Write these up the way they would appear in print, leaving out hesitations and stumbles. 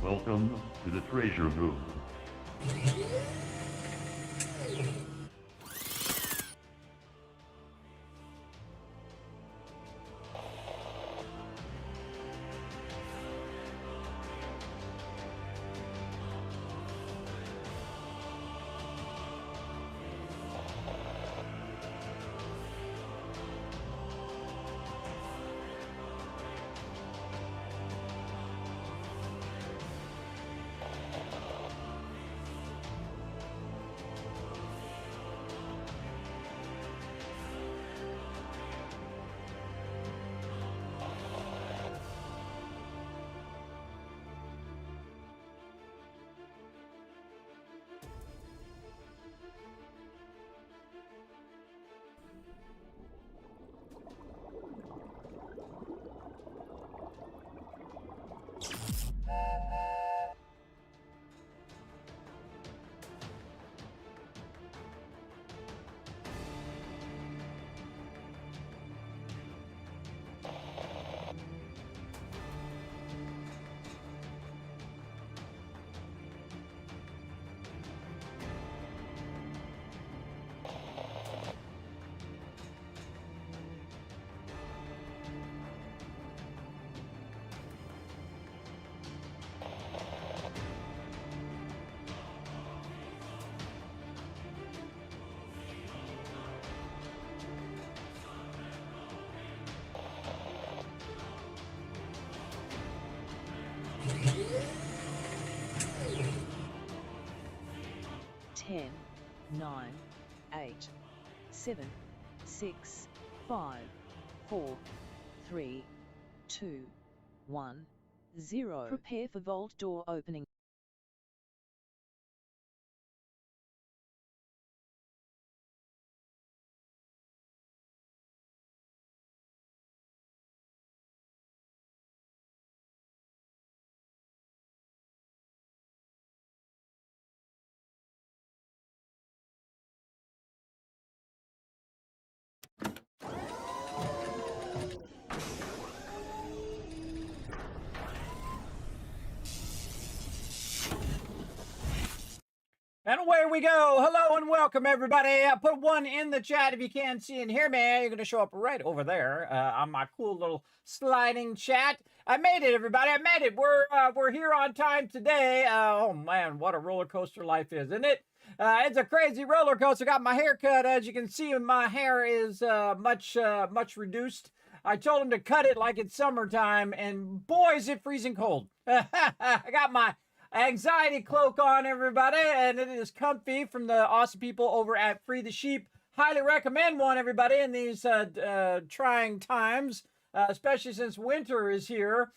Welcome to the treasure room. Ten, 9, 8, 7, 6, 5, 4, 3, 2, 1, 0. Prepare for vault door opening. And away we go. Hello and welcome, everybody. Put one in the chat if you can see and hear me. You're going to show up right over there on my cool little sliding chat. I made it, everybody. I made it. We're here on time today. Oh, man, what a roller coaster life is, isn't it? It's a crazy roller coaster. Got my hair cut. As you can see, my hair is much reduced. I told him to cut it like it's summertime, and boy, is it freezing cold. I got my anxiety cloak on, everybody, and it is comfy from the awesome people over at Free the Sheep. Highly recommend one, everybody, in these trying times, especially since winter is here,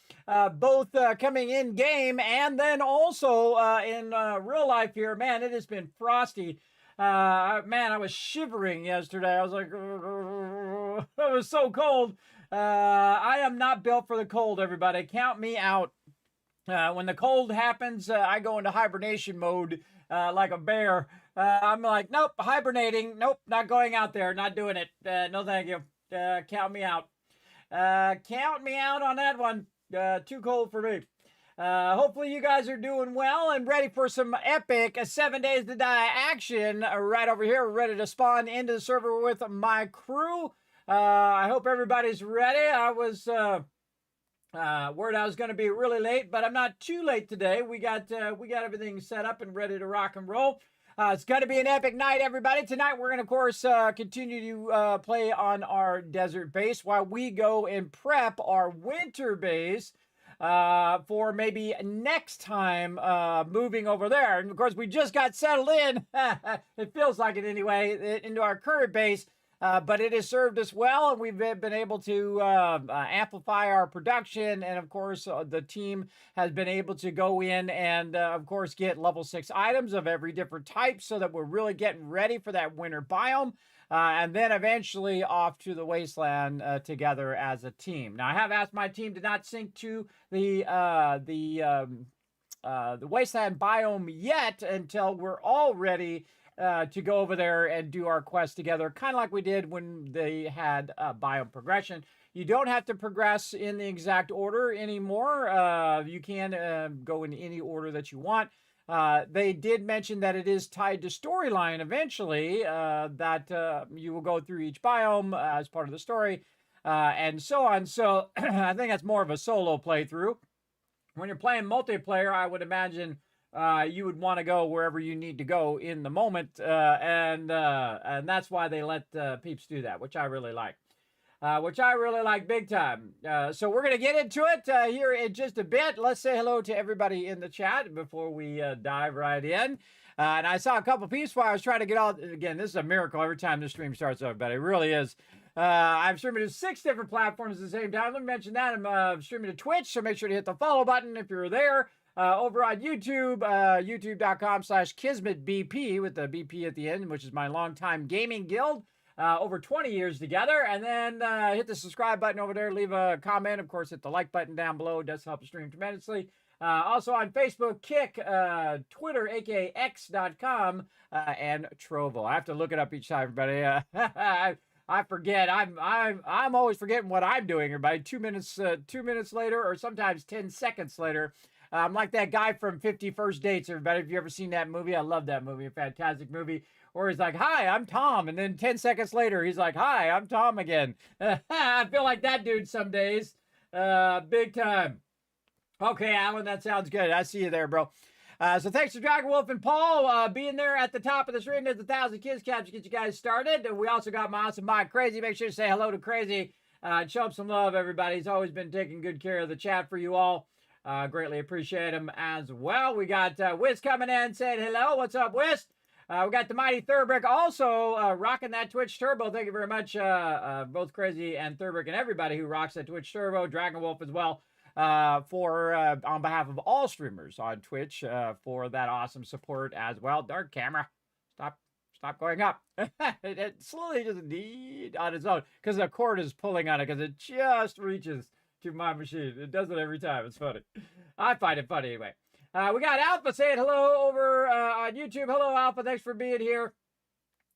both coming in game and then also in real life here. Man, it has been frosty. Man, I was shivering yesterday. I was like, it was so cold. I am not built for the cold, everybody. Count me out. When the cold happens, I go into hibernation mode like a bear. I'm like, nope, hibernating. Nope, not going out there. Not doing it. No, thank you. Count me out. Count me out on that one. Too cold for me. Hopefully you guys are doing well and ready for some epic 7 Days to Die action right over here. We're ready to spawn into the server with my crew. I hope everybody's ready. I was... worried I was going to be really late, but I'm not too late today. We got everything set up and ready to rock and roll. It's going to be an epic night, everybody. Tonight we're going to, of course, continue to play on our desert base while we go and prep our winter base for maybe next time moving over there. And, of course, we just got settled in. It feels like it anyway, into our current base. But it has served us well, and we've been able to amplify our production. And, of course, the team has been able to go in and, of course, get level 6 items of every different type so that we're really getting ready for that winter biome. And then eventually off to the wasteland together as a team. Now, I have asked my team to not sync to the wasteland biome yet until we're all ready to go over there and do our quest together, kind of like we did when they had biome progression. You don't have to progress in the exact order anymore. You can go in any order that you want. They did mention that it is tied to storyline eventually, that you will go through each biome as part of the story, and so on. So I think that's more of a solo playthrough. When you're playing multiplayer, I would imagine you would want to go wherever you need to go in the moment, and that's why they let peeps do that, which I really like. Big time. So we're going to get into it here in just a bit. Let's say hello to everybody in the chat before we dive right in. And I saw a couple peeps while I was trying to get all, again, this is a miracle every time the stream starts, everybody. It really is. I'm streaming to 6 different platforms at the same time. Let me mention that. I'm streaming to Twitch, so make sure to hit the follow button if you're there. Over on YouTube, youtube.com/KismetBP with the BP at the end, which is my longtime gaming guild. Over 20 years together. And then hit the subscribe button over there. Leave a comment. Of course, hit the like button down below. It does help the stream tremendously. Also on Facebook, Kick, Twitter, aka X.com, and Trovo. I have to look it up each time, everybody. I forget. I'm always forgetting what I'm doing, everybody. 2 minutes later, or sometimes 10 seconds later. I'm like that guy from 50 First Dates, everybody. If you ever seen that movie, I love that movie. A fantastic movie. Or he's like, hi, I'm Tom. And then 10 seconds later, he's like, hi, I'm Tom again. I feel like that dude some days. Big time. Okay, Alan, that sounds good. I see you there, bro. So thanks to Dragon Wolf and Paul being there at the top of the stream. There's 1,000 kids caps to get you guys started. And we also got my awesome Mike Crazy. Make sure to say hello to Crazy. Show him some love, everybody. He's always been taking good care of the chat for you all. Greatly appreciate him as well. We got Wiz coming in saying hello. What's up, Wiz? We got the Mighty Thurbrick also rocking that Twitch Turbo. Thank you very much, both Crazy and Thurbrick and everybody who rocks that Twitch Turbo. Dragon Wolf as well, for on behalf of all streamers on Twitch for that awesome support as well. Dark camera, stop going up. it slowly just need on its own because the cord is pulling on it because it just reaches to my machine. It does it every time. It's funny. I find it funny anyway. We got Alpha saying hello over on YouTube. Hello, Alpha. Thanks for being here.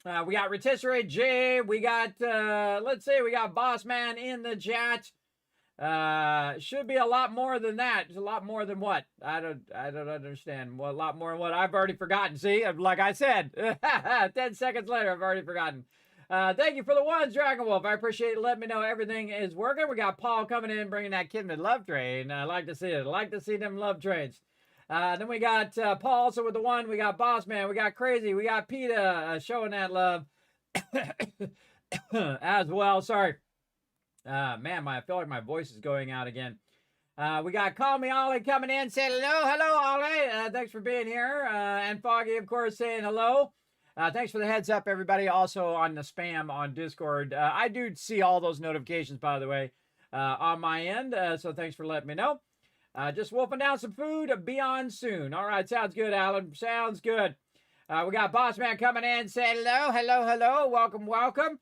We got Rotisserie J. We got, let's see, we got Boss Man in the chat. Should be a lot more than that. It's a lot more than what? I don't understand. Well, a lot more than what? I've already forgotten. See, like I said, 10 seconds later, I've already forgotten. Thank you for the ones, Dragon Wolf. I appreciate it. Let me know everything is working. We got Paul coming in, bringing that Kismet love train. I like to see it. I like to see them love trains. Then we got Paul also with the one. We got Boss Man. We got Crazy. We got PETA showing that love as well. Sorry. Man, I feel like my voice is going out again. We got Call Me Ollie coming in saying hello. Hello, Ollie. Thanks for being here. And Foggy, of course, saying hello. Thanks for the heads up, everybody. Also on the spam on Discord. I do see all those notifications, by the way, on my end. So thanks for letting me know. Just wolfing down some food. Be on soon. All right, sounds good, Alan. Sounds good. We got Boss Man coming in saying hello. Welcome.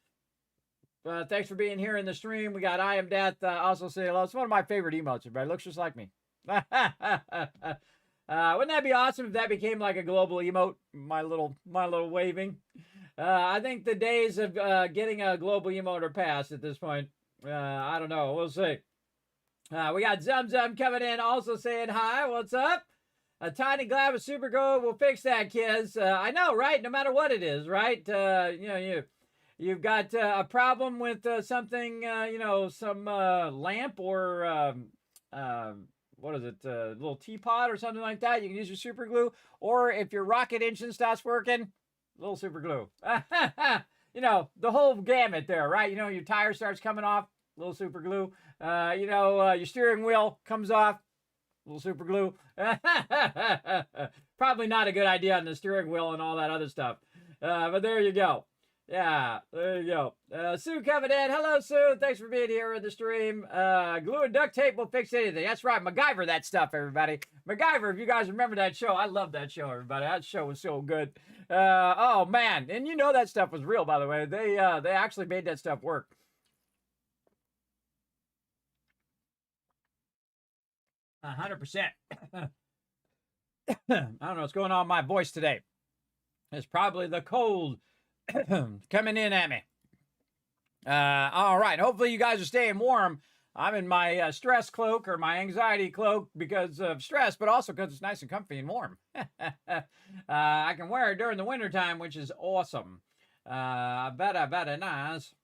Thanks for being here in the stream. We got I Am Death also saying hello. It's one of my favorite emotes, everybody. Looks just like me. Wouldn't that be awesome if that became like a global emote? My little waving. I think the days of getting a global emote are past at this point. I don't know. We'll see. We got Zum coming in also saying hi. What's up? A tiny glab of super gold will fix that, kids. I know, right? No matter what it is, right? You've got a problem with something, some lamp or what is it? A little teapot or something like that. You can use your super glue. Or if your rocket engine stops working, a little super glue. The whole gamut there, right? Your tire starts coming off, a little super glue. Your steering wheel comes off, a little super glue. Probably not a good idea on the steering wheel and all that other stuff. But there you go. Yeah, there you go. Sue coming in. Hello, Sue. Thanks for being here in the stream. Glue and duct tape will fix anything. That's right. MacGyver that stuff, everybody. MacGyver, if you guys remember that show. I love that show, everybody. That show was so good. Oh, man. And that stuff was real, by the way. They actually made that stuff work. 100%. I don't know what's going on with my voice today. It's probably the cold coming in at me. All right. Hopefully you guys are staying warm. I'm in my stress cloak or my anxiety cloak because of stress, but also because it's nice and comfy and warm. I can wear it during the wintertime, which is awesome. Very nice.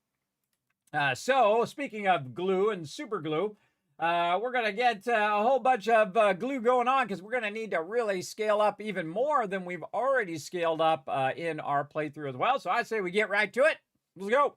So, speaking of glue and super glue, we're going to get a whole bunch of glue going on because we're going to need to really scale up even more than we've already scaled up in our playthrough as well. So I say we get right to it. Let's go.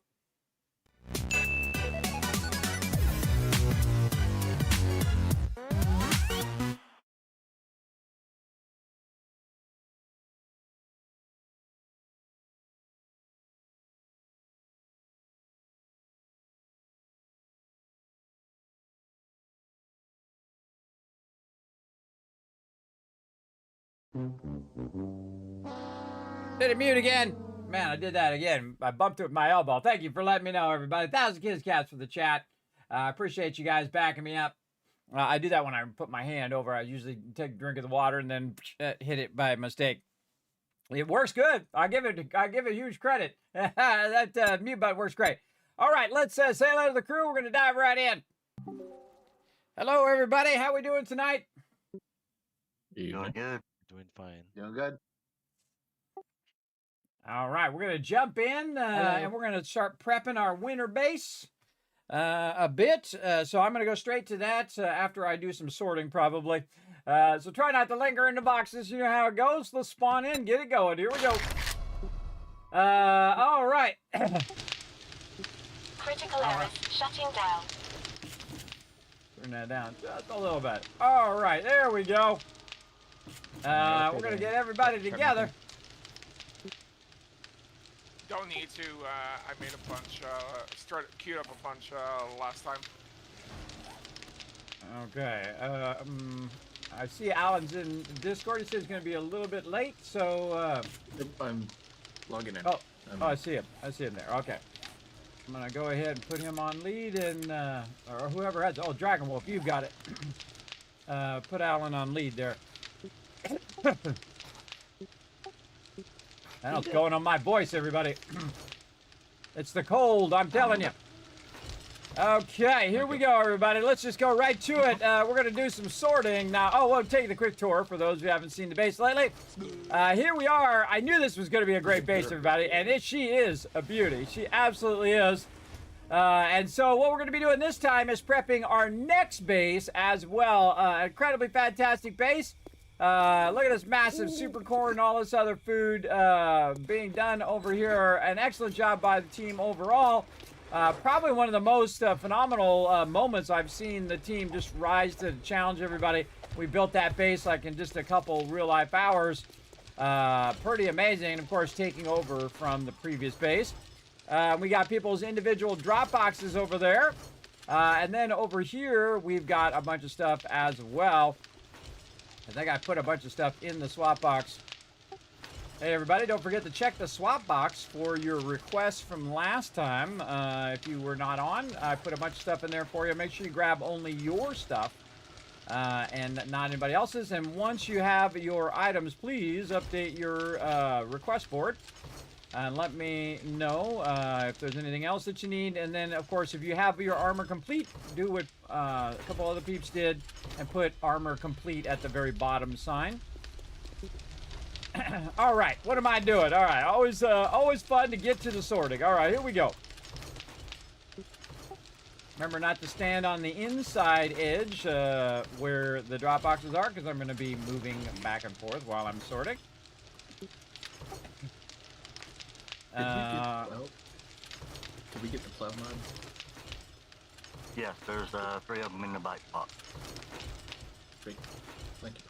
Did it mute again? Man, I did that again. I bumped it with my elbow. Thank you for letting me know, everybody. 1,000 Kids Cats for the chat. I appreciate you guys backing me up. I do that when I put my hand over. I usually take a drink of the water and then hit it by mistake. It works good. I give it huge credit. That mute button works great. All right, let's say hello to the crew. We're going to dive right in. Hello, everybody. How we doing tonight? Doing good. Doing fine. Doing good. All right, we're going to jump in and we're going to start prepping our winter base a bit. So I'm going to go straight to that after I do some sorting probably. So try not to linger in the boxes. You know how it goes. Let's spawn in, get it going. Here we go. All right. Critical errors shutting down. Turn that down just a little bit. All right, there we go. We're going to get everybody together. Don't need to. I made a bunch. Queued up a bunch last time. Okay. I see Alan's in Discord. He says he's going to be a little bit late, so. I'm logging in. Oh, I see him. I see him there. Okay. I'm going to go ahead and put him on lead, and or whoever has. Oh, Dragon Wolf, you've got it. Put Alan on lead there. I know it's going on my voice, everybody. It's the cold, I'm telling you. Okay, here we go, everybody. Let's just go right to it. We're going to do some sorting now. Oh, we'll take the quick tour for those who haven't seen the base lately. Here we are. I knew this was going to be a great base, everybody, and she is a beauty. She absolutely is. And so what we're going to be doing this time is prepping our next base as well. Incredibly fantastic base. Look at this massive super corn and all this other food being done over here. An excellent job by the team overall. Probably one of the most phenomenal moments I've seen the team just rise to challenge everybody. We built that base like in just a couple real-life hours. Pretty amazing. And of course, taking over from the previous base. We got people's individual drop boxes over there. And then over here, we've got a bunch of stuff as well. I think I put a bunch of stuff in the swap box. Hey, everybody, don't forget to check the swap box for your requests from last time. If you were not on, I put a bunch of stuff in there for you. Make sure you grab only your stuff and not anybody else's. And once you have your items, please update your request board. And let me know if there's anything else that you need. And then, of course, if you have your armor complete, do what a couple other peeps did and put armor complete at the very bottom sign. All right, what am I doing? All right, always fun to get to the sorting. All right, here we go. Remember not to stand on the inside edge where the drop boxes are, because I'm going to be moving back and forth while I'm sorting. Did we get the plow mod? Yes, there's 3 of them in the bike box. Great. Thank you.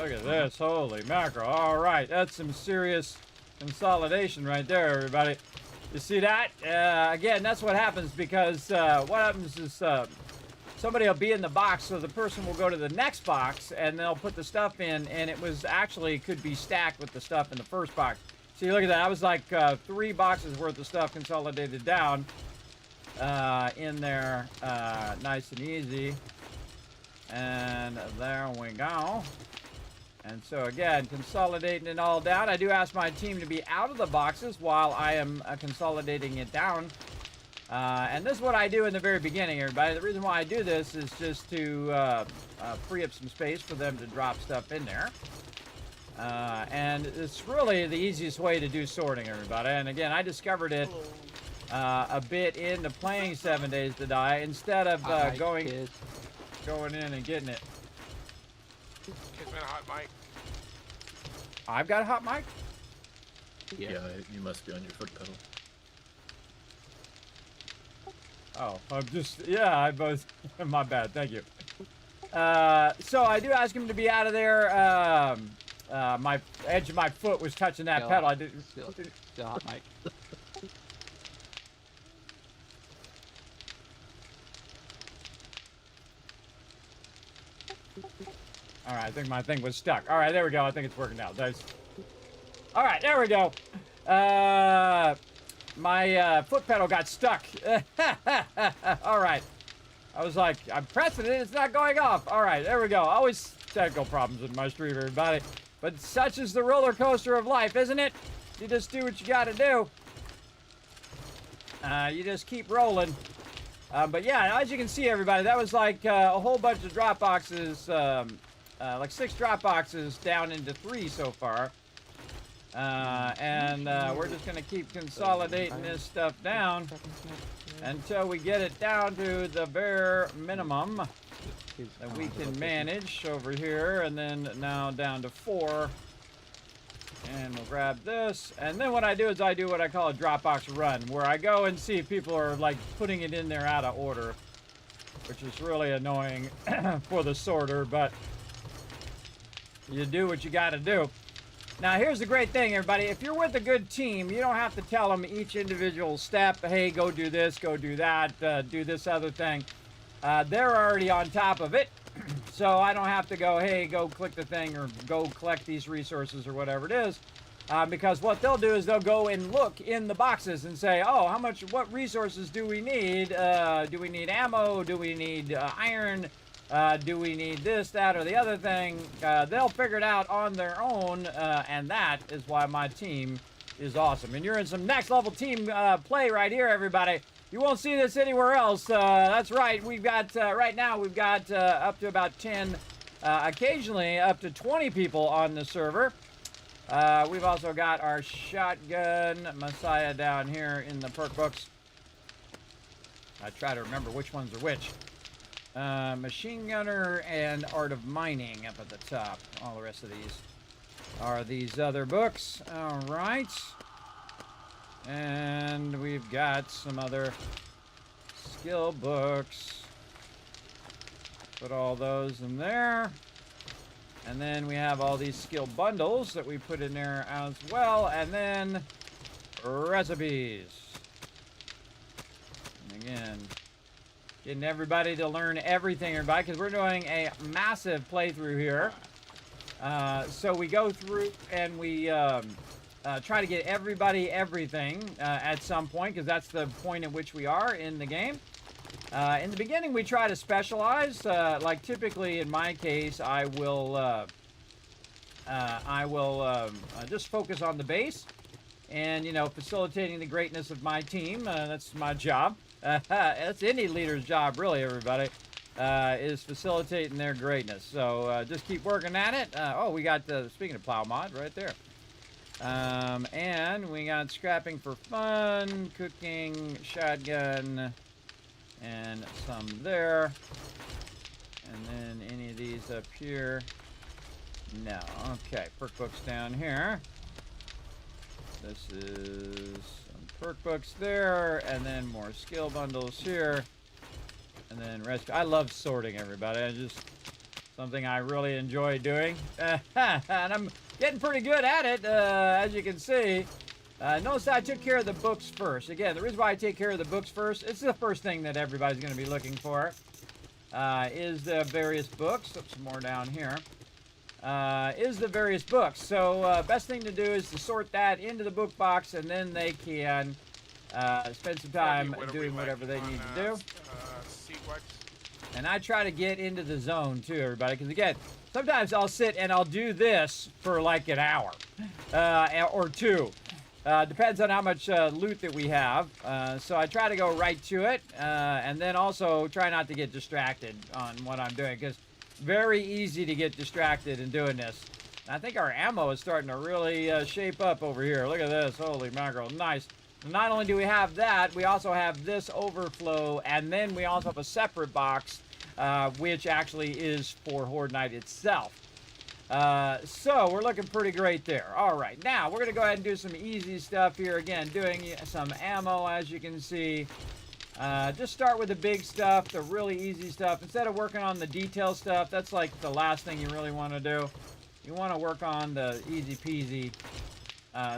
Look at this, holy mackerel. All right, that's some serious consolidation right there, everybody. You see that? Again, that's what happens because what happens is somebody will be in the box, so the person will go to the next box and they'll put the stuff in, and it was actually could be stacked with the stuff in the first box. See, look at that. I was like 3 boxes worth of stuff consolidated down in there, nice and easy. And there we go. And so again, consolidating it all down. I do ask my team to be out of the boxes while I am consolidating it down. And this is what I do in the very beginning, everybody. The reason why I do this is just to free up some space for them to drop stuff in there. And it's really the easiest way to do sorting, everybody. And again, I discovered it a bit into playing 7 Days to Die instead of going in and getting it. Kismet, a hot mic. I've got a hot mic? Yeah, you must be on your foot pedal. Oh, I'm just, yeah, I both, my bad, thank you. So I do ask him to be out of there. My edge of my foot was touching that pedal. I didn't. Still hot mic. All right, I think my thing was stuck. All right, there we go. I think it's working out. Nice. All right, there we go. My foot pedal got stuck. All right. I was like, I'm pressing it. It's not going off. All right, there we go. Always technical problems with my stream, everybody. But such is the roller coaster of life, isn't it? You just do what you got to do. You just keep rolling. But yeah, as you can see, everybody, that was like a whole bunch of drop boxes, like 6 drop boxes down into 3 so far. And we're just going to keep consolidating this stuff down until we get it down to the bare minimum that we can manage over here. And then now down to 4. And we'll grab this. And then what I do is I do what I call a Dropbox run, where I go and see if people are like putting it in there out of order, which is really annoying for the sorter, but you do what you got to do. Now, here's the great thing, everybody. If you're with a good team, you don't have to tell them each individual step. Hey, go do this, go do that, do this other thing. They're already on top of it. So I don't have to go, hey, go click the thing or go collect these resources or whatever it is. Because what they'll do is they'll go and look in the boxes and say, oh, what resources do we need? Do we need ammo? Do we need iron? Do we need this, that, or the other thing? They'll figure it out on their own, and that is why my team is awesome. And you're in some next level team play right here, everybody. You won't see this anywhere else. That's right. We've got, right now, we've got up to about 10, occasionally up to 20 people on the server. We've also got our shotgun messiah down here in the perk books. I try to remember which ones are which. Machine gunner and art of mining up at the top. All the rest of these are these other books. All right. And we've got some other skill books. Put all those in there. And then we have all these skill bundles that we put in there as well. And then recipes. And again, getting everybody to learn everything, everybody, because we're doing a massive playthrough here. So we go through and we try to get everybody everything at some point, because that's the point at which we are in the game. In the beginning, we try to specialize. Like typically, in my case, I will just focus on the base, and facilitating the greatness of my team. That's my job. That's any leader's job, really, everybody, is facilitating their greatness. So just keep working at it. Oh, we got speaking of plow mod right there. And we got scrapping for fun, cooking, shotgun, and some there. And then any of these up here. No. Okay, perk books down here. This is some perk books there, and then more skill bundles here. And then rescue. I love sorting, everybody. It's just something I really enjoy doing. And I'm getting pretty good at it, as you can see. Notice I took care of the books first. Again, the reason why I take care of the books first, it's the first thing that everybody's going to be looking for, is the various books. Put some more down here. Is the various books. So best thing to do is to sort that into the book box, and then they can spend some time doing whatever they need to do. And I try to get into the zone too, everybody, because again, sometimes I'll sit and I'll do this for like an hour or 2. Depends on how much loot that we have. So I try to go right to it, and then also try not to get distracted on what I'm doing, because very easy to get distracted in doing this. And I think our ammo is starting to really shape up over here. Look at this. Holy mackerel. Nice. And not only do we have that, we also have this overflow, and then we also have a separate box, which actually is for Horde Night itself. So we're looking pretty great there. All right, now we're going to go ahead and do some easy stuff here. Again, doing some ammo, as you can see. Just start with the big stuff, the really easy stuff. Instead of working on the detail stuff, that's like the last thing you really want to do. You want to work on the easy peasy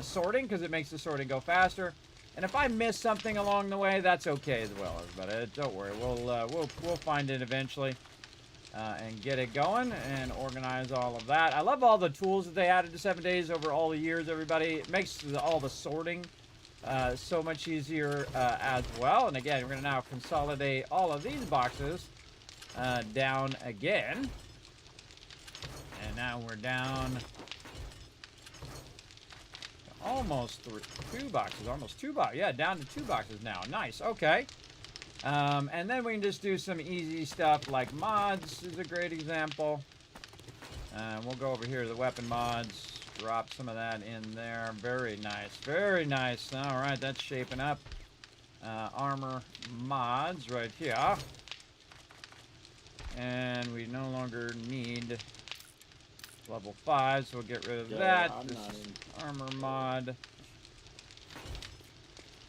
sorting, because it makes the sorting go faster. And if I miss something along the way, that's okay as well, everybody. Don't worry, we'll find it eventually. And get it going and organize all of that. I love all the tools that they added to 7 Days over all the years, everybody. It makes all the sorting so much easier as well. And again, we're going to now consolidate all of these boxes down again. And now we're down almost two boxes. Yeah, down to 2 boxes now. Nice. Okay. And then we can just do some easy stuff like mods is a great example. We'll go over here to the weapon mods, drop some of that in there. Very nice, very nice. All right, that's shaping up. Armor mods right here. And we no longer need level 5, so we'll get rid of that. This is armor mod.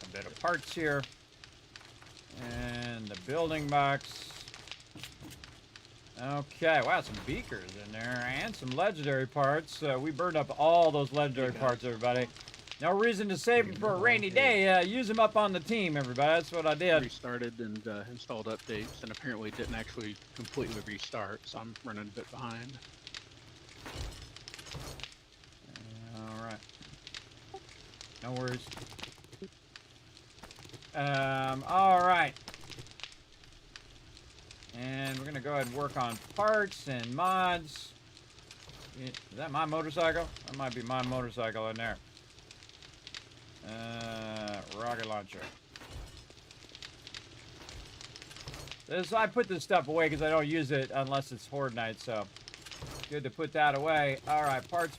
A bit of parts here. And the building box. Okay, wow, some beakers in there and some legendary parts. We burned up all those legendary parts, everybody. No reason to save them for a rainy day. Use them up on the team, everybody. That's what I did. Restarted and installed updates, and apparently didn't actually completely restart, so I'm running a bit behind. All right. No worries. All right. And we're going to go ahead and work on parts and mods. Is that my motorcycle? That might be my motorcycle in there. Rocket launcher. I put this stuff away because I don't use it unless it's Horde Night, so good to put that away. All right, parts.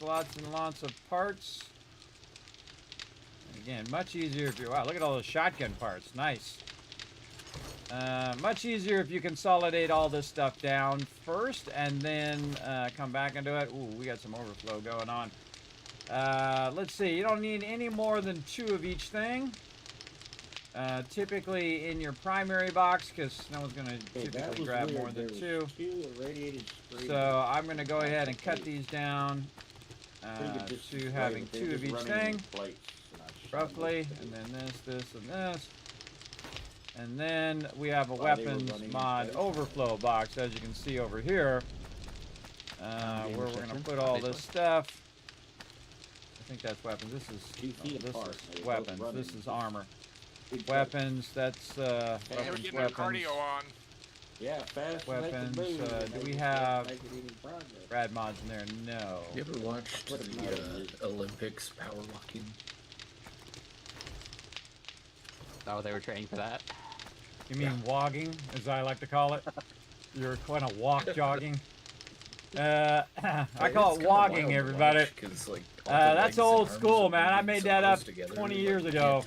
Lots and lots of parts. Again, much easier if you... Wow, look at all those shotgun parts. Nice. Much easier if you consolidate all this stuff down first and then come back and do it. Ooh, we got some overflow going on. Let's see. You don't need any more than 2 of each thing. Typically in your primary box, because no one's going to typically grab more than 2. So I'm going to go ahead and cut these down to having 2 of each thing. Roughly, and then this, and this. And then we have a weapons mod overflow box, as you can see over here, where we're going to put all this stuff. I think that's weapons. This is weapons. This is armor. Weapons, that's weapons. Cardio on. Yeah, fast. Weapons. Do we have rad mods in there? No. You ever watched the Olympics power walking? Oh, they were training for that? You mean wogging, as I like to call it? You're kind of walk jogging. I call it wogging, everybody. Like, that's old school, man. I made that up 20 years ago.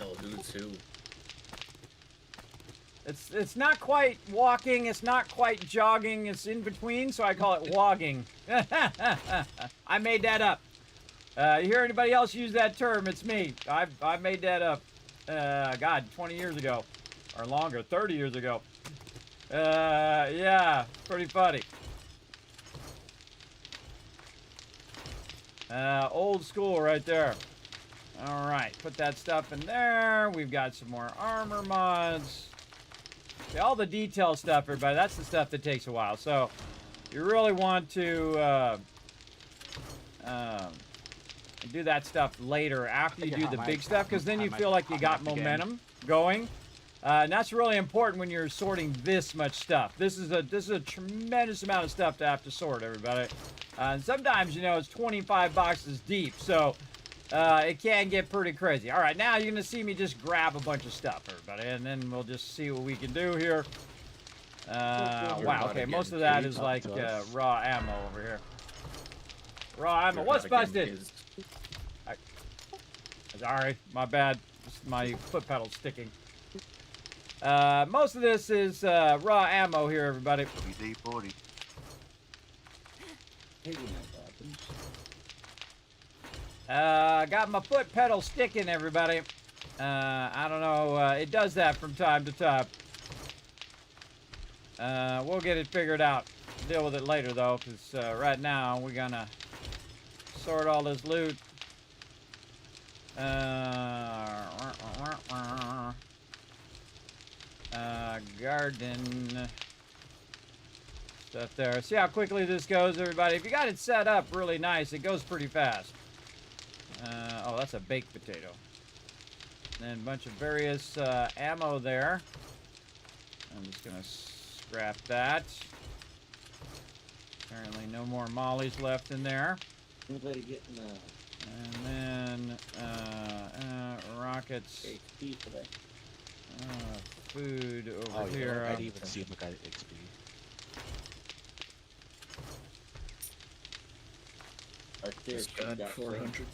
It's not quite walking, it's not quite jogging, it's in between, so I call it wogging. I made that up. You hear anybody else use that term, it's me. I made that up. God, 20 years ago. Or longer, 30 years ago. Yeah, pretty funny. Old school right there. Alright, put that stuff in there. We've got some more armor mods. Okay, all the detail stuff, everybody, that's the stuff that takes a while. So, you really want to do that stuff later after you do the big stuff, because then you feel like you got momentum going. And that's really important when you're sorting this much stuff. This is a tremendous amount of stuff to have to sort, everybody. And sometimes, you know, it's 25 boxes deep. So it can get pretty crazy. All right, now you're gonna see me just grab a bunch of stuff, everybody, and then we'll just see what we can do here. Wow, okay, most of that is like raw ammo over here. Raw ammo. What's busted? Sorry, my bad. Just my foot pedal's sticking. Most of this is raw ammo here, everybody. WD-40. Got my foot pedal sticking, everybody. I don't know. It does that from time to time. We'll get it figured out. Deal with it later, though, because right now we're gonna sort all this loot. Garden stuff there. See how quickly this goes, everybody. If you got it set up really nice, it goes pretty fast. Oh, that's a baked potato. And then a bunch of various ammo there. I'm just gonna scrap that. Apparently no more mollies left in there. Anybody getting And then rockets. HP today? Food over here. I didn't even see him look at XP. Just got 400.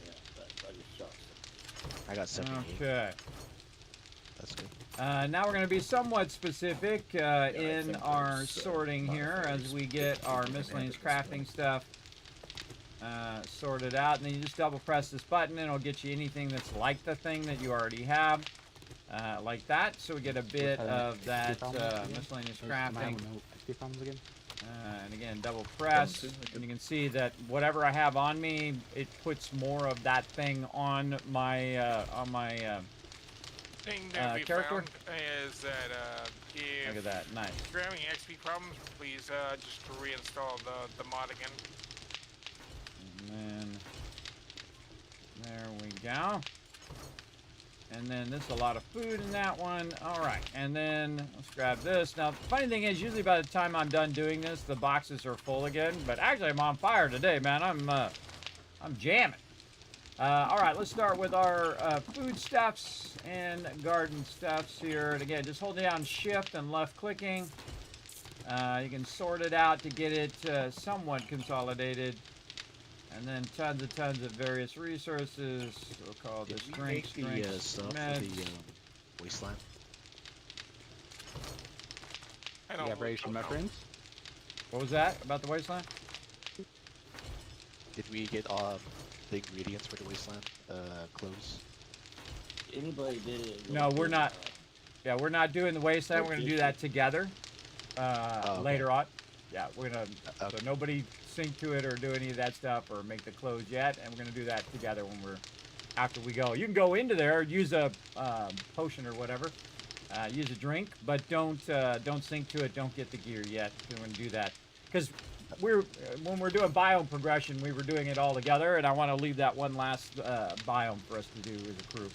Yeah, I just shot I got 78. Okay. That's good. Now we're going to be somewhat specific in our sorting here as we get our miscellaneous crafting stuff sorted out. And then you just double press this button and it'll get you anything that's like the thing that you already have. Like that. So we get a bit of that miscellaneous crafting. And again, double press, and you can see that whatever I have on me, it puts more of that thing on my Thing that we character. found is that if Look at that, nice. you're having XP problems, please just reinstall the mod again. And then there we go. And then this is a lot of food in that one. All right, and then let's grab this. Now, the funny thing is, usually by the time I'm done doing this, the boxes are full again. But actually, I'm on fire today, man. I'm jamming. All right, let's start with our food stuffs and garden stuffs here. And again, just holding down Shift and left clicking. You can sort it out to get it somewhat consolidated. And then tons of various resources. We'll call this drinks, stuff for meds. the wasteland. I don't Yeah, ration my friends. What was that about the wasteland? Did we get the ingredients for the wasteland? Clothes. Anybody did it? No, we're not. Yeah, we're not doing the wasteland. We're gonna do that together okay. later on. Yeah, we're gonna. Okay. So nobody sync to it or do any of that stuff or make the clothes yet, and we're gonna do that together when we're after we go. You can go into there, use a potion or whatever, use a drink, but don't sync to it. Don't get the gear yet. We're gonna do that because when we're doing biome progression, we were doing it all together, and I want to leave that one last biome for us to do as a group.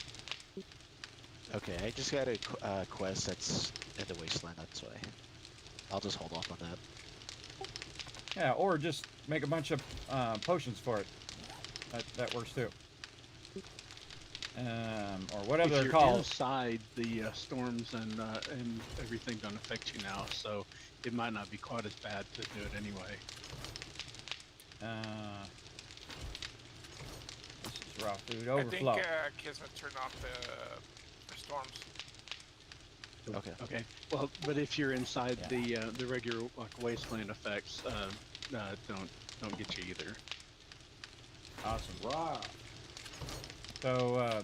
Okay, I just got a quest that's in the wasteland. That's why. I'll just hold off on that. Yeah, or just make a bunch of potions for it. That works too. Or whatever If they're you're called. inside, the storms and everything don't affect you now, so it might not be quite as bad to do it anyway. This is raw food I overflow. think Kismet turned off the storms. Okay. Okay. Well, but if you're inside the regular like wasteland effects, don't get you either. Awesome. Wow. So,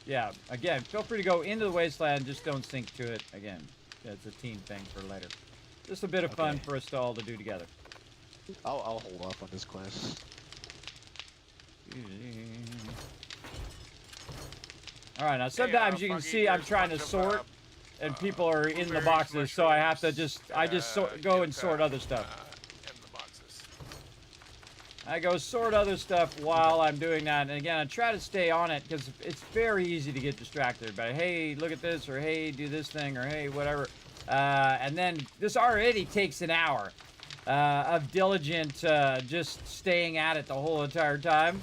yeah, again, feel free to go into the wasteland. Just don't sync to it. Again, it's a team thing for later. Just a bit of fun for us all to do together. I'll hold off on this quest. All right, now sometimes you can see I'm trying to sort, and people are in the boxes, so I have to go and sort other stuff. In the boxes. I go sort other stuff while I'm doing that, and again, I try to stay on it because it's very easy to get distracted by, hey, look at this, or hey, do this thing, or hey, whatever. And then this already takes an hour of diligent just staying at it the whole entire time.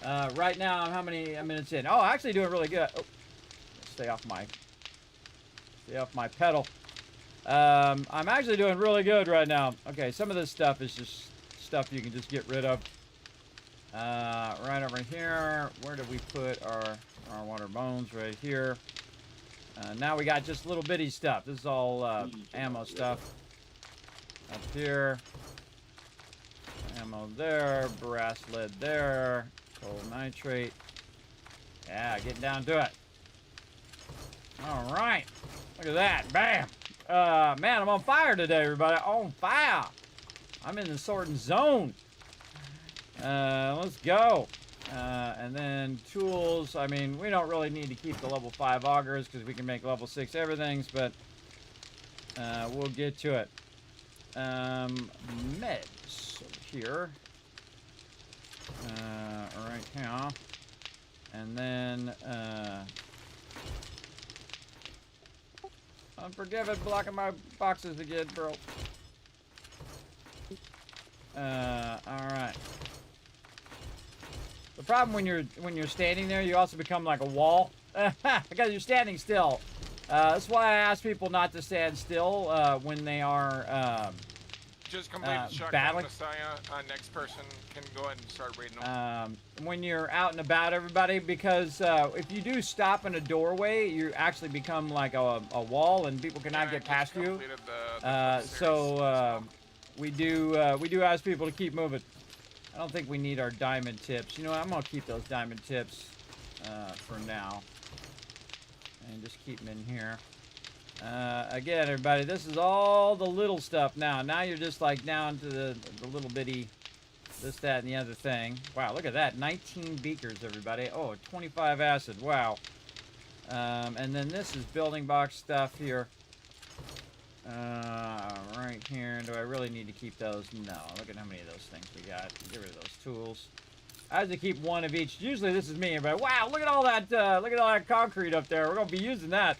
Right now, I'm how many minutes in? Oh, actually doing really good. Oh, stay off my pedal. I'm actually doing really good right now. Okay, some of this stuff is just stuff you can just get rid of. Right over here, where did we put our water bones? Right here. Now we got just little bitty stuff. This is all ammo stuff. Up here. Ammo there, brass lead there, coal nitrate. Yeah, getting down to it. All right, look at that, bam. Man, I'm on fire today, everybody. On fire. I'm in the sorting zone. Let's go. And then tools. I mean, we don't really need to keep the level 5 augers because we can make level 6 everythings, but we'll get to it. Meds over here. Right here. And then, unforgiven, blocking my boxes again, bro. Alright. The problem when you're standing there, you also become like a wall. Because you're standing still. That's why I ask people not to stand still when they are Just complete the shotgun battling. Messiah. Next person can go ahead and start raiding them. When you're out and about, everybody, because if you do stop in a doorway, you actually become like a wall, and people cannot get past you. We do ask people to keep moving. I don't think we need our diamond tips. You know what? I'm gonna keep those diamond tips for now, and just keep them in here. Again, everybody, this is all the little stuff now. Now you're just like down to the little bitty this, that, and the other thing. Wow, look at that. 19 beakers, everybody. Oh, 25 acid. Wow. And then this is building box stuff here. Right here. Do I really need to keep those? No. Look at how many of those things we got. Get rid of those tools. I have to keep one of each. Usually this is me, everybody. Wow, look at all that concrete up there. We're going to be using that.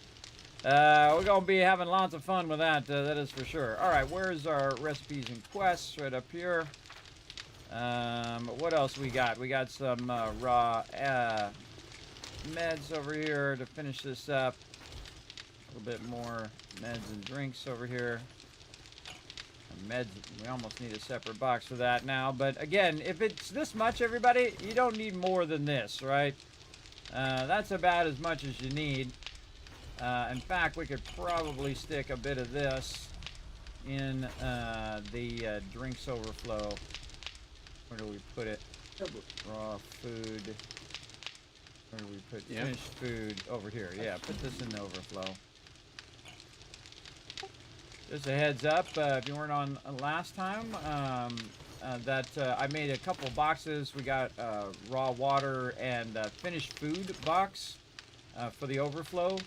We're going to be having lots of fun with that, that is for sure. Alright, where's our recipes and quests? Right up here. What else we got? We got some raw meds over here to finish this up. A little bit more meds and drinks over here. Meds, we almost need a separate box for that now. But again, if it's this much, everybody, you don't need more than this, right? That's about as much as you need. In fact, we could probably stick a bit of this in the drinks overflow. Where do we put it? Raw food. Where do we put finished food? Over here. Yeah, put this in the overflow. Just a heads up, if you weren't on last time, I made a couple boxes. We got raw water and finished food box for the overflow.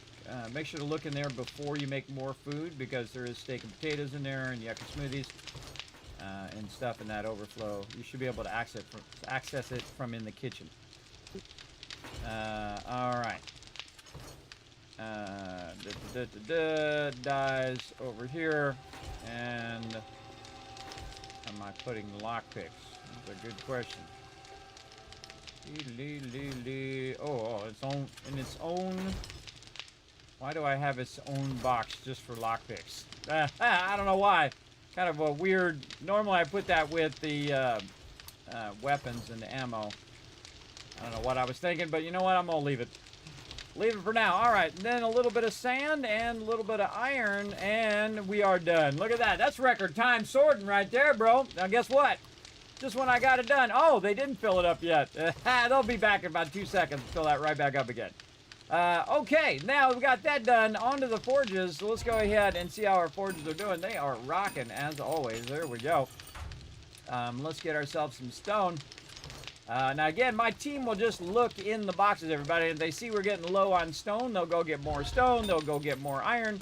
Make sure to look in there before you make more food, because there is steak and potatoes in there and yucca smoothies and stuff in that overflow. You should be able to access it from in the kitchen. Alright. Dies over here, and am I putting the lockpicks? That's a good question. Oh, it's on in its own. Why do I have its own box just for lockpicks? I don't know why. Kind of a weird. Normally, I put that with the weapons and the ammo. I don't know what I was thinking, but you know what? I'm gonna leave it. Leave it for now. All right, then a little bit of sand and a little bit of iron, and we are done. Look at that. That's record time sorting right there, bro. Now, guess what? Just when I got it done. Oh, they didn't fill it up yet. They'll be back in about 2 seconds to fill that right back up again. Okay, now we got that done. On to the forges. So let's go ahead and see how our forges are doing. They are rocking, as always. There we go. Let's get ourselves some stone. Now again, my team will just look in the boxes, everybody. If they see we're getting low on stone, they'll go get more stone, they'll go get more iron,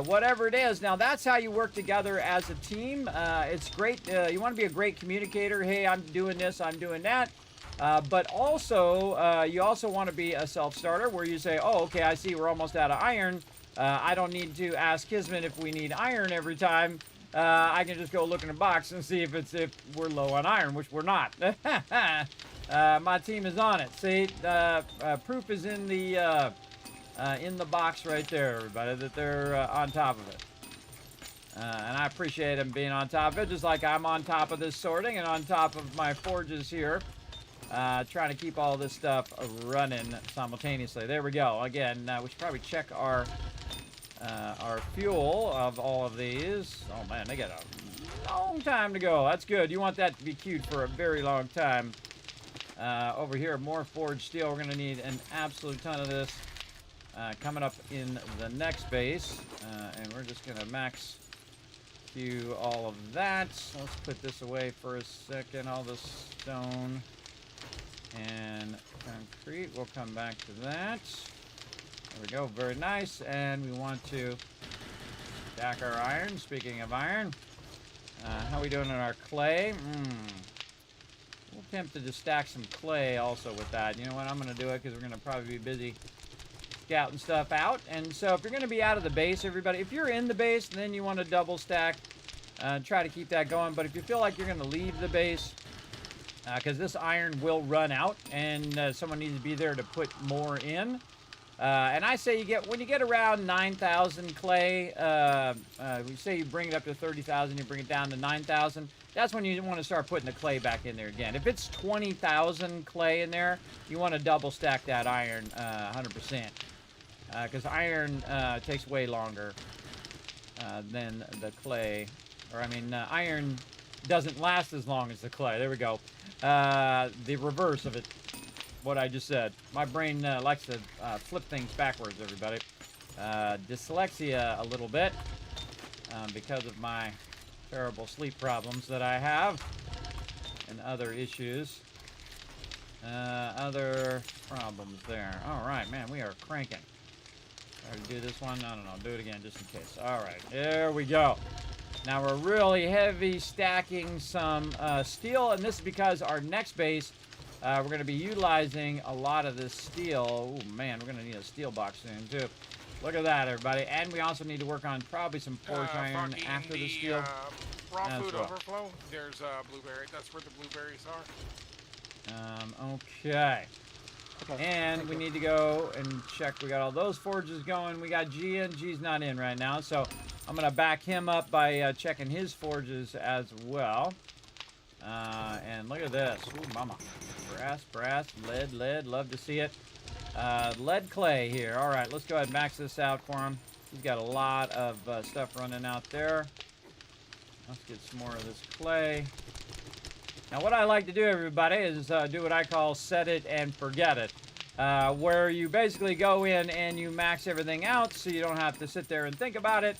whatever it is. Now that's how you work together as a team. It's great. You want to be a great communicator. Hey, I'm doing this, I'm doing that. But also, you also want to be a self-starter where you say, oh, okay, I see we're almost out of iron. I don't need to ask Kismet if we need iron every time. I can just go look in the box and see if we're low on iron, which we're not. my team is on it. See, proof is in the box right there, everybody, that they're on top of it. And I appreciate them being on top of it, just like I'm on top of this sorting and on top of my forges here. Trying to keep all this stuff running simultaneously. There we go. Again, we should probably check our fuel of all of these. Oh man, they got a long time to go. That's good. You want that to be queued for a very long time. Over here, more forged steel. We're going to need an absolute ton of this coming up in the next base. And we're just going to max queue all of that. Let's put this away for a second. All this stone and concrete. We'll come back to that. There we go. Very nice. And we want to stack our iron. Speaking of iron, how are we doing on our clay? We'll tempted to stack some clay also with that. You know what? I'm going to do it because we're going to probably be busy scouting stuff out. And so if you're going to be out of the base, everybody, if you're in the base, then you want to double stack. Try to keep that going. But if you feel like you're going to leave the base, because this iron will run out, and someone needs to be there to put more in. And I say when you get around 9,000 clay, we say you bring it up to 30,000, you bring it down to 9,000. That's when you want to start putting the clay back in there again. If it's 20,000 clay in there, you want to double stack that iron 100%. Because iron takes way longer than the clay. Or I mean, iron doesn't last as long as the clay. There we go. The reverse of it, what I just said. My brain likes to flip things backwards, everybody. Dyslexia a little bit because of my terrible sleep problems that I have and other issues. Other problems there. All right, man, we are cranking. Try to do this one. No, do it again just in case. All right, there we go. Now we're really heavy stacking some steel, and this is because our next base, we're going to be utilizing a lot of this steel. Oh man, we're going to need a steel box soon too. Look at that, everybody. And we also need to work on probably some forged iron after the steel. Raw food overflow. There's blueberry. That's where the blueberries are. Okay. And we need to go and check. We got all those forges going. We got G in. G's not in right now, so I'm going to back him up by checking his forges as well. And look at this. Ooh, mama. Brass, lead. Love to see it. Lead clay here. All right, let's go ahead and max this out for him. He's got a lot of stuff running out there. Let's get some more of this clay. Now, what I like to do, everybody, is do what I call set it and forget it. Where you basically go in and you max everything out so you don't have to sit there and think about it.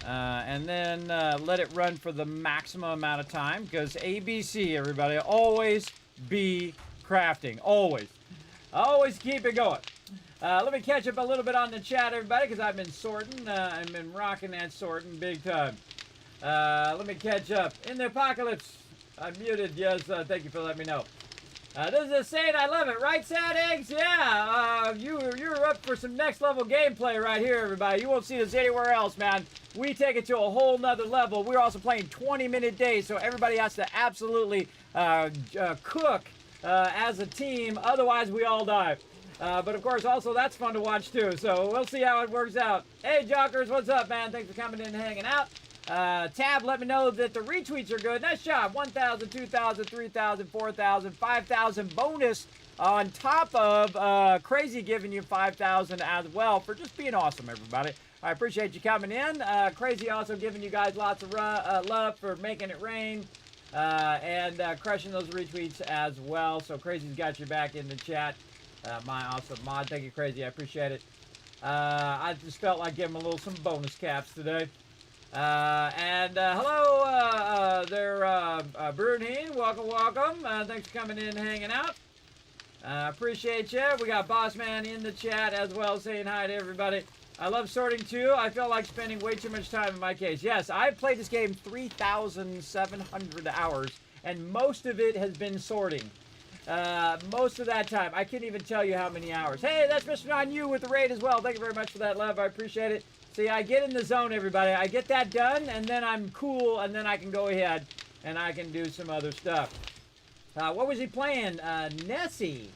And then let it run for the maximum amount of time. Because ABC, everybody, always be crafting. Always. Always keep it going. Let me catch up a little bit on the chat, everybody, because I've been sorting. I've been rocking that sorting big time. Let me catch up. In the apocalypse, I'm muted. Yes, thank you for letting me know. This is a Saint. I love it. Right, Sad Eggs? Yeah. You're up for some next level gameplay right here, everybody. You won't see this anywhere else, man. We take it to a whole nother level. We're also playing 20-minute days, so everybody has to absolutely cook as a team. Otherwise, we all die. But, of course, also that's fun to watch, too. So we'll see how it works out. Hey, Jockers, what's up, man? Thanks for coming in and hanging out. Tab, let me know that the retweets are good. Nice job. 1,000, 2,000, 3,000, 4,000, 5,000 bonus on top of Crazy giving you 5,000 as well for just being awesome, everybody. I appreciate you coming in. Crazy also giving you guys lots of love for making it rain and crushing those retweets as well. So Crazy's got you back in the chat. My awesome mod. Thank you, Crazy. I appreciate it. I just felt like giving a some bonus caps today. Hello there, Brunheen. Welcome. Thanks for coming in and hanging out. Appreciate you. We got Bossman in the chat as well saying hi to everybody. I love sorting too. I feel like spending way too much time in my case. Yes, I've played this game 3,700 hours, and most of it has been sorting. Most of that time. I can't even tell you how many hours. Hey, that's Mr. Non-You with the raid as well. Thank you very much for that love. I appreciate it. See, I get in the zone, everybody. I get that done, and then I'm cool, and then I can go ahead and I can do some other stuff. What was he playing? Nessie.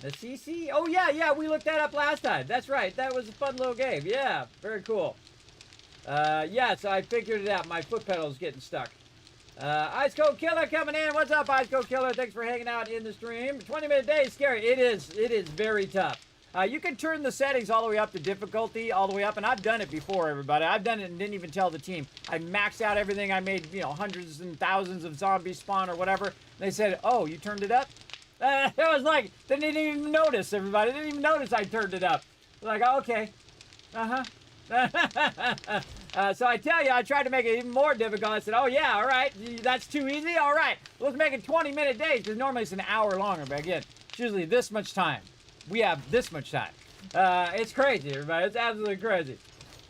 Nessie? Oh, yeah, we looked that up last time. That's right. That was a fun little game. Yeah, very cool. Yeah, so I figured it out. My foot pedal's getting stuck. Ice Cold Killer coming in. What's up, Ice Cold Killer? Thanks for hanging out in the stream. 20-minute day is scary. It is very tough. You can turn the settings all the way up to difficulty, all the way up, and I've done it before, everybody. I've done it and didn't even tell the team. I maxed out everything. I made, hundreds and thousands of zombies spawn or whatever. They said, oh, you turned it up? It was like, they didn't even notice, everybody. They didn't even notice I turned it up. Like, oh, okay. Uh-huh. So I tell you, I tried to make it even more difficult. I said, oh, yeah, all right. That's too easy? All right. Let's make it 20-minute days, because normally it's an hour longer. But again, it's usually this much time. We have this much time. It's crazy, everybody. It's absolutely crazy.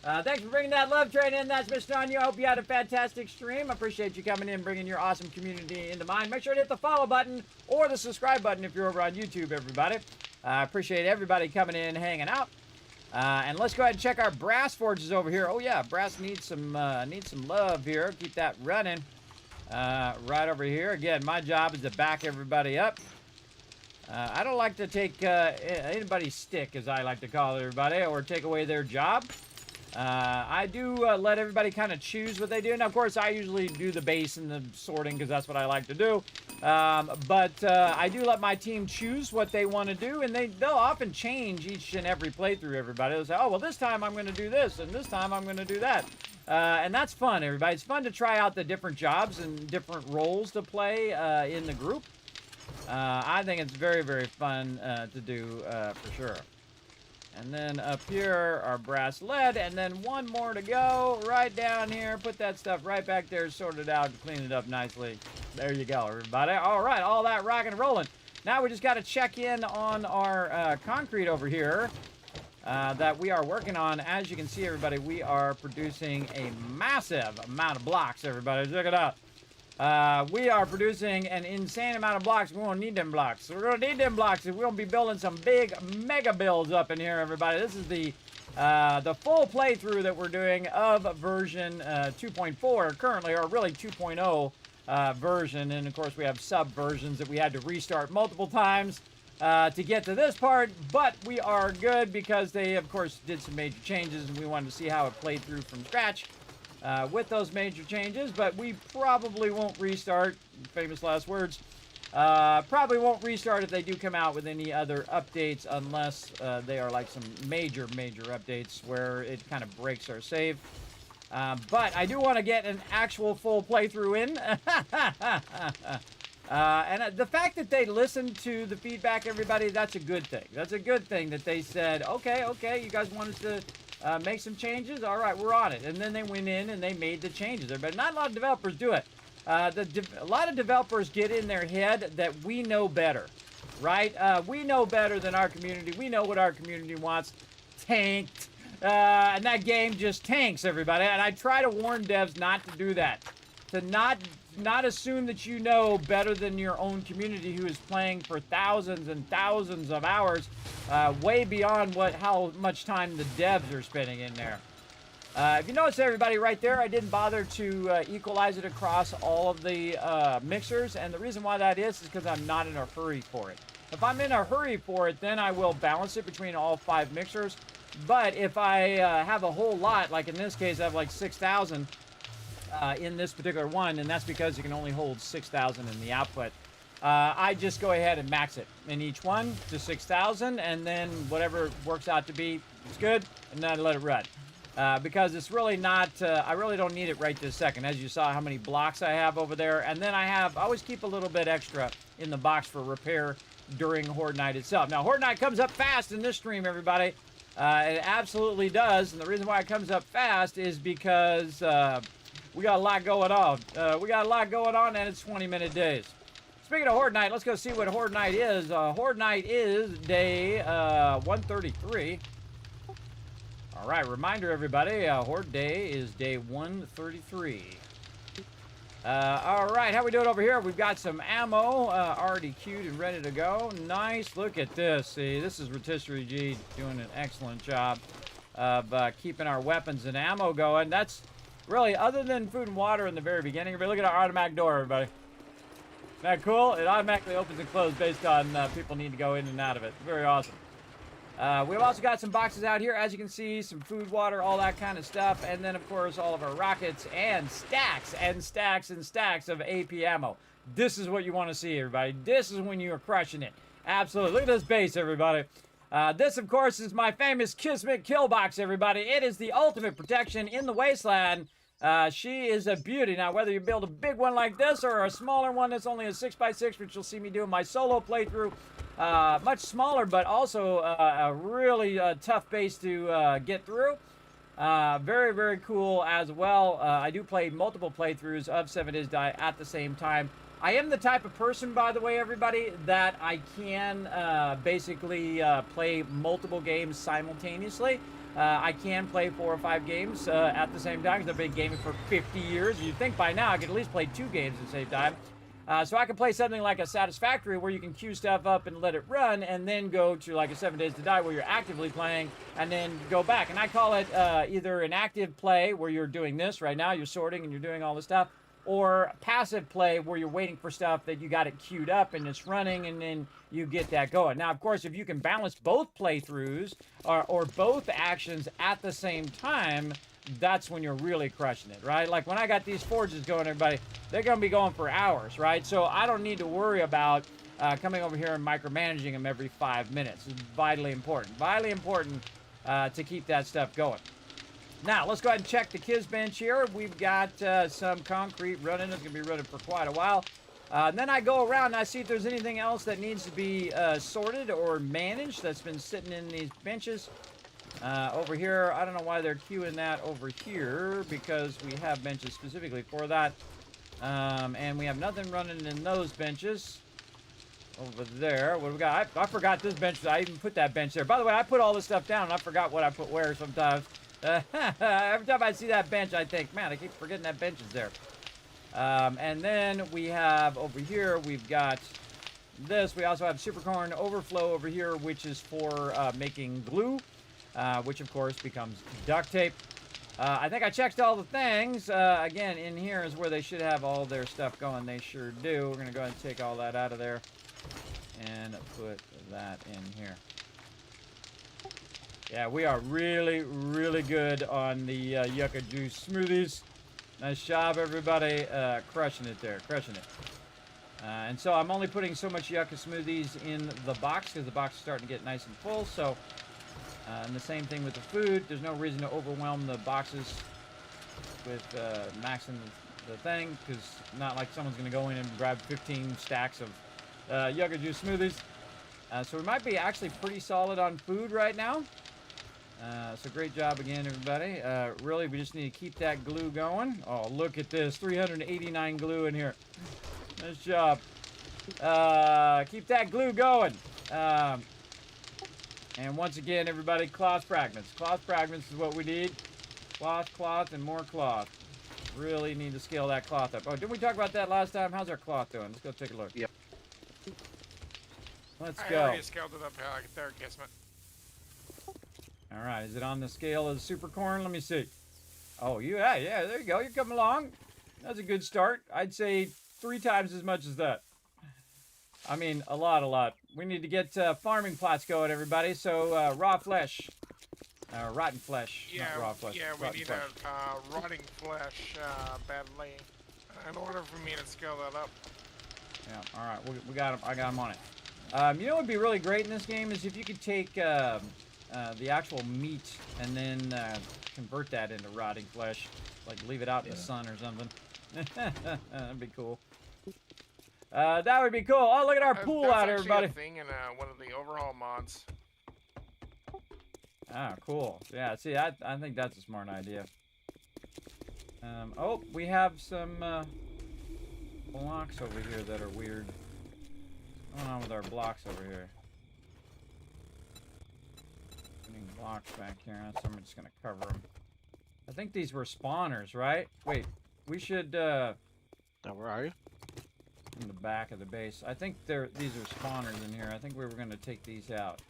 Thanks for bringing that love train in. That's Mr. Anya. I hope you had a fantastic stream. I appreciate you coming in, bringing your awesome community into mine. Make sure to hit the follow button or the subscribe button if you're over on YouTube, everybody. I appreciate everybody coming in, hanging out. And let's go ahead and check our brass forges over here. Oh yeah, brass needs some love here. Keep that running. Right over here. Again, my job is to back everybody up. I don't like to take anybody's stick, as I like to call it, everybody, or take away their job. I do let everybody kind of choose what they do. Now, of course, I usually do the base and the sorting because that's what I like to do. But I do let my team choose what they want to do, and they'll often change each and every playthrough, everybody. They'll say, oh, well, this time I'm going to do this, and this time I'm going to do that. And that's fun, everybody. It's fun to try out the different jobs and different roles to play in the group. I think it's very, very fun to do for sure. And then up here, our brass lead, and then one more to go right down here. Put that stuff right back there, sort it out, clean it up nicely. There you go, everybody. All right, all that rocking and rolling. Now we just got to check in on our concrete over here that we are working on. As you can see, everybody, we are producing a massive amount of blocks, everybody. Check it out. We are producing an insane amount of blocks. We won't need them blocks. So we're going to need them blocks. We're going to be building some big mega builds up in here, everybody. This is the full playthrough that we're doing of version 2.4 currently, or really 2.0 version. And, of course, we have sub-versions that we had to restart multiple times to get to this part. But we are good because they, of course, did some major changes, and we wanted to see how it played through from scratch. With those major changes, but we probably won't restart, famous last words, probably won't restart if they do come out with any other updates unless they are like some major updates where it kind of breaks our save. But I do want to get an actual full playthrough in. And the fact that they listened to the feedback, everybody, that's a good thing. That's a good thing that they said, okay, you guys want us to make some changes? All right, we're on it. And then they went in and they made the changes there. But not a lot of developers do it. A lot of developers get in their head that we know better, right? We know better than our community. We know what our community wants. Tanked. And that game just tanks, everybody. And I try to warn devs not to do that. To not assume that you know better than your own community who is playing for thousands and thousands of hours, way beyond how much time the devs are spending in there. If you notice, everybody, right there, I didn't bother to equalize it across all of the mixers, and the reason why that is because I'm not in a hurry for it. If I'm in a hurry for it, then I will balance it between all 5 mixers. But if I have a whole lot, like in this case, I have like 6,000 in this particular one, and that's because you can only hold 6,000 in the output. I just go ahead and max it in each one to 6,000, and then whatever works out to be, it's good, and then I let it run. Because it's really not, I really don't need it right this second. As you saw how many blocks I have over there, and then I always keep a little bit extra in the box for repair during Horde Night itself. Now, Horde Night comes up fast in this stream, everybody. It absolutely does, and the reason why it comes up fast is because we got a lot going on. And it's 20-minute days. Speaking of Horde Night, let's go see what Horde Night is. Horde Night is day 133. All right, reminder, everybody, Horde Day is day 133. All right, how we doing over here? We've got some ammo already queued and ready to go. Nice, look at this. See, this is Rotisserie G doing an excellent job of keeping our weapons and ammo going. That's really, other than food and water in the very beginning, everybody, look at our automatic door, everybody. that cool? It automatically opens and closes based on people need to go in and out of it. Very awesome. We've also got some boxes out here, as you can see, some food, water, all that kind of stuff. And then, of course, all of our rockets and stacks and stacks and stacks of AP ammo. This is what you want to see, everybody. This is when you are crushing it. Absolutely. Look at this base, everybody. This, of course, is my famous Kismet kill box, everybody. It is the ultimate protection in the wasteland. She is a beauty. Now, whether you build a big one like this or a smaller one that's only a 6x6, which you'll see me do in my solo playthrough, much smaller, but also a really tough base to get through. Very, very cool as well. I do play multiple playthroughs of 7 Days Die at the same time. I am the type of person, by the way, everybody, that I can basically play multiple games simultaneously. I can play 4 or 5 games at the same time because I've been gaming for 50 years. You'd think by now I could at least play 2 games at the same time. So I can play something like a Satisfactory where you can queue stuff up and let it run and then go to like a 7 Days to Die where you're actively playing and then go back. And I call it either an active play where you're doing this right now, you're sorting and you're doing all this stuff, or passive play where you're waiting for stuff that you got it queued up and it's running and then you get that going. Now, of course, if you can balance both playthroughs or both actions at the same time, that's when you're really crushing it, right? Like when I got these forges going, everybody, they're going to be going for hours, right? So I don't need to worry about coming over here and micromanaging them every 5 minutes. It's vitally important. Vitally important to keep that stuff going. Now, let's go ahead and check the Kiz bench here. We've got some concrete running. It's going to be running for quite a while. And then I go around and I see if there's anything else that needs to be sorted or managed that's been sitting in these benches. Over here, I don't know why they're queuing that over here because we have benches specifically for that. And we have nothing running in those benches. Over there, what do we got? I forgot this bench. I even put that bench there. By the way, I put all this stuff down and I forgot what I put where sometimes. Every time I see that bench, I think, man, I keep forgetting that bench is there. And then we have over here, we've got this. We also have supercorn overflow over here, which is for making glue, which of course becomes duct tape. I think I checked all the things. Again, in here is where they should have all their stuff going. They sure do. We're going to go ahead and take all that out of there and put that in here. Yeah, we are really, really good on the yucca juice smoothies. Nice job, everybody. Crushing it there, crushing it. And so I'm only putting so much yucca smoothies in the box because the box is starting to get nice and full. So, and the same thing with the food. There's no reason to overwhelm the boxes with maxing the thing because not like someone's going to go in and grab 15 stacks of yucca juice smoothies. So we might be actually pretty solid on food right now. So great job again, everybody. Really, we just need to keep that glue going. Oh, look at this. 389 glue in here. Nice job. Keep that glue going. And once again, everybody, cloth fragments. Cloth fragments is what we need. Cloth, cloth, and more cloth. Really need to scale that cloth up. Oh, didn't we talk about that last time? How's our cloth doing? Let's go take a look. Yep. Let's I go. already scaled it up there, Kismet. All right, is it on the scale of super corn? Let me see. Oh, yeah, there you go. You're coming along. That's a good start. I'd say 3 times as much as that. I mean, a lot. We need to get farming plots going, everybody. So, raw flesh. Rotten flesh. Yeah, not raw flesh. yeah, we need a rotting flesh badly in order for me to scale that up. Yeah, all right. We got him. I got him on it. You know what would be really great in this game is if you could take the actual meat and then convert that into rotting flesh, like leave it out in the sun or something. That'd be cool. That would be cool. Oh, look at our pool out, everybody. That's actually a thing in one of the overhaul mods. Ah, cool. Yeah, see, I think that's a smart idea. Oh, we have some blocks over here that are weird. What's going on with our blocks over here? Putting blocks back here. So I'm just gonna cover them. I think these were spawners, right? Wait, we should. Now, where are you? In the back of the base. I think these are spawners in here. I think we were gonna take these out.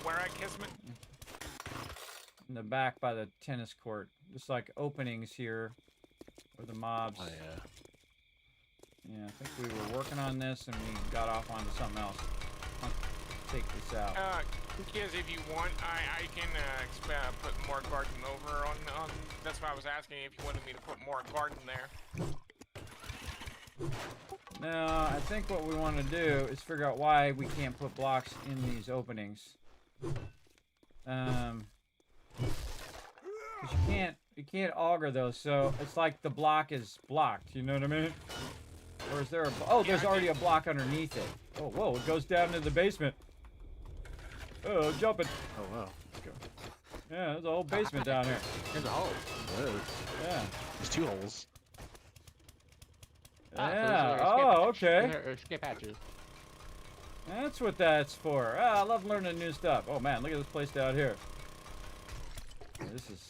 Where at, Kismet? In the back by the tennis court. Just like openings here for the mobs. Oh, yeah. Yeah, I think we were working on this and we got off onto something else. Let's take this out. Because if you want, I can put more garden over on. That's why I was asking if you wanted me to put more garden there. No, I think what we want to do is figure out why we can't put blocks in these openings. Because you can't auger those, so it's like the block is blocked. You know what I mean? Or is there a? Oh, there's already a block underneath it. Oh, whoa! It goes down to the basement. Oh, jumping. Oh wow. Yeah, there's a whole basement down here. There's a hole. Whoa. Yeah. There's 2 holes. Yeah. Oh, okay. Escape hatches. That's what that's for. Ah, I love learning new stuff. Oh man, look at this place down here. This is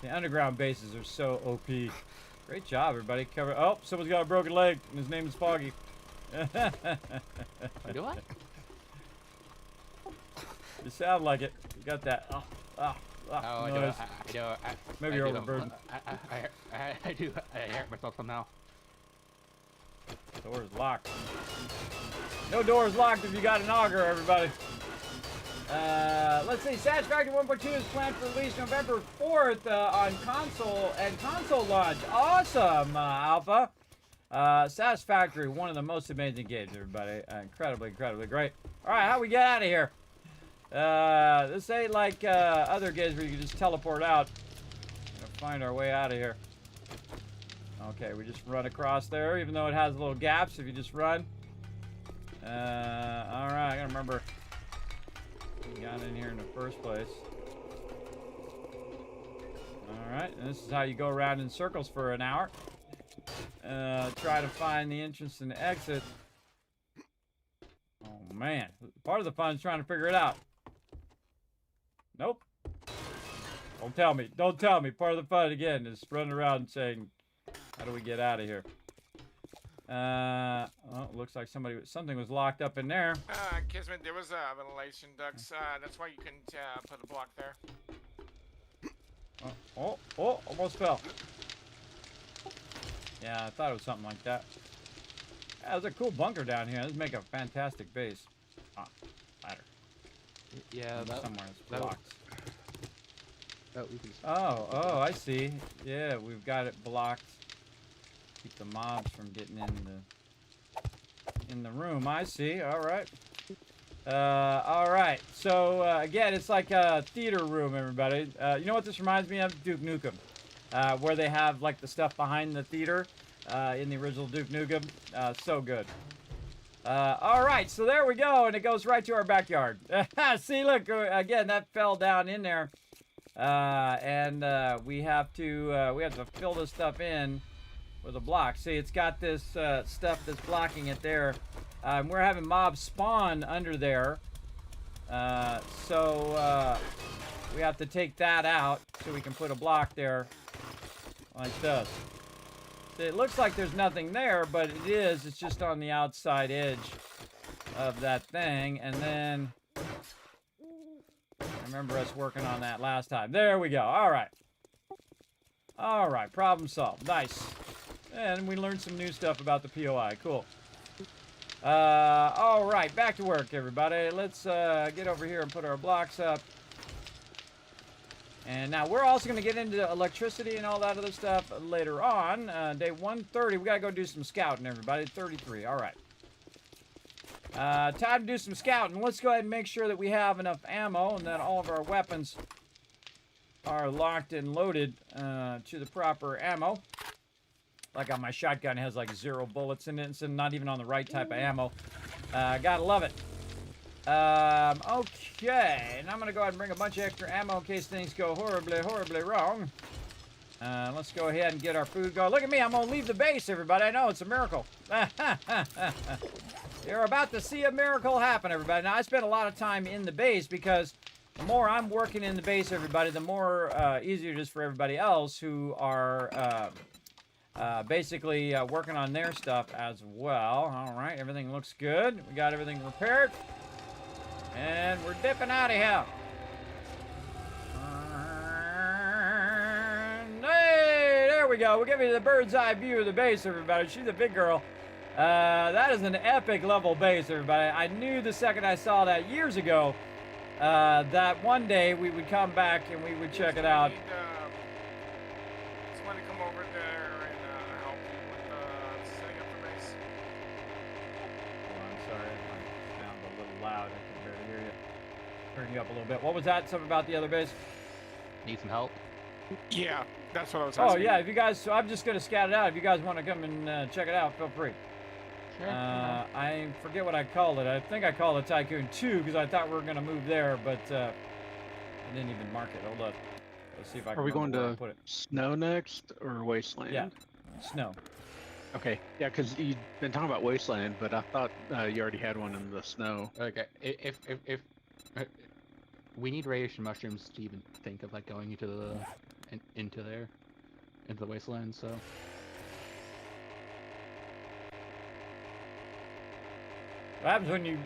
the underground bases are so OP. Great job, everybody. Cover. Oh, someone's got a broken leg, and his name is Foggy. Do I? You sound like it. You got that. Oh, I do. noise. I do. Maybe you're overburdened. I do. I hurt myself somehow. Door's locked. No door's locked if you got an auger, everybody. Let's see. Satisfactory 1.2 is planned for release November 4th on console and console launch. Awesome, Alpha. Satisfactory, one of the most amazing games, everybody. Incredibly, incredibly great. All right, how we get out of here? This ain't like other games where you can just teleport out. Gotta find our way out of here. Okay, we just run across there, even though it has little gaps if you just run. Alright, I gotta remember we got in here in the first place. Alright, and this is how you go around in circles for an hour. Try to find the entrance and the exit. Oh man, part of the fun is trying to figure it out. Nope. Don't tell me. Don't tell me. Part of the fun, again, is running around and saying, how do we get out of here? Oh, looks like something was locked up in there. Kismet, there was ventilation ducts. That's why you couldn't put a block there. Oh, almost fell. Yeah, I thought it was something like that. Yeah, there's a cool bunker down here. This make a fantastic base. Ah, ladder. Yeah, that somewhere it's blocked. we can. Oh, I see. Yeah, we've got it blocked. Keep the mobs from getting in the room. I see. All right. All right. So again, it's like a theater room, everybody. You know what this reminds me of? Duke Nukem, where they have like the stuff behind the theater in the original Duke Nukem. So good. All right. So there we go, and it goes right to our backyard. See, look again. That fell down in there, and we have to fill this stuff in with a block. See, it's got this stuff that's blocking it there. We're having mobs spawn under there. So we have to take that out so we can put a block there like this. See, it looks like there's nothing there, but it is. It's just on the outside edge of that thing. And then, I remember us working on that last time. There we go. All right. All right. Problem solved. Nice. And we learned some new stuff about the POI. Cool. All right, back to work, everybody. Let's get over here and put our blocks up. And now we're also going to get into electricity and all that other stuff later on. Day 130, we got to go do some scouting, everybody. 33, all right. Time to do some scouting. Let's go ahead and make sure that we have enough ammo and that all of our weapons are locked and loaded to the proper ammo. Like on my shotgun, it has like 0 bullets in it, and so not even on the right type of ammo. Gotta love it. Okay, and I'm gonna go ahead and bring a bunch of extra ammo in case things go horribly, horribly wrong. Let's go ahead and get our food going. Look at me, I'm gonna leave the base, everybody. I know, it's a miracle. You're about to see a miracle happen, everybody. Now, I spent a lot of time in the base because the more I'm working in the base, everybody, the more easier it is for everybody else who are basically working on their stuff as well. All right, everything looks good. We got everything repaired. And we're dipping out of here. Hey, there we we go. We'll give you the bird's eye view of the base, everybody. She's a big girl. That is an epic level base, everybody. I knew the second I saw that years ago that one day we would come back and we would check it out. Need, someone to come over there and help you with setting up the base. Oh, I'm sorry. I sound a little loud. I can barely hear you. Turn you up a little bit. What was that? Something about the other base? Need some help? Yeah, that's what I was Oh, asking. yeah. If you guys, so I'm just going to scout it out. If you guys want to come and check it out, feel free. Sure. I forget what I called it. I think I called it Tycoon 2 because I thought we were going to move there, but I didn't even mark it. Hold up. Let's see if I can Are we going remember where I to put it. snow next or wasteland? Yeah, snow. Okay. Yeah, because you've been talking about wasteland, but I thought you already had one in the snow. Okay. If we need radiation mushrooms to even think of like going into the into the wasteland, so. What happens when you?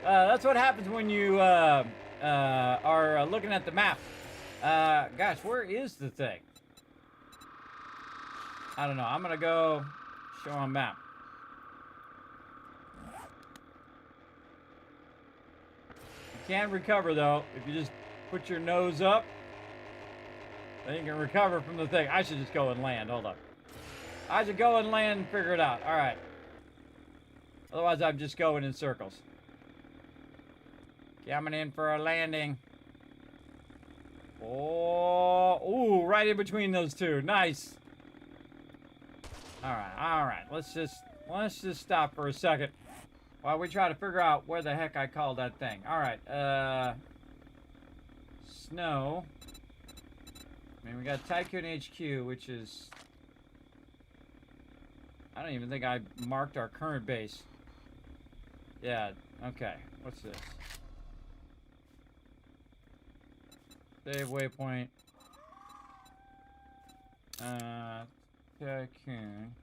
That's what happens when you are looking at the map. Gosh, where is the thing? I don't know. I'm gonna go show on map. You can recover though if you just put your nose up. Then you can recover from the thing. I should just go and land. Hold up. I should go and land and figure it out. All right. Otherwise, I'm just going in circles. Coming in for a landing. Oh, ooh, right in between those two. Nice. All right. Let's just stop for a second while we try to figure out where the heck I called that thing. All right. Snow. I mean, we got Tycoon HQ, which is. I don't even think I marked our current base. Yeah, okay. What's this? Save waypoint. Tycoon.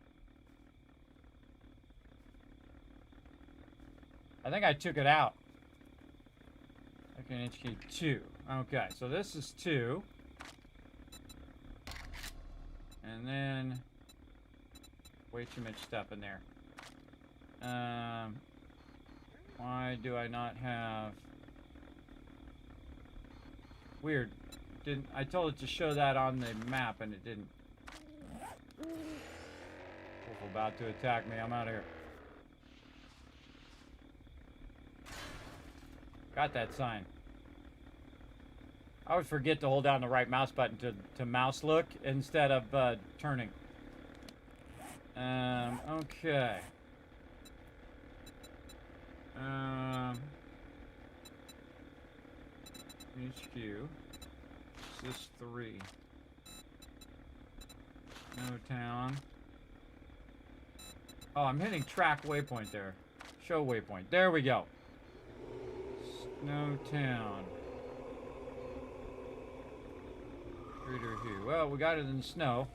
I think I took it out. Tycoon HQ 2. Okay, so this is 2. And then way too much stuff in there. Why do I not have... Weird. Didn't I told it to show that on the map and it didn't. Wolf about to attack me. I'm out of here. Got that sign. I always forget to hold down the right mouse button to mouse look instead of turning. Okay. HQ. This is 3. No town. Oh, I'm hitting track waypoint there. Show waypoint. There we go. Snow town. Reader here. Well, we got it in the snow.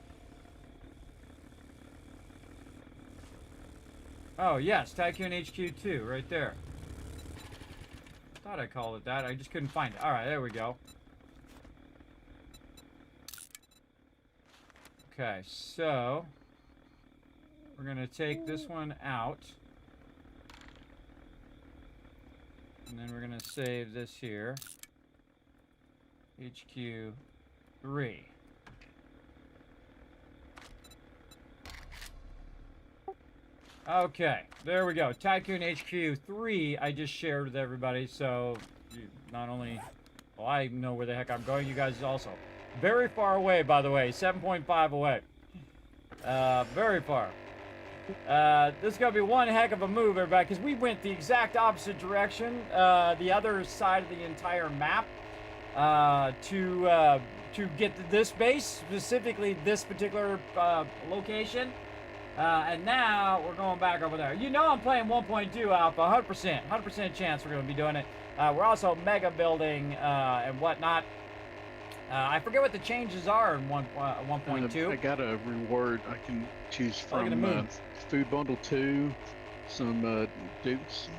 Oh, yes. Tycoon HQ 2 right there. Thought I called it that. I just couldn't find it. Alright, there we go. Okay, so we're going to take this one out. And then we're going to save this here. HQ 3. Okay, there we go. Tycoon HQ 3 I just shared with everybody, so you not only... Well, I know where the heck I'm going, you guys also. Very far away, by the way. 7.5 away. Very far. This is going to be one heck of a move, everybody, because we went the exact opposite direction, the other side of the entire map, to get to this base, specifically this particular location. And now we're going back over there. You know I'm playing 1.2 alpha, 100% chance we're going to be doing it. We're also mega building and whatnot. I forget what the changes are in 1.2. I got a reward I can choose from. Food Bundle 2, some Dukes,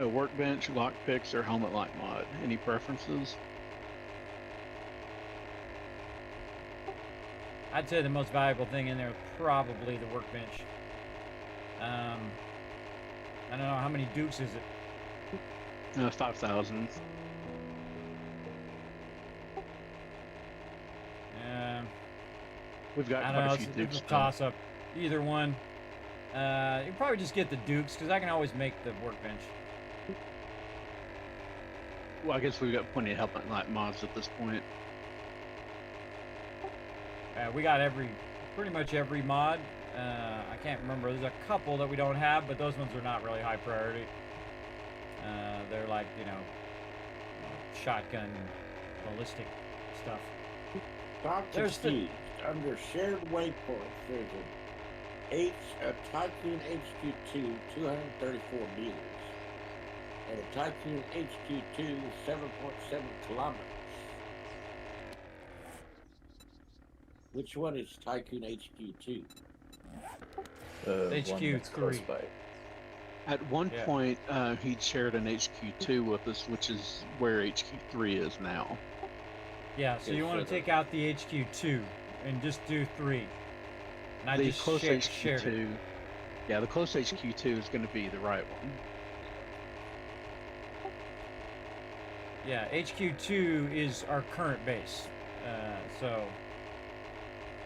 a workbench, lockpicks, or helmet light mod. Any preferences? I'd say the most valuable thing in there is probably the workbench. I don't know, how many dukes is it? 5,000. We've got I quite don't know, a few it's dukes. a toss-up. Either one. You probably just get the dukes, because I can always make the workbench. Well, I guess we've got plenty of helmet light mods at this point. We got pretty much every mod. I can't remember. There's a couple that we don't have, but those ones are not really high priority. They're like, shotgun, ballistic stuff. Dr. Steve, under shared waypoints, there's a Tycoon HQ2 234 meters, and a Tycoon HQ2 7.7 kilometers. Which one is Tycoon HQ2? HQ3. At one point, he'd shared an HQ2 with us, which is where HQ3 is now. Yeah, so you want to take out the HQ2 and just do 3. And I The just close shared HQ2, it. yeah, the close HQ2 is going to be the right one. Yeah, HQ2 is our current base. So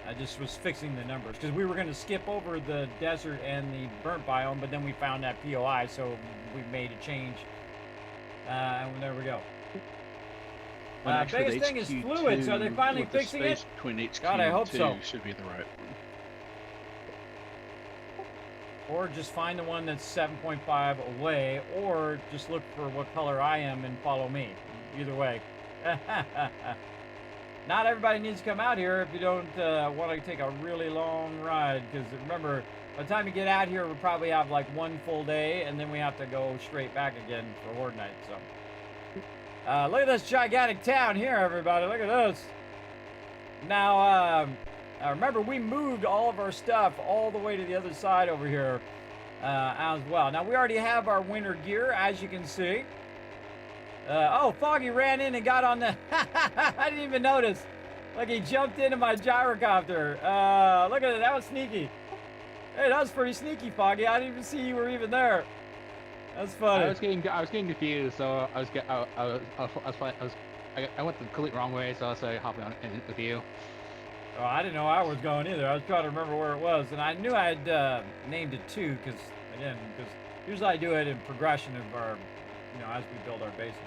I just was fixing the numbers because we were going to skip over the desert and the burnt biome, but then we found that POI, so we made a change. And there we go. Biggest thing is fluids. Are they finally fixing it? God, I hope so. Should be the right one. Or just find the one that's 7.5 away, or just look for what color I am and follow me. Either way. Not everybody needs to come out here if you don't want to take a really long ride, because remember, by the time you get out here, we'll probably have like 1 full day, and then we have to go straight back again for Horde Night. So, look at this gigantic town here, everybody. Look at this. Now, remember, we moved all of our stuff all the way to the other side over here as well. Now, we already have our winter gear, as you can see. Oh, Foggy ran in and got on the... I didn't even notice. Like, he jumped into my gyrocopter. Look at it. That was sneaky. Hey, that was pretty sneaky, Foggy. I didn't even see you were even there. That's funny. I was getting confused, so I went the complete wrong way, so I was hopping on in with you. Oh, I didn't know I was going either. I was trying to remember where it was, and I knew I had named it too, because usually I do it in progression of our, as we build our bases.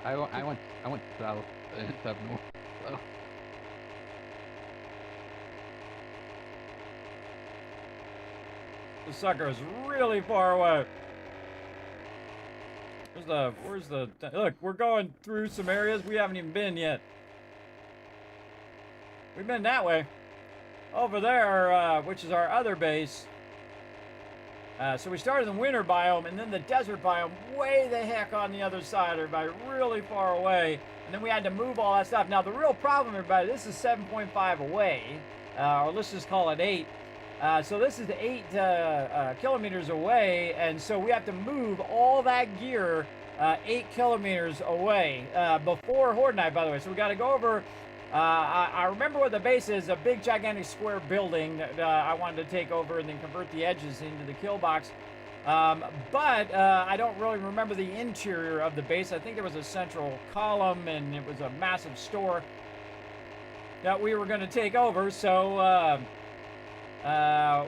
Yeah, I went south instead of north. So. The sucker is really far away. Where's the look, we're going through some areas we haven't even been yet. We've been that way. Over there, which is our other base. So we started in the winter biome, and then the desert biome way the heck on the other side, everybody, really far away. And then we had to move all that stuff. Now, the real problem, everybody, this is 7.5 away, or let's just call it 8. So this is 8 kilometers away, and so we have to move all that gear 8 kilometers away before Horde Night, by the way. So we got to go over... I remember what the base is, a big gigantic square building that I wanted to take over and then convert the edges into the kill box. But I don't really remember the interior of the base. I think there was a central column and it was a massive store that we were going to take over. So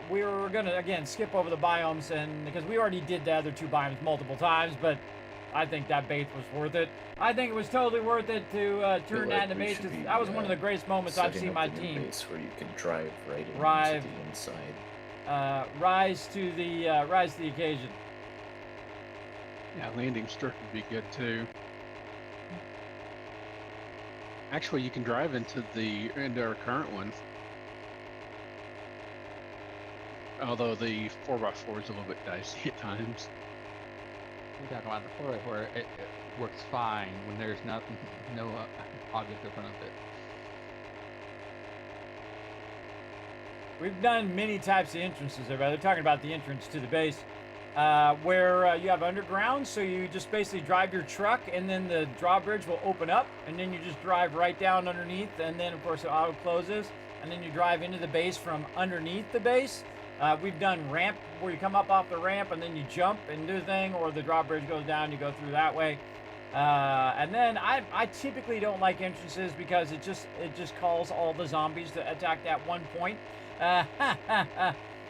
we were going to, again, skip over the biomes, and because we already did the other 2 biomes multiple times, but I think that base was worth it. I think it was totally worth it to turn that into base, because that was one of the greatest moments I've seen my team. Base where you can drive right into the inside. Rise to the occasion. Yeah, landing strip would be good too. Actually, you can drive into our current one. Although the 4x4 is a little bit dicey at times. We're talking about the 4x4, it works fine when there's no object in front of it. We've done many types of entrances. Everybody. They're talking about the entrance to the base, where you have underground, so you just basically drive your truck, and then the drawbridge will open up, and then you just drive right down underneath, and then of course it auto closes. and then you drive into the base from underneath the base. We've done ramp where you come up off the ramp and then you jump and do the thing, or the drawbridge goes down, you go through that way. And then I typically don't like entrances because it just calls all the zombies to attack that one point.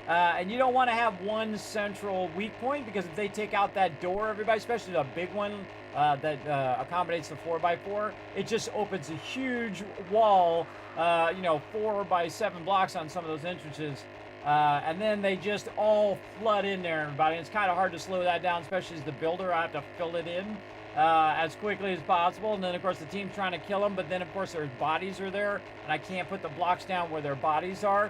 And you don't want to have one central weak point, because if they take out that door, everybody, especially the big one that accommodates the 4x4, it just opens a huge wall, 4 by 7 blocks on some of those entrances. And then they just all flood in there, everybody. And it's kind of hard to slow that down, especially as the builder. I have to fill it in as quickly as possible. And then, of course, the team's trying to kill them. But then, of course, their bodies are there, and I can't put the blocks down where their bodies are.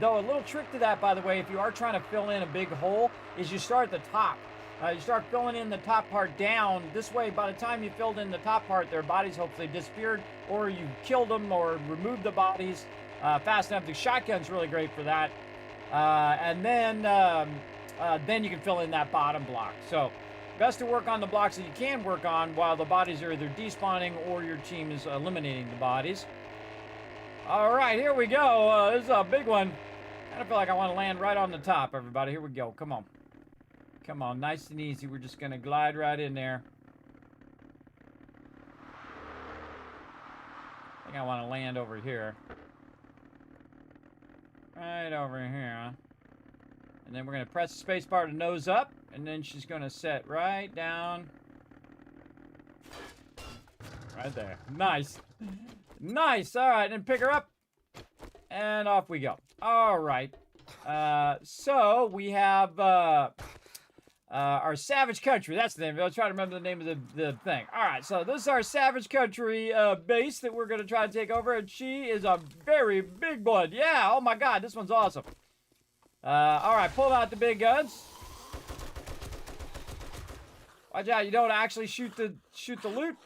Though a little trick to that, by the way, if you are trying to fill in a big hole, is you start at the top. You start filling in the top part down. This way, by the time you filled in the top part, their bodies hopefully disappeared, or you killed them or removed the bodies fast enough. The shotgun's really great for that. And then you can fill in that bottom block. So best to work on the blocks that you can work on while the bodies are either despawning or your team is eliminating the bodies. All right, here we go. This is a big one. I feel like I want to land right on the top, everybody. Here we go. Come on. Come on, nice and easy. We're just going to glide right in there. I think I want to land over here. Right over here. And then we're going to press the space bar to nose up. And then she's going to set right down. Right there. Nice. Nice. All right, and pick her up. And off we go. All right. So we have our Savage Country. That's the name. I'll try to remember the name of the thing. All right, so this is our Savage Country base that we're going to try to take over. And she is a very big one. Yeah, oh my God, this one's awesome. All right, pull out the big guns. Watch out, you don't actually shoot the loot.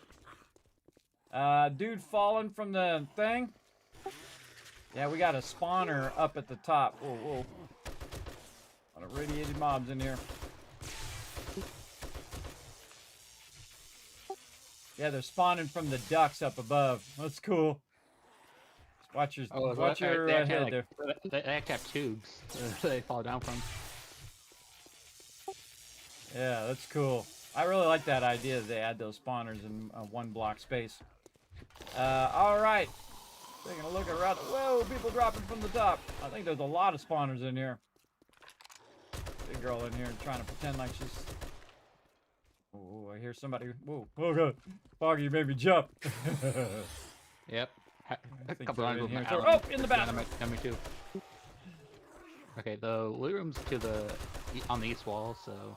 Dude falling from the thing. Yeah, we got a spawner up at the top. Whoa, whoa. A lot of radiated mobs in here. Yeah, they're spawning from the ducks up above. That's cool. Watch your, head there. They actually have tubes they fall down from. Yeah, that's cool. I really like that idea that they add those spawners in one block space. All right. Taking a look around. Whoa, people dropping from the top. I think there's a lot of spawners in here. Big girl in here trying to pretend like she's... Oh, I hear somebody. Whoa, oh God. Foggy, you made me jump. Yep. A couple of in here. them. Oh, in the bathroom. Me too. Okay, the loot room's to the on the east wall, so.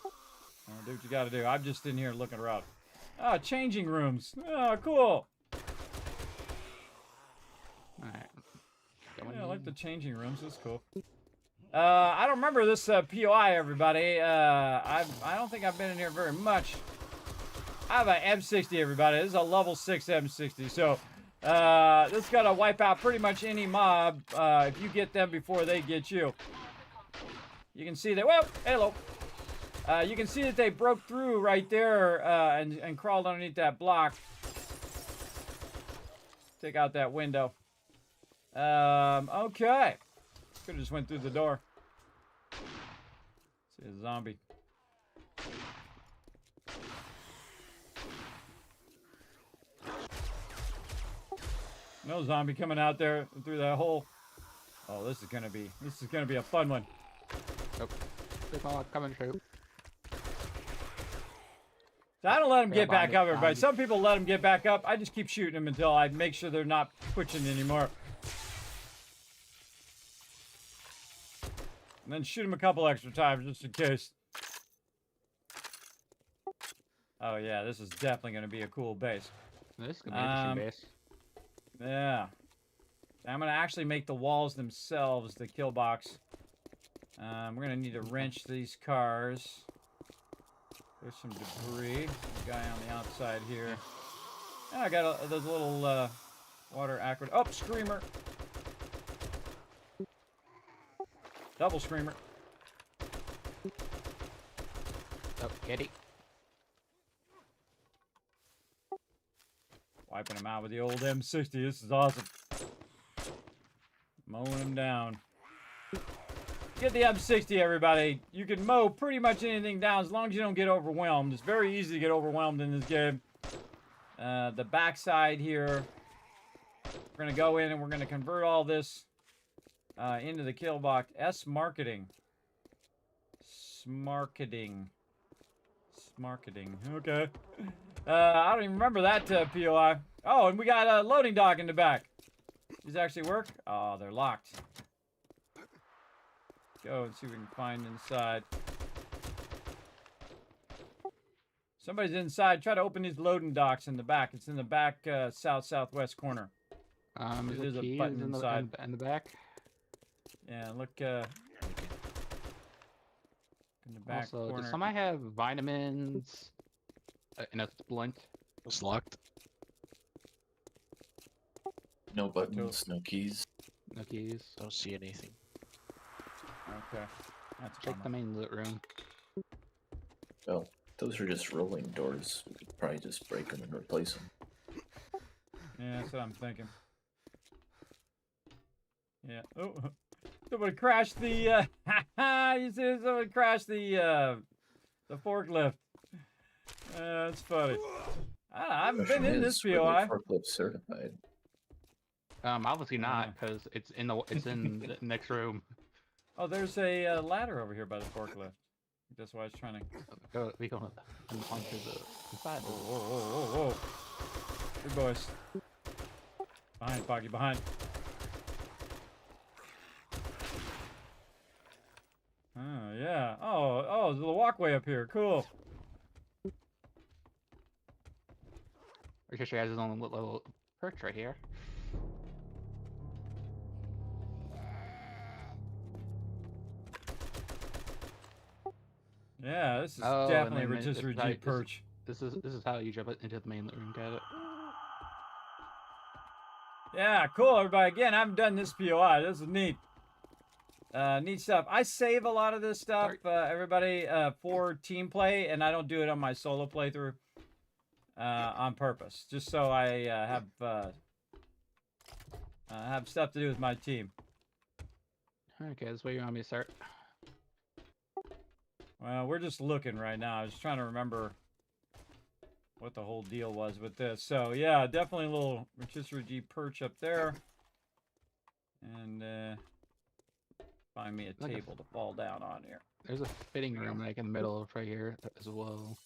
Oh, do what you gotta do. I'm just in here looking around. Ah, changing rooms. Oh, cool. Alright. Yeah, I like the changing rooms. That's cool. I don't remember this POI, everybody. I don't think I've been in here very much. I have an M60, everybody. This is a level 6 M60, so this is gonna wipe out pretty much any mob if you get them before they get you. You can see that. Whoa, hello. You can see that they broke through right there and crawled underneath that block. Take out that window. Okay. Could have just went through the door. See a zombie. No zombie coming out there through that hole. Oh, this is gonna be a fun one. Oh, big mod coming through. So I don't let them get back up, everybody. Some people let them get back up. I just keep shooting them until I make sure they're not twitching anymore. And then shoot them a couple extra times just in case. Oh yeah, this is definitely going to be a cool base. This is going to be an interesting base. Yeah. I'm going to actually make the walls themselves the kill box. We're going to need to wrench these cars. There's some debris. The guy on the outside here. And I got those little water aqueduct. Oh, screamer. Double screamer. Oh, get it. Wiping him out with the old M60. This is awesome. Mowing them down. Get the M60, everybody. You can mow pretty much anything down as long as you don't get overwhelmed. It's very easy to get overwhelmed in this game. The backside here. We're going to go in and we're going to convert all this into the kill box. S-marketing. Smarketing. Smarketing. Okay. I don't even remember that POI. Oh, and we got a loading dock in the back. These actually work? Oh, they're locked. Go and see what we can find inside. Somebody's inside. Try to open these loading docks in the back. It's in the back southwest corner. There's a button inside. in the back. Yeah, look in the back Also, corner. does somebody have vitamins in a splint? It's locked. No buttons, no keys. No keys. Don't see anything. Okay. That's Check the main loot room. Oh, those are just rolling doors. We could probably just break them and replace them. Yeah, that's what I'm thinking. Yeah. Oh, somebody crashed the. You see, somebody crashed the forklift. That's funny. I haven't been in this POI. Forklift certified. Obviously not, because it's in the next room. Oh, there's a ladder over here by the forklift. That's why I was trying to. We go onto the inside. Whoa. Good boys. Behind, Foggy, behind. Oh, yeah. Oh, there's a walkway up here. Cool. Ricochet has his own little perch right here. Yeah, this is Oh, definitely a and then rotisserie this is how Jeep perch. This is how you jump into the main room. Got it. Yeah, cool, everybody. Again, I haven't done this POI. This is neat. Neat stuff. I save a lot of this stuff, everybody, for team play, and I don't do it on my solo playthrough on purpose, just so I have stuff to do with my team. Okay, that's where you want me to start. Well, we're just looking right now. I was trying to remember what the whole deal was with this. So, yeah, definitely a little rotisserie Jeep perch up there. And find me a table to fall down on here. There's a fitting room like in the middle of right here as well.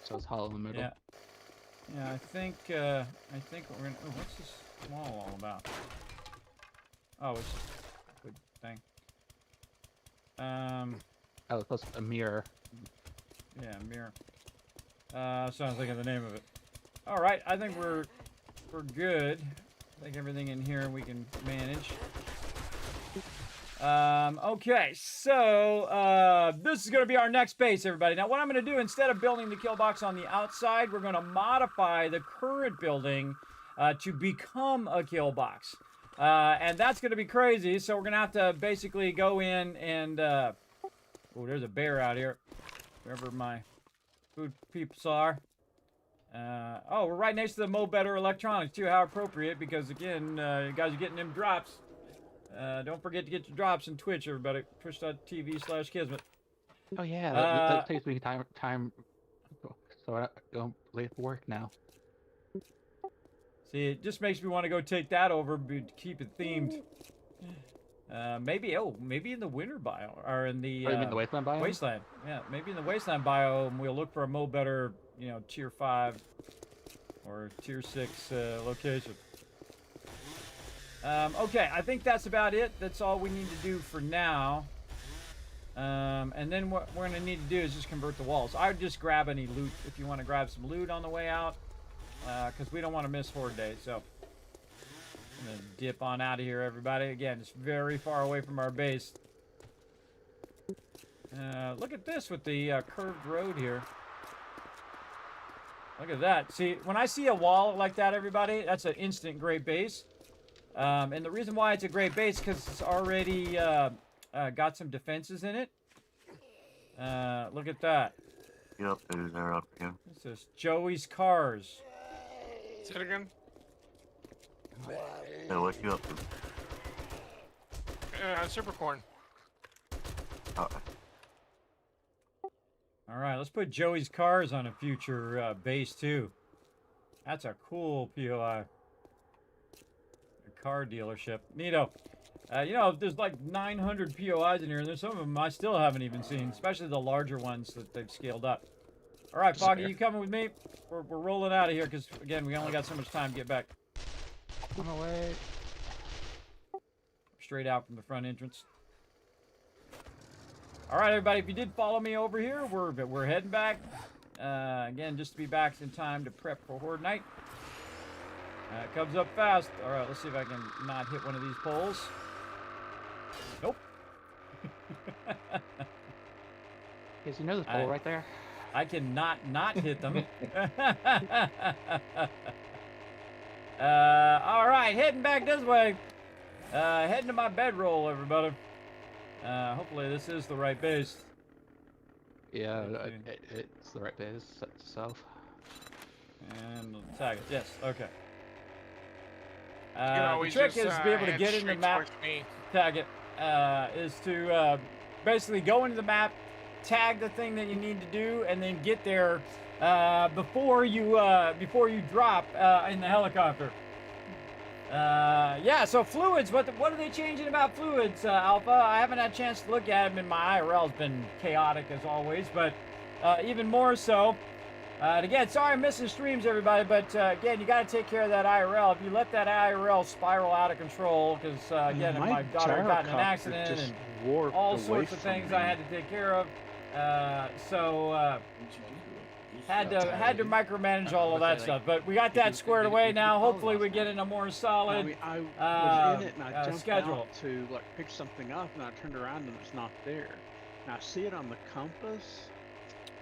So it's hollow in the middle. Yeah. Yeah, I think we're gonna. Oh, what's this wall all about? Oh, it's just a good thing. Oh, plus a mirror. Yeah, mirror. So I'm thinking of the name of it. All right, I think we're good. I think everything in here we can manage. Okay, so this is going to be our next base, everybody. Now, what I'm going to do, instead of building the kill box on the outside, we're going to modify the current building to become a kill box. And that's going to be crazy, so we're going to have to basically go in and... oh, there's a bear out here. Wherever my food peeps are. Oh, we're right next to the Mo Better Electronics, too. How appropriate, because, again, you guys are getting them drops. Don't forget to get your drops in Twitch, everybody. Twitch.tv/Kismet. Oh, yeah, that takes me time. So I don't late for work now. See, it just makes me want to go take that over, but keep it themed. Maybe in the winter biome, or in the, you mean the wasteland biome? Wasteland, yeah, maybe in the wasteland biome, we'll look for a Mo Better, tier 5 or tier 6 location. Okay, I think that's about it. That's all we need to do for now. And then what we're going to need to do is just convert the walls. I would just grab any loot if you want to grab some loot on the way out, because we don't want to miss Horde Day, so... I'm gonna dip on out of here, everybody. Again, it's very far away from our base. Look at this with the curved road here. Look at that. See, when I see a wall like that, everybody, that's an instant great base. And the reason why it's a great base is because it's already got some defenses in it. Look at that. Yep, they're up here. This is Joey's Cars. Say it again. So what you up to? Super corn. Uh, All right, let's put Joey's cars on a future base too. That's a cool POI. A car dealership. Neato. You know, there's like 900 POIs in here, and there's some of them I still haven't even seen, especially the larger ones that they've scaled up. All right, Foggy, you coming with me? We're rolling out of here because, again, we only got so much time to get back. On my way. Straight out from the front entrance. All right, everybody, if you did follow me over here, we're heading back. Again, just to be back in time to prep for Horde Night. It comes up fast. All right, let's see if I can not hit one of these poles. Nope. Because you know the pole right there? I cannot hit them. All right, heading back this way. Heading to my bedroll, everybody. Hopefully this is the right base. Yeah, it's the right base. Set itself. And tag it. Yes. Okay. You can The always trick just, is to be able to head get in the straight map. towards me. Tag it. Is to basically go into the map, tag the thing that you need to do, and then get there before you drop in the helicopter. Yeah, so fluids, what are they changing about fluids, Alpha? I haven't had a chance to look at them, and my IRL's been chaotic as always, but even more so. And again, sorry I'm missing streams, everybody, but again, you got to take care of that IRL. If you let that IRL spiral out of control, because again, my daughter got in an accident and all sorts of things I had to take care of. Had to micromanage all of that stuff, but we got that squared away now. Hopefully, we get in a more solid I was in it and I jumped schedule. out to like pick something up, and I turned around and it's not there. And I see it on the compass.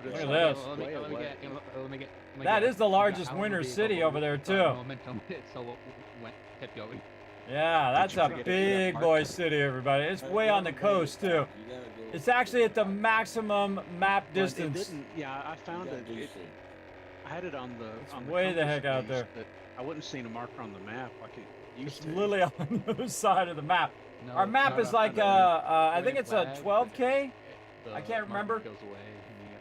But it's Look like at this. way away. Let me get That is the largest winter city over there too. Momentum, so kept going. Yeah, that's a big boy city, everybody. It's way on the coast too. It's actually at the maximum map distance. Yeah, I found it. I had it on the way the compass heck out piece, there. but I wouldn't seen a marker on the map like it used It's to. literally on the other side of the map. No, Our map is like I think it's a 12K. I can't remember. Goes away,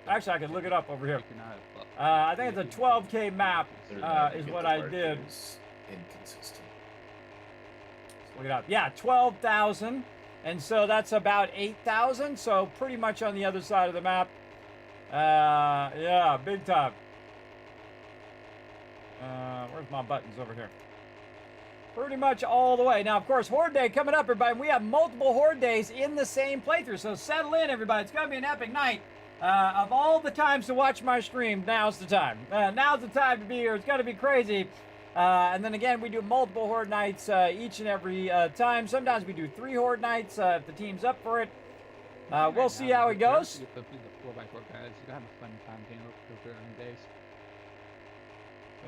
Actually, I could look it up over here. Up. I think it's a 12K map is what I did. Inconsistent. Look it up. Yeah, 12,000. And so that's about 8,000. So pretty much on the other side of the map. Yeah, big time. Where's my buttons over here? Pretty much all the way. Now, of course, Horde Day coming up, everybody. We have multiple Horde Days in the same playthrough. So settle in, everybody. It's going to be an epic night. Of all the times to watch my stream, now's the time. Now's the time to be here. It's going to be crazy. And then again, we do multiple Horde nights each and every time. Sometimes we do 3 Horde nights if the team's up for it. We'll see how it goes. The 4x4 guys, you have a fun time getting over there on days.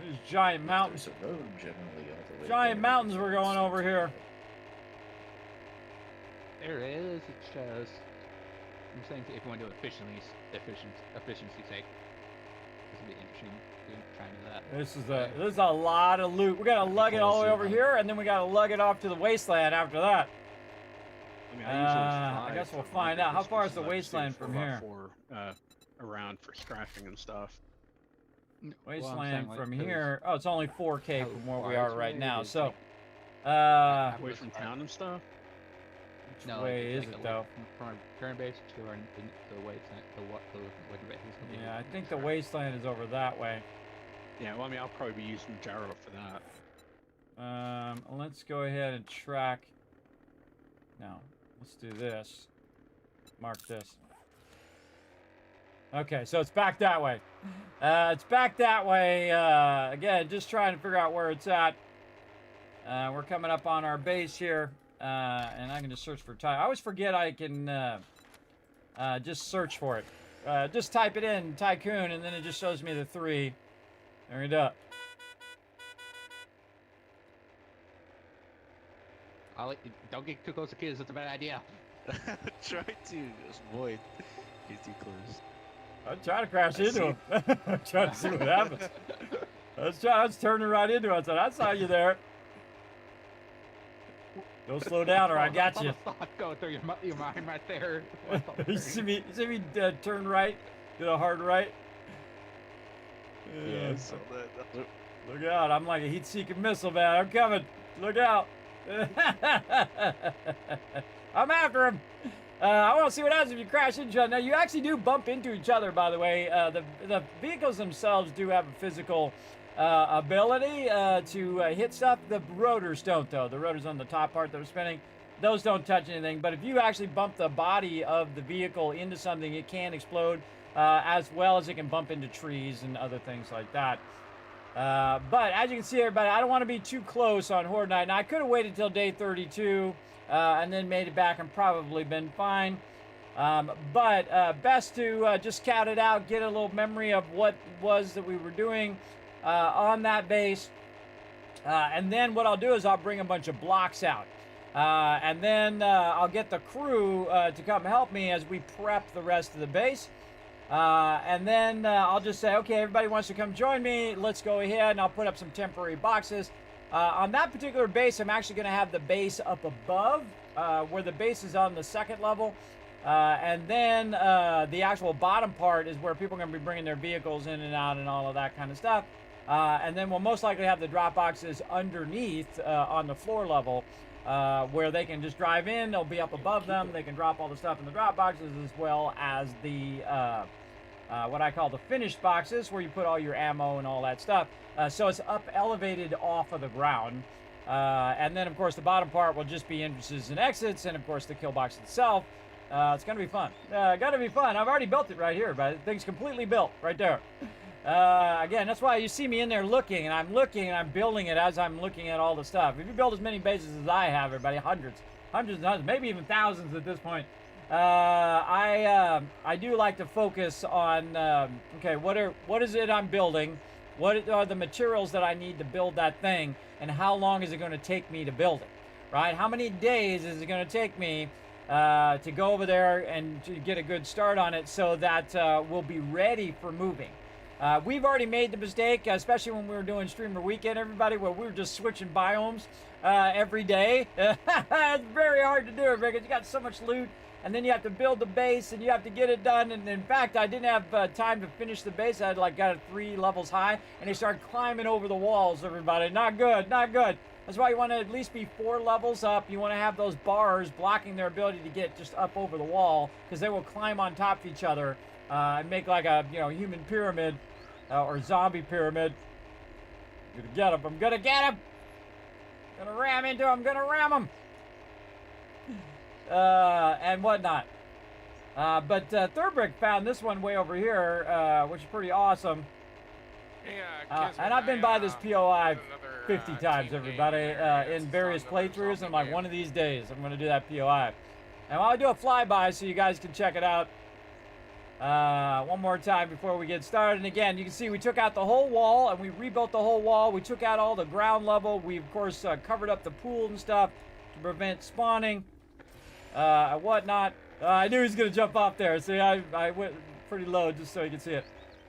There's giant mountains. There's a road generally all the way Giant there. mountains we're going over here. There is. It's just. I'm saying if you want to do it efficiency's sake, this will be interesting. Trying to do that. This is a lot of loot. We gotta lug it all the way over here, and then we gotta lug it off to the wasteland after that. I mean, I usually I guess we'll find out. How far is the wasteland from here? Around for scrapping and stuff. Wasteland from here. Oh, it's only 4K from where we are right now. So, Away from which town and stuff. way is it though? From our current base to the wasteland, the base. Yeah, I think the wasteland is over that way. Yeah, well, I mean, I'll probably be using gyro for that. Let's go ahead and track. No, let's do this. Mark this. Okay, so it's back that way. It's back that way. Again, just trying to figure out where it's at. We're coming up on our base here, and I can just search for time. I always forget I can just search for it. Just type it in, Tycoon, and then it just shows me the 3. There we go. Don't get too close to kids. That's a bad idea. Try to avoid get too close. I'm trying to crash into him. I'm trying to see what happens. Let's turn it right into it. So I saw you there. Don't slow down or I got you. Thought going through your mind right there. You see me turn right, do a hard right. Yeah, so that. Look out! I'm like a heat-seeking missile, man. I'm coming. Look out! I'm after him. I want to see what happens if you crash into each other. Now, you actually do bump into each other, by the way. The vehicles themselves do have a physical ability to hit stuff. The rotors don't, though. The rotors on the top part that are spinning, those don't touch anything. But if you actually bump the body of the vehicle into something, it can explode, as well as it can bump into trees and other things like that. But as you can see, everybody, I don't want to be too close on Horde Night. Now, I could have waited till day 32 and then made it back and probably been fine. But best to just count it out, get a little memory of what was that we were doing on that base. And then what I'll do is I'll bring a bunch of blocks out. And then I'll get the crew to come help me as we prep the rest of the base. And then I'll just say, okay, everybody wants to come join me. Let's go ahead, and I'll put up some temporary boxes. On that particular base, I'm actually going to have the base up above, where the base is on the second level. And then the actual bottom part is where people are going to be bringing their vehicles in and out and all of that kind of stuff. And then we'll most likely have the drop boxes underneath on the floor level, where they can just drive in. They'll be up above them. They can drop all the stuff in the drop boxes, as well as the what I call the finished boxes, where you put all your ammo and all that stuff. So it's up elevated off of the ground. And then, of course, the bottom part will just be entrances and exits, and, of course, the kill box itself. It's going to be fun. Going to be fun. I've already built it right here, but the thing's completely built right there. Again, that's why you see me in there looking, and I'm building it as I'm looking at all the stuff. If you build as many bases as I have, everybody, hundreds and hundreds, maybe even thousands at this point. I do like to focus on, okay, what is it I'm building? What are the materials that I need to build that thing, and how long is it going to take me to build it, right? How many days is it going to take me to go over there and to get a good start on it, so that we'll be ready for moving? We've already made the mistake, especially when we were doing Streamer Weekend, everybody, where we were just switching biomes every day. It's very hard to do it because you got so much loot, and then you have to build the base, and you have to get it done. And in fact, I didn't have time to finish the base. I had got it 3 levels high, and they started climbing over the walls, everybody. Not good, not good. That's why you want to at least be 4 levels up. You want to have those bars blocking their ability to get just up over the wall, because they will climb on top of each other and make like a human pyramid or zombie pyramid. I'm gonna get him. I'm gonna get him. I'm gonna ram into him. I'm gonna ram him. And whatnot. But Thurbrick found this one way over here, which is pretty awesome. Yeah, and I've been by this POI 50 times, everybody, in various playthroughs. I'm like, one of these days, I'm going to do that POI. And I'll do a flyby so you guys can check it out one more time before we get started. And again, you can see we took out the whole wall, and we rebuilt the whole wall. We took out all the ground level. We, of course, covered up the pool and stuff to prevent spawning and whatnot. I knew he was going to jump off there. See, I went pretty low just so you can see it.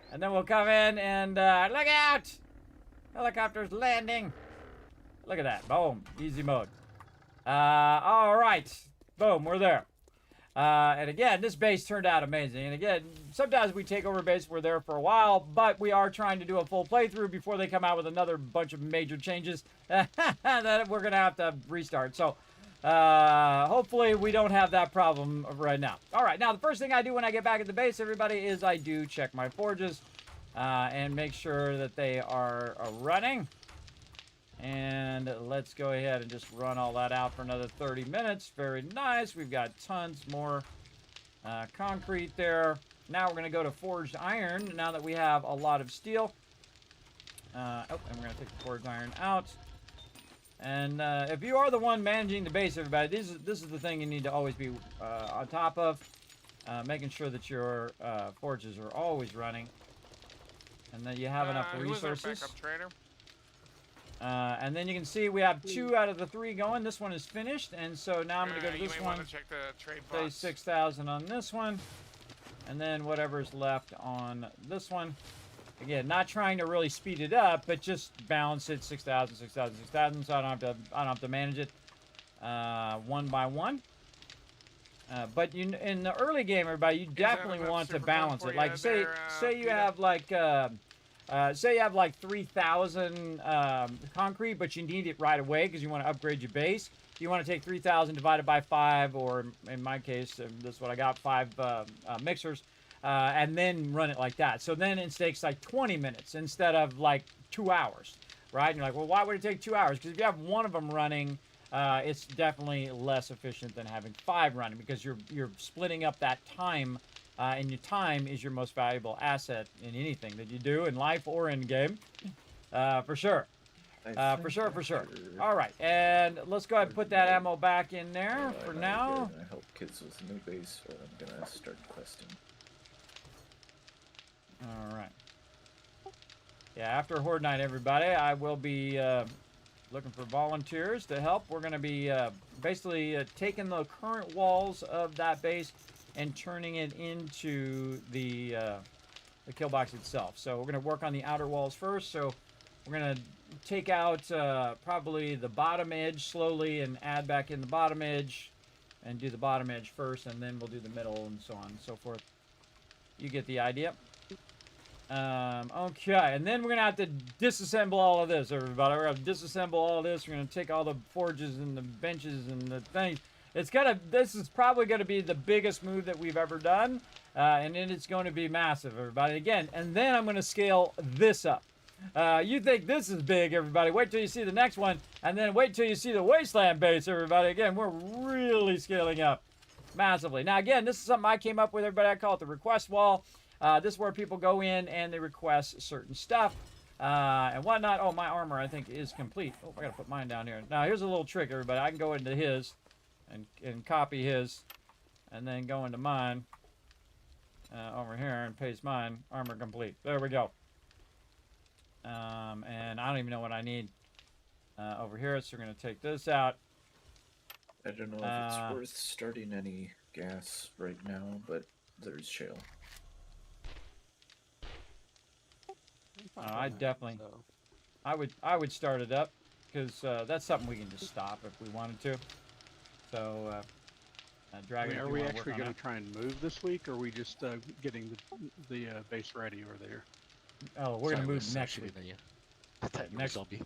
And then we'll come in and look out! Helicopter's landing. Look at that. Boom. Easy mode. All right. Boom. We're there. And again, this base turned out amazing. And again, sometimes we take over a base. We're there for a while, but we are trying to do a full playthrough before they come out with another bunch of major changes that we're going to have to restart. So hopefully we don't have that problem right now. All right. Now, the first thing I do when I get back at the base, everybody, is I do check my forges and make sure that they are running. And let's go ahead and just run all that out for another 30 minutes. Very nice. We've got tons more concrete there. Now we're going to go to forged iron now that we have a lot of steel. And we're going to take the forged iron out. And if you are the one managing the base, everybody, this is the thing you need to always be on top of. Making sure that your forges are always running. And that you have enough resources. Who was our backup trader? And then you can see we have 2 out of the 3 going. This one is finished, and so now I'm going to go to this one. Check the trade say box. 6,000 on this one, and then whatever's left on this one. Again, not trying to really speed it up, but just balance it 6,000, 6,000, 6,000, so I don't have to manage it. one by one. But you, in the early game, everybody, you definitely want to balance it. Like, say you have like, say you have like 3,000 concrete, but you need it right away because you want to upgrade your base. You want to take 3,000 divided by 5, or in my case, this is what I got, 5 mixers, and then run it like that. So then it takes like 20 minutes instead of like 2 hours, right? And you're like, well, why would it take 2 hours? Because if you have one of them running, it's definitely less efficient than having 5 running, because you're splitting up that time, and your time is your most valuable asset in anything that you do in life or in game, for sure. For sure. All right, and let's go ahead and put that ammo back in there for now. I help kids with a new base, or I'm gonna start questing. All right. Yeah, after Horde Night, everybody, I will be looking for volunteers to help. We're going to be basically taking the current walls of that base and turning it into the kill box itself. So we're going to work on the outer walls first. So we're going to take out probably the bottom edge slowly and add back in the bottom edge, and do the bottom edge first, and then we'll do the middle and so on and so forth. You get the idea. Okay, and then we're gonna have to disassemble all of this, everybody. We're gonna disassemble all of this. We're gonna take all the forges and the benches and the things. This is probably gonna be the biggest move that we've ever done, and then it's going to be massive, everybody. Again, and then I'm gonna scale this up. You think this is big, everybody? Wait till you see the next one, and then wait till you see the wasteland base, everybody. Again, we're really scaling up massively. Now, again, this is something I came up with, everybody. I call it the request wall. This is where people go in and they request certain stuff and whatnot. Oh, my armor, I think, is complete. Oh, I gotta put mine down here. Now, here's a little trick, everybody. I can go into his and copy his, and then go into mine over here and paste mine. Armor complete. There we go. And I don't even know what I need over here, so we're gonna take this out. I don't know if it's worth starting any gas right now, but there's shale. I definitely, I would start it up, because that's something we can just stop if we wanted to. So, Dragon, are we actually going to try and move this week, or are we just getting the base ready over there? Oh, we're going to move next week. Next zombie.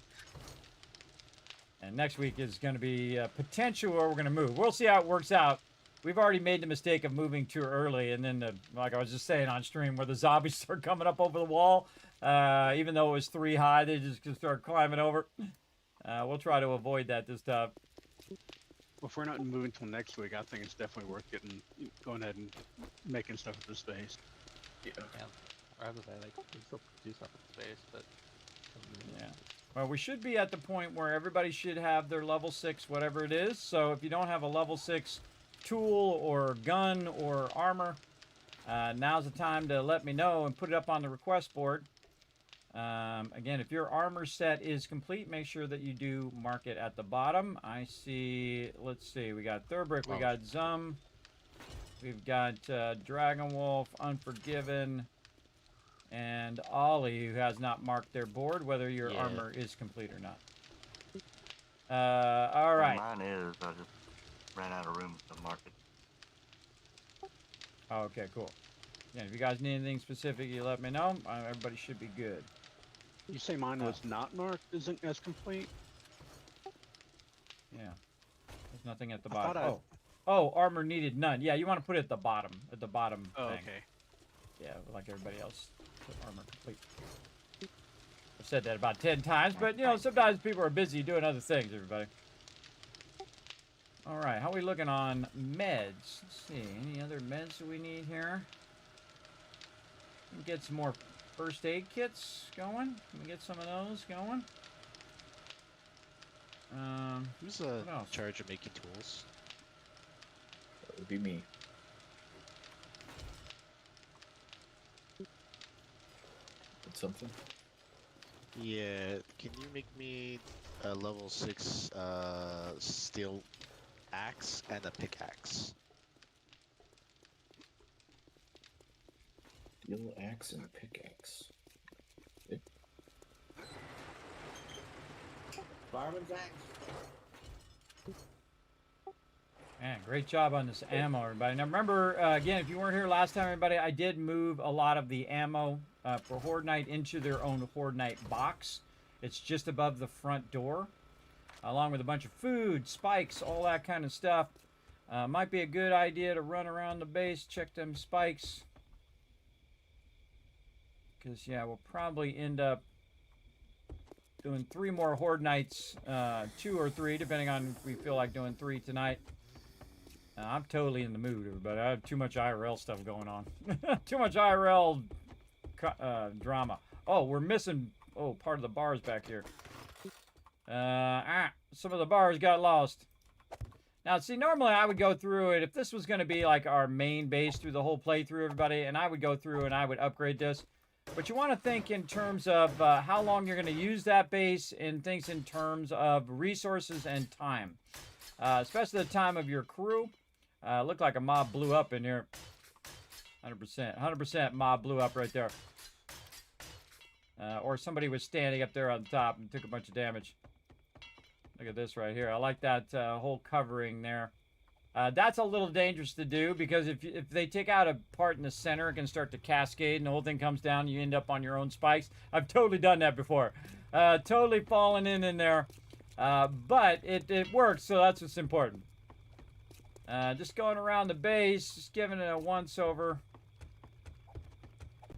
And next week is going to be potential where we're going to move. We'll see how it works out. We've already made the mistake of moving too early, and then, like I was just saying on stream, where the zombies start coming up over the wall. Even though it was 3 high, they just start climbing over. We'll try to avoid that this time. Well, if we're not moving till next week, I think it's definitely worth going ahead and making stuff at this base. Yeah. Or I was like, we still do stuff at the base, but yeah. Well, we should be at the point where everybody should have their level 6, whatever it is. So if you don't have a level 6 tool or gun or armor, now's the time to let me know and put it up on the request board. Again, if your armor set is complete, make sure that you do mark it at the bottom. I see, let's see, we got Thurbrick, we got Zum, we've got Dragon Wolf, Unforgiven, and Ollie, who has not marked their board, whether your armor is complete or not. All right. Mine is, I just ran out of room to mark it. Okay, cool. Yeah, if you guys need anything specific, you let me know. Everybody should be good. You say mine was not marked as complete? Yeah. There's nothing at the bottom. Oh, armor needed none. Yeah, you want to put it at the bottom. At the bottom thing. Okay. Yeah, like everybody else. Put armor complete. I've said that about 10 times, but, you know, sometimes people are busy doing other things, everybody. All right, how are we looking on meds? Let's see, any other meds that we need here? Get some more first aid kits going. Can we get some of those going? Who's in charge of making tools? That would be me. Something? Yeah, can you make me a level 6 steel axe and a pickaxe? Steel axe and pickaxe. Fireman's axe. Man, great job on this ammo, everybody. Now remember, again, if you weren't here last time, everybody, I did move a lot of the ammo for Horde Night into their own Horde Night box. It's just above the front door, along with a bunch of food, spikes, all that kind of stuff. Might be a good idea to run around the base, check them spikes. Because, yeah, we'll probably end up doing 3 more Horde Nights, 2 or 3, depending on if we feel like doing 3 tonight. I'm totally in the mood, everybody. I have too much IRL stuff going on. Too much IRL drama. Oh, we're missing part of the bars back here. Some of the bars got lost. Now, see, normally I would go through it if this was going to be like our main base through the whole playthrough, everybody, and I would go through and I would upgrade this. But you want to think in terms of how long you're going to use that base, and things in terms of resources and time. Especially the time of your crew. Looked like a mob blew up in here. 100%. 100% mob blew up right there. Or somebody was standing up there on top and took a bunch of damage. Look at this right here. I like that whole covering there. That's a little dangerous to do, because if they take out a part in the center, it can start to cascade and the whole thing comes down and you end up on your own spikes. I've totally done that before. Totally fallen in there. But it works, so that's what's important. Just going around the base, just giving it a once-over.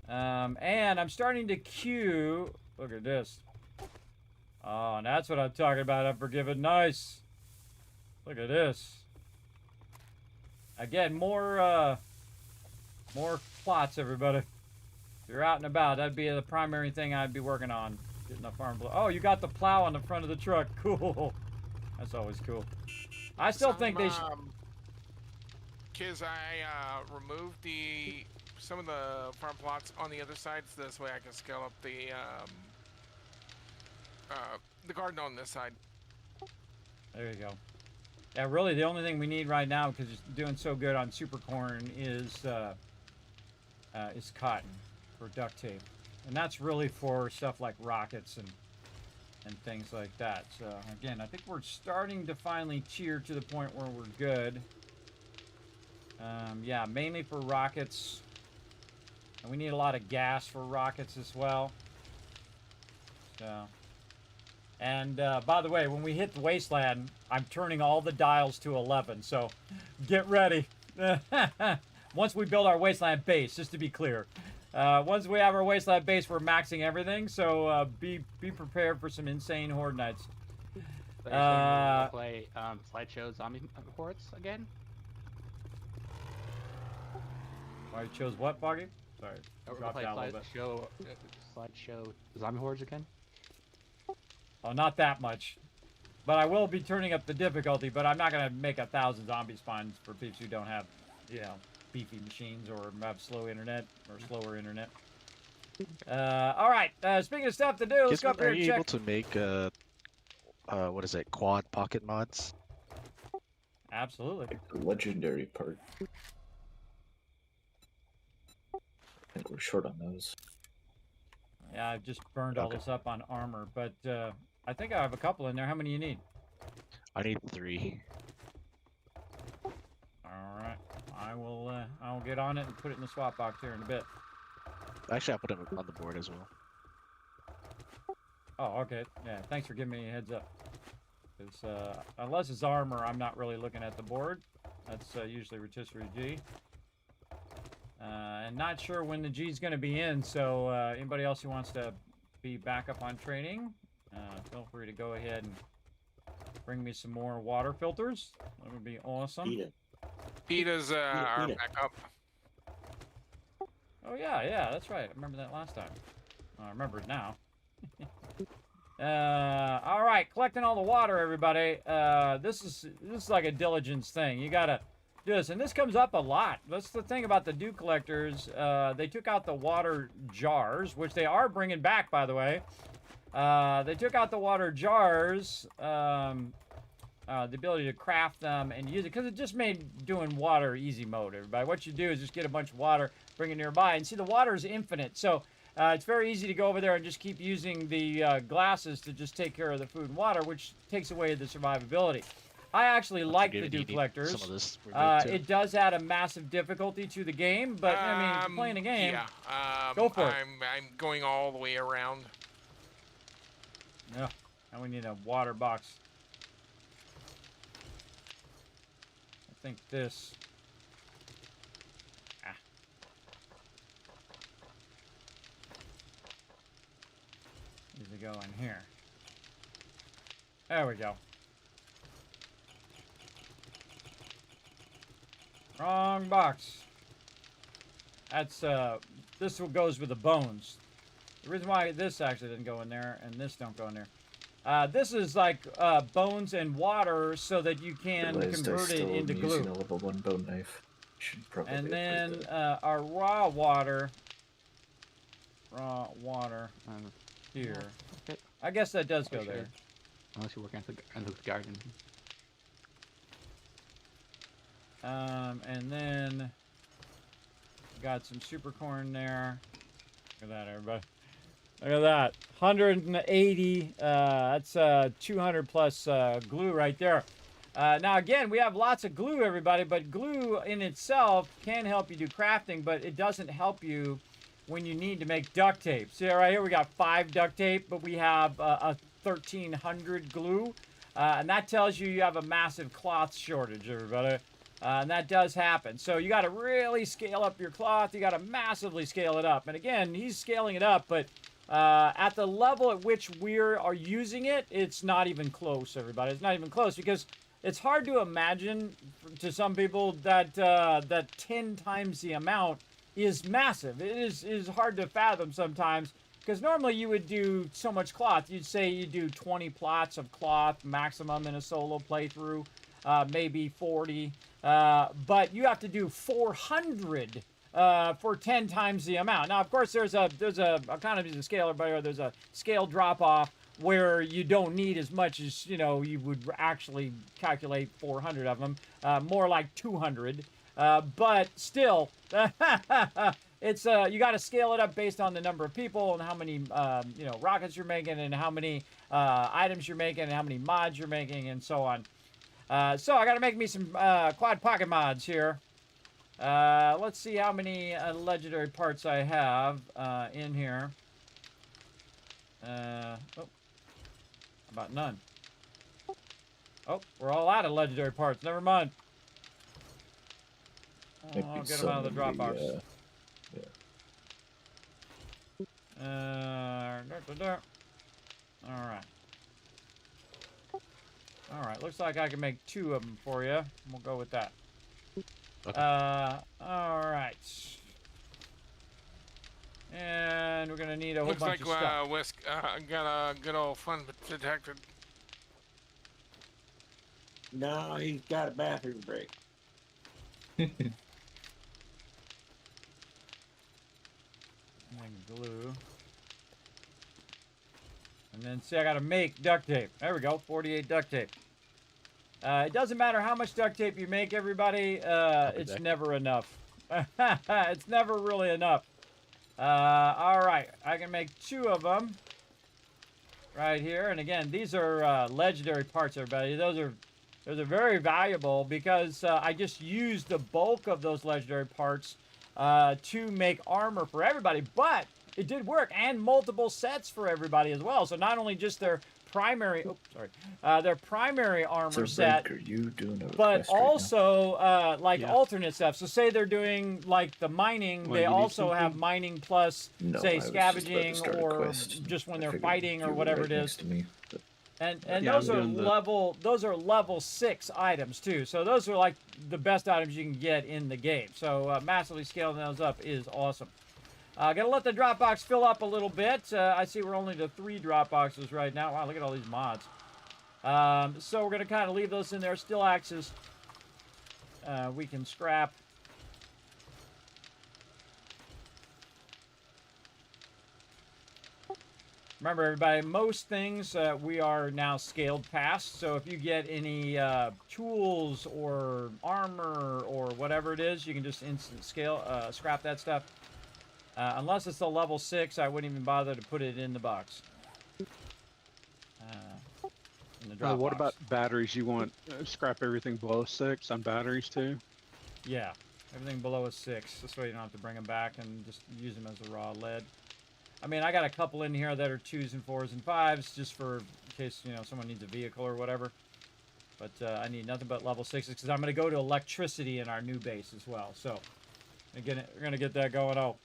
And I'm starting to queue. Look at this. Oh, and that's what I'm talking about. Unforgiven. Nice. Look at this. Again, more plots, everybody. If you're out and about, that'd be the primary thing I'd be working on. Getting the farm. Oh, you got the plow on the front of the truck. Cool. That's always cool. I still think they should. Kiz, I removed some of the farm plots on the other side, so this way I can scale up the garden on this side. There you go. Yeah, really, the only thing we need right now, because it's doing so good on super corn, is cotton for duct tape, and that's really for stuff like rockets and things like that. So again, I think we're starting to finally cheer to the point where we're good. Yeah, mainly for rockets, and we need a lot of gas for rockets as well. So. And by the way, when we hit the wasteland, I'm turning all the dials to 11, so get ready. Once we build our wasteland base, just to be clear. Once we have our wasteland base, we're maxing everything, so be prepared for some insane Horde Nights. So you're saying we'll play slideshow zombie hordes again? Why you chose what, Foggy? Sorry, We're dropped play down a little bit. slideshow zombie hordes again? Oh, not that much. But I will be turning up the difficulty, but I'm not going to make 1,000 zombie spawns for people who don't have, you know, beefy machines or have slow internet or slower internet. All right, speaking of stuff to do, let's go up here and check. Are you able to make, what is it, quad pocket mods? Absolutely. The legendary part. I think we're short on those. Yeah, I've just burned all this up on armor, but I think I have a couple in there. How many you need? I need 3. All right, I will get on it and put it in the swap box here in a bit. Actually, I'll put them on the board as well. Oh, okay. Yeah, thanks for giving me a heads up. Because unless it's armor, I'm not really looking at the board. That's usually rotisserie G. And not sure when the G's going to be in, so anybody else who wants to be back up on training, feel free to go ahead and bring me some more water filters. That would be awesome. Peter's our backup. Oh, yeah, that's right. I remember that last time. I remember it now. All right, collecting all the water, everybody. This is like a diligence thing. You got to do this, and this comes up a lot. That's the thing about the dew collectors. They took out the water jars, which they are bringing back, by the way. They took out the water jars, the ability to craft them and use it, because it just made doing water easy mode, everybody. What you do is just get a bunch of water, bring it nearby, and see, the water is infinite, so it's very easy to go over there and just keep using the glasses to just take care of the food and water, which takes away the survivability. I actually like the Forgive dew me, need collectors. Some of this removed, too. It does add a massive difficulty to the game, but I mean, playing a game. Yeah. Go for it. I'm going all the way around. Yeah. And we need a water box. I think this. Needs to go in here. There we go. Wrong box. That's this one goes with the bones. The reason why this actually didn't go in there and this don't go in there. This is like bones and water so that you can convert it into glue. Using a level 1 bone knife. Should probably And then upgrade our raw water here. Okay. I guess that does go Sure. there. Unless you're working at the garden. And then got some super corn there. Look at that, everybody. Look at that. 180. That's 200 plus glue right there. Now, again, we have lots of glue, everybody, but glue in itself can help you do crafting, but it doesn't help you when you need to make duct tape. See right here, we got 5 duct tape, but we have a 1,300 glue. And that tells you have a massive cloth shortage, everybody. And that does happen. So you got to really scale up your cloth. You got to massively scale it up. And again, he's scaling it up, but at the level at which we are using it, it's not even close, everybody. It's not even close because it's hard to imagine to some people that that 10 times the amount is massive. It is hard to fathom sometimes because normally you would do so much cloth. You'd say you do 20 plots of cloth maximum in a solo playthrough, maybe 40. But you have to do 400 for 10 times the amount. Now, of course, there's a economies of scale, or there's a scale drop off where you don't need as much as you would actually calculate 400 of them, more like 200. But still, it's you got to scale it up based on the number of people and how many rockets you're making and how many items you're making and how many mods you're making and so on. So I got to make me some quad pocket mods here. Let's see how many legendary parts I have in here. About none. Oh, we're all out of legendary parts. Never mind. I'll get them out of the drop box. Alright. Alright, looks like I can make 2 of them for you. We'll go with that. Okay. Alright. And we're gonna need a whole Looks bunch like of stuff. Whisk got a good old fun detected. No, he's got a bathroom break. And glue. And then see, I gotta make duct tape. There we go, 48 duct tape. It doesn't matter how much duct tape you make, everybody. It's never enough. It's never really enough. All right, I can make 2 of them right here. And again, these are legendary parts, everybody. Those are very valuable because I just used the bulk of those legendary parts to make armor for everybody. But it did work, and multiple sets for everybody as well. So not only just their primary, their primary armor set, but also alternate stuff. So say they're doing like the mining, they also have mining plus say scavenging or just when they're fighting or whatever it is. And those are level 6 items too. So those are like the best items you can get in the game. So massively scaling those up is awesome. Gotta let the drop box fill up a little bit. I see we're only to 3 drop boxes right now. Wow, look at all these mods. So we're gonna kind of leave those in there. Still axes. We can scrap. Remember, everybody, most things we are now scaled past. So if you get any tools or armor or whatever it is, you can just instant scrap that stuff. Unless it's a level 6, I wouldn't even bother to put it in the box. in the drop What box. about batteries? You want scrap everything below 6 on batteries too? Yeah, everything below a 6. This way you don't have to bring them back and just use them as a raw lead. I mean, I got a couple in here that are 2s and 4s and 5s just for in case, you know, someone needs a vehicle or whatever. But I need nothing but level 6s because I'm going to go to electricity in our new base as well. So, again, we're going to get that going out.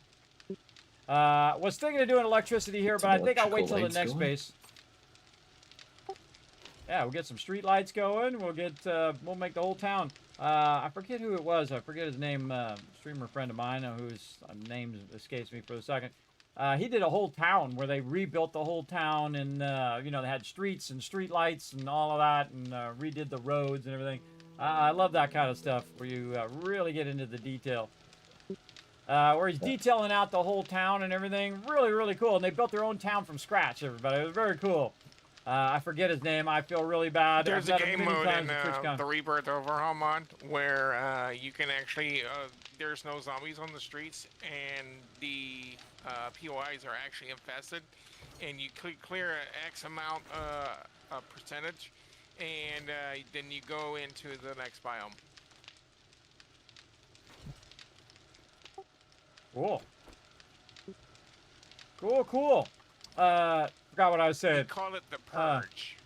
Was thinking of doing electricity here, but I think I'll wait till the next base. Yeah, we'll get some street lights going. We'll get, we'll make the whole town. I forget who it was. I forget his name. Streamer friend of mine, whose name escapes me for a second. He did a whole town where they rebuilt the whole town, and you know, they had streets and street lights and all of that, and redid the roads and everything. I love that kind of stuff where you really get into the detail. Where he's detailing out the whole town and everything. Really, really cool. And they built their own town from scratch, everybody. It was very cool. I forget his name. I feel really bad. There's a game mode in the Rebirth Overhaul mod where you can actually, there's no zombies on the streets, and the POIs are actually infested, and you clear X amount percentage, and then you go into the next biome. Cool. Cool, cool. Forgot what I was saying. They call it the Purge.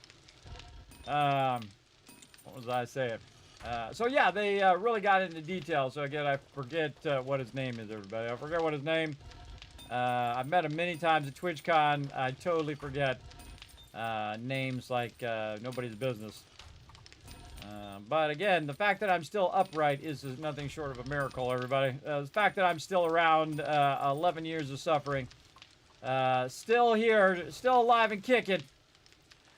What was I saying? So yeah, they really got into detail. So again, I forget what his name is, everybody. I forget what his name. I've met him many times at TwitchCon. I totally forget names like nobody's business. But again, the fact that I'm still upright is nothing short of a miracle, everybody. The fact that I'm still around 11 years of suffering. Still here, still alive and kicking.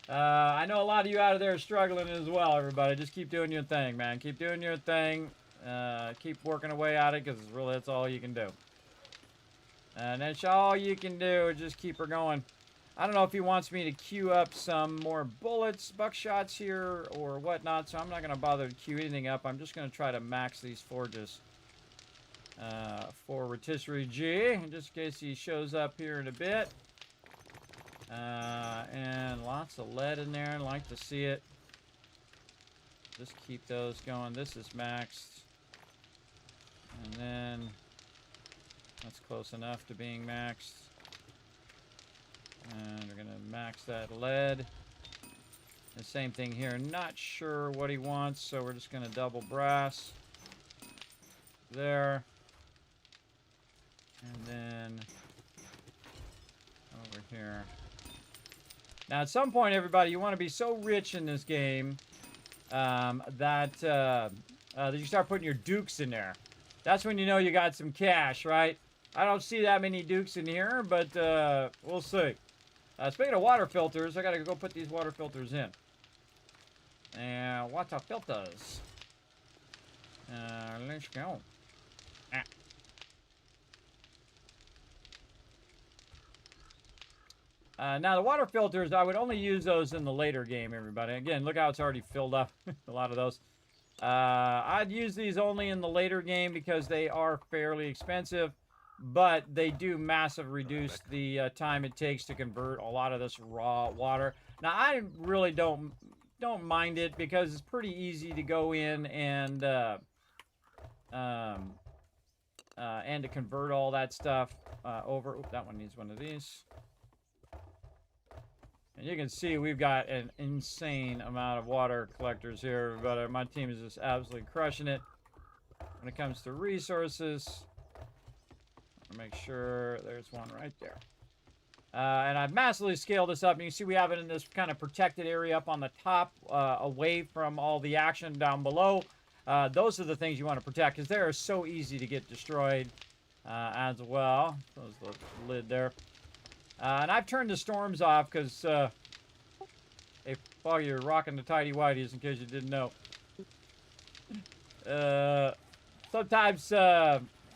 I know a lot of you out there are struggling as well, everybody. Just keep doing your thing, man. Keep doing your thing. Keep working away at it, because really that's all you can do. And that's all you can do is just keep her going. I don't know if he wants me to queue up some more bullets, buckshots here, or whatnot, so I'm not going to bother to queue anything up. I'm just going to try to max these forges for Rotisserie G, just in case he shows up here in a bit. And lots of lead in there. I'd like to see it. Just keep those going. This is maxed. And then that's close enough to being maxed. And we're going to max that lead. The same thing here. Not sure what he wants, so we're just going to double brass. There. And then over here. Now, at some point, everybody, you want to be so rich in this game that you start putting your dukes in there. That's when you know you got some cash, right? I don't see that many dukes in here, but we'll see. Speaking of water filters, I got to go put these water filters in. And water filters. Let's go. Now, the water filters, I would only use those in the later game, everybody. Again, look how it's already filled up, a lot of those. I'd use these only in the later game because they are fairly expensive, but they do massively reduce the time it takes to convert a lot of this raw water. Now, I really don't mind it because it's pretty easy to go in and to convert all that stuff over. Oop, that one needs one of these. And you can see we've got an insane amount of water collectors here, but my team is just absolutely crushing it when it comes to resources. Make sure there's one right there. And I've massively scaled this up. And you can see we have it in this kind of protected area up on the top, away from all the action down below. Those are the things you want to protect because they are so easy to get destroyed as well. Close the lid there. And I've turned the storms off because, hey, Foggy, you're rocking the tidy whities in case you didn't know. Sometimes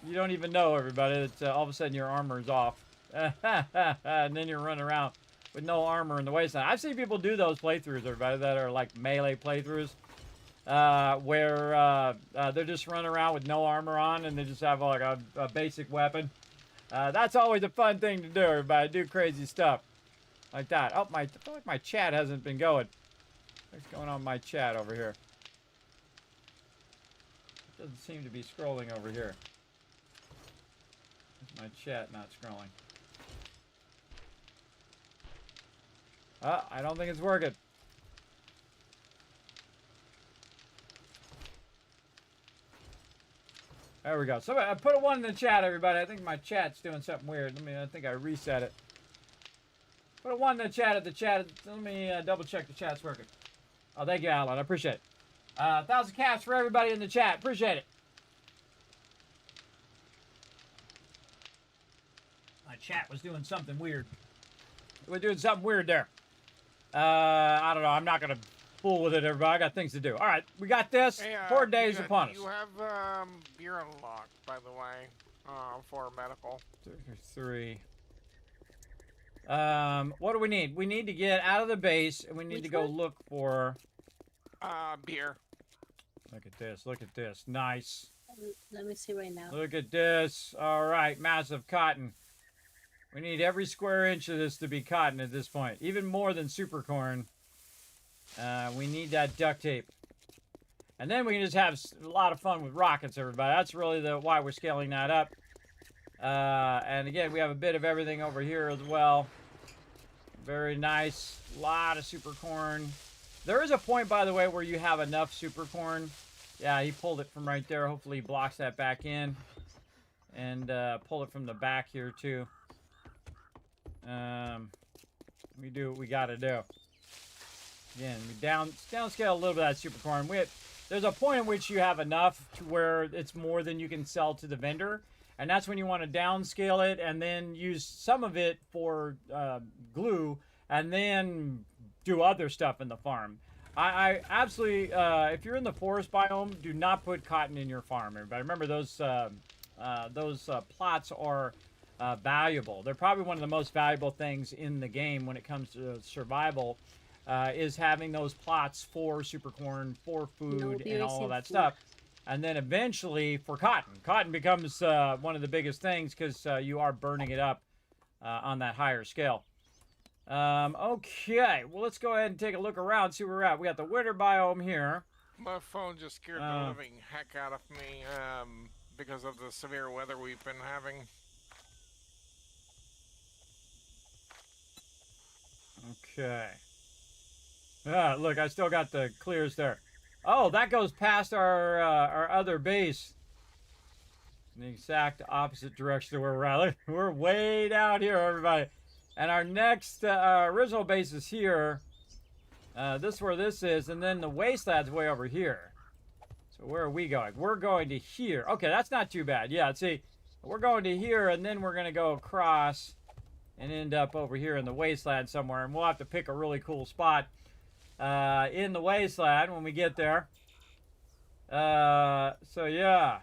you don't even know, everybody. It's, all of a sudden your armor is off. And then you're running around with no armor in the waistline. I've seen people do those playthroughs, everybody, that are like melee playthroughs. Where they're just running around with no armor on and they just have like a basic weapon. That's always a fun thing to do, everybody. Do crazy stuff like that. Oh, I feel like my chat hasn't been going. What's going on in my chat over here? It doesn't seem to be scrolling over here. It's my chat not scrolling. I don't think it's working. There we go. So I put a 1 in the chat, everybody. I think my chat's doing something weird. I think I reset it. Put a 1 in the chat at the chat. Let me double check the chat's working. Oh, thank you, Alan. I appreciate it. 1,000 caps for everybody in the chat. Appreciate it. My chat was doing something weird. We're doing something weird there. I don't know. I'm not going to fool with it, everybody. I got things to do. All right. We got this. Hey, 4 days upon us. You have beer unlocked, by the way, for medical. 3. What do we need? We need to get out of the base, and we need to go look for... beer. Look at this. Look at this. Nice. Let me see right now. Look at this. All right. Massive cotton. We need every square inch of this to be cotton at this point. Even more than super corn. We need that duct tape. And then we can just have a lot of fun with rockets, everybody. That's really why we're scaling that up. And again, we have a bit of everything over here as well. Very nice. A lot of super corn. There is a point, by the way, where you have enough super corn. Yeah, he pulled it from right there. Hopefully he blocks that back in. And pull it from the back here, too. We do what we got to do. Again, we downscale a little bit of that super corn. There's a point in which you have enough to where it's more than you can sell to the vendor. And that's when you want to downscale it and then use some of it for glue and then do other stuff in the farm. I absolutely, if you're in the forest biome, do not put cotton in your farm, everybody. Remember, those plots are valuable. They're probably one of the most valuable things in the game when it comes to survival, is having those plots for super corn, for food, and all of that stuff. And then eventually for cotton. Cotton becomes one of the biggest things because you are burning it up on that higher scale. Okay, well, let's go ahead and take a look around, see where we're at. We got the winter biome here. My phone just scared the living heck out of me because of the severe weather we've been having. Okay. Look, I still got the clears there. Oh, that goes past our other base. In the exact opposite direction of where we're at. Look, we're way down here, everybody. And our next original base is here. This is where this is, and then the wasteland's way over here. So where are we going? We're going to here. Okay, that's not too bad. Yeah, see, we're going to here, and then we're going to go across and end up over here in the wasteland somewhere. And we'll have to pick a really cool spot in the wasteland when we get there. So yeah.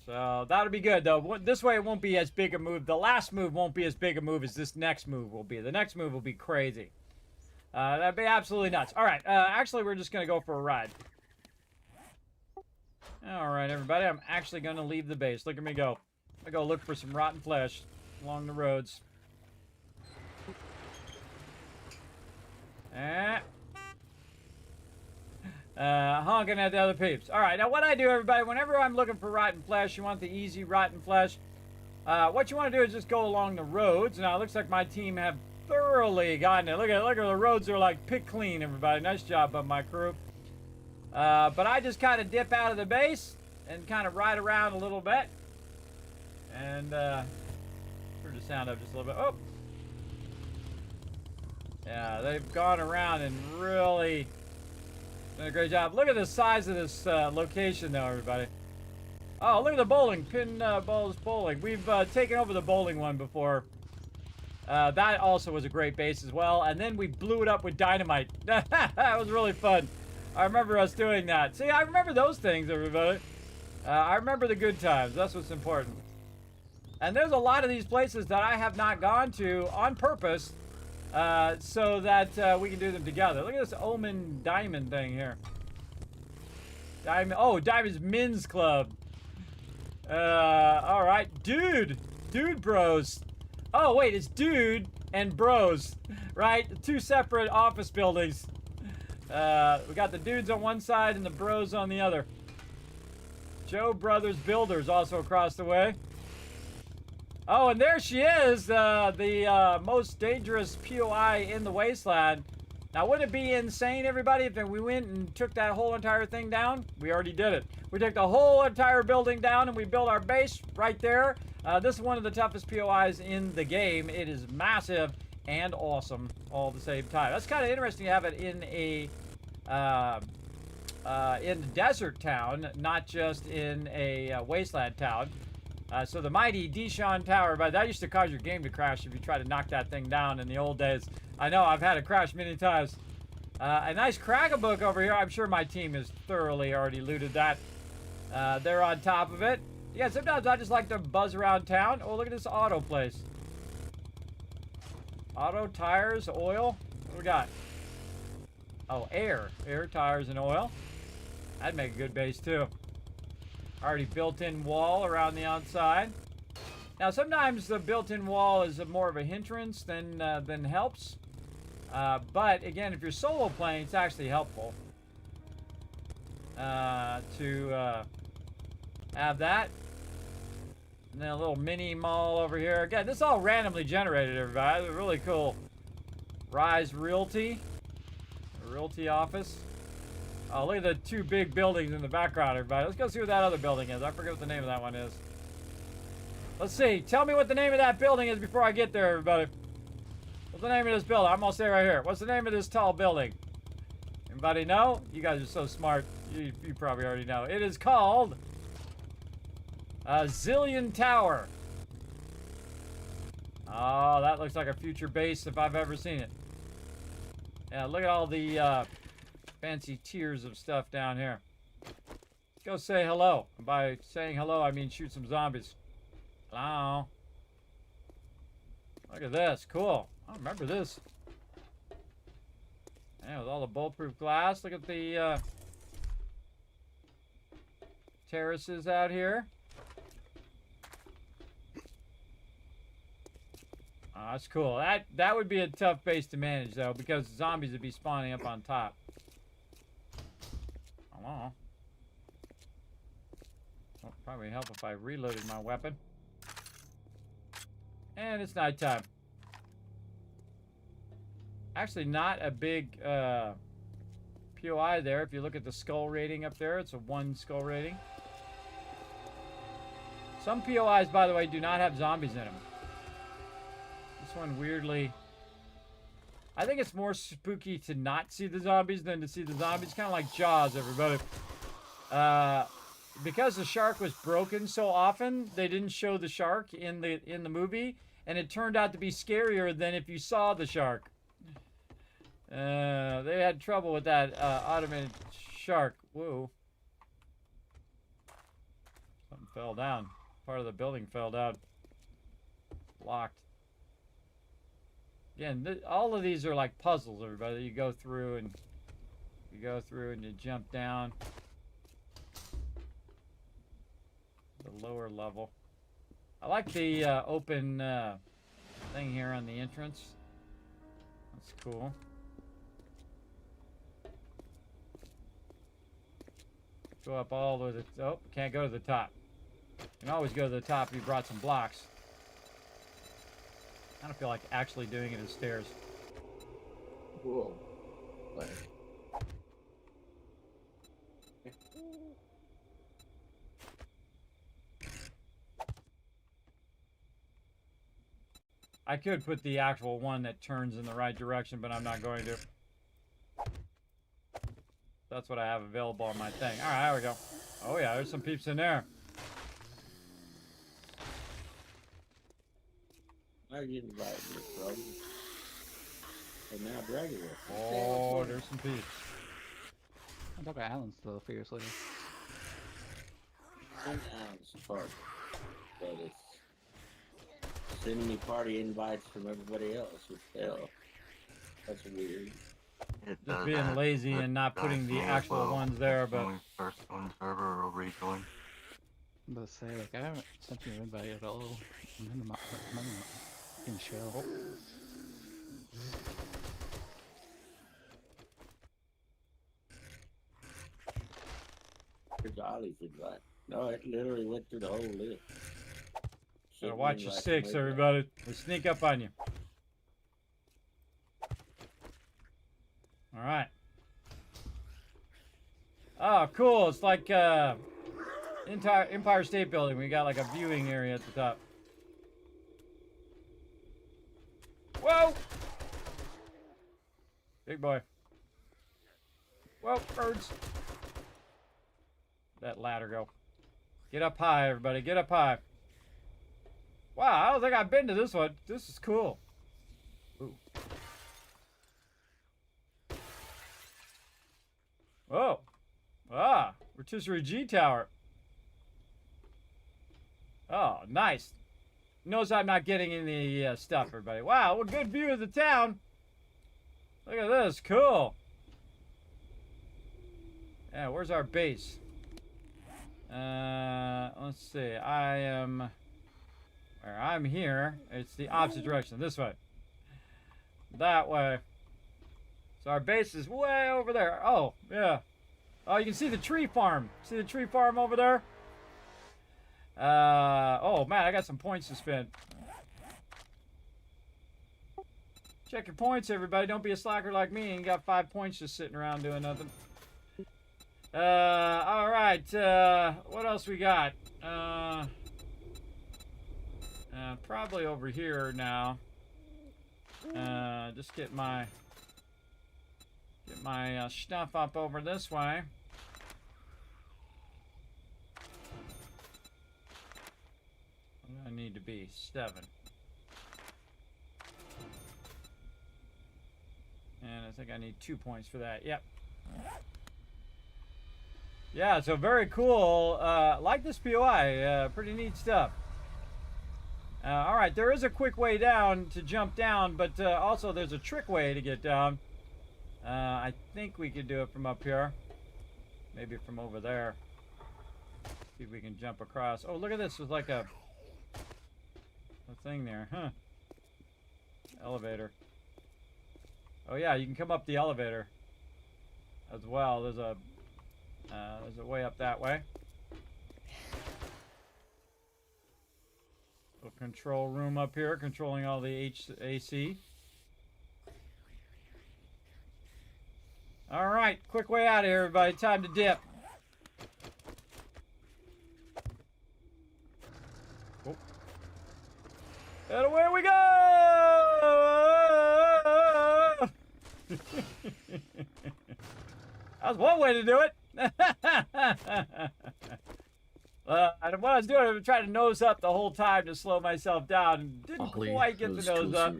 So that'll be good, though. This way it won't be as big a move. The last move won't be as big a move as this next move will be. The next move will be crazy. That'd be absolutely nuts. All right. Actually, we're just going to go for a ride. All right, everybody. I'm actually going to leave the base. Look at me go. I go look for some rotten flesh along the roads. Honking at the other peeps. All right, now what I do, everybody, whenever I'm looking for rotten flesh, you want the easy rotten flesh. What you want to do is just go along the roads. Now, it looks like my team have thoroughly gotten it. Look at the roads are like pick clean, everybody. Nice job by my crew. But I just kind of dip out of the base and kind of ride around a little bit. And turn the sound up just a little bit. Oh! Yeah, they've gone around and really done a great job. Look at the size of this location, though, everybody. Oh, look at the bowling. Pinballs bowling. We've taken over the bowling one before. That also was a great base as well. And then we blew it up with dynamite. That was really fun. I remember us doing that. See, I remember those things, everybody. I remember the good times. That's what's important. And there's a lot of these places that I have not gone to on purpose so that we can do them together. Look at this Omen Diamond thing here. Diamond's Men's Club. All right. Dude bros. Oh, wait, it's dude and bros, right? Two separate office buildings. We got the dudes on one side and the bros on the other. Joe Brothers Builders also across the way. Oh, and there she is, the most dangerous POI in the wasteland. Now, wouldn't it be insane, everybody, if we went and took that whole entire thing down? We already did it. We took the whole entire building down and we built our base right there. This is one of the toughest POIs in the game. It is massive and awesome all at the same time. That's kind of interesting to have it in a desert town, not just in a wasteland town. So the mighty Dishon Tower, but that used to cause your game to crash if you try to knock that thing down in the old days. I know, I've had it crash many times. A nice Crack-a-Book over here. I'm sure my team has thoroughly already looted that. They're on top of it. Yeah, sometimes I just like to buzz around town. Oh, look at this auto place. Auto, tires, oil. What do we got? Oh, air. Air, tires, and oil. That'd make a good base, too. Already built-in wall around the outside. Now, sometimes the built-in wall is more of a hindrance than helps. But, again, if you're solo playing, it's actually helpful to have that. And then a little mini mall over here. Again, this is all randomly generated, everybody. It's really cool. Rise Realty. A realty office. Oh, look at the two big buildings in the background, everybody. Let's go see what that other building is. I forget what the name of that one is. Let's see. Tell me what the name of that building is before I get there, everybody. What's the name of this building? I'm going to say right here. What's the name of this tall building? Anybody know? You guys are so smart. You probably already know. It is called Zillion Tower. Oh, that looks like a future base if I've ever seen it. Yeah, look at all the fancy tiers of stuff down here. Let's go say hello. And by saying hello, I mean shoot some zombies. Hello. Look at this. Cool. I remember this. Yeah, with all the bulletproof glass. Look at the terraces out here. Oh, that's cool. That would be a tough base to manage, though, because zombies would be spawning up on top. Hello. Well, probably help if I reloaded my weapon. And it's nighttime. Actually, not a big POI there. If you look at the skull rating up there, it's a 1 skull rating. Some POIs, by the way, do not have zombies in them. This one weirdly... I think it's more spooky to not see the zombies than to see the zombies. Kind of like Jaws, everybody. Because the shark was broken so often, they didn't show the shark in the movie, and it turned out to be scarier than if you saw the shark. They had trouble with that automated shark. Whoa. Something fell down. Part of the building fell down. Locked. Again, all of these are like puzzles, everybody. You go through and you jump down. The lower level. I like the open thing here on the entrance. That's cool. Go up all the way to the... Oh, can't go to the top. You can always go to the top if you brought some blocks. I don't feel like actually doing it as stairs. Whoa. Lag. I could put the actual one that turns in the right direction, but I'm not going to. That's what I have available on my thing. All right, there we go. Oh yeah, there's some peeps in there. I get invited, bro. And now Dragon Wolf. Oh, there's some peeps. I thought Alan's still fiercely. And Alan's part. But it's sending me party invites from everybody else. What the hell? That's weird. Just being lazy and not putting the actual ones there, but... When we first on server or rejoin. I'm about to say, like, I haven't sent you an invite at all. I'm in shell. Here's Ollie's advice. No, it literally went through the whole list. Gotta watch your six, everybody. They sneak up on you. All right. Oh, cool. It's like entire Empire State Building. We got like a viewing area at the top. Whoa! Big boy. Whoa, birds. That ladder go. Get up high, everybody. Get up high. Wow, I don't think I've been to this one. This is cool. Ooh. Whoa. Ah, rotisserie G Tower. Oh, nice. Notice I'm not getting any stuff, everybody. Wow, what a good view of the town. Look at this. Cool. Yeah, where's our base? Let's see. I'm here. It's the opposite direction. This way. That way. So our base is way over there. Oh, yeah. Oh, you can see the tree farm. See the tree farm over there? Oh, man, I got some points to spend. Check your points, everybody. Don't be a slacker like me and got 5 points just sitting around doing nothing. All right. What else we got? Probably over here now. Just get my stuff up over this way. What do I need to be? 7. And I think I need 2 points for that. Yep. Yeah, so very cool. Like this POI. Pretty neat stuff. All right, there is a quick way down to jump down, but also there's a trick way to get down. I think we could do it from up here. Maybe from over there. See if we can jump across. Oh, look at this. There's like a thing there. Huh. Elevator. Oh, yeah, you can come up the elevator as well. There's a way up that way. A control room up here, controlling all the AC. All right, quick way out of here, everybody. Time to dip. Oh. And away we go! That was one way to do it. And what I was doing, I was trying to nose up the whole time to slow myself down. And didn't quite get the nose up.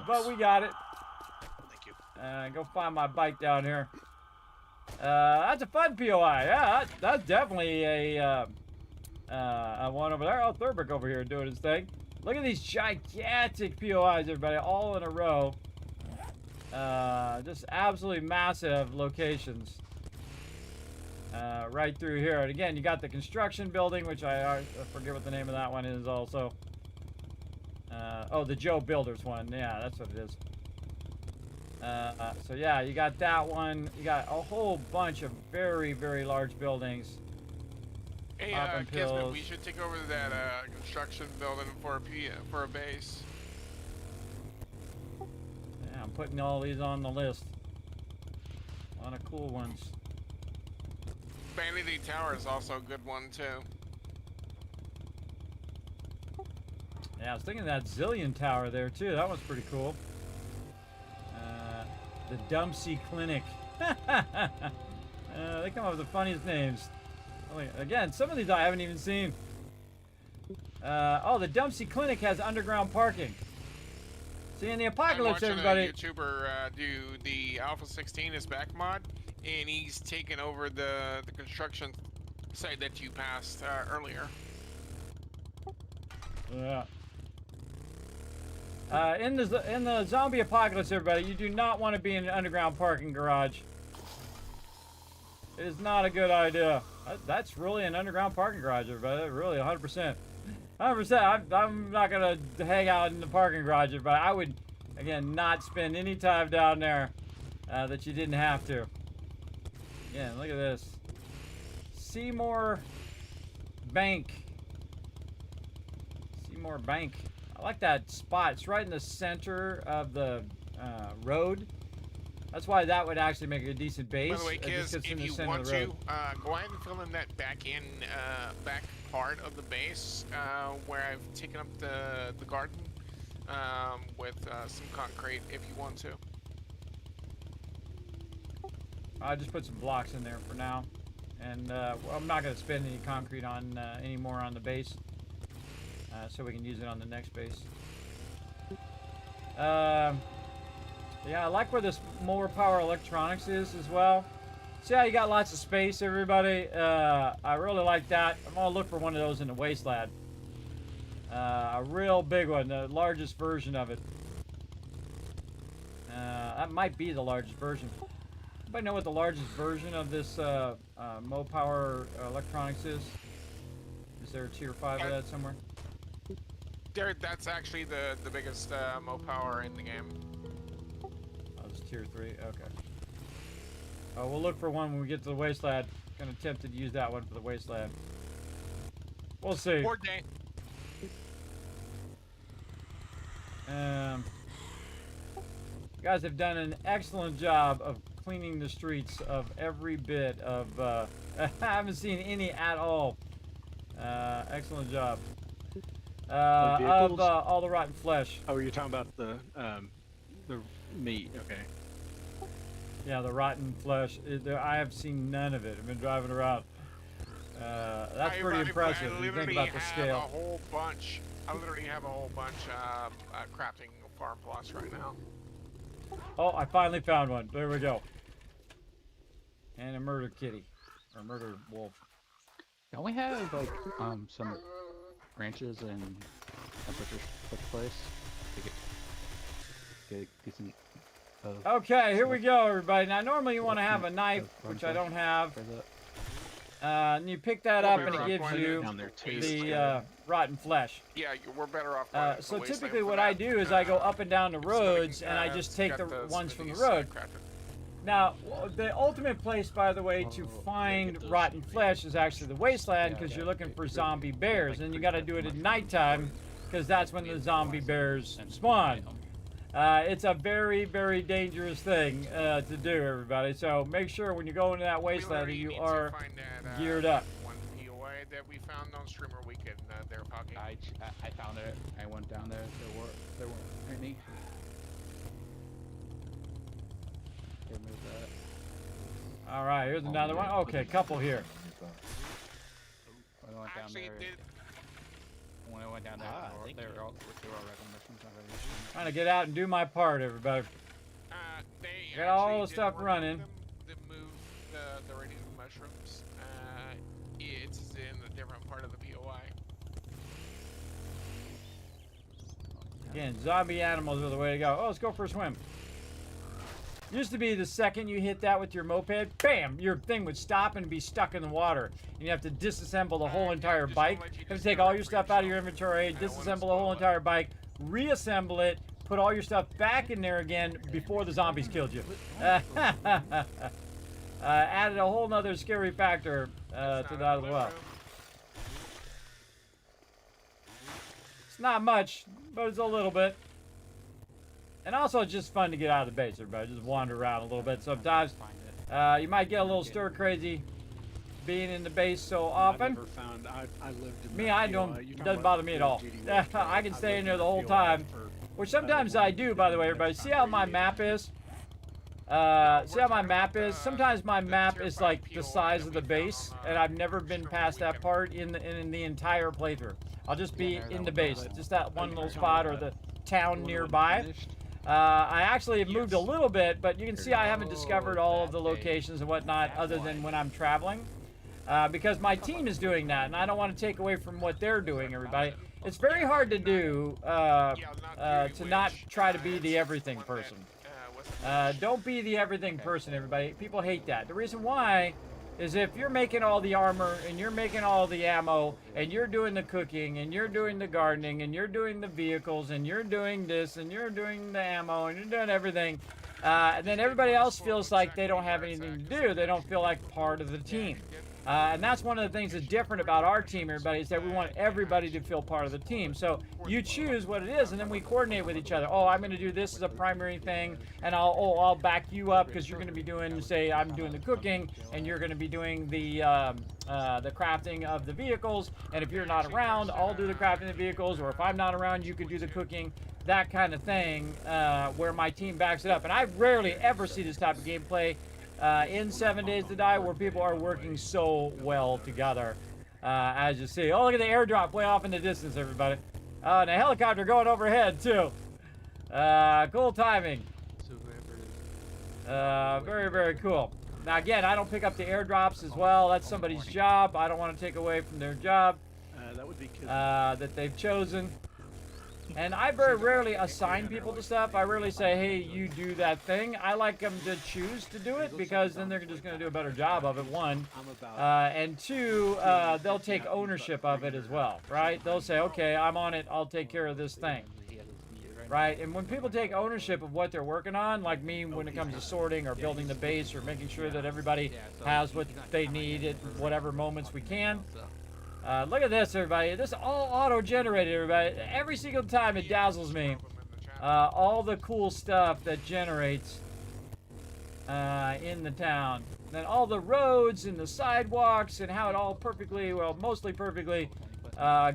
But we got it. Thank you. Go find my bike down here. That's a fun POI. Yeah, that's definitely a one over there. Oh, Thurberg over here doing his thing. Look at these gigantic POIs, everybody, all in a row. Just absolutely massive locations. Right through here. And again, you got the construction building, which I forget what the name of that one is also. Oh, the Joe Builders one. Yeah, that's what it is. So yeah, you got that one. You got a whole bunch of very, very large buildings. Hey, Kismet, we should take over that construction building for a base. Yeah, I'm putting all these on the list. A lot of cool ones. Vanity Tower is also a good one too. Yeah, I was thinking of that Zillion Tower there too. That was pretty cool. The Dumpsy Clinic. They come up with the funniest names. Again, some of these I haven't even seen. Oh, the Dumpsy Clinic has underground parking. See, in the apocalypse, everybody. I'm watching a YouTuber do the Alpha 16 is back mod, and he's taken over the construction site that you passed earlier. Yeah. In the zombie apocalypse, everybody, you do not want to be in an underground parking garage. It is not a good idea. That's really an underground parking garage, everybody. Really, 100%. 100%. I'm not gonna hang out in the parking garage, everybody. I would Again, not spend any time down there that you didn't have to. Again, look at this. Seymour Bank. Seymour Bank. I like that spot. It's right in the center of the road. That's why that would actually make a decent base. By the way, kids, if you want to, go ahead and fill in that back part of the base where I've taken up the garden with some concrete if you want to. I just put some blocks in there for now, and I'm not going to spend any concrete on anymore on the base, so we can use it on the next base. Yeah, I like where this more power electronics is as well. See how you got lots of space, everybody? I really like that. I'm gonna look for one of those in the wasteland. A real big one, the largest version of it. That might be the largest version. Anybody know what the largest version of this Mo Power Electronics is? Is there a tier 5 of that somewhere? That's actually the biggest Mo Power in the game. Oh, it's tier 3? Okay. Oh, we'll look for one when we get to the wasteland. Kind of tempted to use that one for the wasteland. We'll see. Poor day. You guys have done an excellent job of cleaning the streets of every bit of, I haven't seen any at all. Excellent job. Of all the rotten flesh. Oh, you're talking about the meat, okay. Yeah, the rotten flesh. I have seen none of it. I've been driving around. That's pretty impressive if you think about the scale. I literally have a whole bunch crafting farm plots right now. Oh, I finally found one. There we go. And a murder kitty. Or murder wolf. Don't we have, like, some branches and temperatures put in place to get decent... Okay, here we go, everybody. Now, normally you want to have a knife, which I don't have. And you pick that up, and it gives you the rotten flesh. Yeah, we're better off. So typically what I do is I go up and down the roads, and I just take the ones from the road. Now, the ultimate place, by the way, to find rotten flesh is actually the wasteland, because you're looking for zombie bears. And you got to do it at nighttime, because that's when the zombie bears spawn. It's a very, very dangerous thing to do, everybody. So make sure when you go into that wasteland that you are geared up. One POI that we found on Streamer Weekend, they're talking. I found it. I went down there. There weren't any. Remove that. All right, here's another one. Okay, couple here. When I went down there, they were all regular missions already. Trying to get out and do my part, everybody. Got all the stuff running. They moved the radium mushrooms. It's in a different part of the POI. Again, zombie animals are the way to go. Oh, let's go for a swim. Used to be the second you hit that with your moped, bam, your thing would stop and be stuck in the water. And you have to disassemble the whole entire bike. You have to take all your stuff out of your inventory, disassemble the whole entire bike, reassemble it, put all your stuff back in there again before the zombies killed you. Added a whole nother scary factor to that as well. It's not much, but it's a little bit. And also, it's just fun to get out of the base, everybody. Just wander around a little bit. Sometimes you might get a little stir crazy being in the base so often. Doesn't bother me at all. I can stay in there the whole time, which sometimes I do, by the way, everybody. See how my map is? See how my map is? Sometimes my map is like the size of the base, and I've never been past that part in the entire playthrough. I'll just be in the base, just that one little spot or the town nearby. I actually have moved a little bit, but you can see I haven't discovered all of the locations and whatnot other than when I'm traveling. Because my team is doing that, and I don't want to take away from what they're doing, everybody. It's very hard to do to not try to be the everything person. Don't be the everything person, everybody. People hate that. The reason why is if you're making all the armor and you're making all the ammo and you're doing the cooking and you're doing the gardening and you're doing the vehicles and you're doing this and you're doing the ammo and you're doing everything, and then everybody else feels like they don't have anything to do. They don't feel like part of the team. And that's one of the things that's different about our team, everybody, is that we want everybody to feel part of the team. So you choose what it is, and then we coordinate with each other. Oh, I'm going to do this as a primary thing, and I'll back you up because you're going to be doing, say, I'm doing the cooking, and you're going to be doing the crafting of the vehicles. And if you're not around, I'll do the crafting of the vehicles, or if I'm not around, you can do the cooking. That kind of thing, where my team backs it up. And I rarely ever see this type of gameplay in 7 Days to Die where people are working so well together, as you see. Oh, look at the airdrop way off in the distance, everybody. And a helicopter going overhead, too. Cool timing. Very, very cool. Now, again, I don't pick up the airdrops as well. That's somebody's job. I don't want to take away from their job That would be that they've chosen. And I very rarely assign people to stuff. I rarely say, hey, you do that thing. I like them to choose to do it because then they're just going to do a better job of it, one. And two, they'll take ownership of it as well, right? They'll say, okay, I'm on it. I'll take care of this thing. Right? And when people take ownership of what they're working on, like me when it comes to sorting or building the base or making sure that everybody has what they need at whatever moments we can. Look at this, everybody. This is all auto-generated, everybody. Every single time it dazzles me. All the cool stuff that generates in the town. Then all the roads and the sidewalks and how it all perfectly, well, mostly perfectly,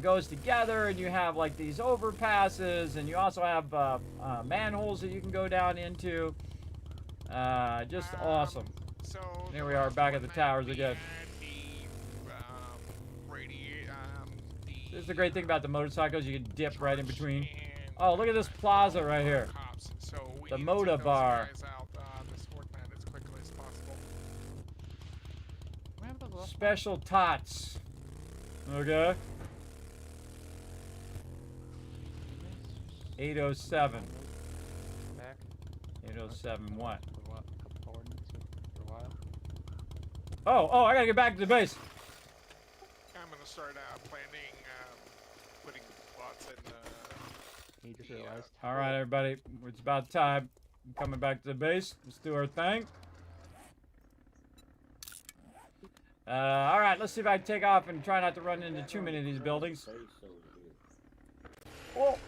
goes together. And you have like these overpasses, and you also have manholes that you can go down into. Just awesome. Here we are back at the towers again. This is the great thing about the motorcycles. You can dip right in between. Oh, look at this plaza right here. The Moda Bar. Special tots. Okay. 807. 807 what? Oh, I gotta get back to the base. I'm gonna start planning putting spots in. He just realized. All right, everybody, it's about time. I'm coming back to the base. Let's do our thing. All right, let's see if I can take off and try not to run into too many of these buildings. Oh!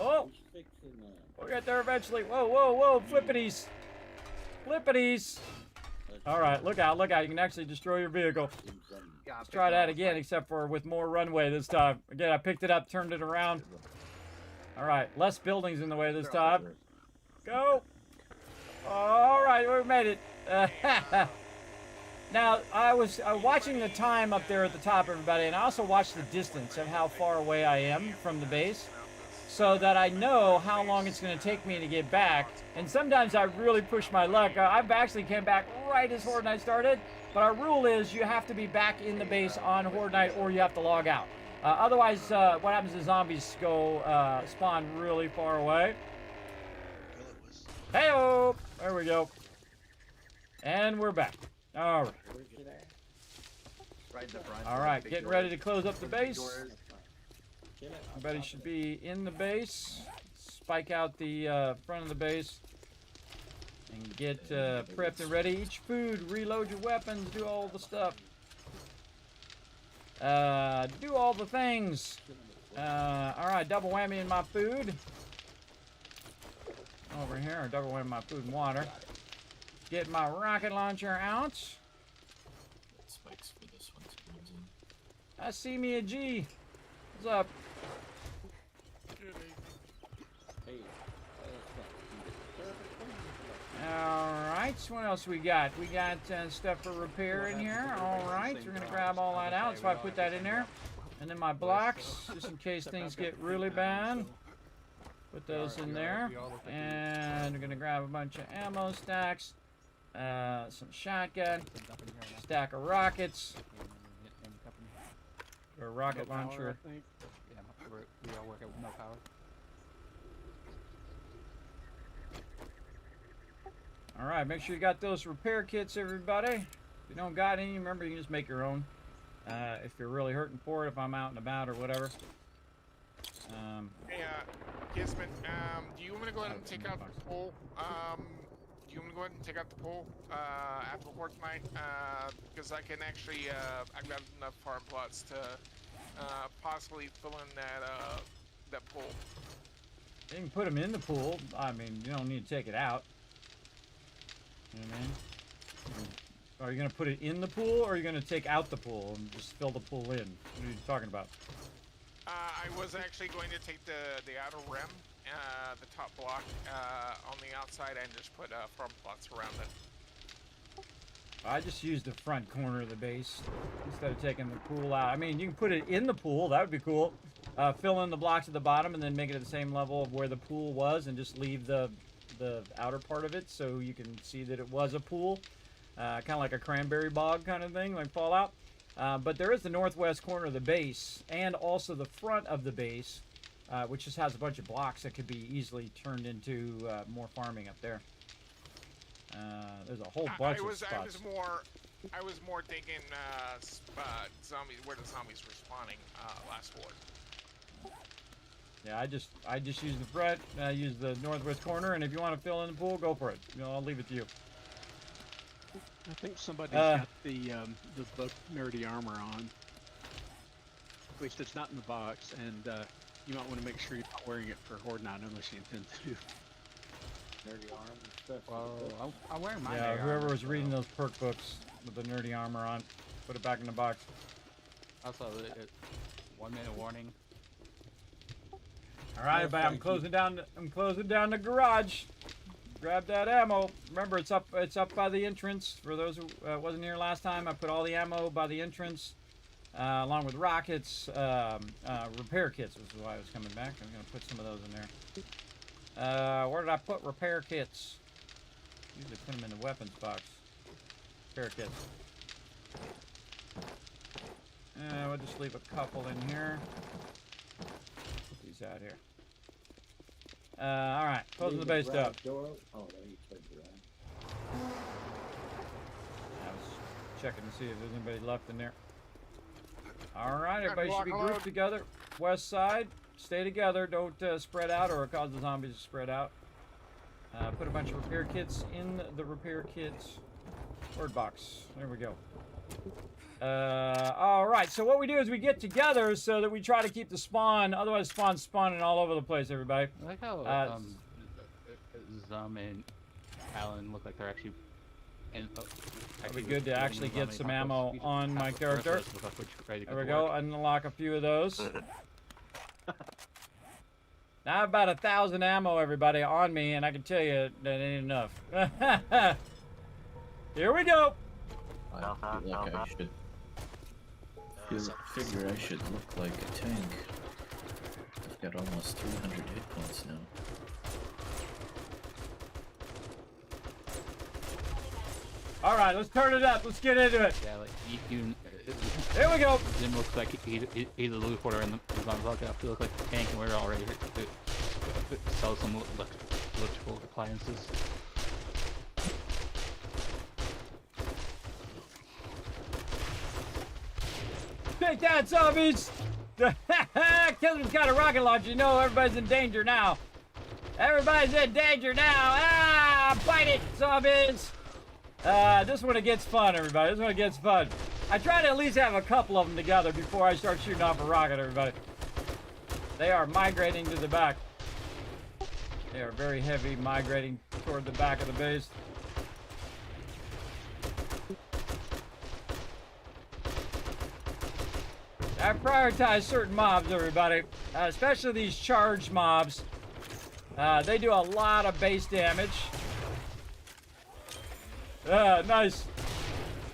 Oh! We'll get there eventually. Whoa! Flippities! Flippities! All right, look out! You can actually destroy your vehicle. Let's try that again, except for with more runway this time. Again, I picked it up, turned it around. All right, less buildings in the way this time. Go! All right, we made it. Now, I was watching the time up there at the top, everybody, and I also watched the distance of how far away I am from the base, so that I know how long it's going to take me to get back. And sometimes I really push my luck. I've actually came back right as Horde Night started, but our rule is you have to be back in the base on Horde Night or you have to log out. Otherwise, what happens is zombies go spawn really far away. Hey-oh! There we go. And we're back. All right. All right, getting ready to close up the base. Everybody should be in the base. Spike out the front of the base. And get prepped and ready. Eat your food, reload your weapons, do all the stuff. Do all the things. All right, double whammy in my food. Over here, double whammy my food and water. Get my rocket launcher out. Spikes for this one. I see me a G. What's up? Alright, so what else we got? We got stuff for repair in here. Alright, we're going to grab all that out, so I put that in there. And then my blocks, just in case things get really bad. Put those in there. And we're going to grab a bunch of ammo stacks. Some shotgun. Stack of rockets. Or a rocket launcher. Yeah, we all work out with no power. All right, make sure you got those repair kits, everybody. If you don't got any, remember you can just make your own. If you're really hurting for it, if I'm out and about or whatever. Hey, Kismet, do you want me to go ahead and take out the pole? Do you want me to go ahead and take out the pole after work tonight? Because I can actually, I've got enough farm plots to possibly fill in that pool. You can put them in the pool. I mean, you don't need to take it out. You know what I mean? Are you going to put it in the pool, or are you going to take out the pool and just fill the pool in? What are you talking about? I was actually going to take the outer rim, the top block on the outside, and just put farm plots around it. I just used the front corner of the base instead of taking the pool out. I mean, you can put it in the pool. That would be cool. Fill in the blocks at the bottom and then make it at the same level of where the pool was, and just leave the outer part of it so you can see that it was a pool. Kind of like a cranberry bog kind of thing, like Fallout. But there is the northwest corner of the base, and also the front of the base, which just has a bunch of blocks that could be easily turned into more farming up there. There's a whole bunch of spots. I was more thinking zombies, where the zombies were spawning last war. Yeah, I just use the front, use the northwest corner, and if you want to fill in the pool, go for it. You know, I'll leave it to you. I think somebody's got the book nerdy armor on. At least it's not in the box, and you might want to make sure you're not wearing it for Horde Night unless you intend to. Nerdy armor. Well, I'm wearing my. Yeah, whoever was reading those perk books with the nerdy armor on, put it back in the box. Also, 1 minute warning. All right, everybody, I'm closing down the garage. Grab that ammo. Remember, it's up by the entrance. For those who wasn't here last time, I put all the ammo by the entrance, along with rockets, repair kits. This is why I was coming back. I'm gonna put some of those in there. Where did I put repair kits? Usually put them in the weapons box. Repair kits. We'll just leave a couple in here. Put these out here. All right, closing the base up. Oh, there you turned it around. I was checking to see if there's anybody left in there. All right, everybody should be grouped together. West side, stay together. Don't spread out or cause the zombies to spread out. Put a bunch of repair kits in the repair kits word box. There we go. All right, so what we do is we get together so that we try to keep the spawn, otherwise spawn's spawning all over the place, everybody. I like how Zum and Alan look like they're actually it'd be good to actually get some ammo on my character. There we go, unlock a few of those. Now I have about 1,000 ammo, everybody, on me, and I can tell you that ain't enough. Here we go. I feel like I should. Figure I should look like a tank. I've got almost 300 hit points now. All right, let's turn it up. Let's get into it. Yeah, like There we go. Zim looks like he's the loot porter in the zombies. I feel like a tank, and we're already here to sell some electrical appliances. Take that, zombies! Kismet's got a rocket launcher. You know everybody's in danger now. Everybody's in danger now. Ah, bite it, zombies! This one it gets fun, everybody. This one it gets fun. I try to at least have a couple of them together before I start shooting off a rocket, everybody. They are migrating to the back. They are very heavy, migrating toward the back of the base. I prioritize certain mobs, everybody, especially these charged mobs. They do a lot of base damage. Nice.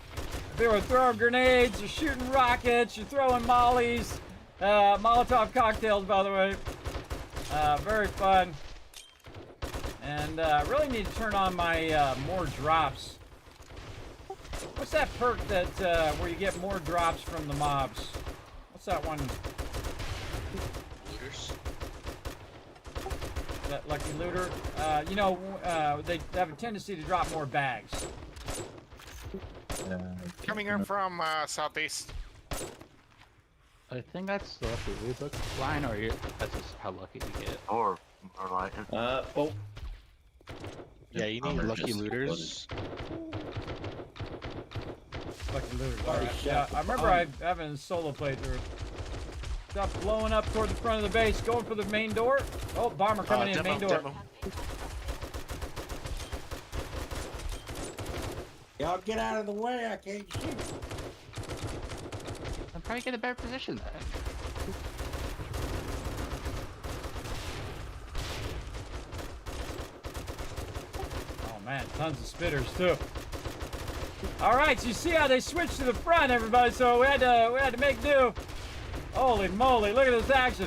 If they were throwing grenades, you're shooting rockets, you're throwing mollies. Molotov cocktails, by the way. Very fun. And I really need to turn on my more drops. What's that perk that where you get more drops from the mobs? What's that one? Looters. that lucky looter. You know, they have a tendency to drop more bags. Coming in from southeast. I think that's the lucky loot line, or that's just how lucky you get. Or like. Oh. Yeah, you need lucky looters. Lucky looters. All right. Yeah, I remember having a solo playthrough. Stuff blowing up toward the front of the base, going for the main door. Oh, bomber coming in, main door. Demo. Y'all get out of the way, I can't shoot. I'm trying to get a better position then. Oh man, tons of spitters too. All right, so you see how they switched to the front, everybody. So we had to make do. Holy moly! Look at this action.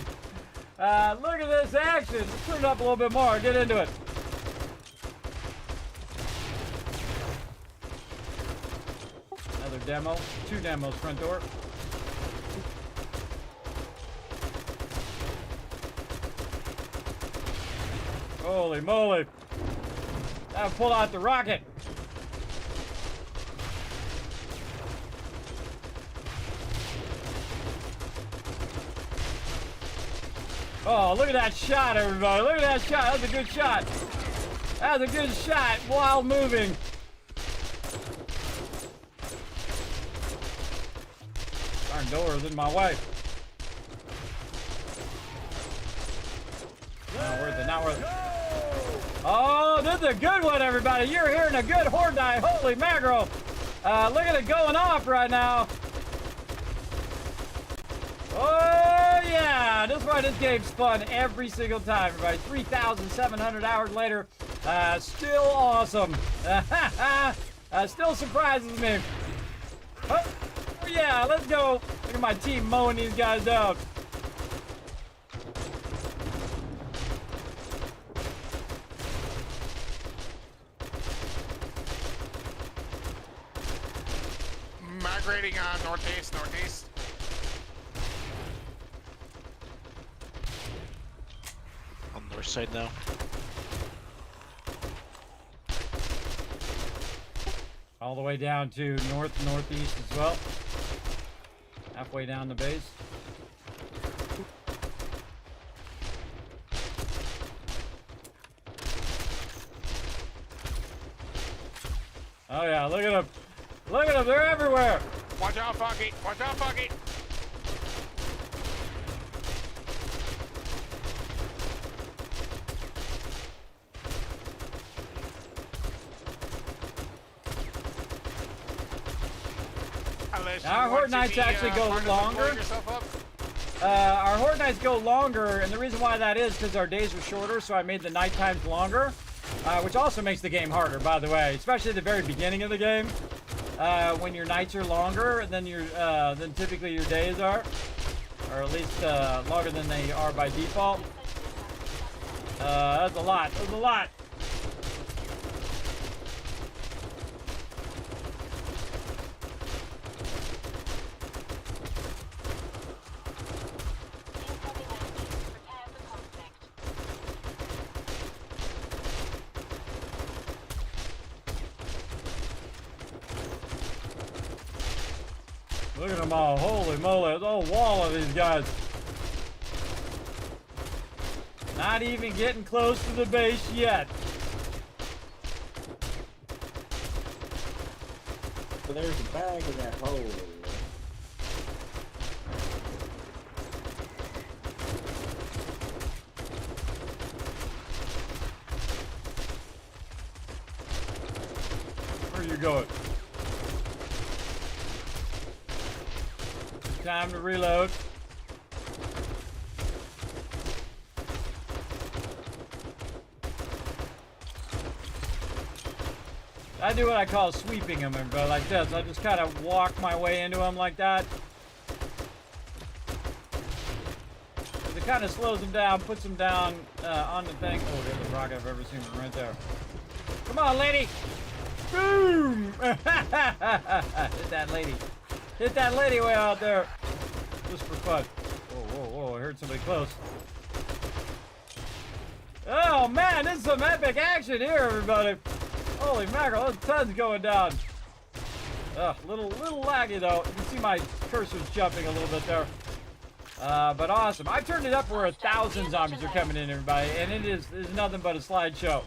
Look at this action. Let's turn it up a little bit more. Get into it. Another demo. 2 demos front door. Holy moly. Now pull out the rocket. Oh, look at that shot, everybody. Look at that shot. That was a good shot. That was a good shot while moving. Darn door is in my way. Not worth it, not worth it. Oh, this is a good one, everybody. You're hearing a good horde die. Holy mackerel. Look at it going off right now. Oh, yeah. This is why this game's fun every single time, everybody. 3,700 hours later. Still awesome. Still surprises me. Oh, yeah, let's go. Look at my team mowing these guys down. Migrating on northeast. On the north side now. All the way down to northeast as well. Halfway down the base. Oh yeah, look at them. Look at them, they're everywhere. Watch out, Foggy. Watch out, Foggy. Our Horde Nights actually go longer. Our Horde Nights go longer, and the reason why that is because our days are shorter, so I made the night times longer, which also makes the game harder, by the way, especially at the very beginning of the game, when your nights are longer than than typically your days are, or at least longer than they are by default. That's a lot. That's a lot. Look at them all. Holy moly. There's a whole wall of these guys. Not even getting close to the base yet. So there's a bag in that hole. Where are you going? Time to reload. I do what I call sweeping them, everybody, like this. I just kind of walk my way into them like that. It kind of slows them down, puts them down on the thing. Oh, there's a rock I've ever seen from right there. Come on, lady! Boom! Hit that lady. Hit that lady way out there. Just for fun. Whoa, whoa, whoa, I heard somebody close. Oh man, this is some epic action here, everybody. Holy mackerel, there's tons going down. Little laggy though. You can see my cursor's jumping a little bit there. But awesome. I turned it up where 1,000 zombies are coming in, everybody, and it is nothing but a slideshow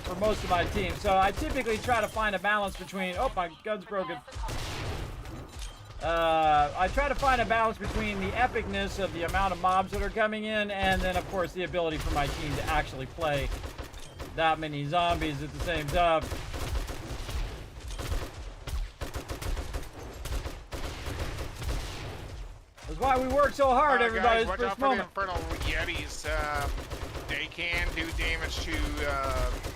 for most of my team. So I typically try to find a balance between. Oh, my gun's broken. I try to find a balance between the epicness of the amount of mobs that are coming in, and then of course the ability for my team to actually play that many zombies at the same time. That's why we work so hard, everybody. Guys, watch out for the infernal yetis. They can do damage to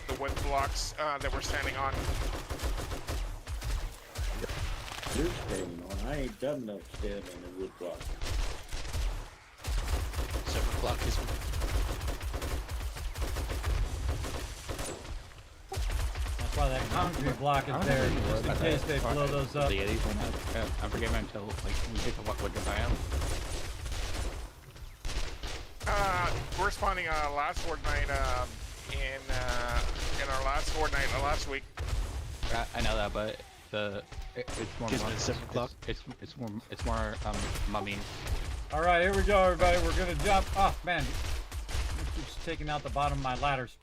the wood blocks that we're standing on. You're standing on. I ain't done enough standing on the wood block. 7 o'clock is. That's why that concrete block is there, just in case they blow those up. I'm forgetting until like we take a look what the biome. We're spawning last Fortnite in our last Fortnite last week. I know that, but it's more. Kismet 7 o'clock. It's more mummies. All right, here we go, everybody. We're gonna jump. Oh man, it keeps taking out the bottom of my ladders.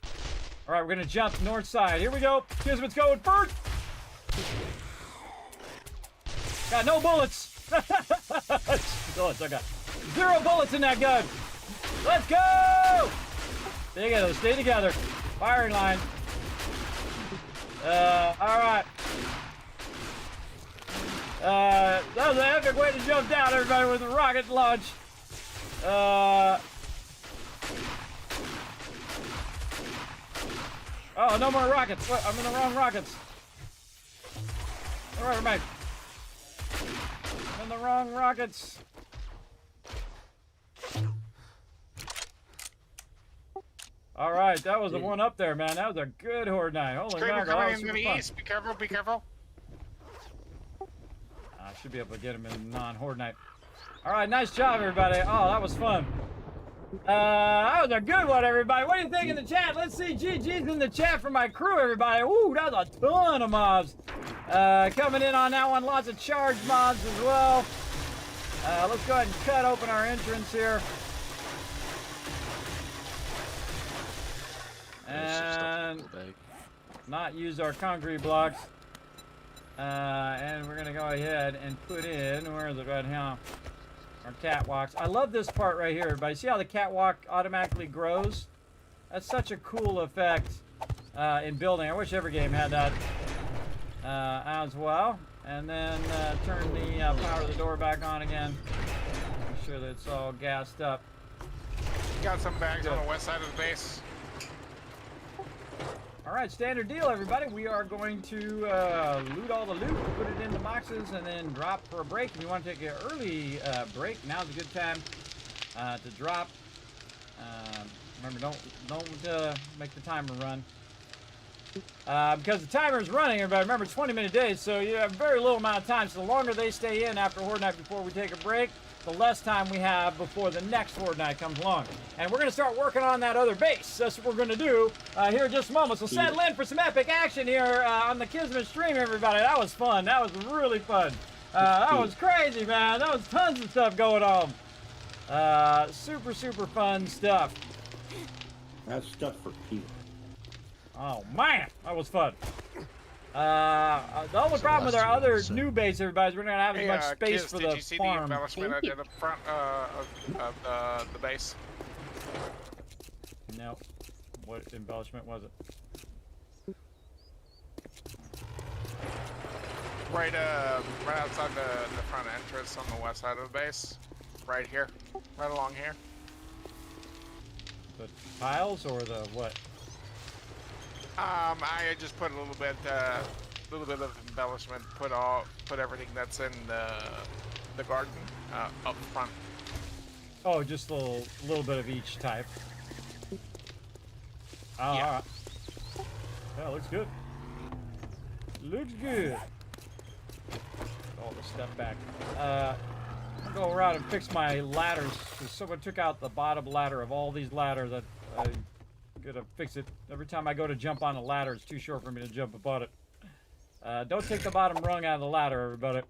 All right, we're gonna jump north side. Here we go. Kismet's going first. Got no bullets. Bullets. I got 0 bullets in that gun. Let's go! Stay together. Stay together. Firing line. All right. That was an epic way to jump down, everybody, with a rocket launch. Oh, no more rockets. What? I'm in the wrong rockets. All right, mate. I'm in the wrong rockets. All right, that was the one up there, man. That was a good horde night. Holy Scraper mackerel, coming that was into super the fun. east. Be careful, be careful. I should be able to get him in non-horde night. All right, nice job, everybody. Oh, that was fun. That was a good one, everybody. What do you think in the chat? Let's see GG's in the chat for my crew, everybody. Ooh, that was a ton of mobs. Coming in on that one. Lots of charged mobs as well. Let's go ahead and cut open our entrance here. And not use our concrete blocks. And we're gonna go ahead and put in, where is it right now? Our catwalks. I love this part right here, everybody. See how the catwalk automatically grows? That's such a cool effect in building. I wish every game had that as well. And then turn the power of the door back on again. Make sure that it's all gassed up. Got some bags on the west side of the base. All right, standard deal, everybody. We are going to loot all the loot, put it in the boxes, and then drop for a break. If you want to take an early break, now's a good time to drop. Remember, don't make the timer run. Because the timer is running, everybody. Remember, 20-minute days, so you have very little amount of time. So the longer they stay in after Horde Night before we take a break, the less time we have before the next Horde Night comes along. And we're going to start working on that other base. That's what we're going to do here in just a moment. So settle in for some epic action here on the Kismet stream, everybody. That was fun. That was really fun. That was crazy, man. That was tons of stuff going on. Super, super fun stuff. That's stuff for people. Oh, man. That was fun. The only problem with our other new base, everybody, is we're not going to have as much space for the farm. Did you see the embellishment I did up front of the base? No. What embellishment was it? Right outside the front entrance on the west side of the base. Right here. Right along here. The tiles or the what? I just put a little bit of embellishment. Put everything that's in the garden up front. Oh, just a little bit of each type. Oh, yeah. All right. Yeah, looks good. Looks good. All the stuff back. I'll go around and fix my ladders, because someone took out the bottom ladder of all these ladders. I'm gonna fix it. Every time I go to jump on a ladder, it's too short for me to jump upon it. Don't take the bottom rung out of the ladder, everybody.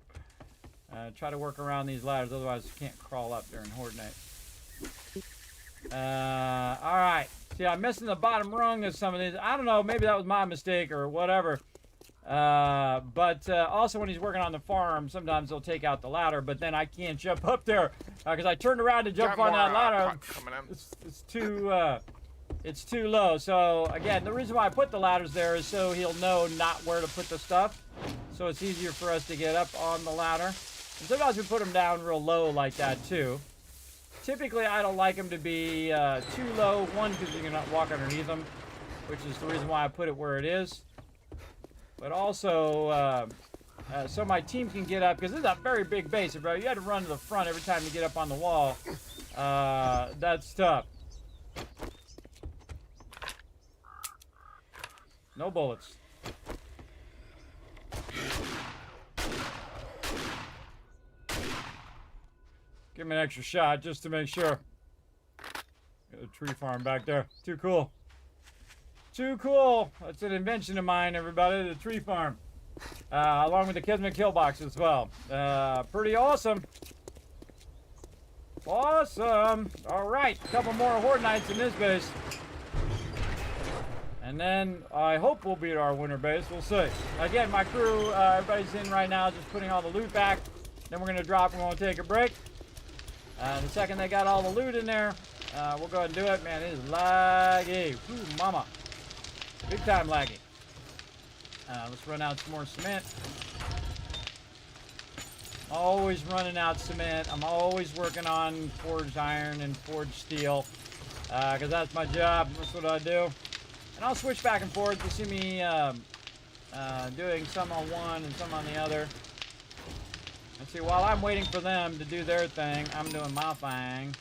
Try to work around these ladders, otherwise you can't crawl up during Horde Night. Alright. See, I'm missing the bottom rung of some of these. I don't know, maybe that was my mistake or whatever. But also when he's working on the farm, sometimes he'll take out the ladder, but then I can't jump up there. Because I turned around to jump on that ladder. It's too low. So, again, the reason why I put the ladders there is so he'll know not where to put the stuff. So it's easier for us to get up on the ladder. And sometimes we put them down real low like that, too. Typically, I don't like them to be too low. One, because you cannot walk underneath them, which is the reason why I put it where it is. But also, so my team can get up, because this is a very big base, bro. You had to run to the front every time you get up on the wall. That's tough. No bullets. Give me an extra shot just to make sure. Got a tree farm back there. Too cool. Too cool. That's an invention of mine, everybody. The tree farm. Along with the Kismet kill box as well. Pretty awesome. Awesome. All right. A couple more Horde Nights in this base. And then I hope we'll beat our winter base. We'll see. Again, my crew, everybody's in right now, just putting all the loot back. Then we're going to drop and we'll take a break. The second they got all the loot in there, we'll go ahead and do it. Man, it is laggy. Ooh, mama. Big time laggy. Let's run out some more cement. Always running out cement. I'm always working on forged iron and forged steel. Because that's my job. That's what I do. And I'll switch back and forth. You see me doing some on one and some on the other. And see, while I'm waiting for them to do their thing, I'm doing my thing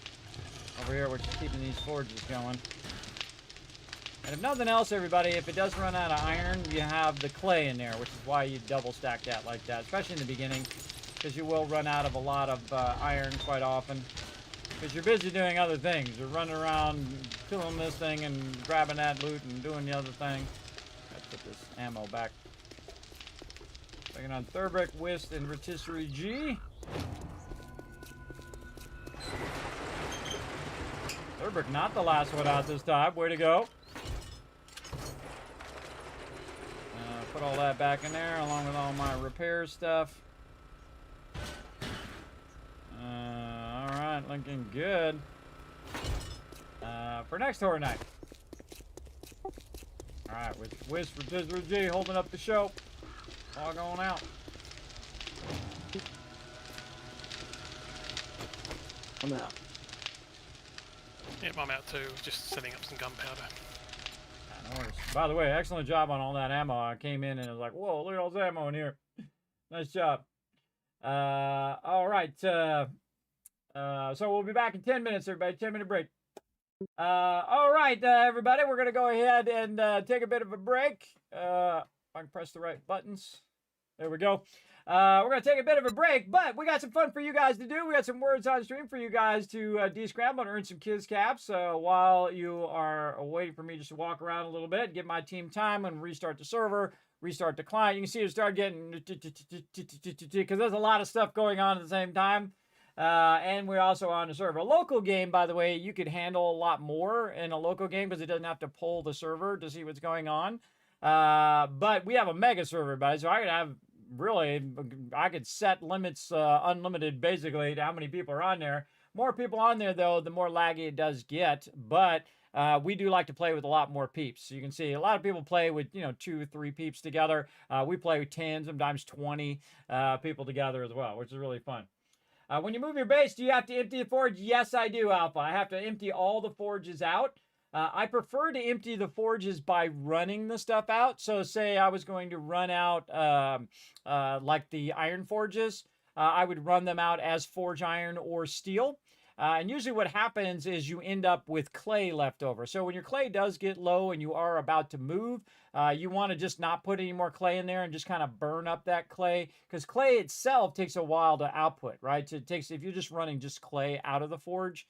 over here, which is keeping these forges going. And if nothing else, everybody, if it does run out of iron, you have the clay in there, which is why you double stack that like that, especially in the beginning, because you will run out of a lot of iron quite often. Because you're busy doing other things. You're running around killing this thing and grabbing that loot and doing the other thing. Let's put this ammo back. Taking on Thurbrick, Whist, and Rotisserie G. Thurbrick not the last one out this time. Way to go. Put all that back in there along with all my repair stuff. Alright, looking good. For next Horde Night. Alright, with Whist, Rotisserie G holding up the show. All going out. I'm out. Yep, I'm out too. Just setting up some gunpowder. No worries. By the way, excellent job on all that ammo. I came in and was like, whoa, look at all this ammo in here. Nice job. All right. So we'll be back in 10 minutes, everybody. 10-minute break. All right, everybody. We're going to go ahead and take a bit of a break. If I can press the right buttons. There we go. We're going to take a bit of a break, but we got some fun for you guys to do. We got some words on stream for you guys to de-scramble and earn some Kiz caps while you are waiting for me just to walk around a little bit, give my team time and restart the server, restart the client. You can see it start getting, because there's a lot of stuff going on at the same time. And we're also on the server. A local game, by the way, you could handle a lot more in a local game because it doesn't have to pull the server to see what's going on. But we have a mega server, everybody, so I could have really, I could set limits unlimited basically to how many people are on there. More people on there, though, the more laggy it does get. But we do like to play with a lot more peeps. So you can see a lot of people play with, 2, 3 peeps together. We play with 10, sometimes 20 people together as well, which is really fun. When you move your base, do you have to empty the forge? Yes, I do, Alpha. I have to empty all the forges out. I prefer to empty the forges by running the stuff out. So say I was going to run out like the iron forges. I would run them out as forge iron or steel. And usually what happens is you end up with clay left over. So when your clay does get low and you are about to move, you want to just not put any more clay in there and just kind of burn up that clay, because clay itself takes a while to output, right? So it takes, if you're just running just clay out of the forge,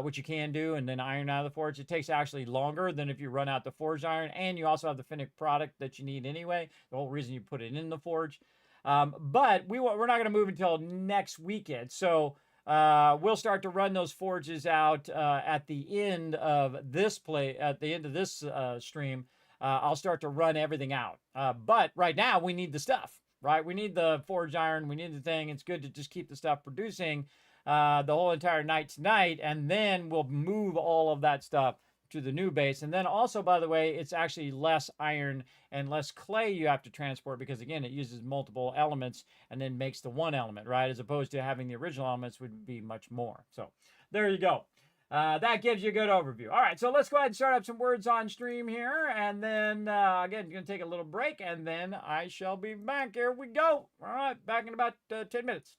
which you can do, and then iron out of the forge, it takes actually longer than if you run out the forged iron, and you also have the finished product that you need anyway, the whole reason you put it in the forge. But we're not going to move until next weekend. So we'll start to run those forges out at the end of this stream. I'll start to run everything out. But right now we need the stuff, right? We need the forged iron. We need the thing. It's good to just keep the stuff producing the whole entire night tonight, and then we'll move all of that stuff to the new base. And then also, by the way, it's actually less iron and less clay you have to transport, because again, it uses multiple elements and then makes the one element, right? As opposed to having the original elements would be much more. So there you go. That gives you a good overview. All right, so let's go ahead and start up some words on stream here. And then, again, going to take a little break, and then I shall be back. Here we go. All right, back in about 10 minutes.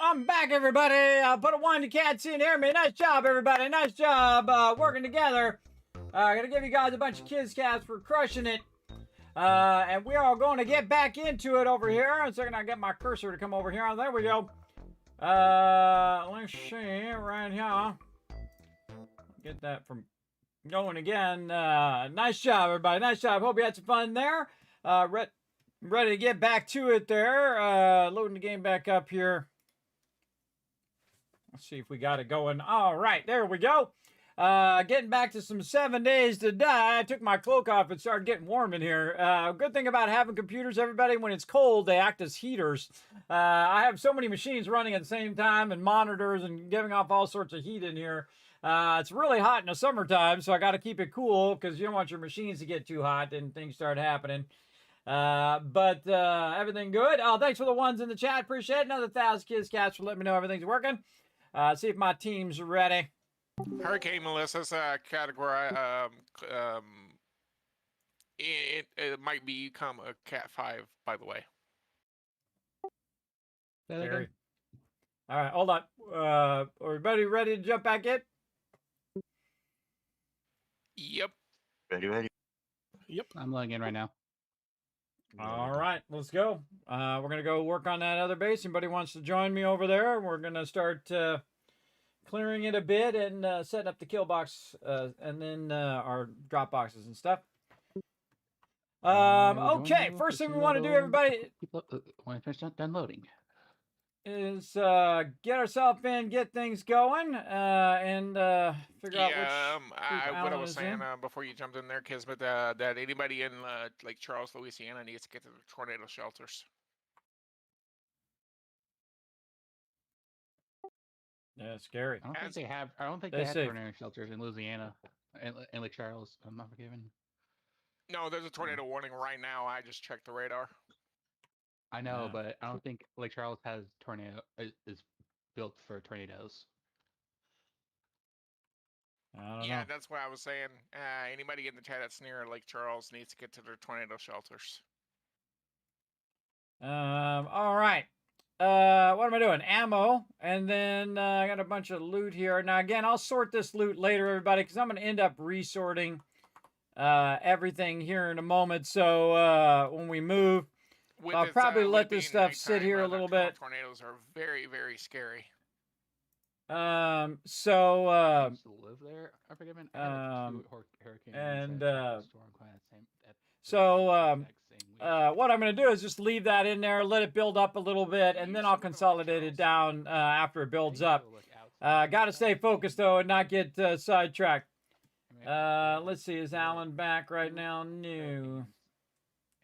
I'm back, everybody. Put a one you can't see and hear me. Nice job, everybody. Nice job working together. Gonna give you guys a bunch of kids cats for crushing it. And we are going to get back into it over here. In a second, I get my cursor to come over here. There we go. Let's see right here. Get that from going again. Nice job, everybody. Nice job. Hope you had some fun there. Ready to get back to it there. Loading the game back up here. Let's see if we got it going. All right, there we go. Getting back to some 7 Days to Die. I took my cloak off and started getting warm in here. Good thing about having computers, everybody, when it's cold, they act as heaters. I have so many machines running at the same time and monitors and giving off all sorts of heat in here. It's really hot in the summertime, so I got to keep it cool because you don't want your machines to get too hot and things start happening. But everything good. Oh, thanks for the ones in the chat. Appreciate it. Another 1,000 kids cats for letting me know everything's working. See if my team's ready. Hurricane Melissa's category. It might become a Cat 5, by the way. Scary. All right, hold on. Everybody ready to jump back in? Yep. Ready. Yep. I'm logging in right now. All right, let's go. We're going to go work on that other base. Anybody wants to join me over there? We're going to start clearing it a bit and setting up the kill box and then our drop boxes and stuff. Okay, first thing we want to do, everybody, when I finish done loading, is get ourselves in, get things going, and figure out which what I was saying before you jumped in there, Kismet, that anybody in Lake Charles, Louisiana needs to get to the tornado shelters. Yeah, scary. I don't think they have. I don't think they have tornado shelters in Louisiana and Lake Charles. I'm not forgiven. No, there's a tornado warning right now. I just checked the radar. I know, but I don't think Lake Charles has tornado is built for tornadoes. I don't know. That's why I was saying anybody in the chat that's near Lake Charles needs to get to their tornado shelters. All right. What am I doing? Ammo, and then I got a bunch of loot here. Now, again, I'll sort this loot later, everybody, because I'm going to end up resorting everything here in a moment. So when we move, I'll probably let this stuff sit here a little bit. Tornadoes are very, very scary. So live there. I forget. Hurricane and storm what I'm going to do is just leave that in there, let it build up a little bit, and then I'll consolidate it down after it builds up. Got to stay focused, though, and not get sidetracked. Let's see. Is Alan back right now? No.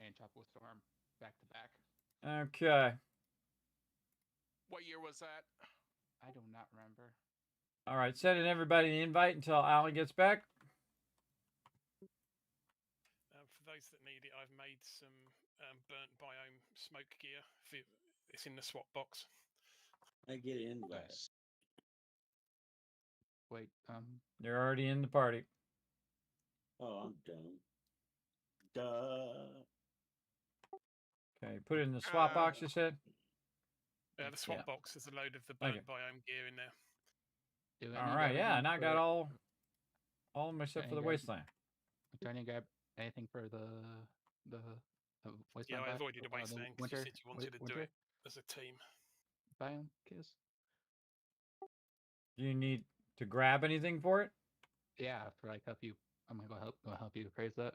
And Tropical Storm back to back. Okay. What year was that? I do not remember. All right. Sending everybody the invite until Alan gets back. For those that need it, I've made some burnt biome smoke gear. It's in the swap box. I get in. Nice. Wait, You're already in the party. Oh, I'm done. Duh. Okay, put it in the swap box, you said? The swap box is a load of the burnt biome gear in there. All right, yeah, and I got all of my stuff for the wasteland. Do I need to grab anything for the wasteland? Yeah, I avoided the wasteland because you said you wanted to do it as a team. Biome, Kiss? Do you need to grab anything for it? Yeah, for like help you. I'm gonna go help you appraise that.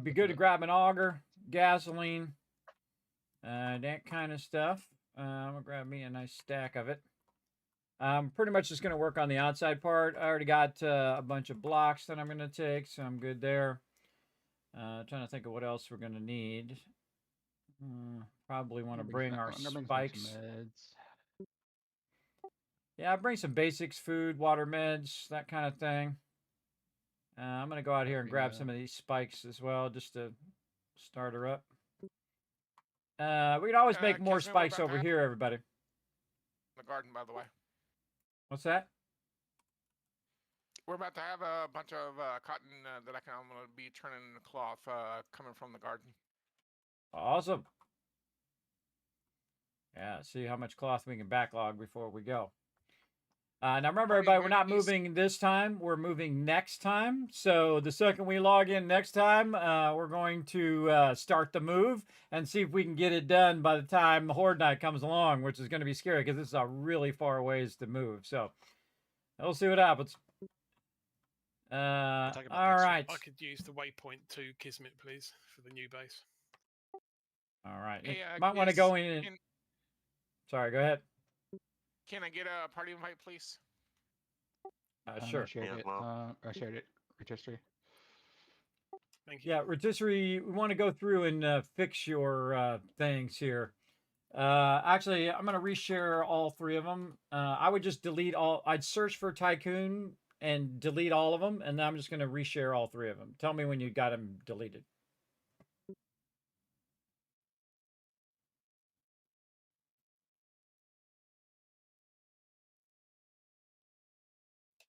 Be good to grab an auger, gasoline, that kind of stuff. I'm gonna grab me a nice stack of it. I'm pretty much just gonna work on the outside part. I already got a bunch of blocks that I'm gonna take, so I'm good there. Trying to think of what else we're gonna need. Probably want to bring our spikes. Yeah, bring some basics, food, water, meds, that kind of thing. I'm going to go out here and grab some of these spikes as well, just to start her up. We can always make more spikes over here, everybody. The garden, by the way. What's that? We're about to have a bunch of cotton that I'm going to be turning into cloth coming from the garden. Awesome. Yeah, see how much cloth we can backlog before we go. Now remember, everybody, we're not moving this time. We're moving next time. So the second we log in next time, we're going to start the move and see if we can get it done by the time the Horde Night comes along, which is going to be scary because this is a really far ways to move. So we'll see what happens. All right. I could use the waypoint to Kismet, please, for the new base. All right. Hey, might want to go in and... Sorry, go ahead. Can I get a party invite, please? Sure. I shared it. Rotisserie. Thank you. Yeah, Rotisserie, we want to go through and fix your things here. Actually, I'm going to reshare all 3 of them. I would just delete all... I'd search for Tycoon and delete all of them, and then I'm just going to reshare all 3 of them. Tell me when you got them deleted.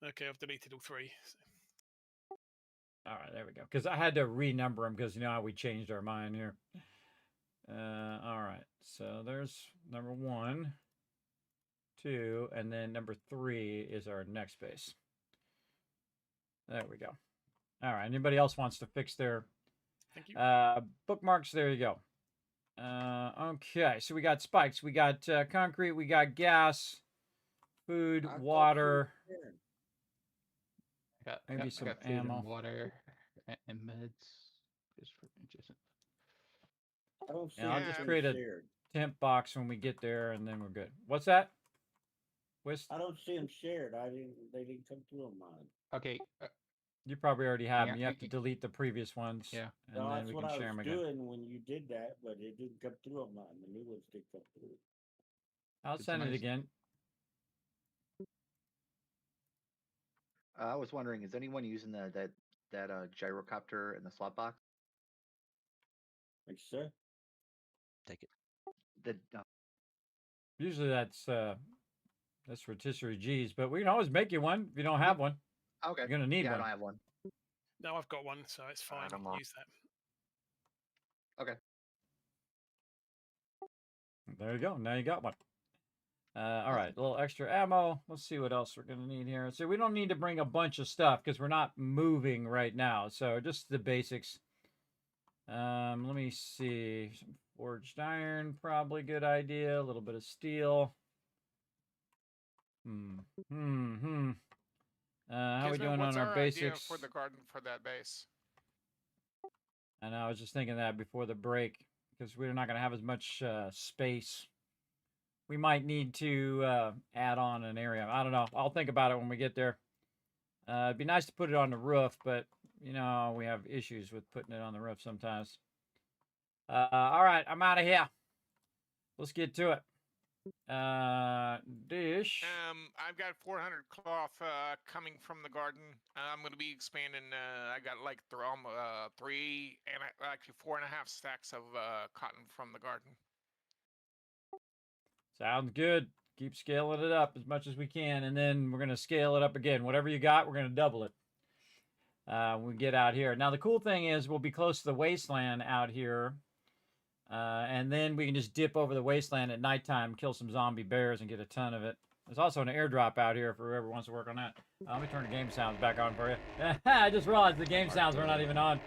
Okay, I've deleted all 3. So. All right, there we go. Because I had to renumber them because you know how we changed our mind here. All right, so there's number 1, 2, and then number 3 is our next base. There we go. All right, anybody else wants to fix their bookmarks? There you go. Okay, so we got spikes, we got concrete, we got gas, food, water. Maybe some ammo, water, and meds. I don't see. I'll just create a temp box when we get there, and then we're good. What's that? Wist? I don't see them shared. They didn't come through on mine. Okay. You probably already have them. You have to delete the previous ones. Yeah. And then that's we what can share I them was again. doing when you did that, but it didn't come through on mine. The new ones did come through. I'll send it again. I was wondering, is anyone using that gyrocopter in the slot box? Thanks, sir. Take it. Usually that's rotisserie G's, but we can always make you one if you don't have one. Okay. You're gonna need one. I don't have one. No, I've got one, so it's fine. Use that. Okay. There you go. Now you got one. All right, a little extra ammo. Let's see what else we're gonna need here. So we don't need to bring a bunch of stuff because we're not moving right now. So just the basics. Let me see. Some forged iron, probably good idea. A little bit of steel. How we doing on our basics? For the garden for that base. And I was just thinking that before the break because we're not going to have as much space. We might need to add on an area. I don't know. I'll think about it when we get there. It'd be nice to put it on the roof, but you know we have issues with putting it on the roof sometimes. All right, I'm out of here. Let's get to it. Dish. I've got 400 cloth coming from the garden. I'm going to be expanding. I got like 3 and actually 4.5 stacks of cotton from the garden. Sounds good. Keep scaling it up as much as we can, and then we're going to scale it up again. Whatever you got, we're going to double it when we get out here. Now, the cool thing is we'll be close to the wasteland out here, and then we can just dip over the wasteland at nighttime, kill some zombie bears, and get a ton of it. There's also an airdrop out here for whoever wants to work on that. Let me turn the game sounds back on for you. I just realized the game sounds were not even on.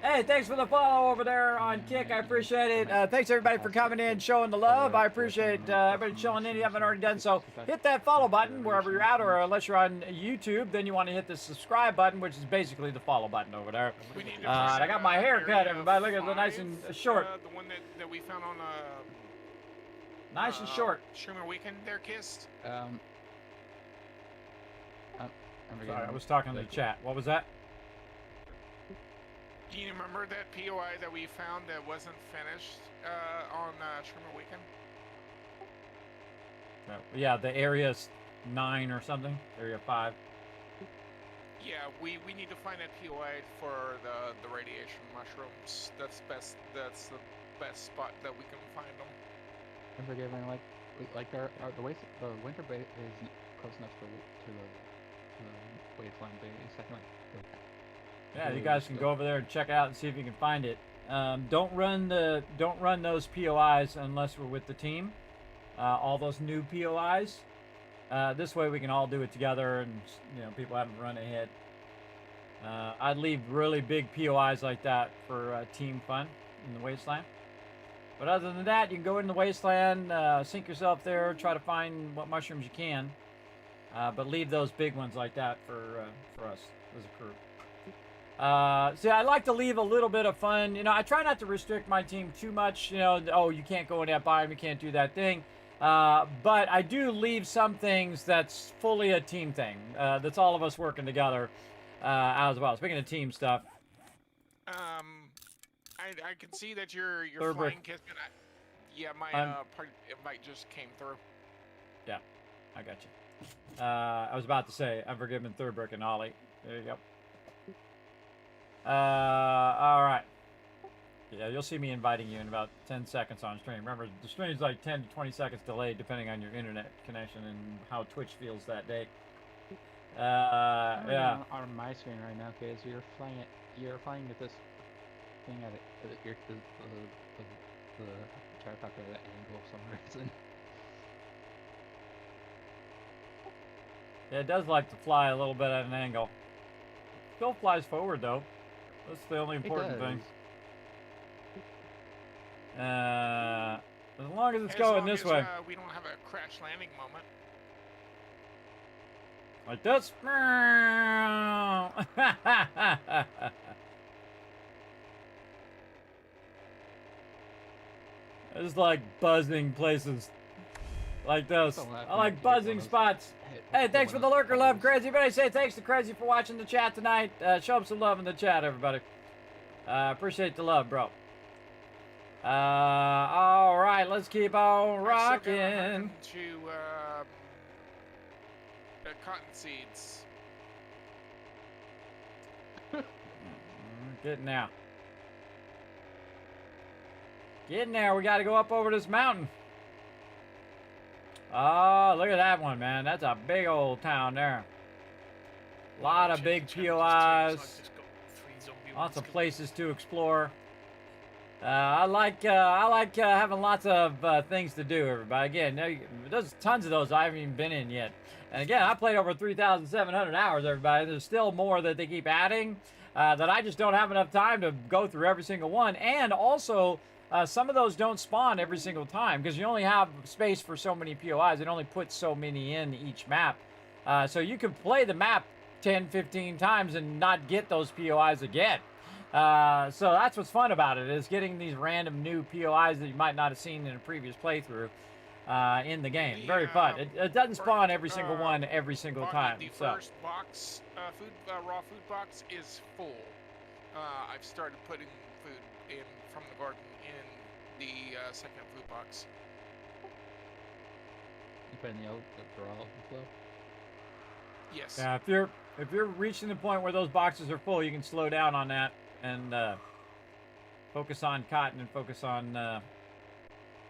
Hey, thanks for the follow over there on Kick. I appreciate it. Thanks, everybody, for coming in, showing the love. I appreciate everybody chilling in. If you haven't already done so, hit that follow button wherever you're at, or unless you're on YouTube, then you want to hit the subscribe button, which is basically the follow button over there. I got my hair cut, everybody. Look at the nice and short. The one that we found on nice and short. Streamer Weekend there, Kissed. Sorry, I was talking to the chat. What was that? Do you remember that POI that we found that wasn't finished on Streamer Weekend? Yeah, the area 9 or something. Area 5. Yeah, we need to find that POI for the radiation mushrooms. That's best. That's the best spot that we can find them. I'm forgiving, like the winter base is close enough to the wasteland base. I can yeah, you guys can go over there and check out and see if you can find it. Don't run those POIs unless we're with the team. all those new POIs. This way we can all do it together, and people haven't run ahead. I'd leave really big POIs like that for team fun in the wasteland. But other than that, you can go in the wasteland, sink yourself there, try to find what mushrooms you can. But leave those big ones like that for us as a crew. See, I like to leave a little bit of fun. I try not to restrict my team too much. Oh, you can't go in that biome, you can't do that thing. But I do leave some things that's fully a team thing. That's all of us working together as well. Speaking of team stuff. I can see that you're Third flying, Kismet. Yeah, my party invite just came through. Yeah, I got you. I was about to say, Unforgiven, Third Brick, and Ollie. There you go. All right. Yeah, you'll see me inviting you in about 10 seconds on stream. Remember, the stream's like 10 to 20 seconds delayed depending on your internet connection and how Twitch feels that day. Yeah. On my screen right now, guys, you're flying with this thing at the gyrocopter at an angle for some reason. Yeah, it does like to fly a little bit at an angle. Still flies forward though. That's the only important thing. As long as it's going this way. We don't have a crash landing moment. Like this. It's like buzzing places. Like this. I like buzzing spots. Hey, thanks for the lurker love, Crazy. Everybody say thanks to Crazy for watching the chat tonight. Show him some love in the chat, everybody. Appreciate the love, bro. All right, let's keep on rocking. Cotton seeds. Getting there. Getting there. We got to go up over this mountain. Oh, look at that one, man. That's a big old town there. A lot of big POIs. Lots of places to explore. I like having lots of things to do, everybody. Again, there's tons of those I haven't even been in yet. And again, I played over 3,700 hours, everybody. There's still more that they keep adding that I just don't have enough time to go through every single one. And also, some of those don't spawn every single time because you only have space for so many POIs. It only puts so many in each map. So you can play the map 10, 15 times and not get those POIs again. So that's what's fun about it, is getting these random new POIs that you might not have seen in a previous playthrough in the game. Very fun. It doesn't spawn every single one every single time. The So first box, raw food box is full. I've started putting food in from the garden in the second food box. You put in the raw flow? Yes. yeah, if you're reaching the point where those boxes are full, you can slow down on that and focus on cotton and focus on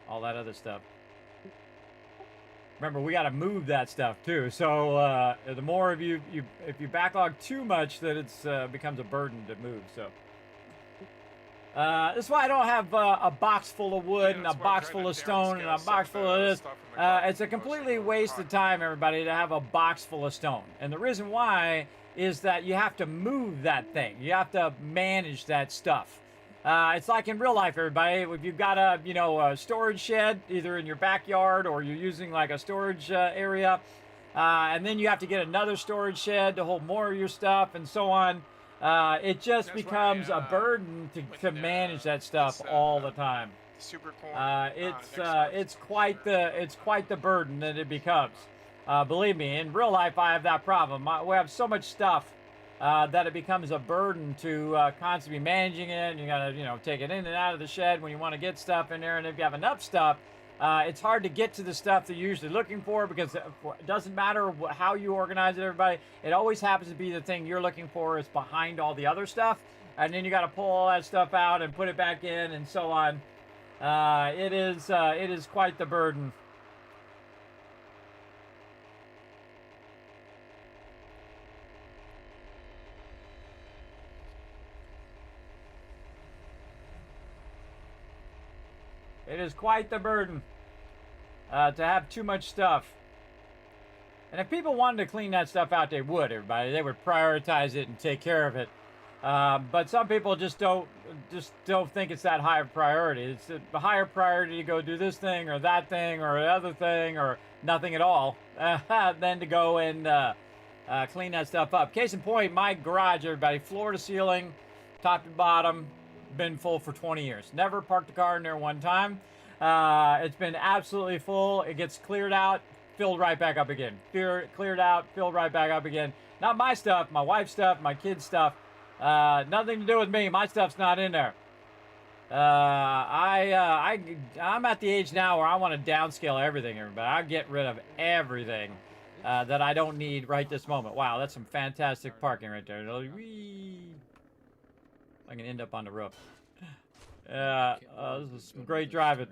all that other stuff. Remember, we got to move that stuff too. So the more of if you backlog too much, that it's becomes a burden to move. So that's why I don't have a box full of wood and a box full of stone and a box full of this. It's a completely wasted time, everybody, to have a box full of stone. And the reason why is that you have to move that thing. You have to manage that stuff. It's like in real life, everybody. If you've got a storage shed, either in your backyard or you're using like a storage area, and then you have to get another storage shed to hold more of your stuff and so on. It just becomes a burden to manage that stuff all the time. Super corn. It's quite the burden that it becomes. Believe me, in real life, I have that problem. We have so much stuff that it becomes a burden to constantly be managing it. And you gotta, take it in and out of the shed when you want to get stuff in there. And if you have enough stuff, it's hard to get to the stuff that you're usually looking for, because it doesn't matter how you organize it, everybody. It always happens to be the thing you're looking for is behind all the other stuff. And then you got to pull all that stuff out and put it back in and so on. It is quite the burden. It is quite the burden. to have too much stuff. And if people wanted to clean that stuff out, they would, everybody. They would prioritize it and take care of it. But some people just don't think it's that high a priority. It's a higher priority to go do this thing or that thing or the other thing or nothing at all than to go and clean that stuff up. Case in point, my garage, everybody, floor to ceiling, top to bottom, been full for 20 years. Never parked a car in there one time. It's been absolutely full. It gets cleared out, filled right back up again. Cleared out, filled right back up again. Not my stuff, my wife's stuff, my kids' stuff. Nothing to do with me. My stuff's not in there. I'm at the age now where I want to downscale everything, everybody. I get rid of everything that I don't need right this moment. Wow, that's some fantastic parking right there. Whee! I can end up on the roof. This is some great driving.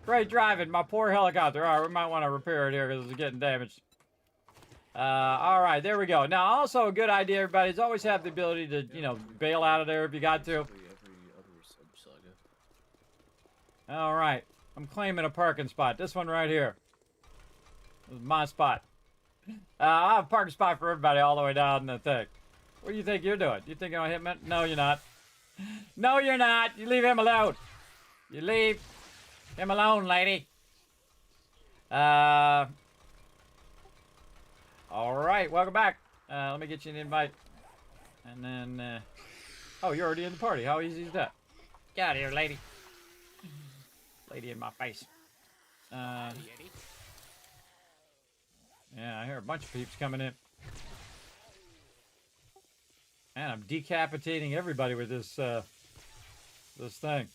Great driving. My poor helicopter. All right, we might want to repair it here because it's getting damaged. All right, there we go. Now, also a good idea, everybody, is always have the ability to, you know, bail out of there if you got to. All right, I'm claiming a parking spot. This one right here. This is my spot. I have a parking spot for everybody all the way down the thing. What do you think you're doing? You think you're going to hit me? No, you're not. No, you're not. You leave him alone. You leave him alone, lady. All right, welcome back. Let me get you an invite. And then, oh, you're already in the party. How easy is that? Get out of here, lady. Lady in my face. Yeah, I hear a bunch of peeps coming in. Man, I'm decapitating everybody with this, this thing.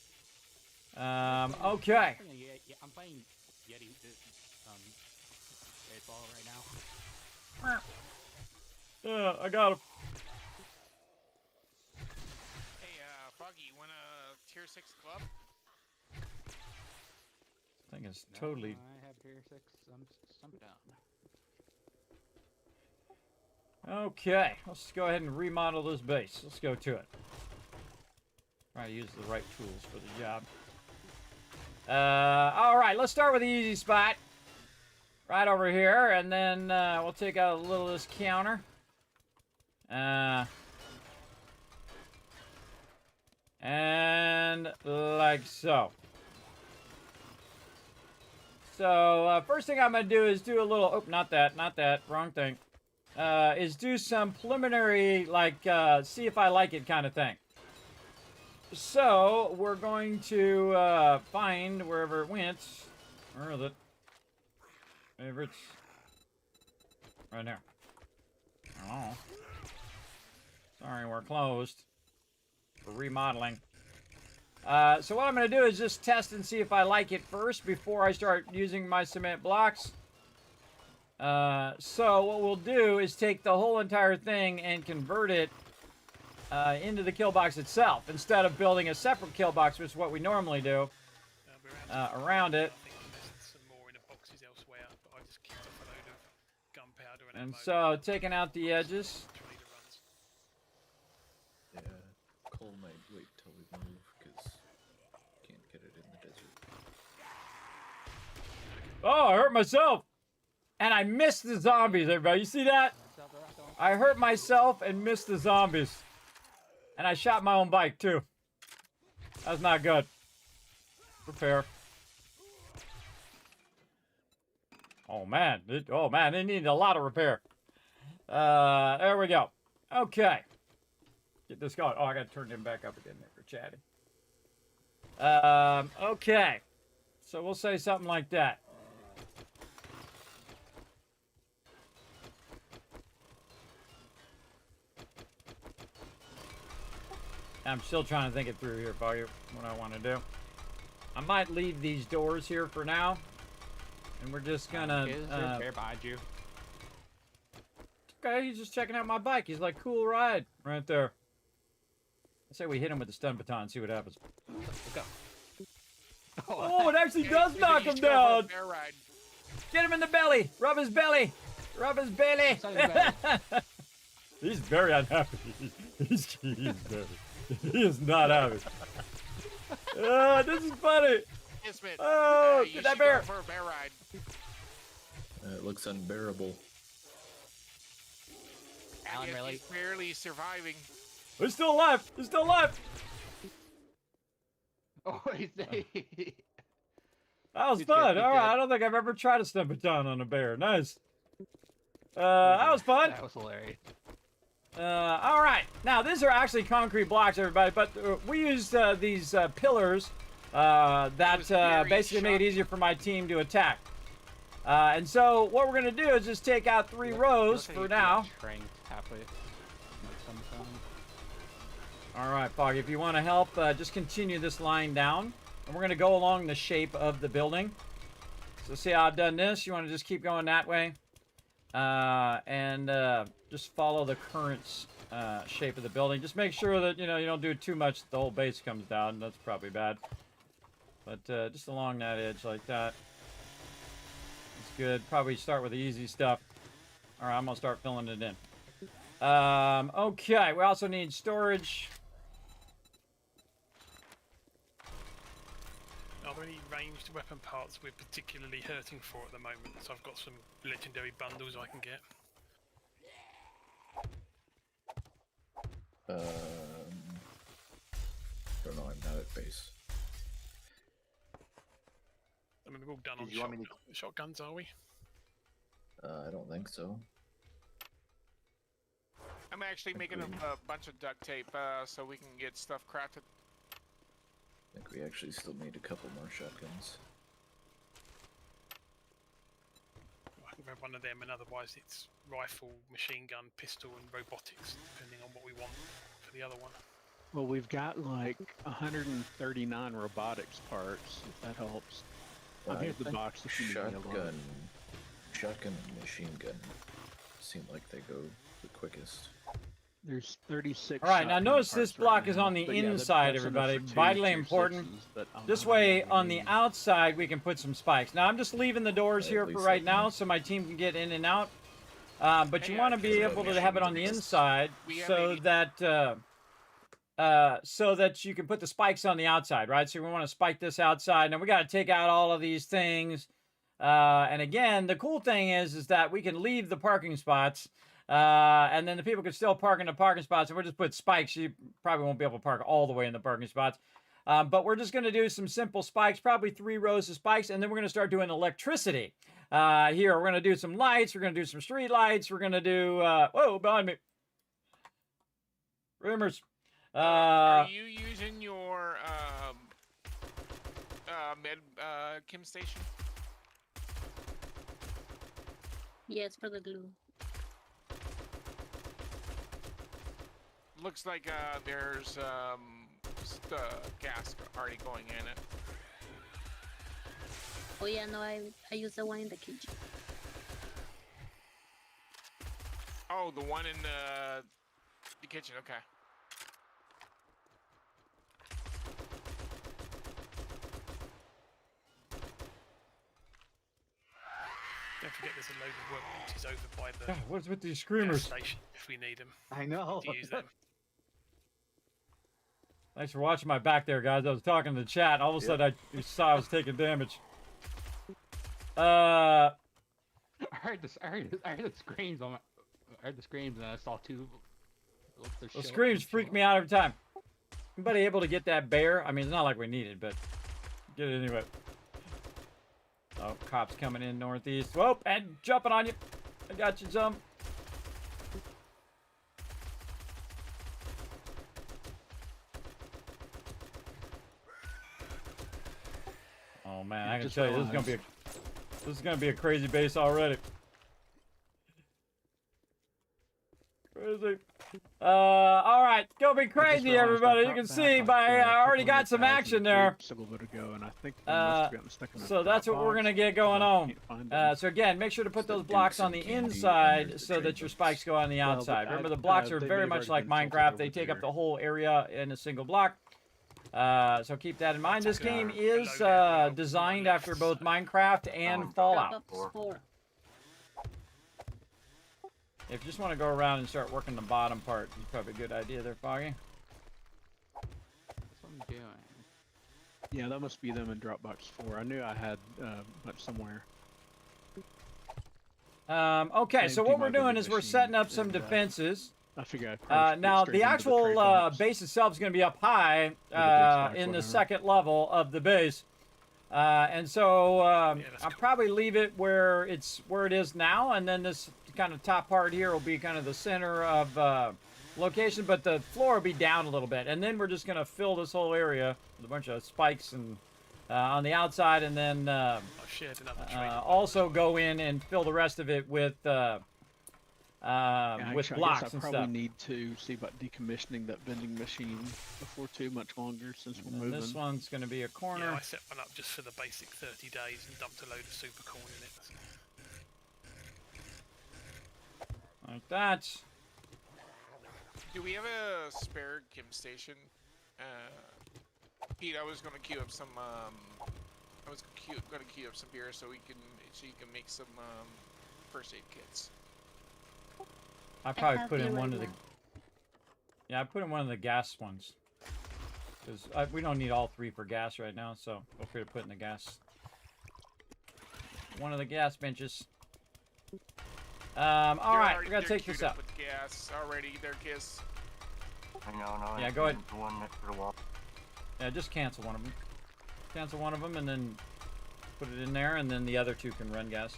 Okay. Yeah, I'm playing Yeti, baseball right now. Yeah, I got him. Hey, Foggy, you want a tier 6 club? This thing is totally... I have tier 6, I'm down. Okay, let's go ahead and remodel this base. Let's go to it. Try to use the right tools for the job. All right, let's start with the easy spot. Right over here, and then we'll take out a little of this counter. And like so. So, first thing I'm going to do is do a little... Oh, not that, wrong thing. Is do some preliminary, like, see if I like it kind of thing. So, we're going to find wherever it went. Where is it? Favorites. Right here. Oh. Sorry, we're closed. We're remodeling. So what I'm going to do is just test and see if I like it first before I start using my cement blocks. So what we'll do is take the whole entire thing and convert it into the kill box itself, instead of building a separate kill box, which is what we normally do, around it. And so, taking out the edges. Yeah, Cole might wait till we move, because can't get it in the desert. Oh, I hurt myself! And I missed the zombies, everybody. You see that? I hurt myself and missed the zombies. And I shot my own bike, too. That's not good. Repair. Oh, man. They need a lot of repair. There we go. Okay. Get this going. Oh, I got to turn them back up again there for chatting. Okay. So we'll say something like that. I'm still trying to think it through here, Foggy, what I want to do. I might leave these doors here for now. And we're just gonna... Is there a bear behind you? Okay, he's just checking out my bike. He's like, cool ride. Right there. I say we hit him with the stun baton and see what happens. Go. Oh, it actually does knock him down. Get him in the belly. Rub his belly. Rub his belly. He's very unhappy. He's very... He is not happy. This is funny. Kismet, Oh, you get that should bear. go for a bear ride. It looks unbearable. Alan, And really? he's barely surviving. He's still alive. He's still alive. Oh, he's That was He's fun. dead, he's All right. dead. I don't think I've ever tried to stomp it down on a bear. Nice. That was fun. That was hilarious. All right. Now, these are actually concrete blocks, everybody, but we used these pillars that basically make it easier for my team to attack. And so what we're going to do is just take out 3 rows for now. Halfway. All right, Foggy, if you want to help, just continue this line down. And we're going to go along the shape of the building. So see how I've done this? You want to just keep going that way. And just follow the current shape of the building. Just make sure that, you don't do too much. The whole base comes down. That's probably bad. But just along that edge like that. It's good. Probably start with the easy stuff. All right, I'm going to start filling it in. Okay, we also need storage. Are there any ranged weapon parts we're particularly hurting for at the moment? So I've got some legendary bundles I can get. Don't know, I'm not at base. I mean, we're all done on shotguns, are we? I don't think so. I'm actually making a bunch of duct tape so we can get stuff crafted. I think we actually still need a couple more shotguns. I can grab one of them, and otherwise it's rifle, machine gun, pistol, and robotics, depending on what we want for the other one. Well, we've got like 139 robotics parts, if that helps. Here's the box if you need me alone. Shotgun and machine gun seem like they go the quickest. There's 36. All right, now notice this block is on the inside, everybody. Vitally important. This way, on the outside, we can put some spikes. Now, I'm just leaving the doors here for right now so my team can get in and out. But you want to be able to have it on the inside so that you can put the spikes on the outside, right? So we want to spike this outside. Now, we got to take out all of these things. And again, the cool thing is that we can leave the parking spots. And then the people can still park in the parking spots, and we'll just put spikes. You probably won't be able to park all the way in the parking spots. But we're just going to do some simple spikes, probably 3 rows of spikes, and then we're going to start doing electricity. Here, we're going to do some lights. We're going to do some street lights. We're going to do... whoa, behind me. Rumors. Are you using your med chem station? Yes, for the glue. Looks like there's gas already going in it. Oh yeah, no, I use the one in the kitchen. Oh, the one in the kitchen. Okay. Don't forget there's a load of workbenches over by the what's with these screamers? gas station if we need them. I know. To use them. Thanks for watching my back there, guys. I was talking to the chat. All of a sudden, I saw I was taking damage. I heard the screams on my. I heard the screams and I saw 2. The screams freak me out every time. Anybody able to get that bear? I mean, it's not like we need it, but get it anyway. Oh, cops coming in northeast. Whoa, and jumping on you. I got you, some. Oh man, I can tell you, this is gonna be a crazy base already. Crazy. All right, it's gonna be crazy, everybody. You can see I already got some action there. A little bit ago, and I think we must have gotten stuck in so that's what we're gonna get going on. So again, make sure to put those blocks on the inside so that your spikes go on the outside. Remember, the blocks are very much like Minecraft. They take up the whole area in a single block. So keep that in mind. This game is designed after both Minecraft and Fallout. If you just want to go around and start working the bottom part, it's probably a good idea there, Foggy. That's what I'm doing. Yeah, that must be them in Dropbox 4. I knew I had a bunch somewhere. Okay, so what we're doing is we're setting up some defenses. I figure I'd now, the actual base itself is going to be up high in the second level of the base. And so I'll probably leave it where it is now, and then this kind of top part here will be kind of the center of location, but the floor will be down a little bit. And then we're just going to fill this whole area with a bunch of spikes and on the outside, and then also go in and fill the rest of it with blocks I and probably stuff. need to see about decommissioning that vending machine before too much longer, since we're moving. This one's going to be a corner. Yeah, I set one up just for the basic 30 days and dumped a load of super corn in it. Like that. Do we have a spare chem station? Pete, I was gonna queue up some. I was gonna queue up some beer so you can make some first aid kits. I probably put in one of the. Yeah, I put in one of the gas ones. Because we don't need all 3 for gas right now, so feel free to put in the gas. One of the gas benches. Alright, we're gonna take this out. With gas already, their kiss. I know, Yeah, go ahead. The one next to the wall. Yeah, just cancel one of them. Cancel one of them and then put it in there, and then the other 2 can run gas.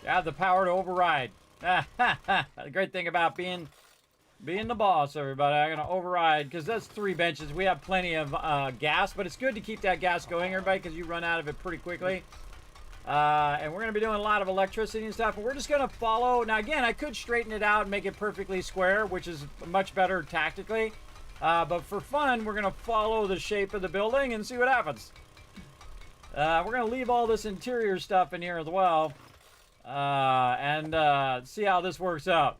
You have the power to override. The great thing about being the boss, everybody. I'm going to override, because that's 3 benches. We have plenty of gas, but it's good to keep that gas going, everybody, because you run out of it pretty quickly. And we're going to be doing a lot of electricity and stuff, and we're just going to follow. Now, again, I could straighten it out and make it perfectly square, which is much better tactically. But for fun, we're going to follow the shape of the building and see what happens. We're going to leave all this interior stuff in here as well. And see how this works out.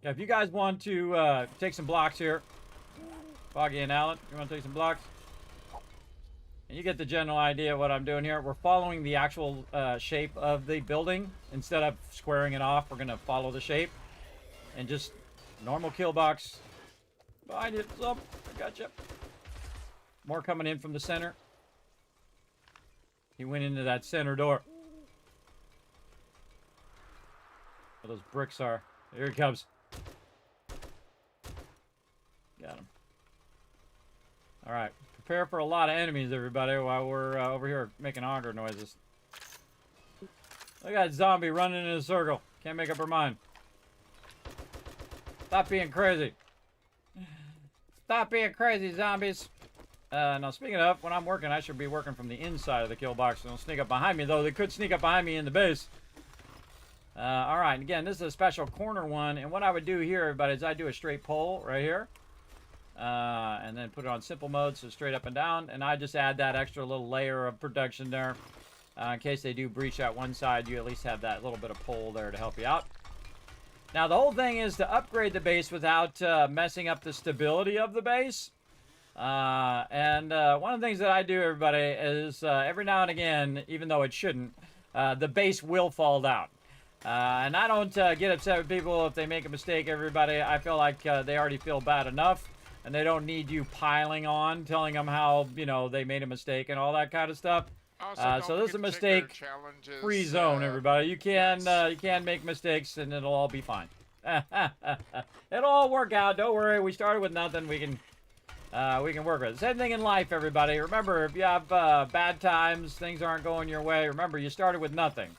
Yeah, if you guys want to take some blocks here, Foggy and Alan, you want to take some blocks? And you get the general idea of what I'm doing here. We're following the actual shape of the building. Instead of squaring it off, we're going to follow the shape. And just normal kill box. Behind it, some. I gotcha. More coming in from the center. He went into that center door. Where those bricks are. Here he comes. Got him. Alright. Prepare for a lot of enemies, everybody, while we're over here making auger noises. Look at that zombie running in a circle. Can't make up her mind. Stop being crazy. Stop being crazy, zombies. Now, speaking of, when I'm working, I should be working from the inside of the kill box. They don't sneak up behind me, though. They could sneak up behind me in the base. Alright, again, this is a special corner one. And what I would do here, everybody, is I do a straight pole right here. And then put it on simple mode, so straight up and down. And I just add that extra little layer of protection there. In case they do breach that one side, you at least have that little bit of pole there to help you out. Now, the whole thing is to upgrade the base without messing up the stability of the base. And one of the things that I do, everybody, is every now and again, even though it shouldn't, the base will fall down. And I don't get upset with people if they make a mistake, everybody. I feel like they already feel bad enough, and they don't need you piling on, telling them how, you know, they made a mistake and all that kind of stuff. So this is a mistake-free zone, everybody. You can make mistakes, and it'll all be fine. It'll all work out. Don't worry. We started with nothing. We can work with it. Same thing in life, everybody. Remember, if you have bad times, things aren't going your way. Remember, you started with nothing,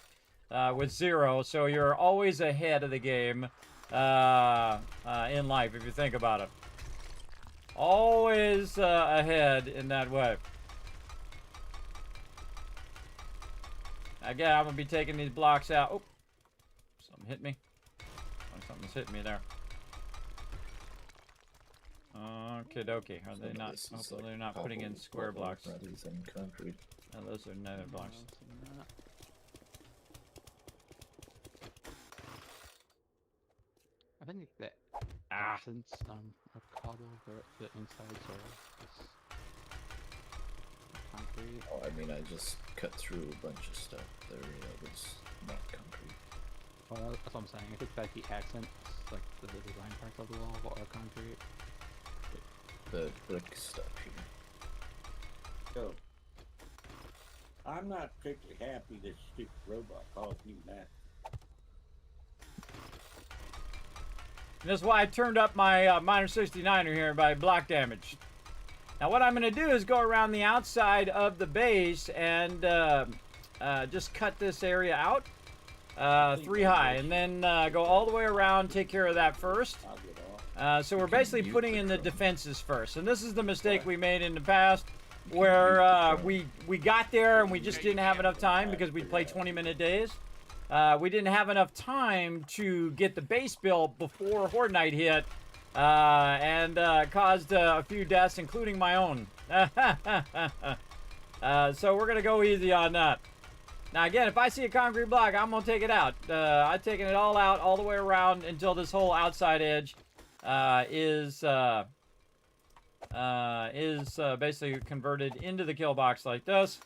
with 0. So you're always ahead of the game in life, if you think about it. Always ahead in that way. Again, I'm going to be taking these blocks out. Oh, something hit me. Oh, something's hitting me there. Okie dokie. Are they not? Hopefully they're not putting in square blocks. Rather than concrete. No, those are nether blocks. I think that Ah. since of cobble, the insides are just concrete. Oh, I mean, I just cut through a bunch of stuff there that was not concrete. Well, that's what I'm saying. I think that the accents, like the design parts of the wall, are concrete. The brick stuff here. So, I'm not particularly happy this stupid robot calls me that. And that's why I turned up my minor 69er here by block damage. Now what I'm going to do is go around the outside of the base and just cut this area out 3 high, and then go all the way around, take care of that first. So we're basically putting in the defenses first, and this is the mistake we made in the past, where we got there and we just didn't have enough time because we played 20-minute days. We didn't have enough time to get the base built before Horde Night hit, and caused a few deaths, including my own. So we're going to go easy on that. Now again, if I see a concrete block, I'm going to take it out. I've taken it all out, all the way around until this whole outside edge is basically converted into the kill box like this.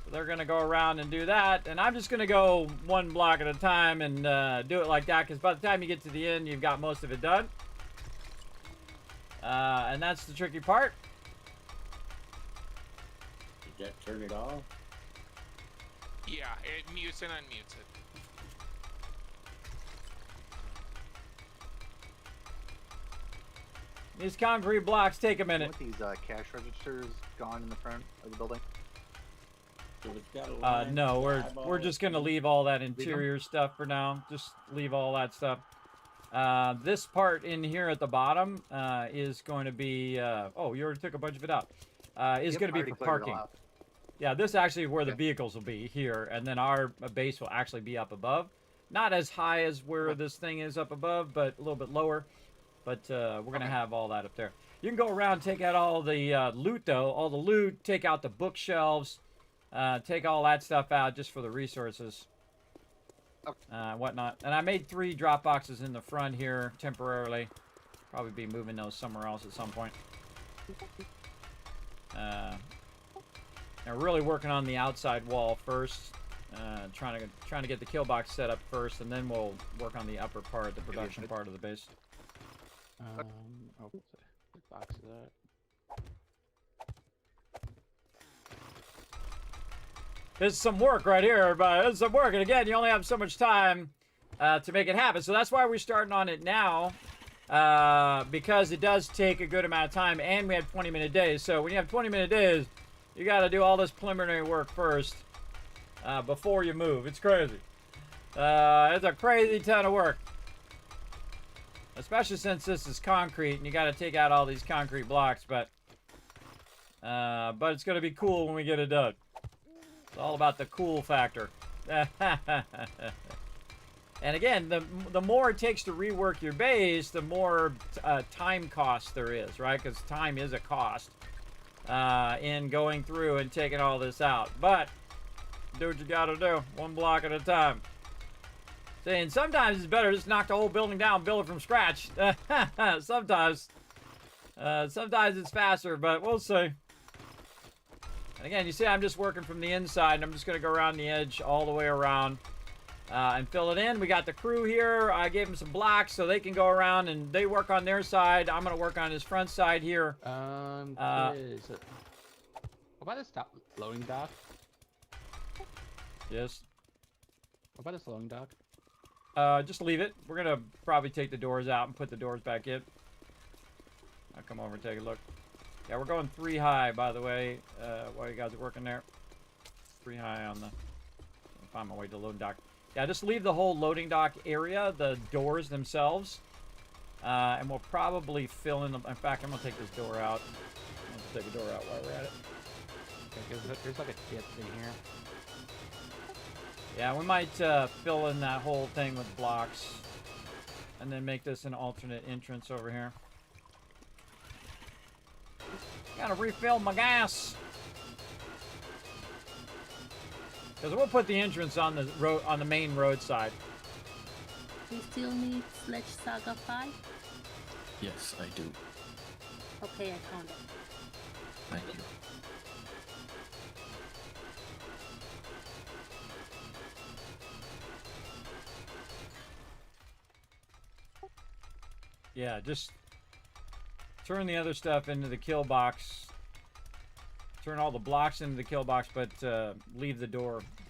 So they're going to go around and do that, and I'm just going to go 1 block at a time and do it like that, because by the time you get to the end, you've got most of it done. And that's the tricky part. Did that turn it off? Yeah, it mutes and unmutes it. These concrete blocks take a minute. With these cash registers gone in the front of the building? So it's got a line No, we're just gonna leave all that interior stuff for now. Just leave all that stuff. This part in here at the bottom is going to be. Oh, you already took a bunch of it out. Is going to be for parking. Yeah, this actually is where the vehicles will be here, and then our base will actually be up above. Not as high as where this thing is up above, but a little bit lower. But we're going to have all that up there. You can go around, take out all the loot, though. All the loot, take out the bookshelves, take all that stuff out just for the resources, whatnot. And I made 3 drop boxes in the front here temporarily. Probably be moving those somewhere else at some point. Now really working on the outside wall first. Trying to get the kill box set up first, and then we'll work on the upper part, the production part of the base. Oh, the box of that. This is some work right here, everybody. This is some work, and again, you only have so much time to make it happen. So that's why we're starting on it now, because it does take a good amount of time, and we have 20-minute days. So when you have 20-minute days, you got to do all this preliminary work first before you move. It's crazy. It's a crazy ton of work. Especially since this is concrete and you got to take out all these concrete blocks, but it's going to be cool when we get it done. It's all about the cool factor. And again, the more it takes to rework your base, the more time cost there is, right? Because time is a cost in going through and taking all this out. But do what you got to do, 1 block at a time. And sometimes it's better just knock the whole building down, build it from scratch. Sometimes it's faster, but we'll see. And again, you see I'm just working from the inside, and I'm just going to go around the edge all the way around and fill it in. We got the crew here. I gave them some blocks so they can go around and they work on their side. I'm going to work on his front side here. What about this loading dock? Yes. What about this loading dock? Just leave it. We're going to probably take the doors out and put the doors back in. I'll come over and take a look. Yeah, we're going 3 high, by the way, while you guys are working there. 3 high on the... I'll find my way to the loading dock. Yeah, just leave the whole loading dock area, the doors themselves. And we'll probably fill in... In fact, I'm going to take this door out. I'm going to take a door out while we're at it. Okay, there's like a dip in here. Yeah, we might fill in that whole thing with blocks. And then make this an alternate entrance over here. Gotta refill my gas. Because we'll put the entrance on the road, on the main road side. You still need Sledge Saga 5? Yes, I do. Okay, I found it. Thank you. Yeah, just turn the other stuff into the kill box. Turn all the blocks into the kill box, but leave the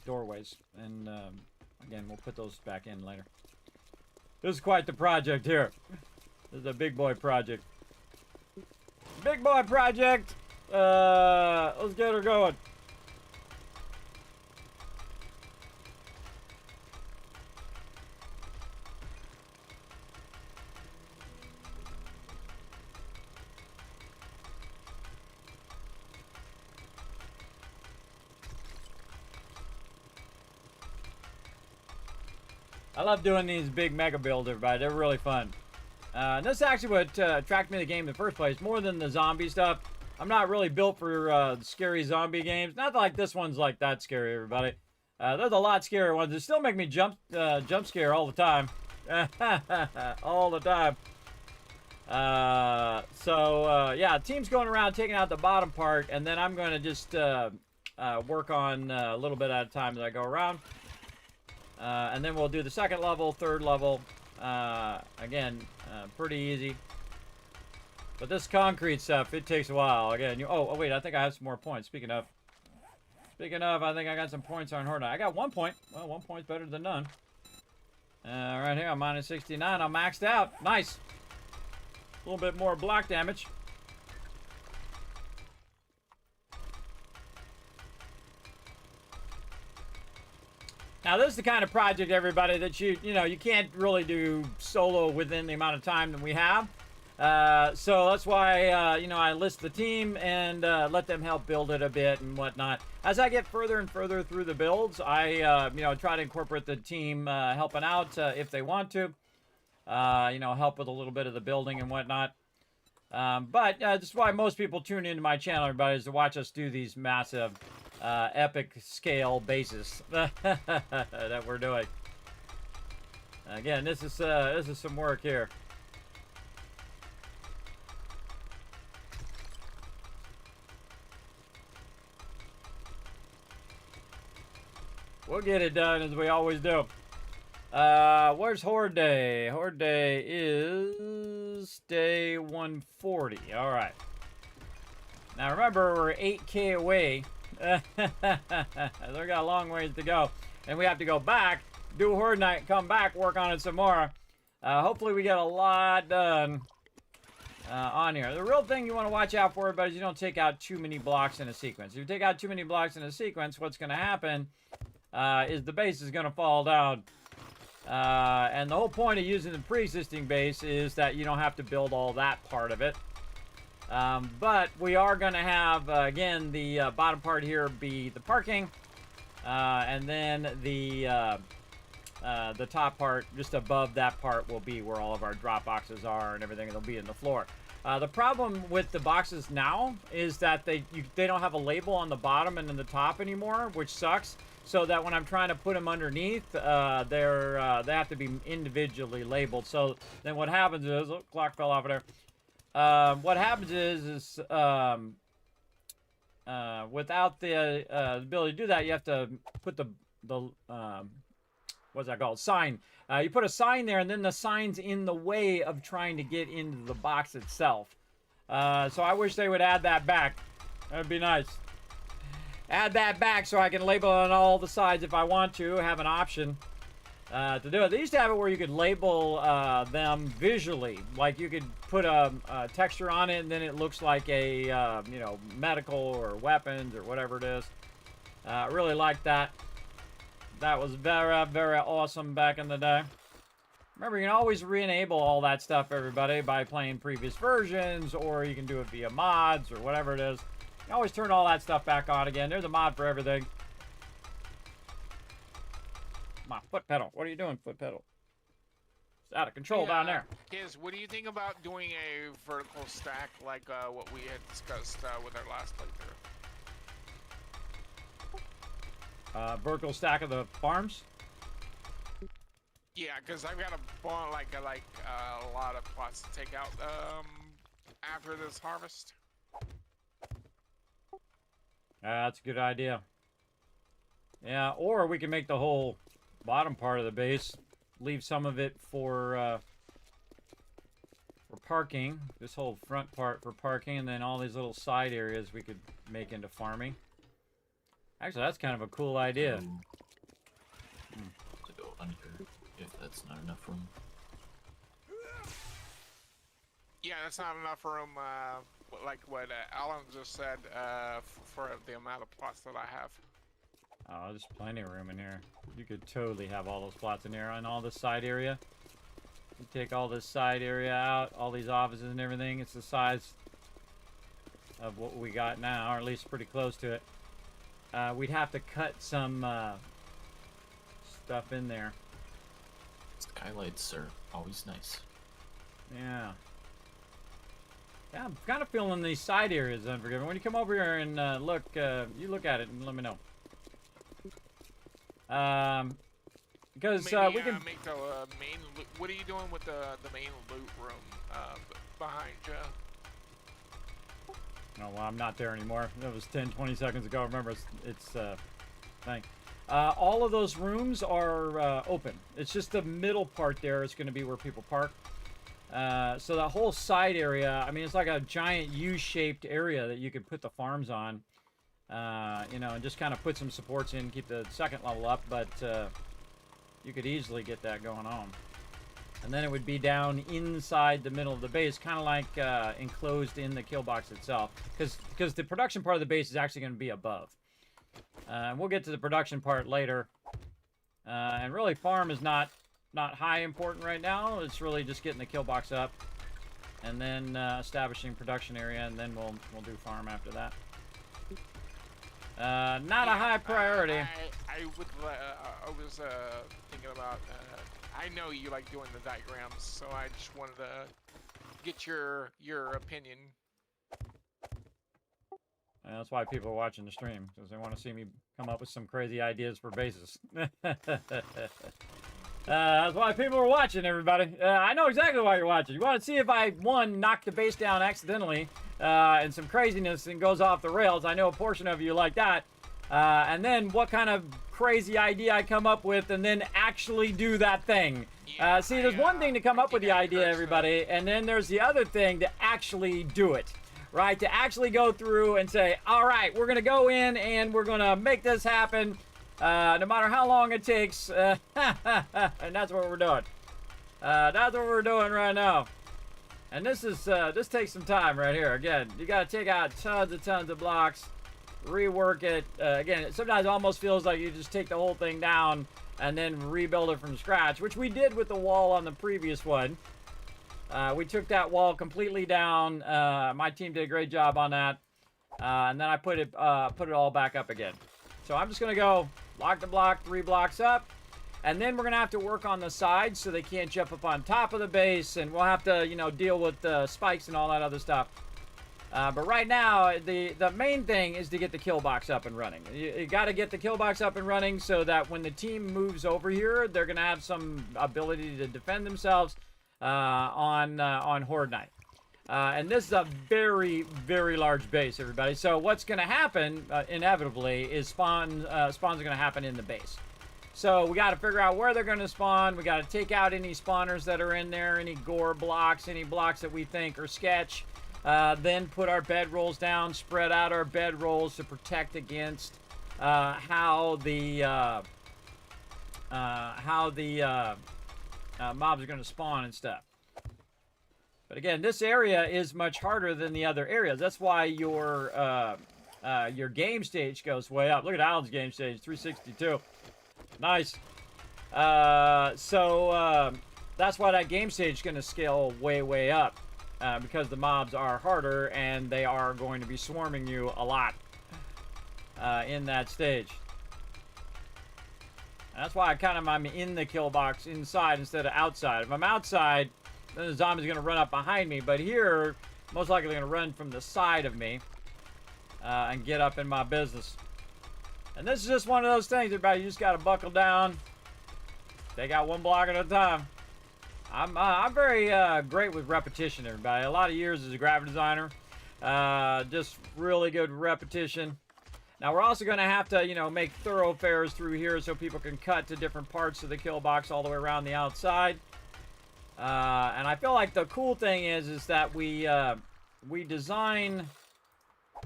doorways. And again, we'll put those back in later. This is quite the project here. This is a big boy project. Big boy project! Let's get her going. I love doing these big mega builds, everybody. They're really fun. This is actually what attracted me to the game in the first place, more than the zombie stuff. I'm not really built for scary zombie games. Not like this one's like that scary, everybody. There's a lot scarier ones that still make me jump scare all the time. All the time. Yeah, team's going around taking out the bottom part, and then I'm going to just work on a little bit at a time as I go around. And then we'll do the second level, third level. Again, pretty easy. But this concrete stuff, it takes a while. Again, oh wait, I think I have some more points. Speaking of, I think I got some points on Horde. I got 1 point. Well, 1 point's better than none. Right here, I'm minus 69. I'm maxed out. Nice. A little bit more block damage. Now, this is the kind of project, everybody, that you can't really do solo within the amount of time that we have. So that's why, I list the team and let them help build it a bit and whatnot. As I get further and further through the builds, I, try to incorporate the team helping out if they want to. Help with a little bit of the building and whatnot. But that's why most people tune into my channel, everybody, is to watch us do these massive epic scale bases that we're doing. Again, this is some work here. We'll get it done as we always do. Where's Horde Day? Horde Day is day 140. All right. Now remember, we're 8K away. They've got a long ways to go. And we have to go back, do Horde Night, come back, work on it some more. Hopefully we get a lot done on here. The real thing you want to watch out for, everybody, is you don't take out too many blocks in a sequence. If you take out too many blocks in a sequence, what's going to happen is the base is going to fall down. And the whole point of using the pre-existing base is that you don't have to build all that part of it. But we are going to have, again, the bottom part here be the parking. And then the top part, just above that part, will be where all of our drop boxes are and everything. It'll be in the floor. The problem with the boxes now is that they don't have a label on the bottom and in the top anymore, which sucks. So that when I'm trying to put them underneath, they have to be individually labeled. So then what happens is, oh, clock fell off of there. What happens is without the ability to do that, you have to put the what's that called? Sign. You put a sign there, and then the sign's in the way of trying to get into the box itself. So I wish they would add that back. That'd be nice. Add that back so I can label on all the sides if I want to, have an option to do it. They used to have it where you could label them visually. Like you could put a texture on it and then it looks like a, medical or weapons or whatever it is. I really like that. That was very, very awesome back in the day. Remember, you can always re-enable all that stuff, everybody, by playing previous versions, or you can do it via mods or whatever it is. You always turn all that stuff back on again. There's a mod for everything. Come on, foot pedal. What are you doing, foot pedal? It's out of control down there. Kiz, what do you think about doing a vertical stack like what we had discussed with our last playthrough? Vertical stack of the farms? Yeah, because I've got a lot of plots to take out after this harvest. That's a good idea. Yeah, or we can make the whole bottom part of the base, leave some of it for parking. This whole front part for parking, and then all these little side areas we could make into farming. Actually, that's kind of a cool idea. To go under, if that's not enough room. Yeah, that's not enough room, like what Alan just said, for the amount of plots that I have. Oh, there's plenty of room in here. You could totally have all those plots in here on all this side area. You take all this side area out, all these offices and everything. It's the size of what we got now, or at least pretty close to it. We'd have to cut some stuff in there. Skylights are always nice. Yeah. Yeah, I'm kind of feeling these side areas Unforgiven. When you come over here and look, you look at it and let me know. Because Maybe, we can make the main loot. What are you doing with the main loot room behind you? Oh, well, I'm not there anymore. That was 10, 20 seconds ago. Remember, it's thing. All of those rooms are open. It's just the middle part there is going to be where people park. So that whole side area, I mean, it's like a giant U-shaped area that you could put the farms on. You know, and just kind of put some supports in, keep the second level up, but you could easily get that going on. And then it would be down inside the middle of the base, kind of like enclosed in the kill box itself, because the production part of the base is actually going to be above. We'll get to the production part later. And really, farm is not high important right now. It's really just getting the kill box up, and then establishing production area, and then we'll do farm after that. Not a high priority. I was thinking about. I know you like doing the diagrams, so I just wanted to get your opinion. And that's why people are watching the stream, because they want to see me come up with some crazy ideas for bases. That's why people are watching, everybody. I know exactly why you're watching. You want to see if I, one, knock the base down accidentally, and some craziness and goes off the rails. I know a portion of you like that. And then what kind of crazy idea I come up with and then actually do that thing. See, there's one thing to come up with the idea, everybody, and then there's the other thing to actually do it. Right? To actually go through and say, all right, we're going to go in and we're going to make this happen, no matter how long it takes. And that's what we're doing. That's what we're doing right now. And this takes some time right here. Again, you got to take out tons of blocks, rework it. Again, it sometimes almost feels like you just take the whole thing down and then rebuild it from scratch, which we did with the wall on the previous one. We took that wall completely down. My team did a great job on that. And then I put it all back up again. So I'm just going to go block to block, 3 blocks up. And then we're going to have to work on the sides so they can't jump up on top of the base. And we'll have to, you know, deal with spikes and all that other stuff. But right now, the main thing is to get the kill box up and running. You got to get the kill box up and running so that when the team moves over here, they're going to have some ability to defend themselves on Horde Night. And this is a very, very large base, everybody. So what's going to happen, inevitably, is spawns are going to happen in the base. So we got to figure out where they're going to spawn. We got to take out any spawners that are in there, any gore blocks, any blocks that we think are sketch. Then put our bedrolls down, spread out our bedrolls to protect against how the mobs are going to spawn and stuff. But again, this area is much harder than the other areas. That's why your game stage goes way up. Look at Alan's game stage, 362. Nice. So that's why that game stage is going to scale way, way up. Because the mobs are harder and they are going to be swarming you a lot in that stage. And that's why I'm in the kill box inside instead of outside. If I'm outside, then the zombie's going to run up behind me. But here, most likely going to run from the side of me and get up in my business. And this is just one of those things, everybody. You just got to buckle down Take out one block at a time. I'm very great with repetition, everybody. A lot of years as a graphic designer. Just really good repetition. Now we're also going to have to, you know, make thoroughfares through here so people can cut to different parts of the kill box all the way around the outside. And I feel like the cool thing is that we design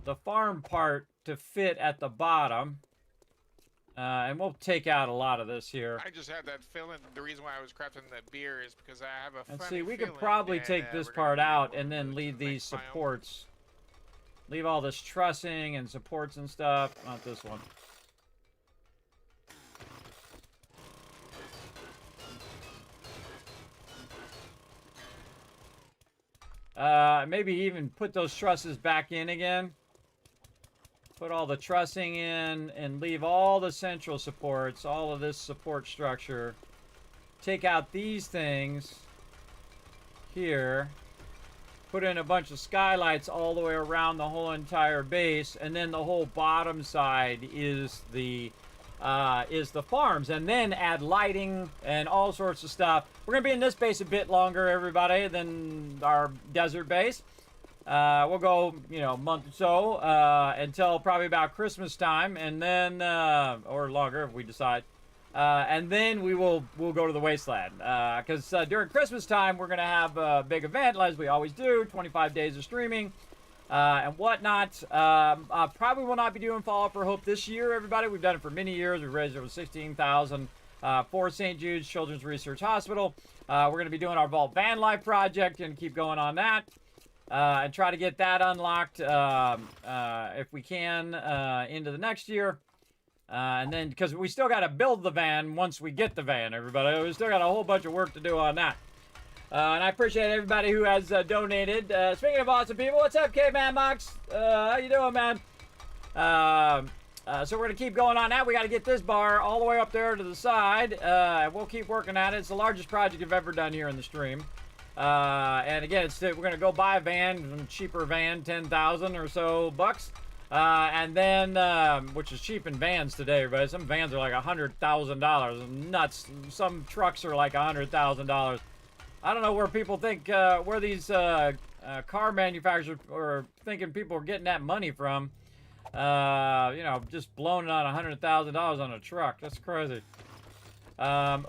the farm part to fit at the bottom. And we'll take out a lot of this here. I just had that feeling. The reason why I was crafting that beer is because I have a And funny see, we could feeling probably that, take this we're part gonna out need and then more leave to the these next biome. supports. Leave all this trussing and supports and stuff. Not this one. Maybe even put those trusses back in again. Put all the trussing in and leave all the central supports, all of this support structure. Take out these things here. Put in a bunch of skylights all the way around the whole entire base, and then the whole bottom side is the farms, and then add lighting and all sorts of stuff. We're gonna be in this base a bit longer, everybody, than our desert base. We'll go, you know, a month or so until probably about Christmas time, and then or longer if we decide. And then we'll go to the wasteland because during Christmas time we're gonna have a big event, as we always do, 25 days of streaming and whatnot. Probably will not be doing Fallout for Hope this year, everybody. We've done it for many years. We've raised over 16,000 for St. Jude's Children's Research Hospital. We're gonna be doing our Vault Van Life project and keep going on that. And try to get that unlocked if we can into the next year. And then, because we still got to build the van once we get the van, everybody. We still got a whole bunch of work to do on that. And I appreciate everybody who has donated. Speaking of awesome people, what's up, K-Man Mox? How you doing, man? So we're going to keep going on that. We got to get this bar all the way up there to the side. We'll keep working at it. It's the largest project I've ever done here in the stream. And again, we're going to go buy a van, cheaper van, 10,000 or so bucks. And then, which is cheap in vans today, but some vans are like $100,000. Nuts. Some trucks are like $100,000. I don't know where people think, where these car manufacturers are thinking people are getting that money from. You know, just blowing it on $100,000 on a truck. That's crazy. We're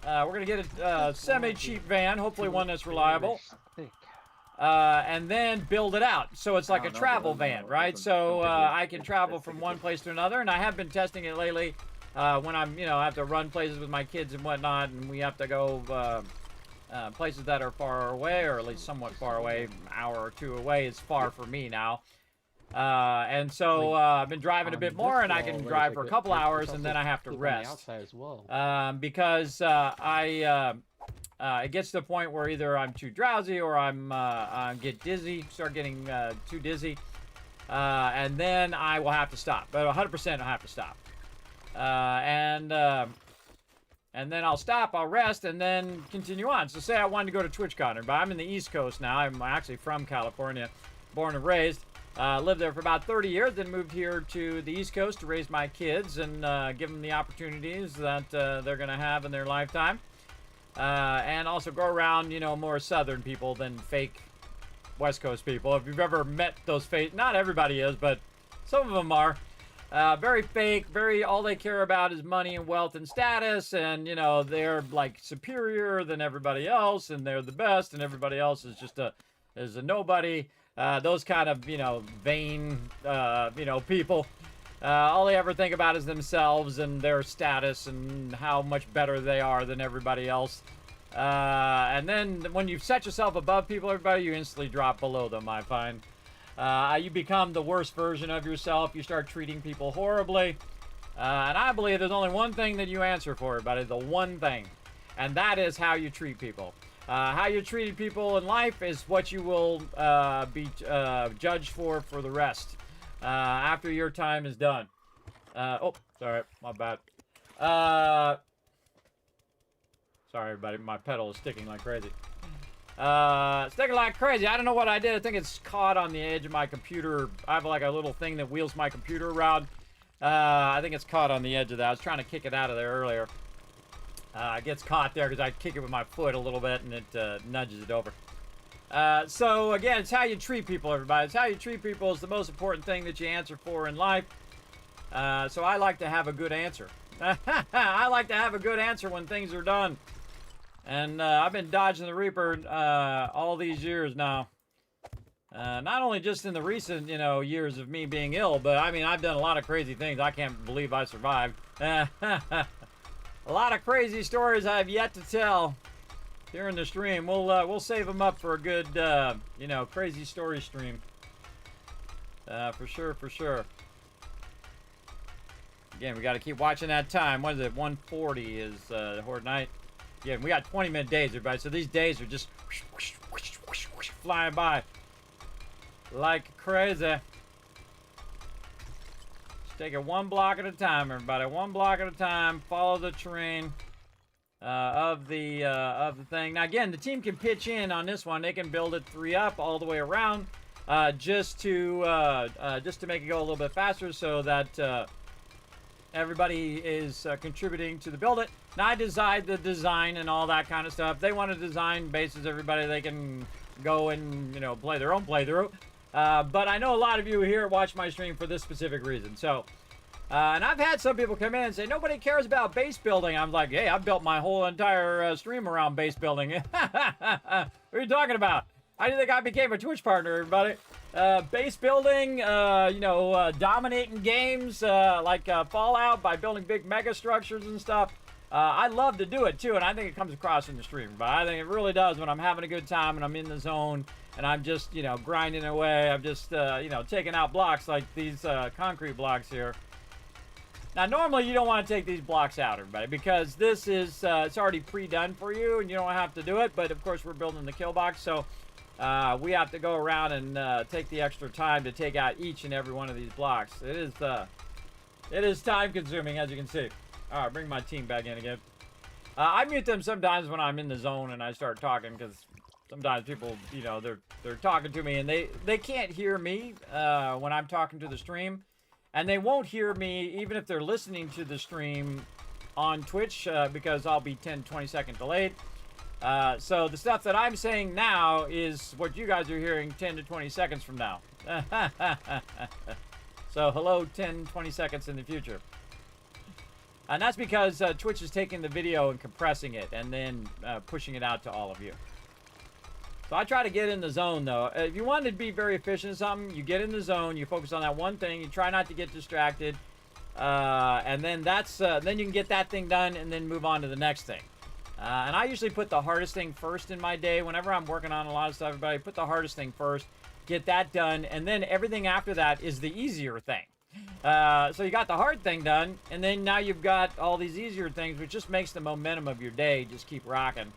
going to get a semi-cheap van, hopefully one that's reliable. And then build it out. So it's like a travel van, right? So I can travel from one place to another. And I have been testing it lately when I'm, you know, I have to run places with my kids and whatnot. And we have to go places that are far away, or at least somewhat far away. An hour or two away is far for me now. And so I've been driving a bit more, and I can drive for a couple hours, and then I have to rest. Because it gets to the point where either I'm too drowsy or I get dizzy, start getting too dizzy, and then I will have to stop. But 100% I'll have to stop. And then I'll stop, I'll rest, and then continue on. So say I wanted to go to TwitchCon, but I'm in the East Coast now. I'm actually from California, born and raised. Lived there for about 30 years, then moved here to the East Coast to raise my kids and give them the opportunities that they're going to have in their lifetime. And also go around, you know, more Southern people than fake West Coast people. If you've ever met those fake, not everybody is, but some of them are. Very fake, very, all they care about is money and wealth and status, and, you know, they're like superior than everybody else, and they're the best, and everybody else is just a nobody. Those kind of, you know, vain, you know, people. All they ever think about is themselves and their status and how much better they are than everybody else. And then when you set yourself above people, everybody, you instantly drop below them, I find. You become the worst version of yourself. You start treating people horribly. And I believe there's only one thing that you answer for, everybody. The one thing. And that is how you treat people. How you treated people in life is what you will be judged for the rest. After your time is done. Oh, sorry, my bad. Sorry, everybody, my pedal is sticking like crazy. Sticking like crazy. I don't know what I did. I think it's caught on the edge of my computer. I have like a little thing that wheels my computer around. I think it's caught on the edge of that. I was trying to kick it out of there earlier. It gets caught there because I kick it with my foot a little bit and it nudges it over. So again, it's how you treat people, everybody. It's how you treat people is the most important thing that you answer for in life. So I like to have a good answer. I like to have a good answer when things are done. And I've been dodging the Reaper all these years now. Not only just in the recent, years of me being ill, but I mean, I've done a lot of crazy things. I can't believe I survived. A lot of crazy stories I have yet to tell here in the stream. We'll save them up for a good, crazy story stream. For sure, for sure. Again, we got to keep watching that time. What is it? 1:40 is Horde Night. Yeah, we got 20-minute days, everybody. So these days are just flying by like crazy. Just take it one block at a time, everybody. One block at a time. Follow the terrain of the thing. Now, again, the team can pitch in on this one. They can build it 3 up all the way around, just to make it go a little bit faster, so that everybody is contributing to the build it. Now, I decide the design and all that kind of stuff. If they want to design bases, everybody, they can go and, play their own playthrough. But I know a lot of you here watch my stream for this specific reason. So, and I've had some people come in and say, nobody cares about base building. I'm like, hey, I've built my whole entire stream around base building. What are you talking about? How do you think I became a Twitch partner, everybody? Base building, dominating games like Fallout by building big mega structures and stuff. I love to do it too, and I think it comes across in the stream. But I think it really does when I'm having a good time and I'm in the zone and I'm just, grinding away. I'm just, taking out blocks like these concrete blocks here. Now, normally you don't want to take these blocks out, everybody, because this is, it's already pre-done for you and you don't have to do it. But, of course, we're building the kill box, so we have to go around and take the extra time to take out each and every one of these blocks. It is time-consuming, as you can see. All right, bring my team back in again. I mute them sometimes when I'm in the zone and I start talking, because sometimes people, they're talking to me and they can't hear me when I'm talking to the stream. And they won't hear me even if they're listening to the stream on Twitch because I'll be 10-20 second delayed. So the stuff that I'm saying now is what you guys are hearing 10 to 20 seconds from now. So hello 10-20 seconds in the future. And that's because Twitch is taking the video and compressing it and then pushing it out to all of you. So I try to get in the zone, though. If you want to be very efficient in something, you get in the zone, you focus on that one thing, you try not to get distracted, and then then you can get that thing done and then move on to the next thing. And I usually put the hardest thing first in my day. Whenever I'm working on a lot of stuff, everybody put the hardest thing first, get that done, and then everything after that is the easier thing. So you got the hard thing done, and then now you've got all these easier things, which just makes the momentum of your day just keep rocking.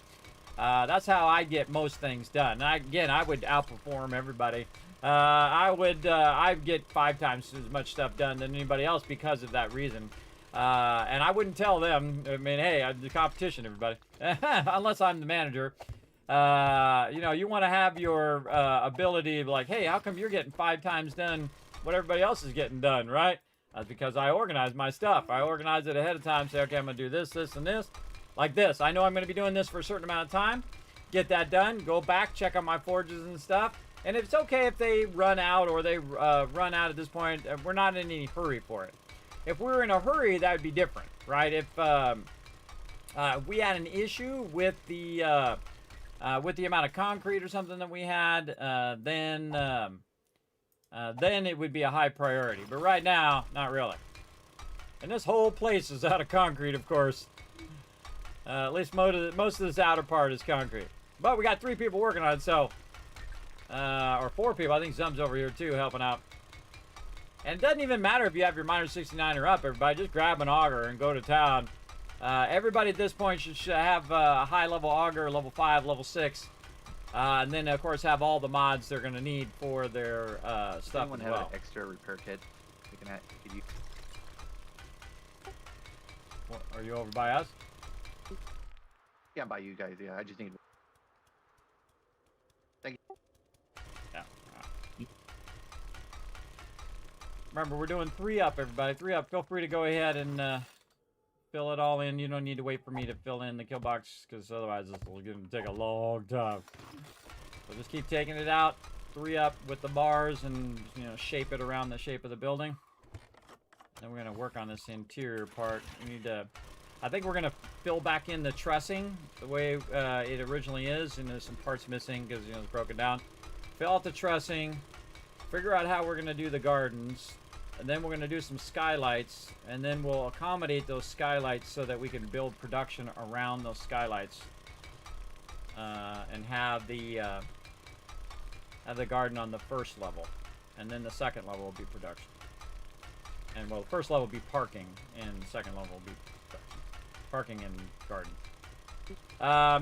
That's how I get most things done. And I would outperform everybody. I'd get 5 times as much stuff done than anybody else because of that reason. And I wouldn't tell them, I mean, hey, the competition, everybody. Unless I'm the manager. You want to have your ability of like, hey, how come you're getting 5 times done what everybody else is getting done, right? That's because I organize my stuff. I organize it ahead of time, say, okay, I'm going to do this, this, and this. Like this. I know I'm going to be doing this for a certain amount of time. Get that done. Go back, check on my forges and stuff. And it's okay if they run out or they run out at this point. We're not in any hurry for it. If we were in a hurry, that would be different, right? If we had an issue with the amount of concrete or something that we had, then it would be a high priority. But right now, not really. And this whole place is out of concrete, of course. At least most of this outer part is concrete. But we got 3 people working on it, so... or 4 people. I think Zum's over here, too, helping out. And it doesn't even matter if you have your minor 69 or up, everybody. Just grab an auger and go to town. Everybody at this point should have a high-level auger, level 5, level 6. And then, of course, have all the mods they're going to need for their stuff as well. Have an extra repair kit? Could you... What, are you over by us? Yeah, by you guys, yeah. I just need... Thank you. Yeah. Remember, we're doing 3 up, everybody. 3 up. Feel free to go ahead and fill it all in. You don't need to wait for me to fill in the kill box, because otherwise this will take a long time. So just keep taking it out, 3 up with the bars, and shape it around the shape of the building. Then we're gonna work on this interior part. We need to, I think we're gonna fill back in the trussing the way it originally is, and there's some parts missing because it's broken down. Fill out the trussing, figure out how we're gonna do the gardens, and then we're gonna do some skylights, and then we'll accommodate those skylights so that we can build production around those skylights, and have the garden on the first level, and then the second level will be production. And well, the first level will be parking, and the second level will be parking and garden.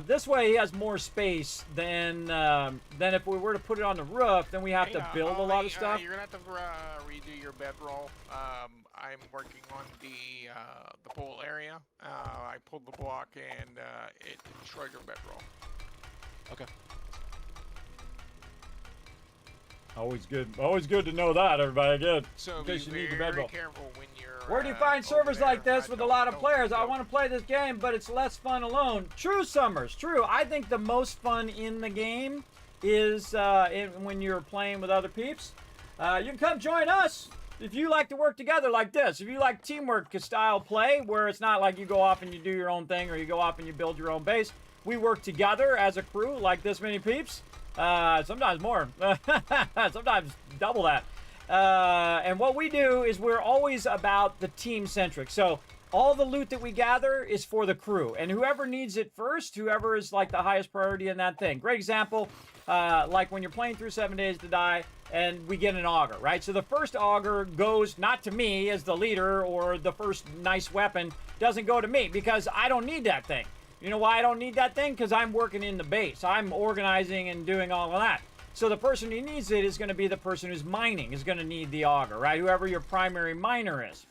This way he has more space than if we were to put it on the roof, then we have to build a lot of stuff. You're gonna have to redo your bedroll. I'm working on the pool area. I pulled the block and it destroyed your bedroll. Okay. Always good to know that, everybody. Good. So in case you need the very bedroll. careful when you're. Where do you find servers like this with a lot of players? I want to play this game, but it's less fun alone. True, Summers. True. I think the most fun in the game is when you're playing with other peeps. You can come join us if you like to work together like this. If you like teamwork style play, where it's not like you go off and you do your own thing, or you go off and you build your own base. We work together as a crew, like this many peeps. Sometimes more. Sometimes double that. And what we do is we're always about the team centric. So all the loot that we gather is for the crew, and whoever needs it first, whoever is like the highest priority in that thing. Great example, like when you're playing through 7 Days to Die and we get an auger, right? So the first auger goes not to me as the leader, or the first nice weapon doesn't go to me because I don't need that thing. You know why I don't need that thing? Because I'm working in the base. I'm organizing and doing all of that. So the person who needs it is going to be the person who's mining, is going to need the auger, right? Whoever your primary miner is,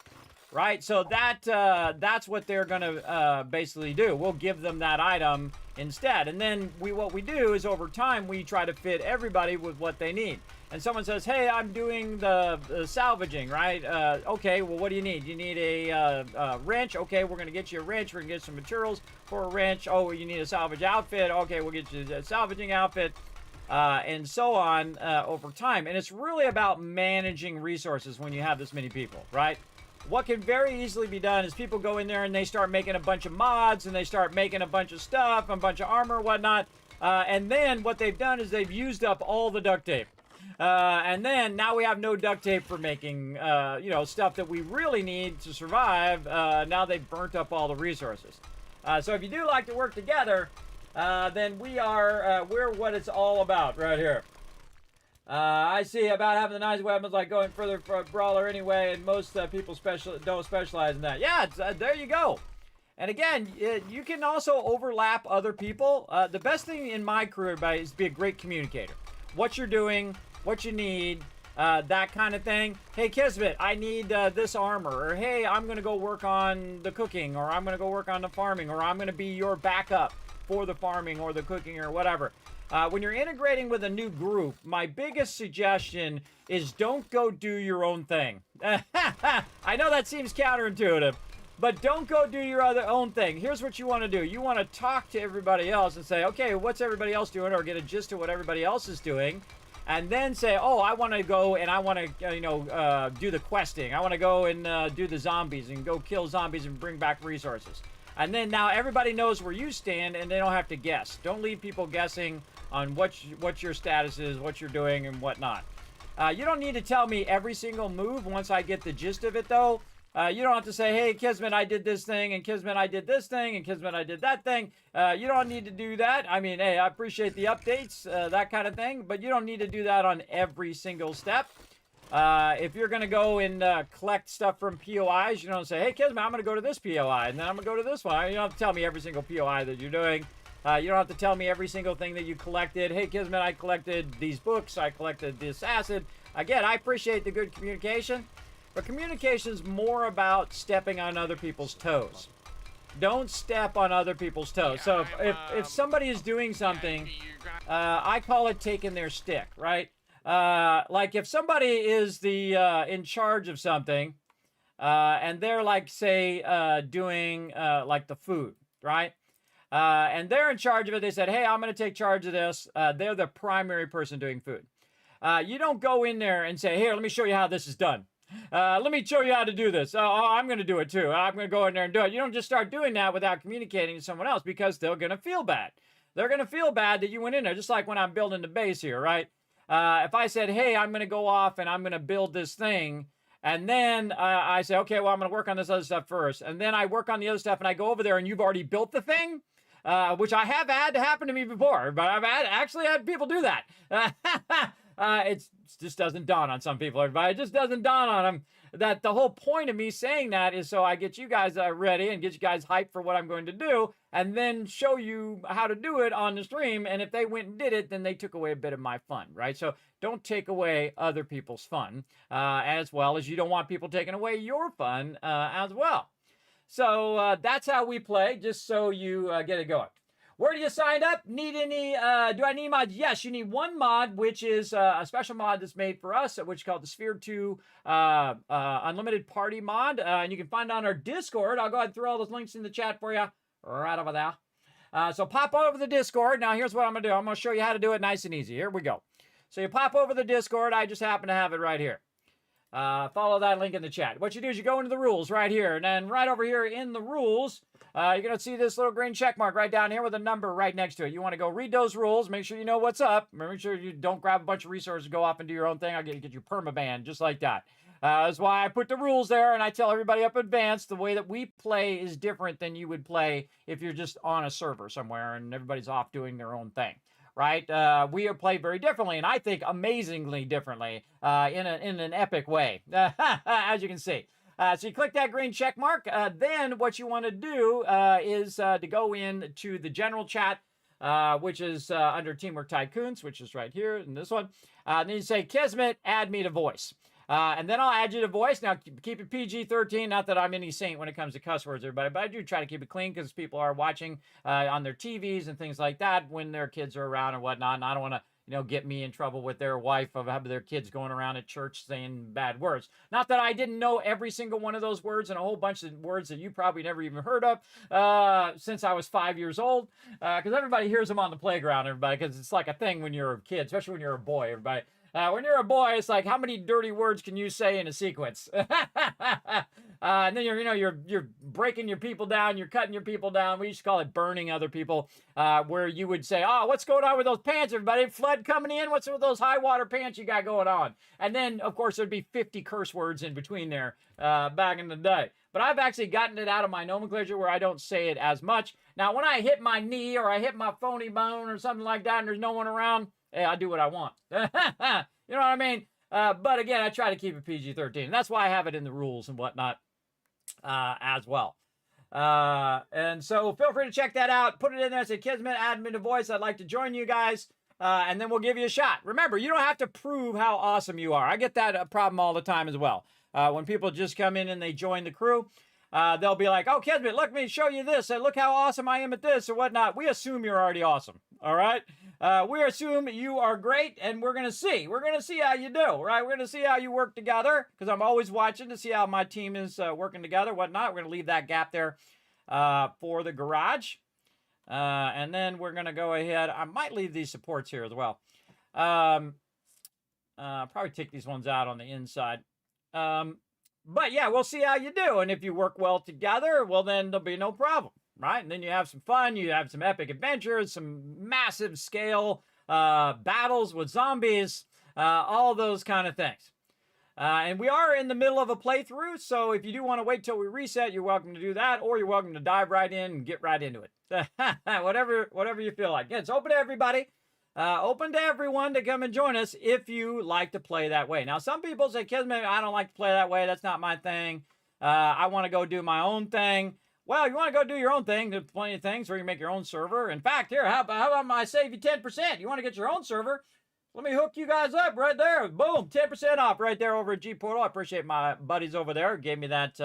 right? So that's what they're going to basically do. We'll give them that item instead. And then what we do is over time, we try to fit everybody with what they need. And someone says, hey, I'm doing the salvaging, right? Okay, well, what do you need? You need a wrench? Okay, we're going to get you a wrench. We're going to get some materials for a wrench. Oh, you need a salvage outfit? Okay, we'll get you a salvaging outfit. And so on over time. And it's really about managing resources when you have this many people, right? What can very easily be done is people go in there and they start making a bunch of mods, and they start making a bunch of stuff, a bunch of armor and whatnot. And then what they've done is they've used up all the duct tape. And then now we have no duct tape for making, stuff that we really need to survive. Now they've burnt up all the resources. So if you do like to work together, then we're what it's all about right here. I see about having the nice weapons, like going further for a brawler anyway, and most people don't specialize in that. Yeah, there you go. And again, you can also overlap other people. The best thing in my career, everybody, is to be a great communicator. What you're doing, what you need, that kind of thing. Hey, Kismet, I need this armor. Or, hey, I'm going to go work on the cooking, or I'm going to go work on the farming, or I'm going to be your backup for the farming or the cooking or whatever. When you're integrating with a new group, my biggest suggestion is don't go do your own thing. I know that seems counterintuitive, but don't go do your own thing. Here's what you want to do. You want to talk to everybody else and say, okay, what's everybody else doing, or get a gist of what everybody else is doing. And then say, oh, I want to go and I want to, do the questing. I want to go and do the zombies and go kill zombies and bring back resources. And then now everybody knows where you stand, and they don't have to guess. Don't leave people guessing on what your status is, what you're doing, and whatnot. You don't need to tell me every single move once I get the gist of it, though. You don't have to say, hey, Kismet, I did this thing, and Kismet, I did this thing, and Kismet, I did that thing. You don't need to do that. I mean, hey, I appreciate the updates, that kind of thing, but you don't need to do that on every single step. If you're going to go and collect stuff from POIs, you don't say, hey, Kismet, I'm going to go to this POI, and then I'm going to go to this one. You don't have to tell me every single POI that you're doing. You don't have to tell me every single thing that you collected. Hey, Kismet, I collected these books. I collected this acid. Again, I appreciate the good communication, but communication's more about stepping on other people's toes. Don't step on other people's toes. So if somebody is doing something, I call it taking their stick, right? Like if somebody is the in charge of something, and they're like, say, doing like the food, right? And they're in charge of it. They said, hey, I'm going to take charge of this. They're the primary person doing food. You don't go in there and say, here, let me show you how this is done. Let me show you how to do this. Oh, I'm going to do it too. I'm going to go in there and do it. You don't just start doing that without communicating to someone else, because they're going to feel bad. They're going to feel bad that you went in there, just like when I'm building the base here, right? If I said, hey, I'm going to go off and I'm going to build this thing, and then I say, okay, well, I'm going to work on this other stuff first, and then I work on the other stuff, and I go over there and you've already built the thing, which I have had to happen to me before, but I've actually had people do that. It just doesn't dawn on some people, everybody. It just doesn't dawn on them that the whole point of me saying that is so I get you guys ready and get you guys hyped for what I'm going to do, and then show you how to do it on the stream. And if they went and did it, then they took away a bit of my fun, right? So don't take away other people's fun, as well as you don't want people taking away your fun as well. So that's how we play, just so you get it going. Where do you sign up? Need any, do I need mods? Yes, you need one mod, which is a special mod that's made for us, which is called the Sphere 2 Unlimited Party mod. And you can find it on our Discord. I'll go ahead and throw all those links in the chat for you right over there. So pop over the Discord. Now, here's what I'm going to do. I'm going to show you how to do it nice and easy. Here we go. So you pop over the Discord. I just happen to have it right here. Follow that link in the chat. What you do is you go into the rules right here, and then right over here in the rules, you're going to see this little green check mark right down here with a number right next to it. You want to go read those rules, make sure you know what's up, make sure you don't grab a bunch of resources, go off and do your own thing. I'll get you permabanned just like that. That's why I put the rules there, and I tell everybody up in advance the way that we play is different than you would play if you're just on a server somewhere and everybody's off doing their own thing. Right? We have played very differently, and I think amazingly differently, in an epic way, as you can see. So you click that green check mark. Then what you want to do is to go into the general chat, which is under Teamwork Tycoons, which is right here in this one. And then you say, Kismet, add me to voice. And then I'll add you to voice. Now, keep it PG-13. Not that I'm any saint when it comes to cuss words, everybody, but I do try to keep it clean because people are watching on their TVs and things like that when their kids are around and whatnot. And I don't want to, get me in trouble with their wife of having their kids going around at church saying bad words. Not that I didn't know every single one of those words and a whole bunch of words that you probably never even heard of since I was 5 years old. Because everybody hears them on the playground, everybody, because it's like a thing when you're a kid, especially when you're a boy, everybody. When you're a boy, it's like, how many dirty words can you say in a sequence? And then you're breaking your people down, you're cutting your people down. We used to call it burning other people, where you would say, oh, what's going on with those pants, everybody? Flood coming in? What's with those high water pants you got going on? And then, of course, there'd be 50 curse words in between there back in the day. But I've actually gotten it out of my nomenclature where I don't say it as much. Now, when I hit my knee or I hit my phony bone or something like that and there's no one around, hey, I do what I want. You know what I mean? But again, I try to keep it PG-13. And that's why I have it in the rules and whatnot as well. And so feel free to check that out. Put it in there. Say, Kismet, add me to voice. I'd like to join you guys. And then we'll give you a shot. Remember, you don't have to prove how awesome you are. I get that problem all the time as well. When people just come in and they join the crew, they'll be like, oh, Kismet, let me show you this. And look how awesome I am at this or whatnot. We assume you're already awesome. All right? We assume you are great, and we're going to see. We're going to see how you do, right? We're going to see how you work together, because I'm always watching to see how my team is working together, whatnot. We're going to leave that gap there for the garage. And then we're going to go ahead. I might leave these supports here as well. Probably take these ones out on the inside. But, yeah, we'll see how you do. And if you work well together, well, then there'll be no problem. Right? And then you have some fun, you have some epic adventures, some massive scale battles with zombies, all those kind of things. And we are in the middle of a playthrough, so if you do want to wait till we reset, you're welcome to do that, or you're welcome to dive right in and get right into it. whatever you feel like. It's open to everybody. Open to everyone to come and join us if you like to play that way. Now, some people say, Kismet, I don't like to play that way. That's not my thing. I want to go do my own thing. Well, you want to go do your own thing. There's plenty of things where you make your own server. In fact, here, how about I save you 10%? You want to get your own server? Let me hook you guys up right there. Boom, 10% off right there over at G Portal. I appreciate my buddies over there who gave me that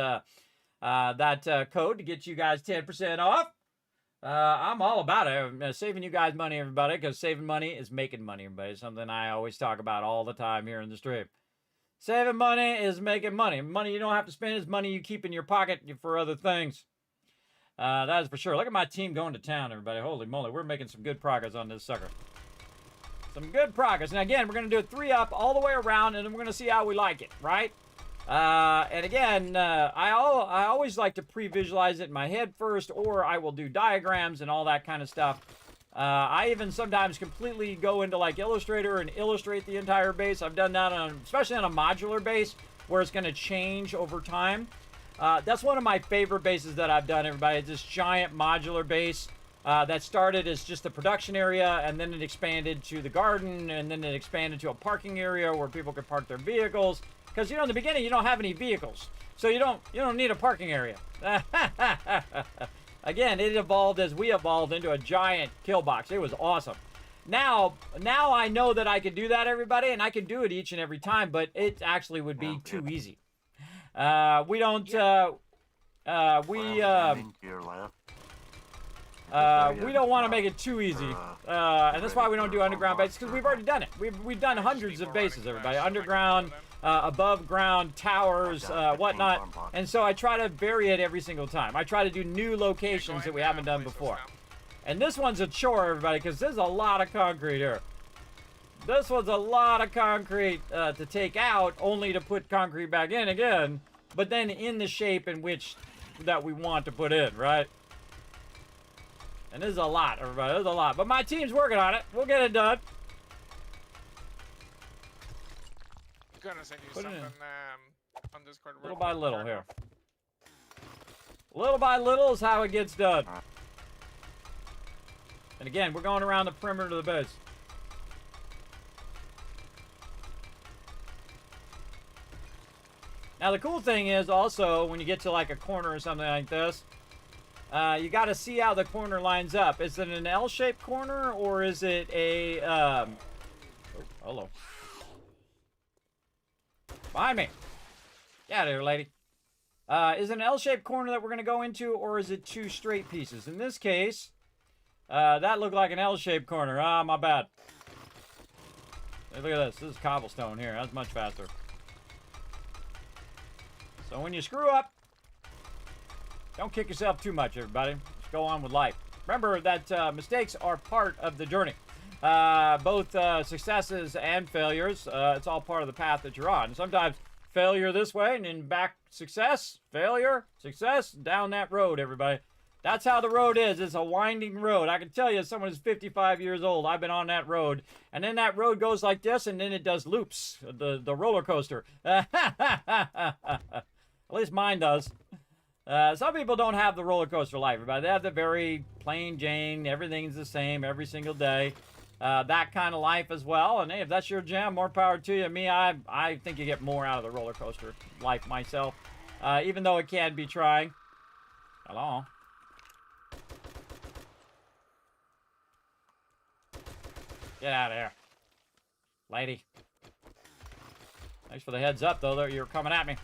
code to get you guys 10% off. I'm all about it. Saving you guys money, everybody, because saving money is making money, everybody. Something I always talk about all the time here in the stream. Saving money is making money. Money you don't have to spend is money you keep in your pocket for other things. That is for sure. Look at my team going to town, everybody. Holy moly, we're making some good progress on this sucker. Some good progress. And again, we're going to do a 3-up all the way around, and then we're going to see how we like it, right? And again, I always like to pre-visualize it in my head first, or I will do diagrams and all that kind of stuff. I even sometimes completely go into like Illustrator and illustrate the entire base. I've done that on, especially on a modular base, where it's going to change over time. That's one of my favorite bases that I've done, everybody. It's this giant modular base that started as just a production area, and then it expanded to the garden, and then it expanded to a parking area where people could park their vehicles. Because, you know, in the beginning, you don't have any vehicles. So you don't need a parking area. Again, it evolved as we evolved into a giant kill box. It was awesome. Now I know that I can do that, everybody, and I can do it each and every time, but it actually would be too easy. We don't, we don't want to make it too easy, and that's why we don't do underground bases, because we've already done it. We've done hundreds of bases, everybody. Underground, above ground, towers, whatnot, and so I try to vary it every single time. I try to do new locations that we haven't done before. And this one's a chore, everybody, because there's a lot of concrete here. This one's a lot of concrete to take out, only to put concrete back in again, but then in the shape in which that we want to put in, right? And this is a lot, everybody. This is a lot. But my team's working on it. We'll get it done. I'm gonna send you something on Discord. Little by little here. Little by little is how it gets done. And again, we're going around the perimeter of the base. Now the cool thing is also, when you get to like a corner or something like this, you got to see how the corner lines up. Is it an L-shaped corner, or is it a, oh, hello. Behind me. Get out of here, lady. Is it an L-shaped corner that we're going to go into, or is it two straight pieces? In this case, that looked like an L-shaped corner. Ah, my bad. Hey, look at this. This is cobblestone here. That's much faster. So when you screw up, don't kick yourself too much, everybody. Just go on with life. Remember that mistakes are part of the journey. Both successes and failures. It's all part of the path that you're on. Sometimes failure this way, and then back success, failure, success, down that road, everybody. That's how the road is. It's a winding road. I can tell you, as someone who's 55 years old, I've been on that road. And then that road goes like this, and then it does loops. The roller coaster. At least mine does. Some people don't have the roller coaster life, everybody. They have the very plain Jane, everything's the same every single day. That kind of life as well. And hey, if that's your jam, more power to you. Me, I think you get more out of the roller coaster life myself. Even though it can be trying. Hello. Get out of here. Lady. Thanks for the heads up, though. You're coming at me.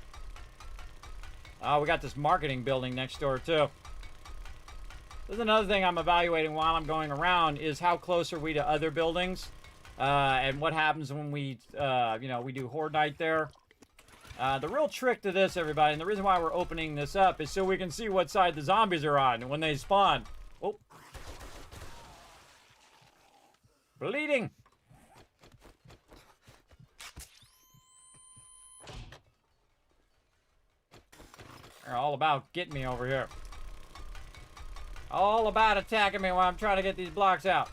Oh, we got this marketing building next door, too. This is another thing I'm evaluating while I'm going around, is how close are we to other buildings, and what happens when we, you know, we do Horde Night there. The real trick to this, everybody, and the reason why we're opening this up is so we can see what side the zombies are on when they spawn. Oh. Bleeding. They're all about getting me over here. All about attacking me while I'm trying to get these blocks out.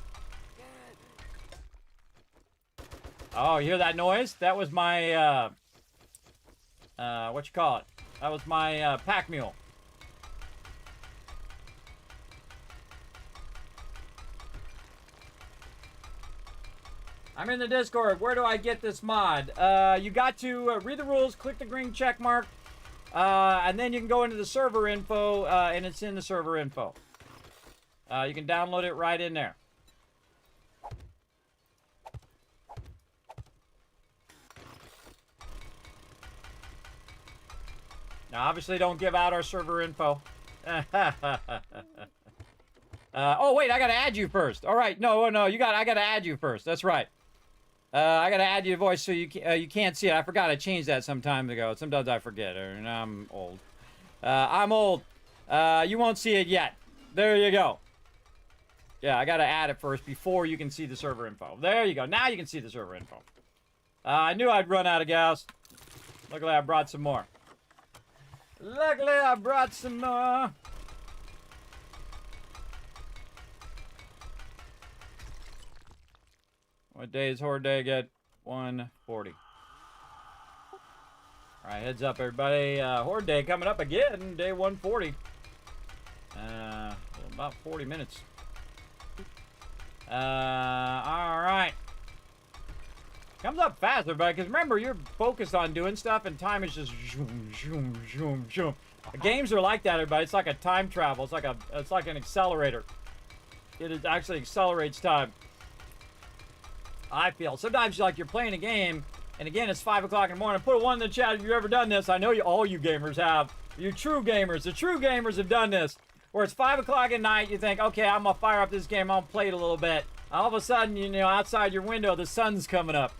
Oh, you hear that noise? That was my, what you call it? That was my, pack mule. I'm in the Discord. Where do I get this mod? You got to read the rules, click the green check mark, and then you can go into the server info, and it's in the server info. You can download it right in there. Now, obviously, don't give out our server info. Oh, wait, I gotta add you first. All right, no, I gotta add you first. That's right. I gotta add your voice so you can't see it. I forgot I changed that some time ago. Sometimes I forget, and I'm old. I'm old. You won't see it yet. There you go. Yeah, I gotta add it first before you can see the server info. There you go. Now you can see the server info. I knew I'd run out of gas. Luckily, I brought some more. Luckily, I brought some more. What day is Horde Day? Get 140. All right, heads up, everybody. Horde Day coming up again, day 140. About 40 minutes. All right. Comes up fast, everybody, because remember, you're focused on doing stuff, and time is just zoom, zoom, zoom, zoom. Games are like that, everybody. It's like a time travel. It's like an accelerator. It actually accelerates time. I feel sometimes like you're playing a game, and again, it's 5 o'clock in the morning. Put a 1 in the chat if you've ever done this. I know all you gamers have. You true gamers. The true gamers have done this. Where it's 5 o'clock at night, you think, okay, I'm gonna fire up this game. I'll play it a little bit. All of a sudden, you know, outside your window, the sun's coming up.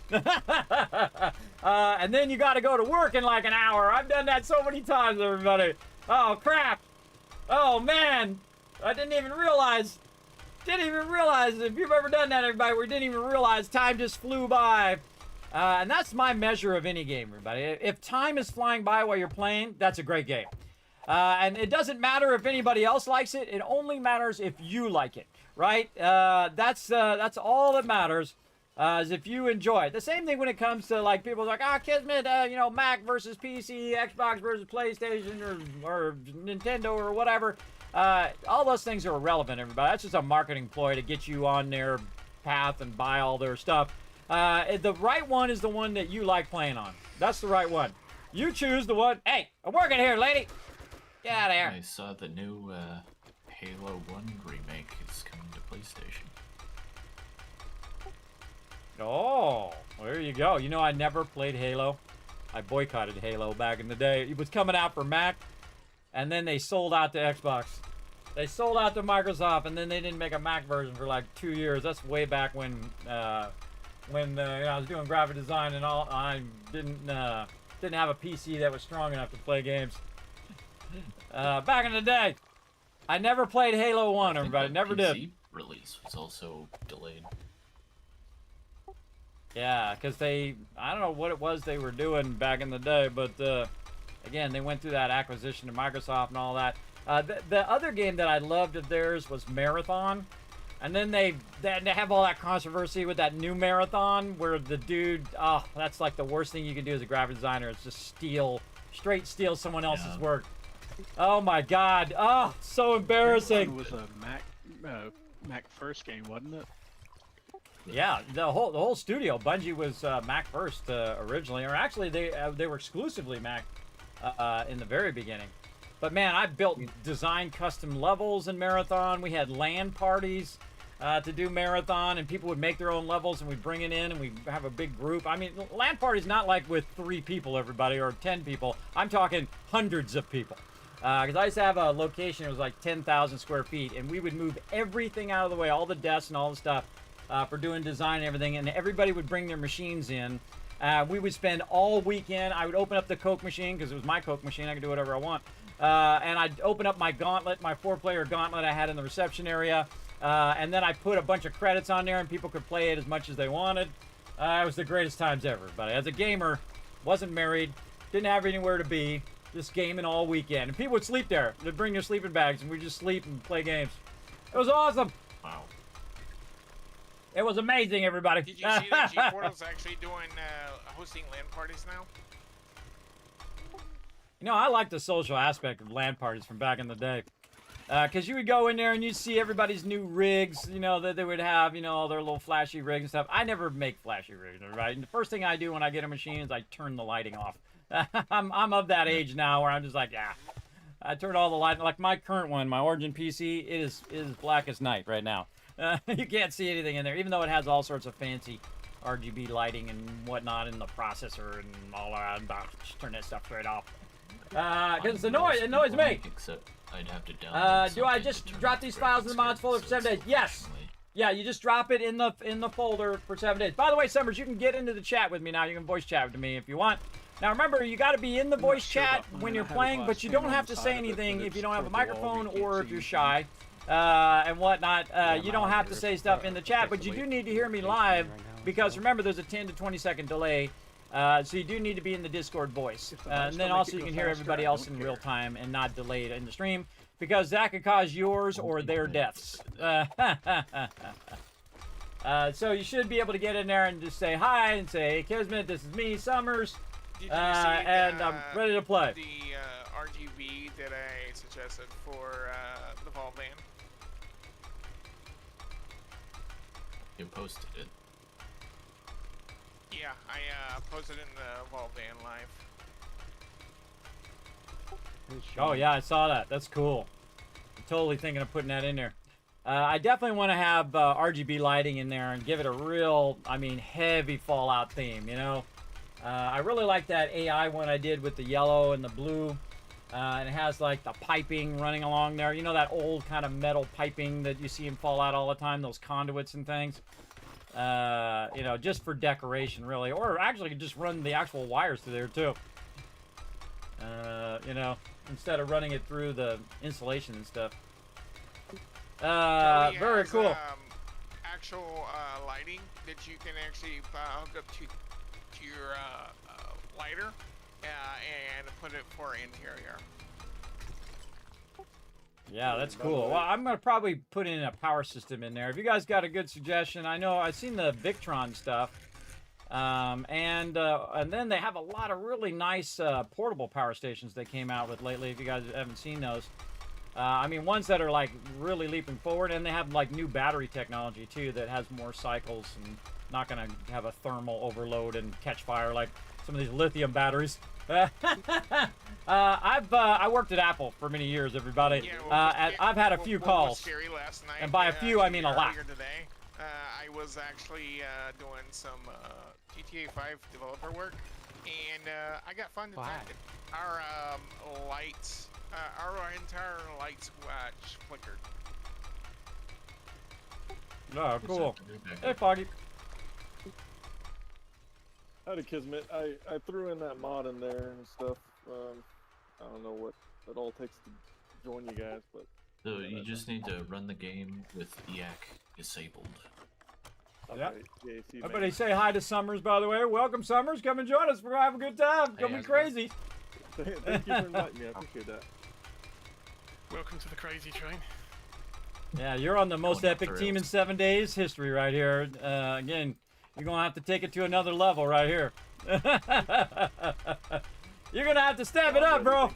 And then you got to go to work in like an hour. I've done that so many times, everybody. Oh, crap. Oh, man. I didn't even realize. If you've ever done that, everybody, we didn't even realize time just flew by. And that's my measure of any game, everybody. If time is flying by while you're playing, that's a great game. And it doesn't matter if anybody else likes it. It only matters if you like it, right? That's all that matters, is if you enjoy it. The same thing when it comes to, like, people like, Kismet, you know, Mac versus PC, Xbox versus PlayStation, or Nintendo, or whatever. All those things are irrelevant, everybody. That's just a marketing ploy to get you on their path and buy all their stuff. The right one is the one that you like playing on. That's the right one. You choose the one. Hey, I'm working here, lady. Get out of here. I saw the new Halo 1 remake is coming to PlayStation. Oh, there you go. You know, I never played Halo. I boycotted Halo back in the day. It was coming out for Mac, and then they sold out to Xbox. They sold out to Microsoft, and then they didn't make a Mac version for like 2 years. That's way back when you know, I was doing graphic design and all. I didn't have a PC that was strong enough to play games. Back in the day, I never played Halo 1, everybody. Never did. PC release was also delayed. Yeah, because I don't know what it was they were doing back in the day, but again, they went through that acquisition of Microsoft and all that. The other game that I loved of theirs was Marathon. And then they have all that controversy with that new Marathon where the dude, that's like the worst thing you can do as a graphic designer is just straight steal someone else's work. Oh my God! Oh, so embarrassing. It was a Mac first game, wasn't it? Yeah, the whole studio, Bungie was Mac first originally, or actually they were exclusively Mac in the very beginning. But man, I built designed custom levels in Marathon. We had LAN parties to do Marathon, and people would make their own levels, and we'd bring it in, and we'd have a big group. I mean, LAN parties not like with 3 people, everybody, or 10 people. I'm talking hundreds of people. Because I used to have a location, it was like 10,000 square feet, and we would move everything out of the way, all the desks and all the stuff for doing design and everything, and everybody would bring their machines in. We would spend all weekend. I would open up the Coke machine, because it was my Coke machine, I could do whatever I want. And I'd open up my gauntlet, my 4-player gauntlet I had in the reception area, and then I put a bunch of credits on there, and people could play it as much as they wanted. It was the greatest times ever, but as a gamer, wasn't married, didn't have anywhere to be, just gaming all weekend. And people would sleep there. They'd bring their sleeping bags, and we'd just sleep and play games. It was awesome. Wow. It was amazing, everybody. Did you see that G-Portal's actually doing hosting LAN parties now? You know, I like the social aspect of LAN parties from back in the day. Because you would go in there and you'd see everybody's new rigs, you know, that they would have, you know, all their little flashy rigs and stuff. I never make flashy rigs, right? And the first thing I do when I get a machine is I turn the lighting off. I'm of that age now where I'm just like, yeah. I turn all the lighting, like my current one, my Origin PC, it is black as night right now. You can't see anything in there, even though it has all sorts of fancy RGB lighting and whatnot in the processor and all that. Just turn that stuff straight off. Because it annoys me. Except I'd have to download do I just drop these files in the mods folder for 7 days? Yes. Yeah, you just drop it in the folder for 7 days. By the way, Summers, you can get into the chat with me now. You can voice chat to me if you want. Now remember, you got to be in the voice chat when you're playing, but you don't have to say anything if you don't have a microphone or if you're shy and whatnot. You don't have to say stuff in the chat, but you do need to hear me live because remember, there's a 10 to 20 second delay. So you do need to be in the Discord voice. And then also you can hear everybody else in real time and not delayed in the stream because that could cause yours or their deaths. So you should be able to get in there and just say hi and say, hey, Kismet, this is me, Summers, and I'm ready to play. The RGB that I suggested for the Vol Van. You posted it. Yeah, I posted it in the Vol Van live. Oh yeah, I saw that. That's cool. I'm totally thinking of putting that in there. I definitely want to have RGB lighting in there and give it a real, I mean, heavy Fallout theme, you know? I really like that AI one I did with the yellow and the blue. And it has like the piping running along there. You know that old kind of metal piping that you see in Fallout all the time, those conduits and things? You know, just for decoration, really. Or actually just run the actual wires through there, too. You know, instead of running it through the insulation and stuff. Very cool. Actual lighting that you can actually hook up to your lighter and put it for interior. Yeah, that's cool. Well, I'm going to probably put in a power system in there. If you guys got a good suggestion, I know I've seen the Victron stuff. And then they have a lot of really nice portable power stations they came out with lately, if you guys haven't seen those. I mean, ones that are like really leaping forward, and they have like new battery technology too that has more cycles and not going to have a thermal overload and catch fire like some of these lithium batteries. I worked at Apple for many years, everybody. Yeah, I've had a few calls, scary last night, and by a few I mean a lot. Today, I was actually doing some GTA 5 developer work, and I got fun detected. Our lights, our entire light switch flickered. Oh, cool. Hey, Foggy. Howdy, Kismet. I threw in that mod in there and stuff. I don't know what it all takes to join you guys, but... So you just need to run the game with EAC disabled. Yeah. Okay, Everybody say hi to Summers, by the way. Welcome, Summers. Come and join us. We're going to have a good time. Come be crazy. Thank you for inviting me. I appreciate that. Welcome to the crazy train. Yeah, you're on the most epic team in 7 days history right here. Again, you're going to have to take it to another level right here. You're going to have to step it up, bro.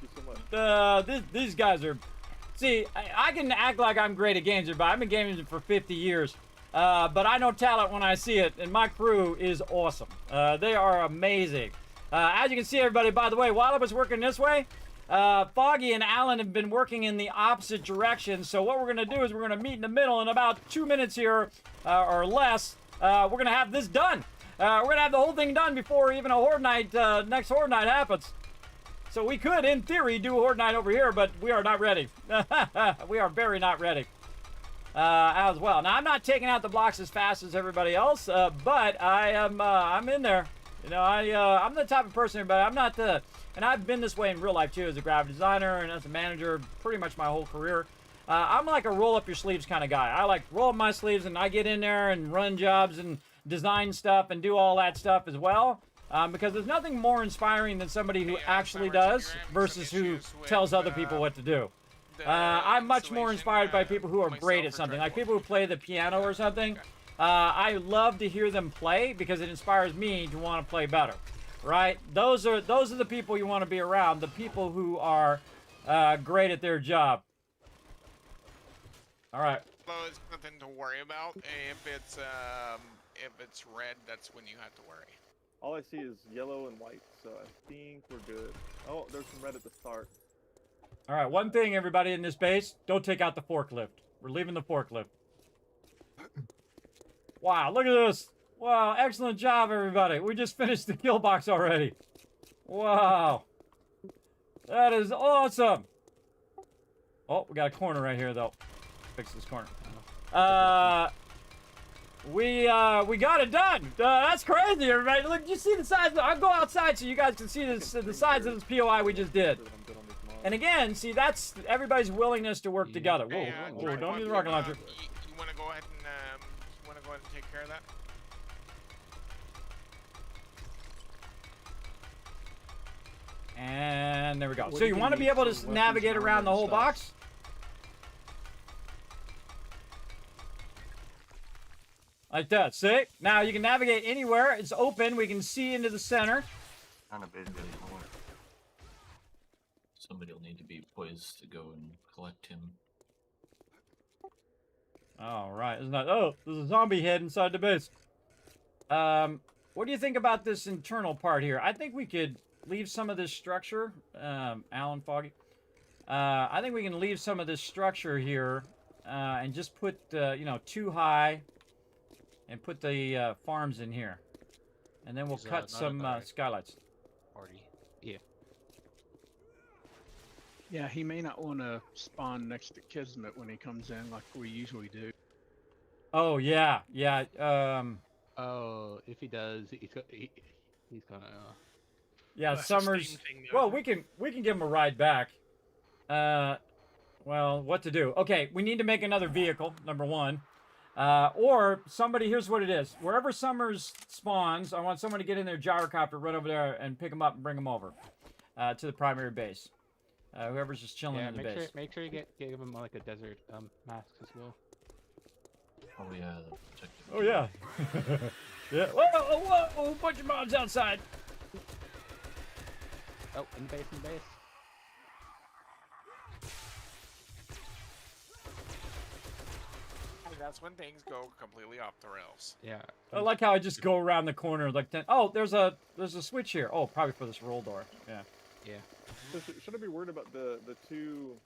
These guys are... See, I can act like I'm great at games, but I've been gaming for 50 years. But I know talent when I see it, and my crew is awesome. They are amazing. As you can see, everybody, by the way, while I was working this way, Foggy and Alan have been working in the opposite direction. So what we're going to do is we're going to meet in the middle in about 2 minutes here, or less. We're going to have this done. We're going to have the whole thing done before even a Horde Night, next Horde Night happens. So we could, in theory, do a Horde Night over here, but we are not ready. We are very not ready. As well. Now, I'm not taking out the blocks as fast as everybody else, but I am, I'm in there. You know, I'm the type of person, but I'm not the, and I've been this way in real life too, as a graphic designer and as a manager, pretty much my whole career. I'm like a roll up your sleeves kind of guy. I like roll up my sleeves and I get in there and run jobs and design stuff and do all that stuff as well. Because there's nothing more inspiring than somebody who actually does versus who tells other people what to do. I'm much more inspired by people who are great at something, like people who play the piano or something. I love to hear them play because it inspires me to want to play better, right? Those are the people you want to be around, the people who are great at their job. All right. Well, it's nothing to worry about. If it's red, that's when you have to worry. All I see is yellow and white, so I think we're good. Oh, there's some red at the start. All right, one thing, everybody in this base, don't take out the forklift. We're leaving the forklift. Wow, look at this. Wow, excellent job, everybody. We just finished the kill box already. Wow. That is awesome. Oh, we got a corner right here, though. Fix this corner. we got it done. That's crazy, everybody. Look, you see the size. I'll go outside so you guys can see this, the size of this POI we just did. And again, see, that's everybody's willingness to work together. Whoa, whoa, don't use the rocket launcher. You want to go ahead and take care of that? And there we go. So you want to be able to navigate around the whole box? Like that, see? Now you can navigate anywhere. It's open. We can see into the center. Kind of busy. Somebody will need to be poised to go and collect him. All right. Isn't that? Oh, there's a zombie head inside the base. What do you think about this internal part here? I think we could leave some of this structure. Alan Foggy. I think we can leave some of this structure here and just put, you know, 2 high. And put the farms in here. And then we'll cut some skylights. Party. Yeah. Yeah, he may not want to spawn next to Kismet when he comes in like we usually do. Oh, yeah. Yeah. Oh, if he does, he's gonna... Yeah, Summers... Well, we can give him a ride back. Well, what to do? Okay, we need to make another vehicle, number 1. Or somebody, here's what it is. Wherever Summers spawns, I want someone to get in their gyrocopter, run over there, and pick them up and bring them over to the primary base. Whoever's just chilling in the base. Make sure you give them like a desert mask as well. Oh yeah, the protective. Oh yeah. Yeah. Whoa, whoa, whoa! Bunch of mobs outside. Oh, in base. That's when things go completely off the rails. Yeah. I like how I just go around the corner like that. Oh, there's a switch here. Oh, probably for this roll door. Yeah. Yeah. So should I be worried about the 2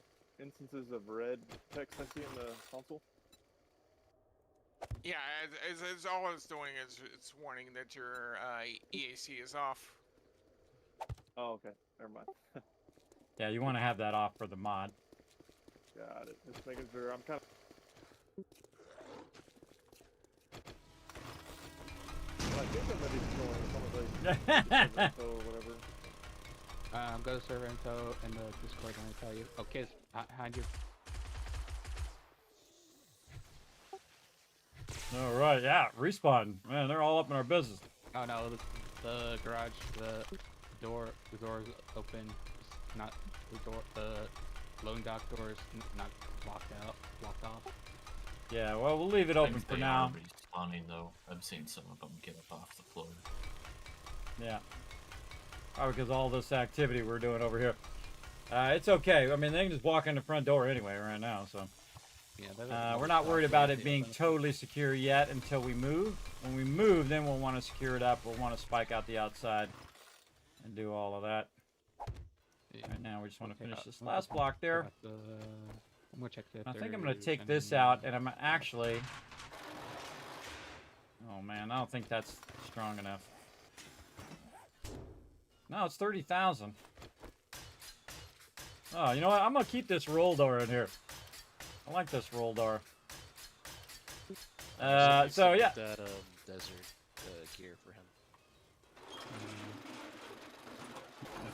instances of red text I see in the console? Yeah, it's all it's doing is it's warning that your EAC is off. Oh, okay. Never mind. Yeah, you want to have that off for the mod. Got it. Just making sure. I'm kind of... Well, I think somebody's going so whatever. Go to server info in the Discord and I'll tell you. Okay, behind you. All right, yeah, respawn. Man, they're all up in our business. Oh no, the garage, the door is open. It's not the door. The loading dock door is not blocked off. Yeah, well, we'll leave it open for now. Respawning though, I've seen some of them get up off the floor. Yeah. Probably because all this activity we're doing over here. It's okay. I mean, they can just walk in the front door anyway right now, so. Yeah, we're not worried about it being totally secure yet until we move. When we move, then we'll want to secure it up. We'll want to spike out the outside and do all of that. Yeah. Right now, we just want to finish this last block there. I'm gonna check I think I'm going to take this out, and I'm actually... Oh, man, I don't think that's strong enough. No, it's 30,000. Oh, you know what? I'm going to keep this roll door in here. I like this roll door. So yeah. That desert gear for him.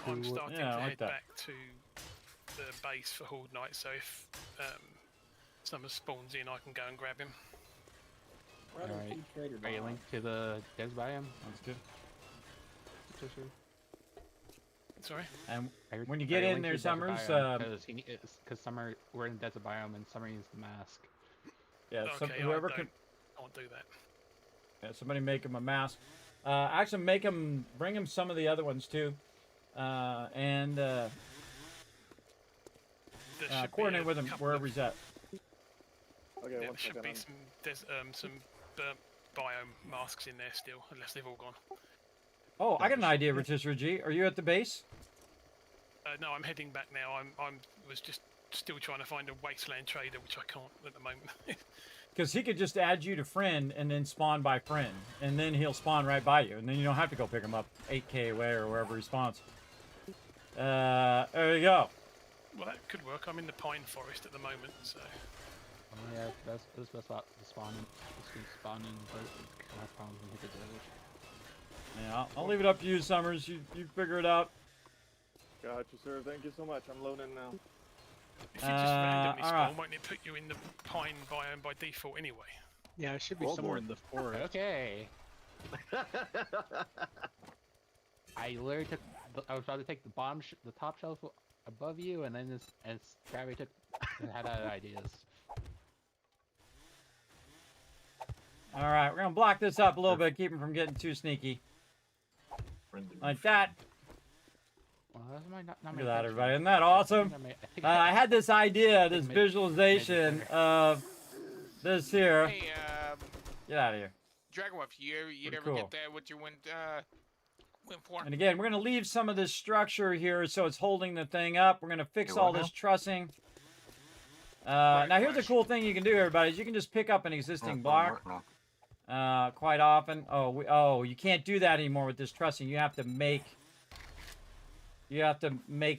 I'm starting to like head that. back to the base for Horde Night, so if someone spawns in, I can go and grab him. Alright. Are you linked to the Des biome? That's good. Sorry? And when you get in there, Summers, because Summer, we're in the desert biome and Summer needs the mask. Yeah, okay, whoever I can. won't do that. Yeah, somebody make him a mask. Actually, bring him some of the other ones too, and coordinate with him wherever he's at. Okay, there should be some biome masks in there still, unless they've all gone. Oh, I got an idea, Rotisserie G. Are you at the base? No, I'm heading back now. I was just still trying to find a wasteland trader, which I can't at the moment. Because he could just add you to friend and then spawn by friend, and then he'll spawn right by you, and then you don't have to go pick him up 8K away or wherever he spawns. There you go. Well, that could work. I'm in the pine forest at the moment, so. Yeah, that's the best spot to spawn in. Just gonna spawn in, but I have problems when you hit the village. Yeah, I'll leave it up to you, Summers. You figure it out. Gotcha, sir. Thank you so much. I'm loading now. If you just randomly spawn, alright. won't it put you in the pine biome by default anyway? Yeah, it should be Oh, somewhere boy. in the forest. Okay. I literally took. I was about to take the the top shelf above you, and then gravity took. Had other ideas. All right, we're gonna block this up a little bit, keep him from getting too sneaky. Like that. Well, that's not Look at that, everybody. Isn't that awesome? I had this idea, this visualization of this here. Hey, Get out of here. Dragonwolf, you Pretty ever cool. get that? What you went for? And again, we're gonna leave some of this structure here so it's holding the thing up. We're gonna fix all this trussing. Now here's a cool thing you can do, everybody, is you can just pick up an existing block. Quite often. Oh, you can't do that anymore with this trussing. You have to make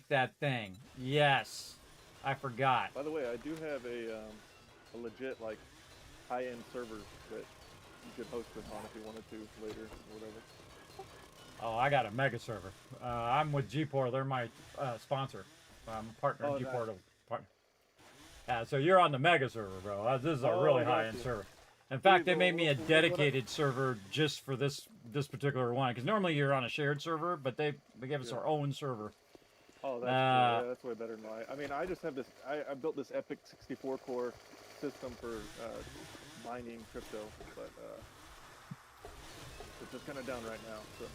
that thing. Yes. I forgot. By the way, I do have a legit like high-end server that you could host this on if you wanted to later or whatever. Oh, I got a mega server. I'm with Gport. They're my sponsor. I'm a partner Oh, of Gport. nice. Yeah, so you're on the mega server, bro. This is a really high-end server. In fact, they made me a dedicated server just for this particular one. Because normally you're on a shared server, but they gave us our own server. Oh, that's cool. Yeah, that's way better than mine. I mean, I just have this. I built this epic 64-core system for mining crypto, but it's just kind of down right now. So.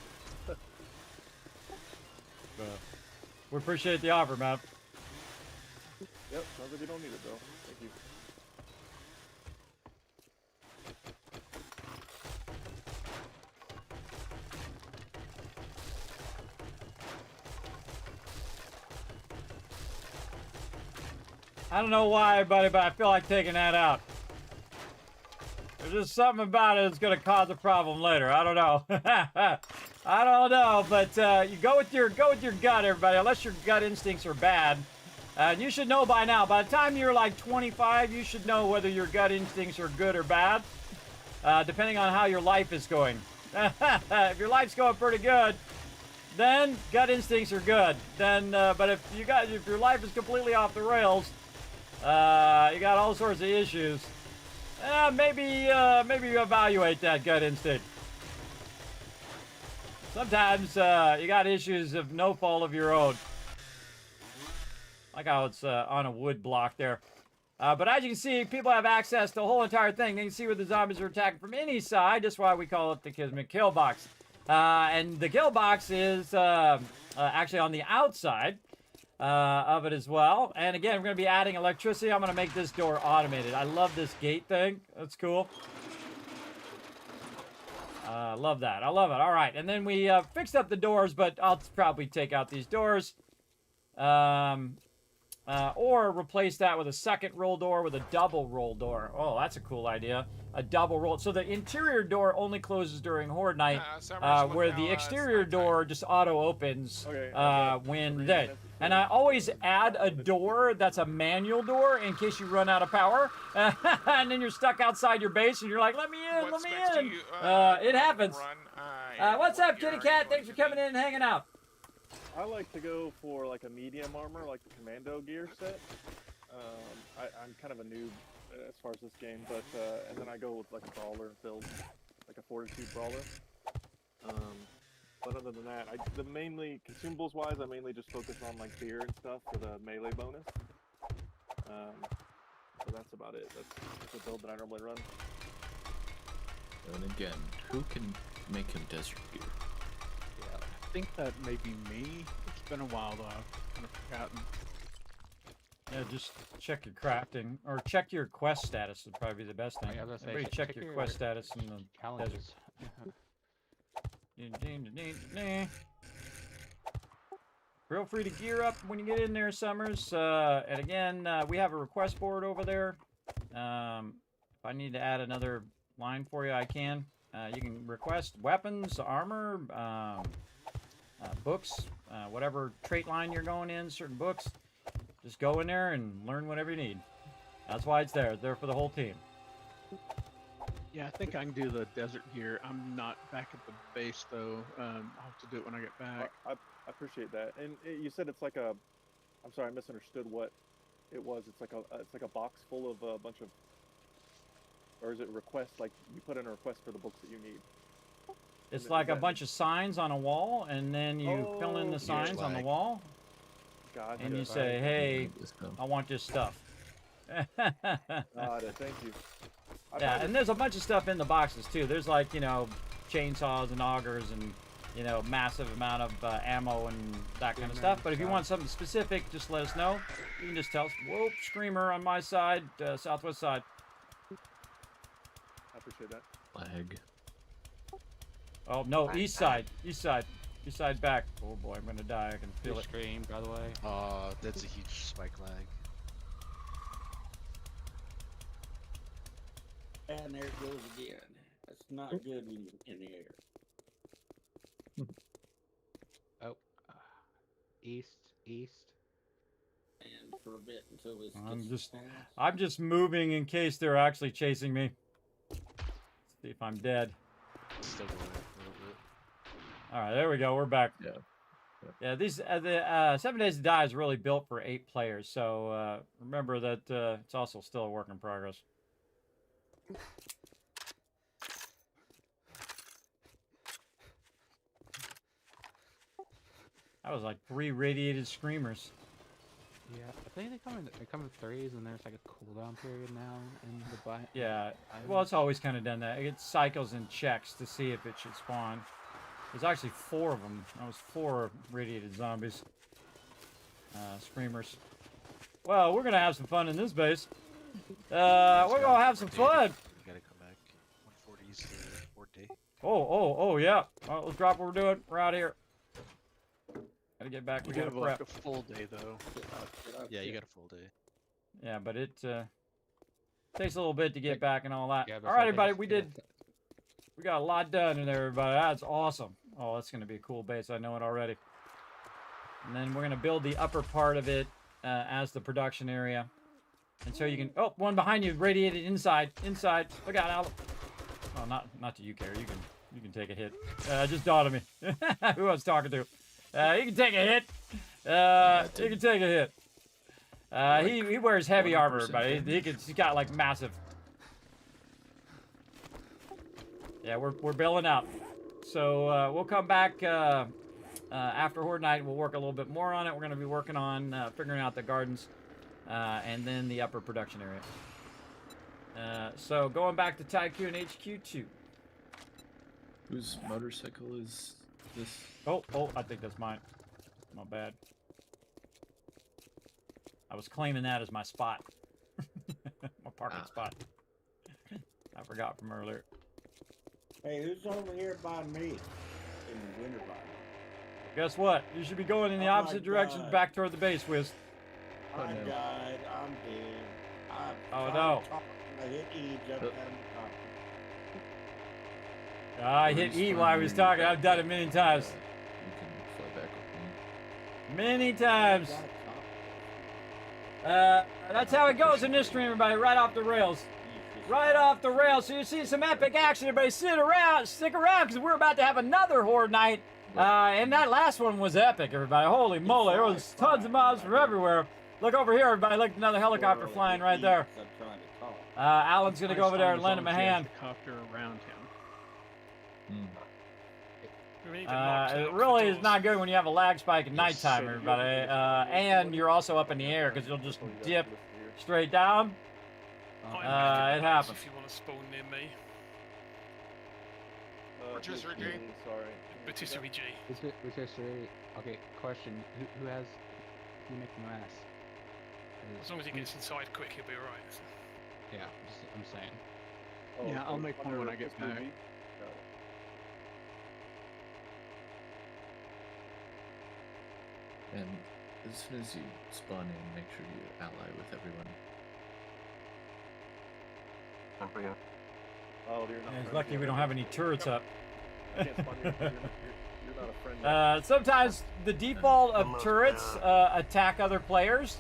We appreciate the offer, man. Yep, sounds like you don't need it though. Thank you. I don't know why, buddy, but I feel like taking that out. There's just something about it that's going to cause a problem later. I don't know. I don't know, but you go with your gut, everybody. Unless your gut instincts are bad, and you should know by now. By the time you're like 25, you should know whether your gut instincts are good or bad, depending on how your life is going. If your life's going pretty good, then gut instincts are good. Then, but if your life is completely off the rails, you got all sorts of issues. Maybe you evaluate that gut instinct. Sometimes you got issues of no fault of your own. Like how it's on a wood block there. But as you can see, people have access to the whole entire thing. They can see where the zombies are attacking from any side. That's why we call it the Kismet kill box. And the kill box is actually on the outside of it as well. And again, we're going to be adding electricity. I'm going to make this door automated. I love this gate thing. That's cool. Love that. I love it. All right. And then we fixed up the doors, but I'll probably take out these doors. Or replace that with a second roll door with a double roll door. Oh, that's a cool idea. A double roll. So the interior door only closes during Horde Night, where the exterior door just auto opens when dead. And I always add a door that's a manual door in case you run out of power. And then you're stuck outside your base and you're like, let me in, let me in. It happens. What's up, Kitty Cat? Thanks for coming in and hanging out. I like to go for like a medium armor, like the commando gear set. I'm kind of a noob as far as this game, but and then I go with like a brawler build, like a fortitude brawler. But other than that, mainly consumables wise, I mainly just focus on like beer and stuff for the melee bonus. So that's about it. That's the build that I normally run. And again, who can make him desert gear? I think that may be me. It's been a while though. I've kind of forgotten. Yeah, just check your crafting, or check your quest status would probably be the best thing. I was gonna say, Everybody check your quest status in the challenges. desert. Feel free to gear up when you get in there, Summers. And again, we have a request board over there. If I need to add another line for you, I can. You can request weapons, armor, books, whatever trait line you're going in, certain books. Just go in there and learn whatever you need. That's why it's there. It's there for the whole team. Yeah, I think I can do the desert gear. I'm not back at the base though. I'll have to do it when I get back. I appreciate that. And you said it's like a. I'm sorry, I misunderstood what it was. It's like a box full of a bunch of. Or is it requests? Like you put in a request for the books that you need. It's like a bunch of signs on a wall, and then you fill in the signs on the wall. Gotcha. And you say, "Hey, I want this stuff." Got it. Thank you. Yeah, and there's a bunch of stuff in the boxes too. There's like, you know, chainsaws and augers and, you know, massive amount of ammo and that kind of stuff. But if you want something specific, just let us know. You can just tell us, whoop, screamer on my side, southwest side. I appreciate that. Flag. Oh, no, east side. East side. East side back. Oh boy, I'm gonna die. I can feel it. Scream, by the way. That's a huge spike lag. And there it goes again. That's not good when you're in the air. Oh, east. And for a bit until this I'm just moving in case they're actually chasing me. See if I'm dead. Still going a little bit. All right, there we go. We're back. Yeah. Yeah, these the 7 Days to Die is really built for 8 players, so remember that it's also still a work in progress. That was like 3 radiated screamers. Yeah, I think they come in threes, and there's like a cooldown period now in the biome. Yeah, well, it's always kind of done that. It cycles and checks to see if it should spawn. There's actually 4 of them. That was 4 radiated zombies. Screamers. Well, we're gonna have some fun in this base. We're gonna have some fun. We gotta come back. 140's the 4th day. Oh, yeah. All right, let's drop what we're doing. We're out of here. Gotta get back. We gotta have prep. like a full day though. Yeah, you got a full day. Yeah, but it takes a little bit to get back and all that. Yeah, All right, everybody, we got a lot done in there, everybody. That's awesome. Oh, that's gonna be a cool base. I know it already. And then we're gonna build the upper part of it as the production area. And so you can. Oh, one behind you, radiated inside. Look out, Al. Oh, not to you, Carrie. You can take a hit. Just dawned on me. Who I was talking to. You can take a hit. You can take a hit. He wears heavy armor, everybody. He's got like massive. Yeah, we're building up. So we'll come back after Horde Night. We'll work a little bit more on it. We're going to be working on figuring out the gardens and then the upper production area. So going back to Tycoon HQ2. Whose motorcycle is this? Oh, I think that's mine. My bad. I was claiming that as my spot. My parking spot. I forgot from earlier. Hey, who's over here by me in the winter biome? Guess what? You should be going in the opposite direction back toward the base, Wiz. I died. I'm dead. Oh, no. I hit E, jumped out of the top. I hit E while I was talking. I've done it many times. You can fly back with me. Many times. That's how it goes in this stream, everybody. Right off the rails. Right off the rails. So you see some epic action. Everybody stick around, because we're about to have another Horde Night. And that last one was epic, everybody. Holy moly. There was tons of mobs from everywhere. Look over here, everybody. Look, another helicopter flying right there. Alan's going to go over there and lend him a hand. Helicopter around him. It really is not good when you have a lag spike at nighttime, everybody. And you're also up in the air because you'll just dip straight down. It happens. If you want to spawn near me. Rotisserie G. Sorry. Rotisserie G. Rotisserie. Okay, question. Who make the mass? As long as he gets inside quick, he'll be alright. Yeah, I'm saying. Yeah, I'll make one when I get back. And as soon as you spawn in, make sure you ally with everyone. Oh, you're not. Yeah, it's lucky we don't have any turrets up. I can't spawn you. You're not a friend. Sometimes the default of turrets attack other players.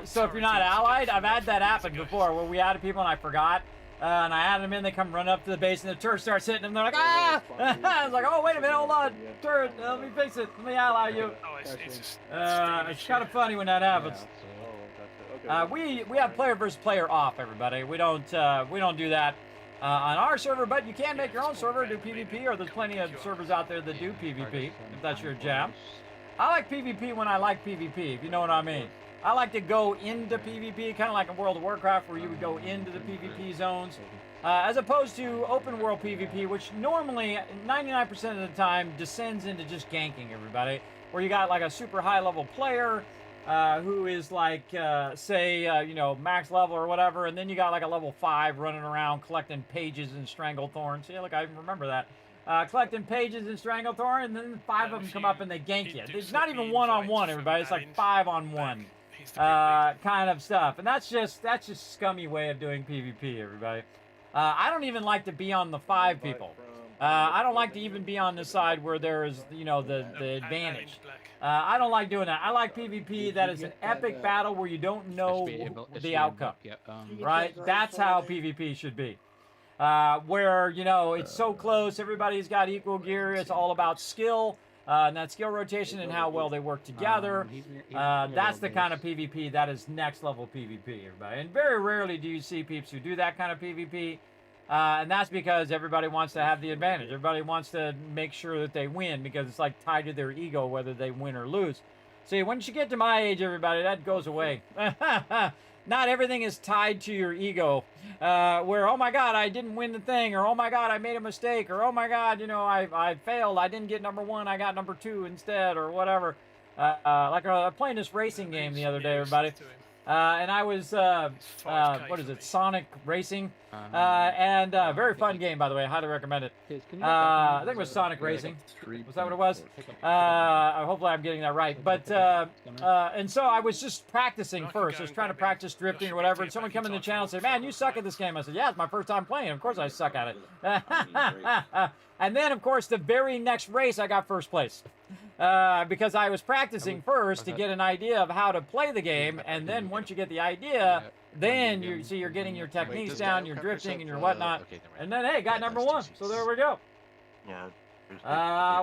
So if you're not allied, I've had that happen before where we added people and I forgot. And I added them in, they come run up to the base and the turret starts hitting them. They're like, ah! I was like, oh, wait a minute, hold on. Turret, let me fix it. Let me ally you. It's kind of funny when that happens. We have player versus player off, everybody. We don't do that on our server, but you can make your own server, do PvP, or there's plenty of servers out there that do PvP, if that's your jam. I like PvP when I like PvP, if you know what I mean. I like to go into PvP, kind of like in World of Warcraft, where you would go into the PvP zones, as opposed to open world PvP, which normally, 99% of the time, descends into just ganking everybody, where you got like a super high level player, who is like, say, you know, max level or whatever, and then you got like a level 5 running around collecting pages and Stranglethorn. See, look, I even remember that. Collecting pages and Stranglethorn, and then 5 of them come up and they gank you. It's not even one-on-one, everybody. It's like 5-on-1 kind of stuff. And that's just scummy way of doing PvP, everybody. I don't even like to be on the 5 people. I don't like to even be on the side where there is, you know, the advantage. I don't like doing that. I like PvP that is an epic battle where you don't know the outcome. Right? That's how PvP should be. Where, you know, it's so close, everybody's got equal gear, it's all about skill, and that skill rotation and how well they work together. That's the kind of PvP that is next level PvP, everybody. And very rarely do you see peeps who do that kind of PvP. And that's because everybody wants to have the advantage. Everybody wants to make sure that they win because it's like tied to their ego whether they win or lose. See, once you get to my age, everybody, that goes away. Not everything is tied to your ego, where, oh my God, I didn't win the thing, or oh my God, I made a mistake, or oh my God, you know, I failed, I didn't get number 1, I got number 2 instead, or whatever. Like playing this racing game the other day, everybody. And I was, what is it, Sonic Racing? And very fun game, by the way. I highly recommend it. I think it was Sonic Racing. Was that what it was? Hopefully I'm getting that right. But, and so I was just practicing first. I was trying to practice drifting or whatever. And someone come in the channel and say, man, you suck at this game. I said, yeah, it's my first time playing. Of course I suck at it. And then, of course, the very next race, I got first place. Because I was practicing first to get an idea of how to play the game, and then once you get the idea, then you're getting your techniques down, you're drifting and your whatnot, and then hey, got number 1. So there we go. Yeah.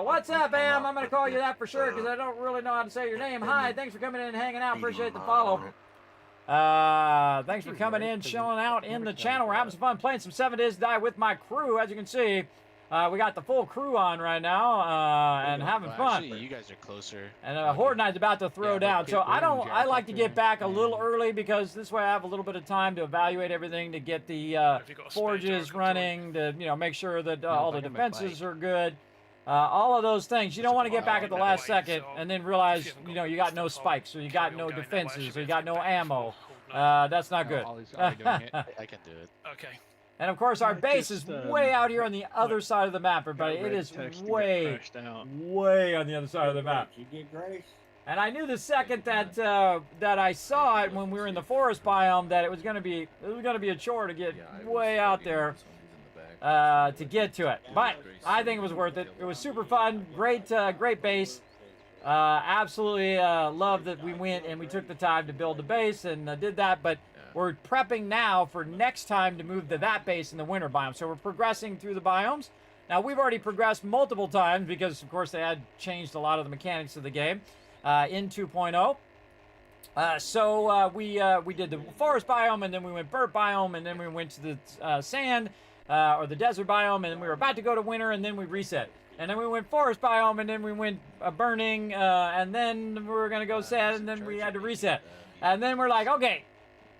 What's up, Am? I'm gonna call you that for sure because I don't really know how to say your name. Hi, thanks for coming in and hanging out. Appreciate the follow. Thanks for coming in, chilling out in the channel. We're having some fun playing some 7 Days to Die with my crew, as you can see. We got the full crew on right now, and having fun. Actually, you guys are closer. And Horde Knight's about to throw down. So I like to get back a little early because this way I have a little bit of time to evaluate everything, to get the forges running, to make sure that all the defenses are good. All of those things. You don't want to get back at the last second and then realize you got no spikes, or you got no defenses, or you got no ammo. That's not good. I can do it. Okay. And of course, our base is way out here on the other side of the map, everybody. It is way on the other side of the map. And I knew the second that that I saw it when we were in the forest biome that it was going to be a chore to get way out there to get to it. But I think it was worth it. It was super fun. Great base. Absolutely love that we went and we took the time to build the base and did that. But we're prepping now for next time to move to that base in the winter biome. So we're progressing through the biomes. Now, we've already progressed multiple times because, of course, they had changed a lot of the mechanics of the game in 2.0. So we did the forest biome, and then we went bird biome, and then we went to the sand or the desert biome, and then we were about to go to winter, and then we reset. And then we went forest biome, and then we went burning, and then we were going to go sand, and then we had to reset. And then we're like, okay.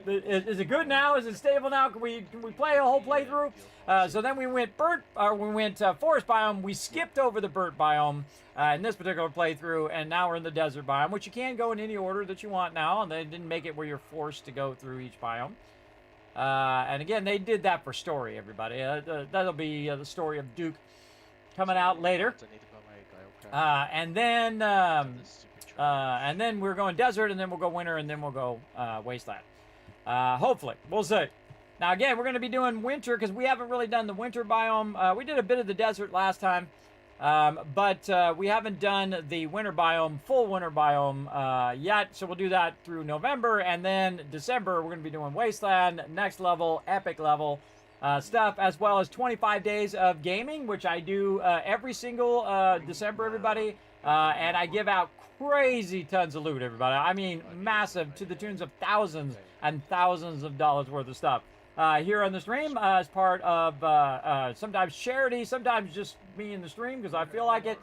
Is it good now? Is it stable now? Can we play a whole playthrough? So then we went forest biome. We skipped over the bird biome in this particular playthrough, and now we're in the desert biome, which you can go in any order that you want now, and they didn't make it where you're forced to go through each biome. And again, they did that for story, everybody. That'll be the story of Duke coming out later. And then we're going desert, and then we'll go winter, and then we'll go wasteland. Hopefully. We'll see. Now, again, we're going to be doing winter because we haven't really done the winter biome. We did a bit of the desert last time. But we haven't done the winter biome, full winter biome yet, so we'll do that through November, and then December we're going to be doing Wasteland, next level, epic level stuff, as well as 25 days of gaming, which I do every single December, everybody, and I give out crazy tons of loot, everybody. I mean, massive, to the tunes of thousands and thousands of dollars worth of stuff. Here on the stream as part of sometimes charity, sometimes just me in the stream because I feel like it.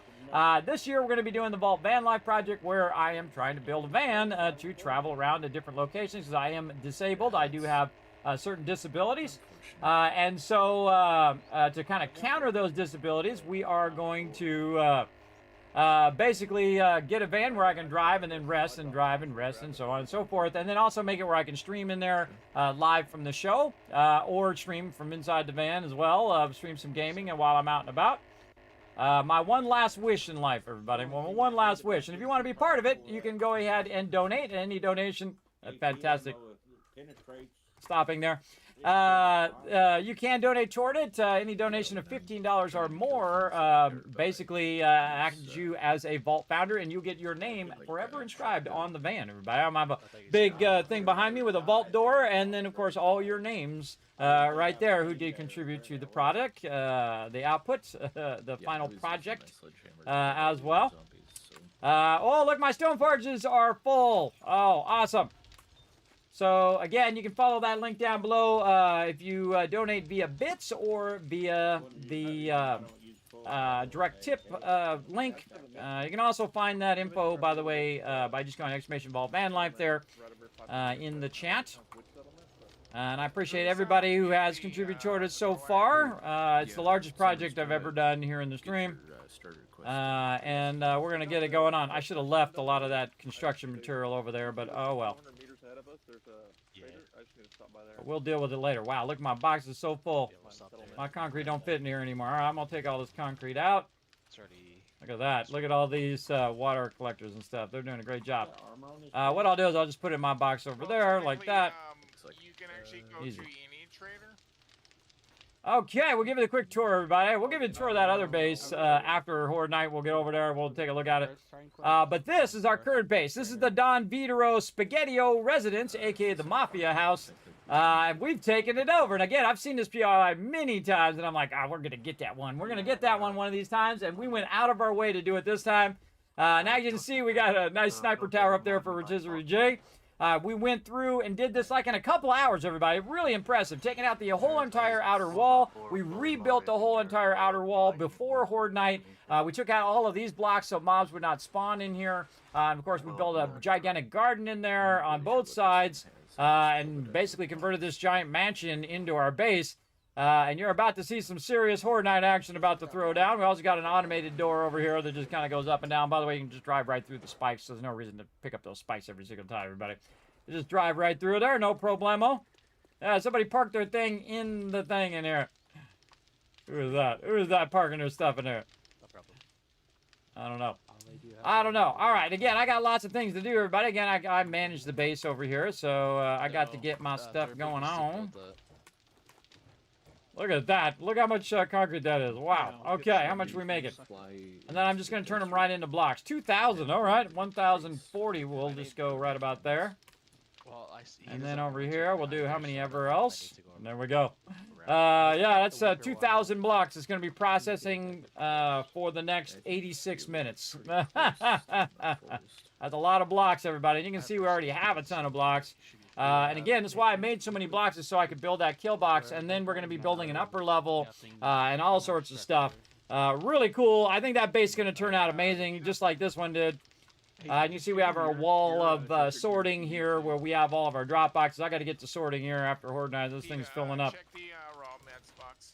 This year we're going to be doing the Vault Van Life project where I am trying to build a van to travel around to different locations because I am disabled. I do have certain disabilities. And so to kind of counter those disabilities, we are going to basically get a van where I can drive and then rest and drive and rest and so on and so forth, and then also make it where I can stream in there live from the show or stream from inside the van as well, stream some gaming and while I'm out and about. My one last wish in life, everybody, one last wish, and if you want to be part of it, you can go ahead and donate. Any donation, fantastic. Stopping there. You can donate toward it. Any donation of $15 or more basically acts you as a vault founder, and you get your name forever inscribed on the van, everybody. I have a big thing behind me with a vault door, and then, of course, all your names right there who did contribute to the product, the output, the final project as well. Oh, look, my stone forges are full. Oh, awesome. So, again, you can follow that link down below if you donate via bits or via the direct tip link. You can also find that info, by the way, by just going to !Vault Van Life there in the chat. And I appreciate everybody who has contributed toward it so far. It's the largest project I've ever done here in the stream. And we're going to get it going on. I should have left a lot of that construction material over there, but oh well. But we'll deal with it later. Wow, look, my box is so full. My concrete don't fit in here anymore. All right, I'm going to take all this concrete out. Look at that. Look at all these water collectors and stuff. They're doing a great job. What I'll do is I'll just put it in my box over there like that. You can actually go Easy. to any trader. Okay, we'll give it a quick tour, everybody. We'll give you a tour of that other base after Horde Night. We'll get over there. We'll take a look at it. But this is our current base. This is the Don Vitero Spaghettio residence, a.k.a. the Mafia House. We've taken it over. And again, I've seen this PRI many times, and I'm like, we're going to get that one. We're going to get that one of these times. And we went out of our way to do it this time. Now you can see we got a nice sniper tower up there for Rotisserie J. We went through and did this like in a couple hours, everybody. Really impressive. Taking out the whole entire outer wall. We rebuilt the whole entire outer wall before Horde Night. We took out all of these blocks so mobs would not spawn in here. And of course, we built a gigantic garden in there on both sides. And basically converted this giant mansion into our base. And you're about to see some serious Horde Night action about to throw down. We also got an automated door over here that just kind of goes up and down. By the way, you can just drive right through the spikes. So there's no reason to pick up those spikes every single time, everybody. You just drive right through there, no problemo. Somebody parked their thing in the thing in here. Who is that? Who is that parking their stuff in there? No problem. I don't know. I don't know. All right, again, I got lots of things to do, everybody. Again, I manage the base over here, so I got to get my stuff going on. Look at that. Look how much concrete that is. Wow. Okay, how much we make it? And then I'm just going to turn them right into blocks. 2,000. All right. 1,040. We'll just go right about there. And then over here, we'll do how many ever else. And there we go. Yeah, that's 2,000 blocks. It's going to be processing for the next 86 minutes. That's a lot of blocks, everybody. And you can see we already have a ton of blocks. And again, that's why I made so many blocks is so I could build that kill box. And then we're going to be building an upper level and all sorts of stuff. Really cool. I think that base is going to turn out amazing, just like this one did. And you see we have our wall of sorting here where we have all of our drop boxes. I got to get to sorting here after Horde Night. This thing's filling up. Check the raw meds box.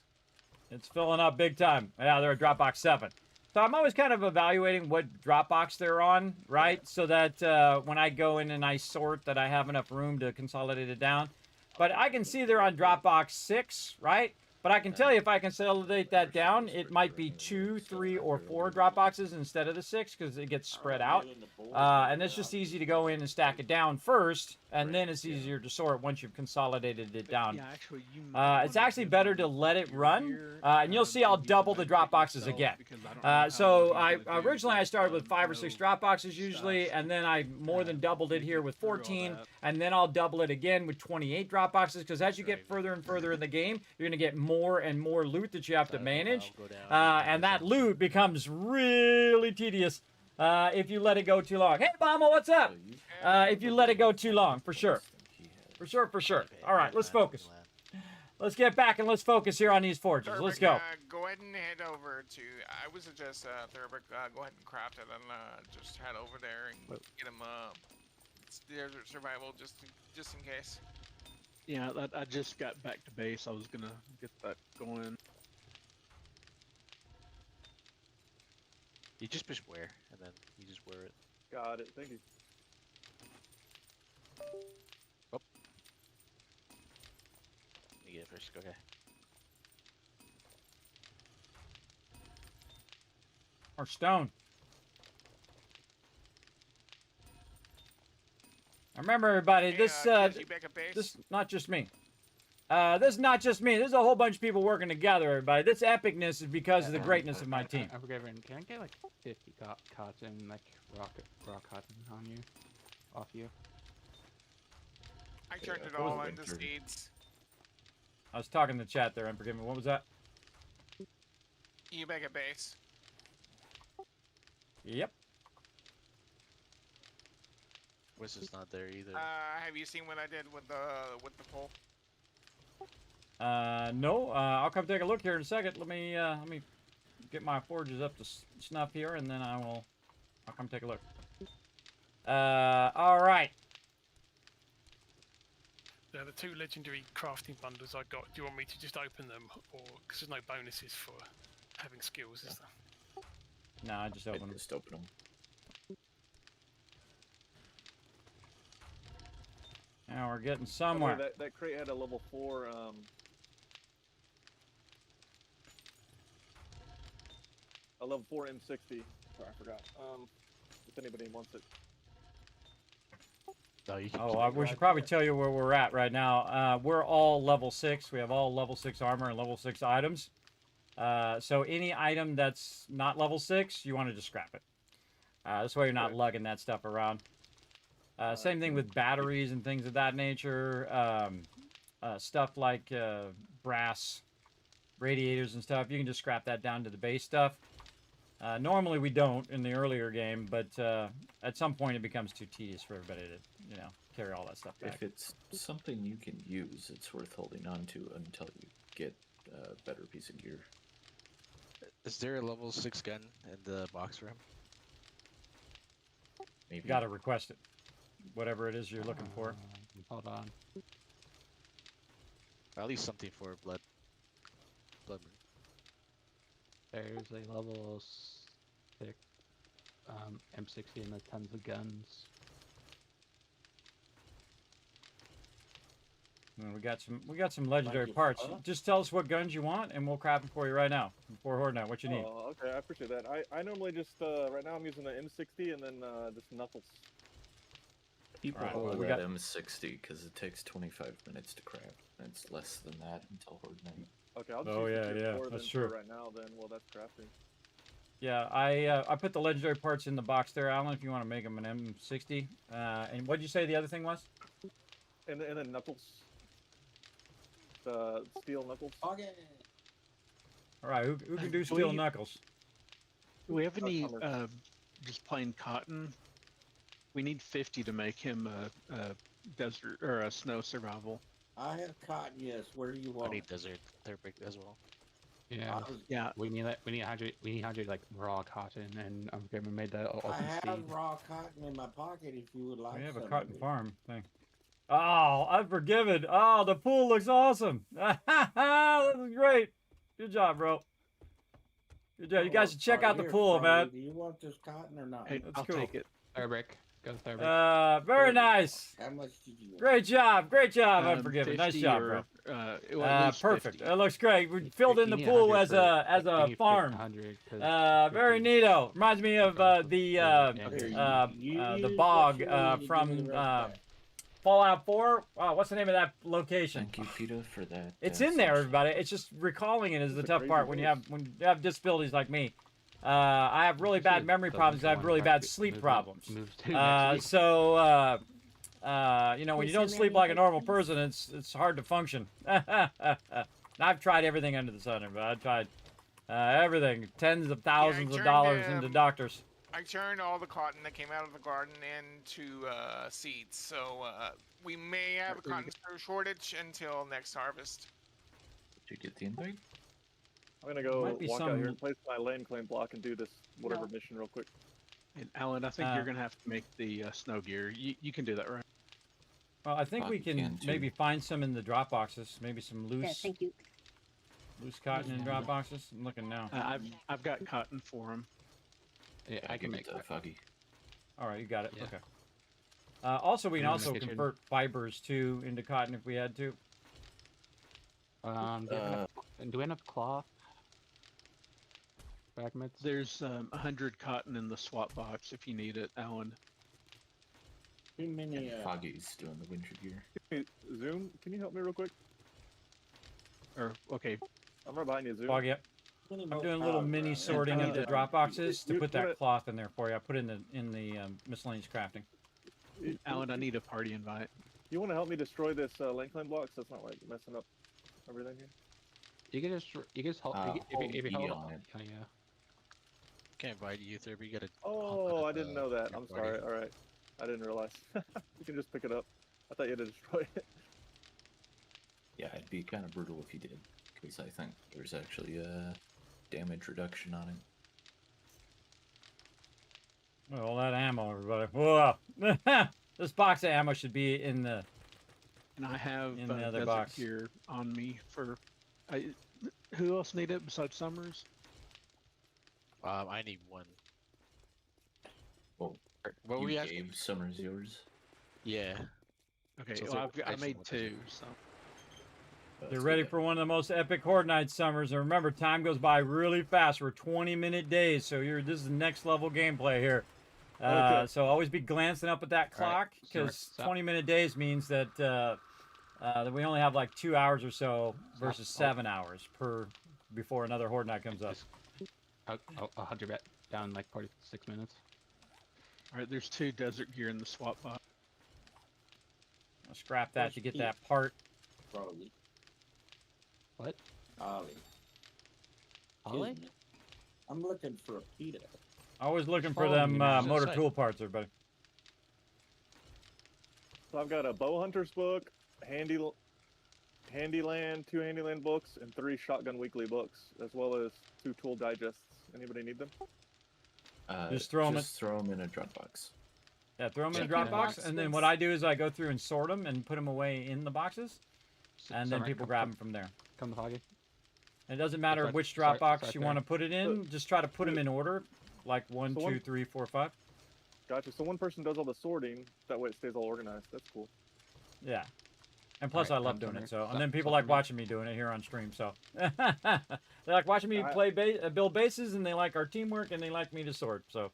It's filling up big time. Yeah, they're at drop box 7. So I'm always kind of evaluating what drop box they're on, right? So that when I go in and I sort that I have enough room to consolidate it down. But I can see they're on drop box 6, right? But I can tell you if I consolidate that down, it might be 2, 3, or 4 drop boxes instead of the 6 because it gets spread out. And it's just easy to go in and stack it down first and then it's easier to sort once you've consolidated it down. Yeah, actually, you It's actually better to let it run, and you'll see I'll double the drop boxes again. So originally I started with 5 or 6 drop boxes usually, and then I more than doubled it here with 14, and then I'll double it again with 28 drop boxes, because as you get further and further in the game, you're going to get more and more loot that you have to manage, and that loot becomes really tedious if you let it go too long. Hey, Bama, what's up? If you let it go too long, for sure. For sure. All right, let's focus. Let's get back and let's focus here on these forges. Thurber, Let's go. Go ahead and head over to. I would suggest Thurber, go ahead and craft it and just head over there and get him desert survival just in case. Yeah, I just got back to base. I was gonna get that going. You just push wear, and then you just wear it. Got it. Thank you. Oh. Let me get it first. Okay. Or stone. Remember, everybody, Hey, this you back at base? this not just me. This is not just me. There's a whole bunch of people working together, everybody. This epicness is because of the greatness of my team. I'm forgetting. Can I get like 50 cotton, like raw cotton on you, off you? I turned it all into seeds. I was talking to the chat there, Unforgiven. What was that? You back at base? Yep. Wiz is not there either. Have you seen what I did with the pole? No. I'll come take a look here in a second. Let me get my forges up to snuff here, and then I'll come take a look. All right. The 2 legendary crafting bundles I got. Do you want me to just open them, or because there's no bonuses for having skills, is there? No, I just open them. Just open them. Now we're getting somewhere. That crate had a level 4. A level 4 M60. Sorry, I forgot. If anybody wants it. No, you can we should probably tell you where we're at right now. We're all level 6. We have all level 6 armor and level 6 items. So any item that's not level 6, you want to just scrap it. This way you're not lugging that stuff around. Same thing with batteries and things of that nature. Stuff like brass radiators and stuff. You can just scrap that down to the base stuff. Normally we don't in the earlier game, but at some point it becomes too tedious for everybody to, carry all that stuff back. If it's something you can use, it's worth holding on to until you get a better piece of gear. Is there a level 6 gun in the box room? Maybe. You gotta request it. Whatever it is you're looking for. Hold on. At least something for blood. There's a level 6 M60 and the tons of guns. And we got some legendary parts. Just tell us what guns you want, and we'll craft them for you right now. For Horde Night, what you need. Oh, okay, I appreciate that. I normally just right now I'm using the M60 and then just knuckles. People hold that M60 because it takes 25 minutes to craft. And it's less than that until Horde Night. Okay, I'll just use the tier 4 that's then true. for right now. Then, well, that's crafting. Yeah, I put the legendary parts in the box there, Alan. If you want to make them an M60. And what did you say the other thing was? And then knuckles. The steel knuckles. Okay. All right, who can do steel knuckles? Do we have any just plain cotton? We need 50 to make him a desert or a snow survival. I have cotton, yes. Where do you want? I need desert. They're big as well. Yeah, yeah. We need 100 like raw cotton, and I'm gonna made that all I have raw cotton in my pocket if you would like. We have a some cotton of it. farm thing. Oh, Unforgiven. Oh, the pool looks awesome. This is great. Good job, bro. Good job. You guys should check out the pool, man. Do you want this cotton or not? Hey, That's I'll cool. take it. Fabric. Go fabric. Very nice. How much did you want? Great job, Unforgiven. Nice job, bro. Perfect. 50. It looks great. We filled in the pool as a farm. Very neato. Reminds me of the bog Fallout 4. Wow, what's the name of that location? Thank you, PETA, for that. It's in there, everybody. It's just recalling it is the tough part when you have disabilities like me. I have really bad memory problems. I have really bad sleep problems. So you know, when you don't sleep like a normal person, it's hard to function. I've tried everything under the sun, but I've tried everything, tens of thousands of dollars into doctors. I turned all the cotton that came out of the garden into seeds, so we may have a cotton shortage until next harvest. Did you get the invite? I'm gonna go walk out here and place my land claim block and do this whatever mission real quick. And Alan, I think you're gonna have to make the snow gear. You can do that, right? Well, I think we can maybe find some in the drop boxes. Maybe some loose. Yeah, thank you. Loose cotton in drop boxes. I'm looking now. I've got cotton for them. Yeah, I can make that. Foggy. All right, you got it. Yeah. Okay. Also, we can also convert fibers too into cotton if we had to. Do we have enough cloth? Fragments? There's 100 cotton in the swap box if you need it, Alan. Too many. Foggy's doing the winter gear. Hey, Zoom, can you help me real quick? Or okay, I'm right behind you, Zoom. Foggy up. I'm doing a little mini sorting of the drop boxes to put that cloth in there for you. I put it in the miscellaneous crafting. Alan, I need a party invite. You want to help me destroy this land claim block so it's not like messing up everything here? You can just hold if you hold on it. Oh, yeah. Can't invite you there, but you gotta. Oh, I didn't know that. I'm sorry. All right, I didn't realize. You can just pick it up. I thought you had to destroy it. Yeah, it'd be kind of brutal if you did, because I think there's actually a damage reduction on it. Well, that ammo, everybody. Whoa! This box of ammo should be in the. And I have in the other desert box gear on me for. Who else need it besides Summers? I need one. Well, what were you you gave asking? Summers yours. Yeah. Okay, So well, I made two. So. You're ready for one of the most epic Horde Night summers, and remember, time goes by really fast. We're 20-minute days, so this is next level gameplay here. So always be glancing up at that clock, because 20-minute days means that that we only have like 2 hours or so versus 7 hours before another Horde Night comes up. I'll hunt your bet down in like 46 minutes. All right, there's 2 desert gear in the swap box. I'll scrap that to get that part. Probably. What? Ollie. Ollie? I'm looking for a PETA. Always looking for them motor tool parts, everybody. So I've got a bow hunter's book, Handyland, 2 Handyland books, and 3 Shotgun Weekly books, as well as 2 tool digests. Anybody need them? Just throw them in a Dropbox. Yeah, throw them in a Dropbox, and then what I do is I go through and sort them and put them away in the boxes, and then people grab them from there. Come to Foggy. It doesn't matter which Dropbox you want to put it in. Just try to put them in order, like 1, 2, 3, 4, 5. Gotcha. So one person does all the sorting. That way it stays all organized. That's cool. Yeah. And plus, I love doing it. So, and then people like watching me doing it here on stream. So, they like watching me build bases, and they like our teamwork, and they like me to sort. So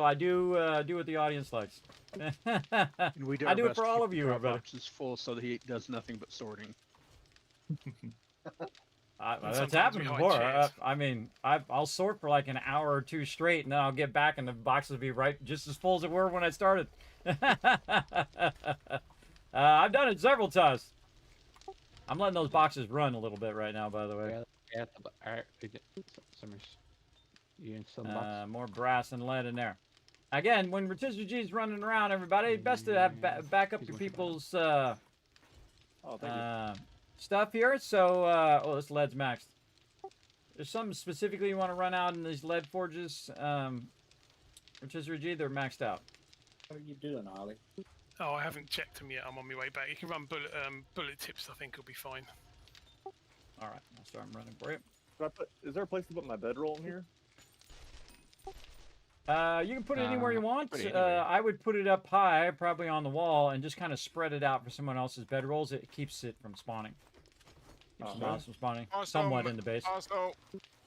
I do what the audience likes. I do it for all of you, everybody. Dropbox is full, so he does nothing but sorting. That's happened before. I mean, I'll sort for like an hour or 2 straight, and then I'll get back, and the boxes will be right just as full as it were when I started. I've done it several times. I'm letting those boxes run a little bit right now, by the way. More brass and lead in there. Again, when Rotisserie G's running around, everybody, best to have back up your people's stuff here. So, oh, this lead's maxed. There's something specifically you want to run out in these lead forges, Rotisserie G, they're maxed out. What are you doing, Ollie? Oh, I haven't checked them yet. I'm on my way back. You can run bullet tips. I think it'll be fine. All right, I'll start running for you. Is there a place to put my bedroll in here? You can put it anywhere you want. I would put it up high, probably on the wall, and just kind of spread it out for someone else's bedrolls. It keeps it from spawning. Keeps the mouse from spawning somewhat in the base.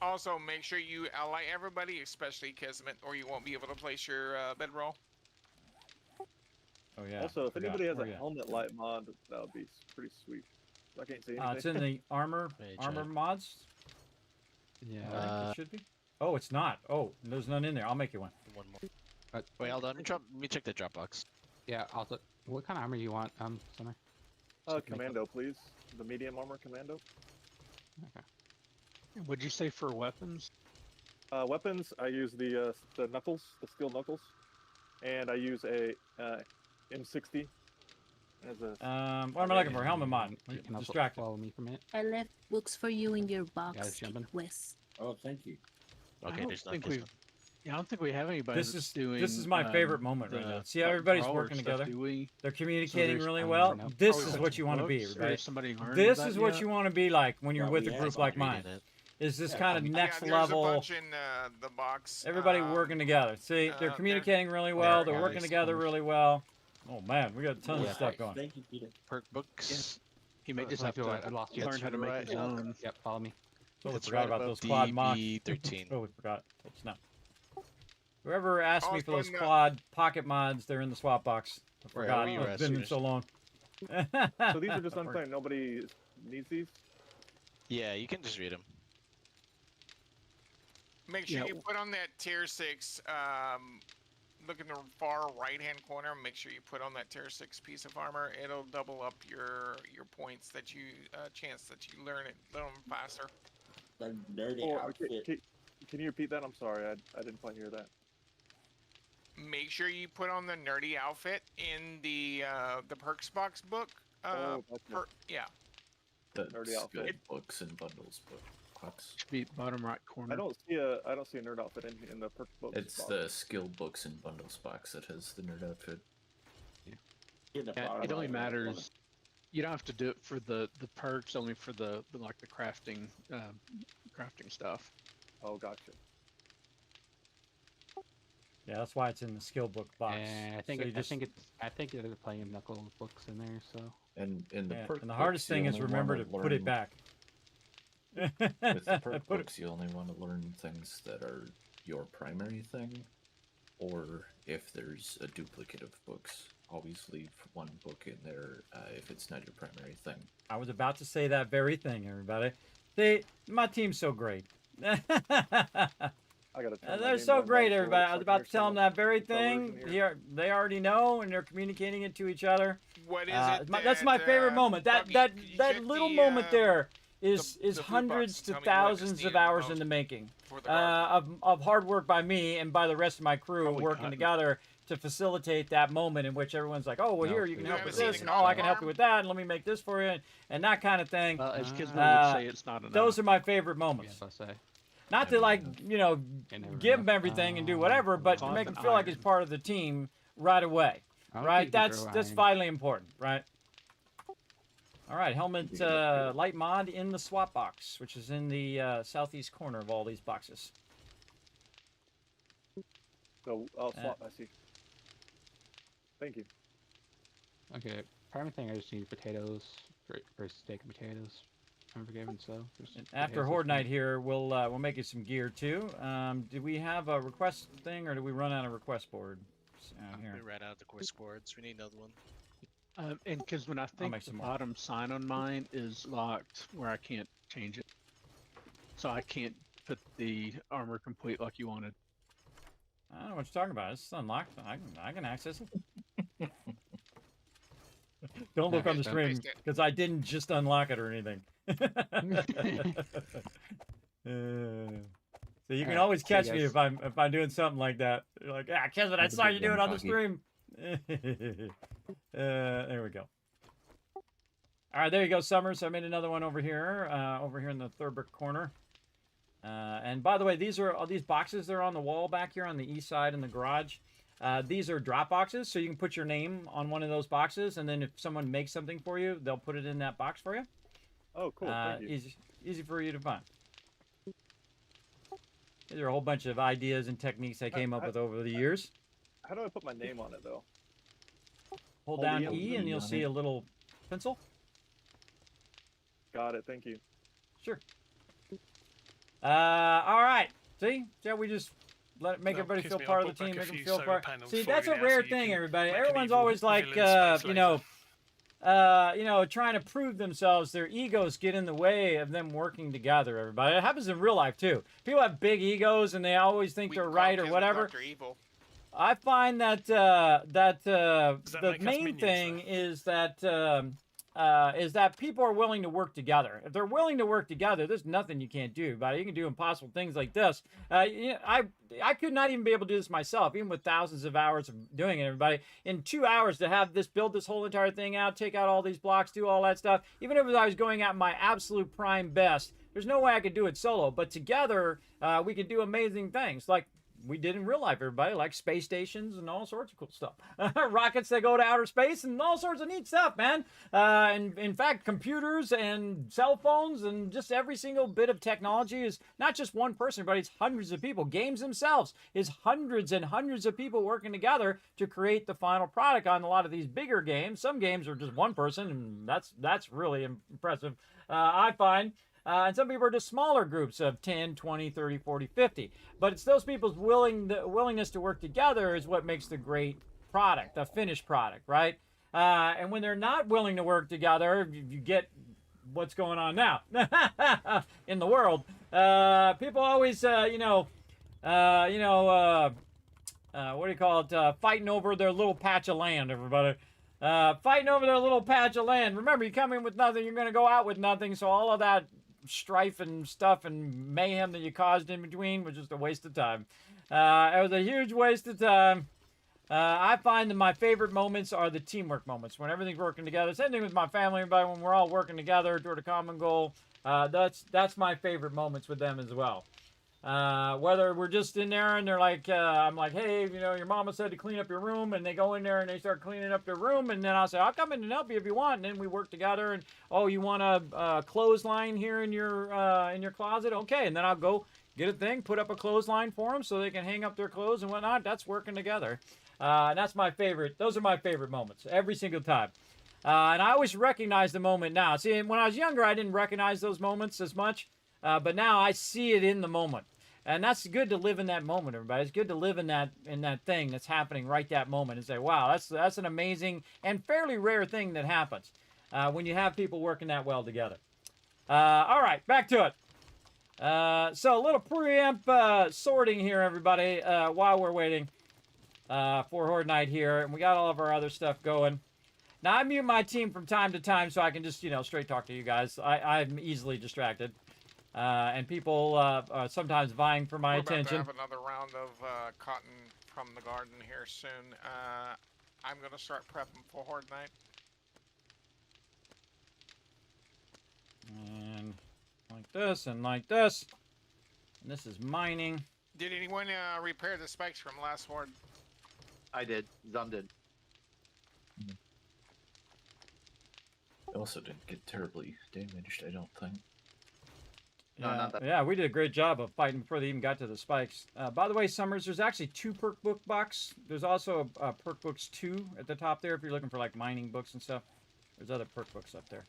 Also, make sure you ally everybody, especially Kismet, or you won't be able to place your bedroll. Oh yeah. Also, if anybody has Where a you at? helmet light mod, that would be pretty sweet. I can't see anything. It's in the armor mods. Yeah. I think it should be. Oh, it's not. Oh, there's none in there. I'll make you one. One more. Wait, hold on. Let me check the Dropbox. Yeah. Also, what kind of armor you want, Summer? Commando, please. The medium armor commando. Okay. What'd you say for weapons? Weapons, I use the knuckles, the steel knuckles, and I use a M60 as a. What am I looking for? Helmet mod. You can also Distracted. follow me for a minute. I left books for you in your Guys box, jumping. Wes. Oh, thank you. Okay, there's I don't not think we've. Yeah, I don't think we have anybody This that's is doing. this is my favorite moment right now. See how everybody's working together. They're communicating really well. This is what you want to be, right? This is what you want to be like when you're with a group like mine. Is this kind of next level? There's a bunch in the box. Everybody working together. See, they're communicating really well. They're working together really well. Oh man, we got tons of stuff going. Thank you, Peter. Perk books. He may just have to learn how to make his own. Yep, follow me. Oh, we forgot about those quad mods. 13. Oh, we forgot. Oops, no. Whoever asked me for those quad pocket mods, they're in the swap box. I forgot. It's been so long. So these are just unplanned. Nobody needs these? Yeah, you can just read them. Make sure you put on that tier 6. Look in the far right-hand corner. Make sure you put on that tier 6 piece of armor. It'll double up your points that you chance that you learn it a little faster. The nerdy outfit. Can you repeat that? I'm sorry, I didn't quite hear that. Make sure you put on the nerdy outfit in the perks box book. Yeah. The nerdy skill outfit. books and bundles book. Should be bottom right corner. I don't see a nerd outfit in the perk book. It's the skill books and bundles box that has the nerd outfit. Yeah, it only matters. You don't have to do it for the perks, only for the crafting stuff. Oh, gotcha. Yeah, that's why it's in the skill book box. And I think I think there's plenty of knuckle books in there. So. And in the perk and the hardest books, thing is remember to put it back. With the perk books, you only want to learn things that are your primary thing, or if there's a duplicate of books, always leave one book in there if it's not your primary thing. I was about to say that very thing, everybody. My team's so great. They're so great, everybody. I was about to tell them that very thing. They already know, and they're communicating it to each other. What is it? That's my favorite moment. That little moment there is hundreds to thousands of hours in the making of hard work by me and by the rest of my crew working together to facilitate that moment in which everyone's like, oh, well, here, you can help with this, and oh, I can help you with that, and let me make this for you, and that kind of thing. Well, as Kismet would say, it's not enough. Those are my favorite moments. Yes, I say. Not to, like, give them everything and do whatever, but to make them feel like it's part of the team right away. Right? That's vitally important, right? All right, helmet light mod in the swap box, which is in the southeast corner of all these boxes. So I'll swap. I see. Thank you. Okay, primary thing I just need potatoes for steak and potatoes. Unforgiven, so. After Horde Night here, we'll make you some gear too. Do we have a request thing, or do we run out of request board? Here. We ran out of the quest boards. We need another one. And because when I think the bottom sign on mine is locked, where I can't change it, so I can't put the armor complete like you wanted. I don't know what you're talking about. It's unlocked. I can access it. Don't look on the stream because I didn't just unlock it or anything. So you can always catch me if I'm doing something like that. You're like, yeah, Kismet, I saw you do it on the stream. There we go. All right, there you go, Summers. I made another one over here in the third brick corner. And by the way, these boxes. They're on the wall back here on the east side in the garage. These are drop boxes, so you can put your name on one of those boxes, and then if someone makes something for you, they'll put it in that box for you. Oh, cool. Thank you. Easy for you to find. These are a whole bunch of ideas and techniques I came up with over the years. How do I put my name on it, though? Hold down E, and you'll see a little pencil. Got it. Thank you. Sure. All right. See how we just make everybody feel Kismet, part I of the bought team, back make a them few feel solar part. panels See, for that's you a now, rare so you thing, can everybody. make an Everyone's evil always like, villain space you know, laser. trying to prove themselves. Their egos get in the way of them working together. Everybody, it happens in real life too. People have big egos and they always think they're right or whatever. Dr. Evil. I find that the make us main minions, thing is that people are willing to work together. If they're willing to work together, there's nothing you can't do about it. You can do impossible things like this. I could not even be able to do this myself, even with thousands of hours of doing it. Everybody, in 2 hours to have this build this whole entire thing out, take out all these blocks, do all that stuff. Even if I was going at my absolute prime best, there's no way I could do it solo. But together, we could do amazing things like we did in real life, everybody, like space stations and all sorts of cool stuff. Rockets that go to outer space and all sorts of neat stuff, man. And in fact, computers and cell phones and just every single bit of technology is not just one person, but it's hundreds of people. Games themselves is hundreds and hundreds of people working together to create the final product on a lot of these bigger games. Some games are just one person, and that's really impressive, I find. And some people are just smaller groups of 10, 20, 30, 40, 50. But it's those people's willingness to work together is what makes the great product, the finished product, right? And when they're not willing to work together, you get what's going on now in the world. People always, what do you call it? Fighting over their little patch of land, everybody. Fighting over their little patch of land. Remember, you come in with nothing, you're going to go out with nothing. So all of that strife and stuff and mayhem that you caused in between was just a waste of time. It was a huge waste of time. I find that my favorite moments are the teamwork moments, when everything's working together. Same thing with my family, everybody, when we're all working together toward a common goal. That's my favorite moments with them as well. Whether we're just in there and they're like, I'm like, hey, your mama said to clean up your room, and they go in there and they start cleaning up their room, and then I'll say, I'll come in and help you if you want, and then we work together, and oh, you want a clothesline here in your closet? Okay, and then I'll go get a thing, put up a clothesline for them so they can hang up their clothes and whatnot. That's working together. And that's my favorite. Those are my favorite moments every single time. And I always recognize the moment now. See, when I was younger, I didn't recognize those moments as much. But now I see it in the moment. And that's good to live in that moment, everybody. It's good to live in that thing that's happening right that moment and say, wow, that's an amazing and fairly rare thing that happens when you have people working that well together. All right, back to it. So a little preempt sorting here, everybody, while we're waiting for Horde Night here. And we got all of our other stuff going. Now, I mute my team from time to time so I can just, straight talk to you guys. I'm easily distracted. And people are sometimes vying for my attention. We're about to have another round of cotton from the garden here soon. I'm going to start prepping for Horde Night. And like this and like this. And this is mining. Did anyone repair the spikes from last Horde? I did. Zum did. I also didn't get terribly damaged, I don't think. No, not that. Yeah, we did a great job of fighting before they even got to the spikes. By the way, Summers, there's actually 2 perk book box. There's also a perk books 2 at the top there if you're looking for like mining books and stuff. There's other perk books up there.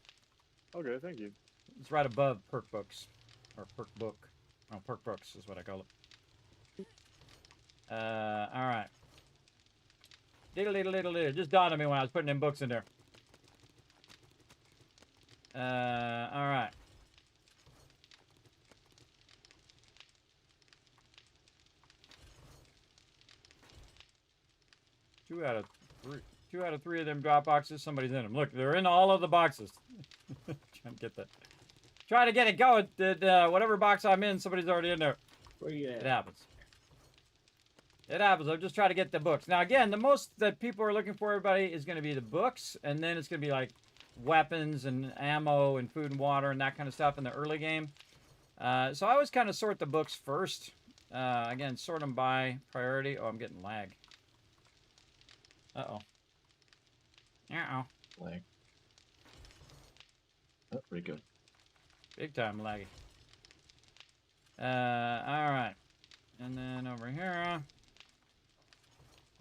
Okay, thank you. It's right above perk books. Or perk book. Oh, perk books is what I call it. Alright. Diddle. Just dawned on me when I was putting in books in there. Alright. Two out of three of them drop boxes, somebody's in them. Look, they're in all of the boxes. Trying to get that. Try to get it going. Whatever box I'm in, somebody's already in there. Where you at? It happens. It happens. I'm just trying to get the books. Now, again, the most that people are looking for, everybody, is going to be the books, and then it's going to be like weapons and ammo and food and water and that kind of stuff in the early game. So I always kind of sort the books first. Again, sort them by priority. Oh, I'm getting lag. Uh-oh. Uh-oh. Lag. Oh, pretty good. Big time laggy. Alright. And then over here.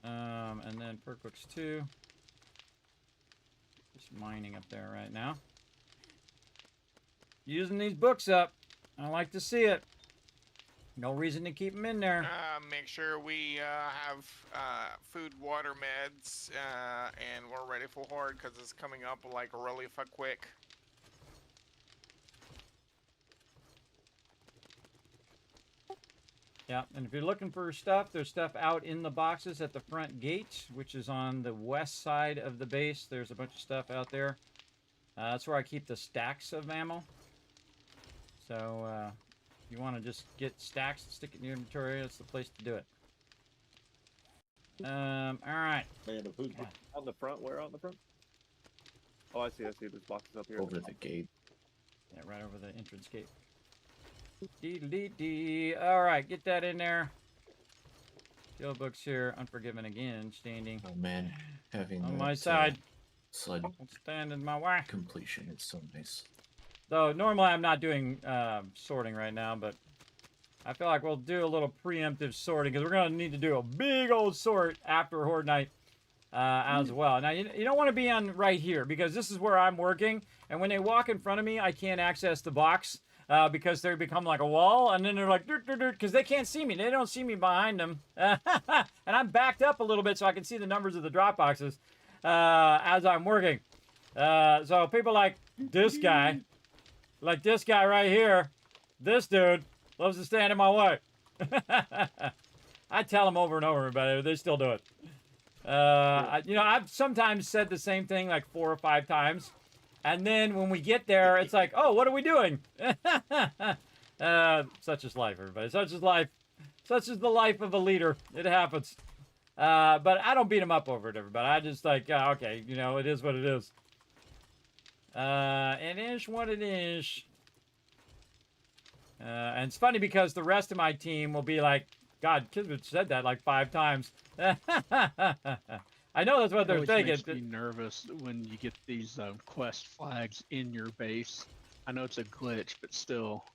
And then perk books 2. Just mining up there right now. Using these books up. I like to see it. No reason to keep them in there. Make sure we have food, water, meds, and we're ready for horde because it's coming up like really quick. Yeah, and if you're looking for stuff, there's stuff out in the boxes at the front gate, which is on the west side of the base. There's a bunch of stuff out there. That's where I keep the stacks of ammo. So, you want to just get stacks and stick it in your inventory, that's the place to do it. Alright. On the front, where on the front? Oh, I see, there's boxes up here. Over the gate. Yeah, right over the entrance gate. Dee. Alright, get that in there. Steel books here, Unforgiven again, standing. Oh man, having on that, my side. Sled stand in my way. completion is so nice. Though normally I'm not doing sorting right now, but I feel like we'll do a little preemptive sorting because we're going to need to do a big old sort after Horde Night as well. Now, you don't want to be on right here because this is where I'm working. And when they walk in front of me, I can't access the box because they become like a wall. And then they're like, because they can't see me. They don't see me behind them. And I'm backed up a little bit so I can see the numbers of the drop boxes as I'm working. So people like this guy right here, this dude loves to stand in my way. I tell them over and over, but they still do it. I've sometimes said the same thing like 4 or 5 times. And then when we get there, it's like, oh, what are we doing? Such is life, everybody. Such is life. Such is the life of a leader. It happens. But I don't beat them up over it, everybody. I just like, okay, it is what it is. It is what it is. And it's funny because the rest of my team will be like, God, Kismet said that like 5 times. I know that's what they're thinking. It makes me nervous when you get these quest flags in your base. I know it's a glitch, but still.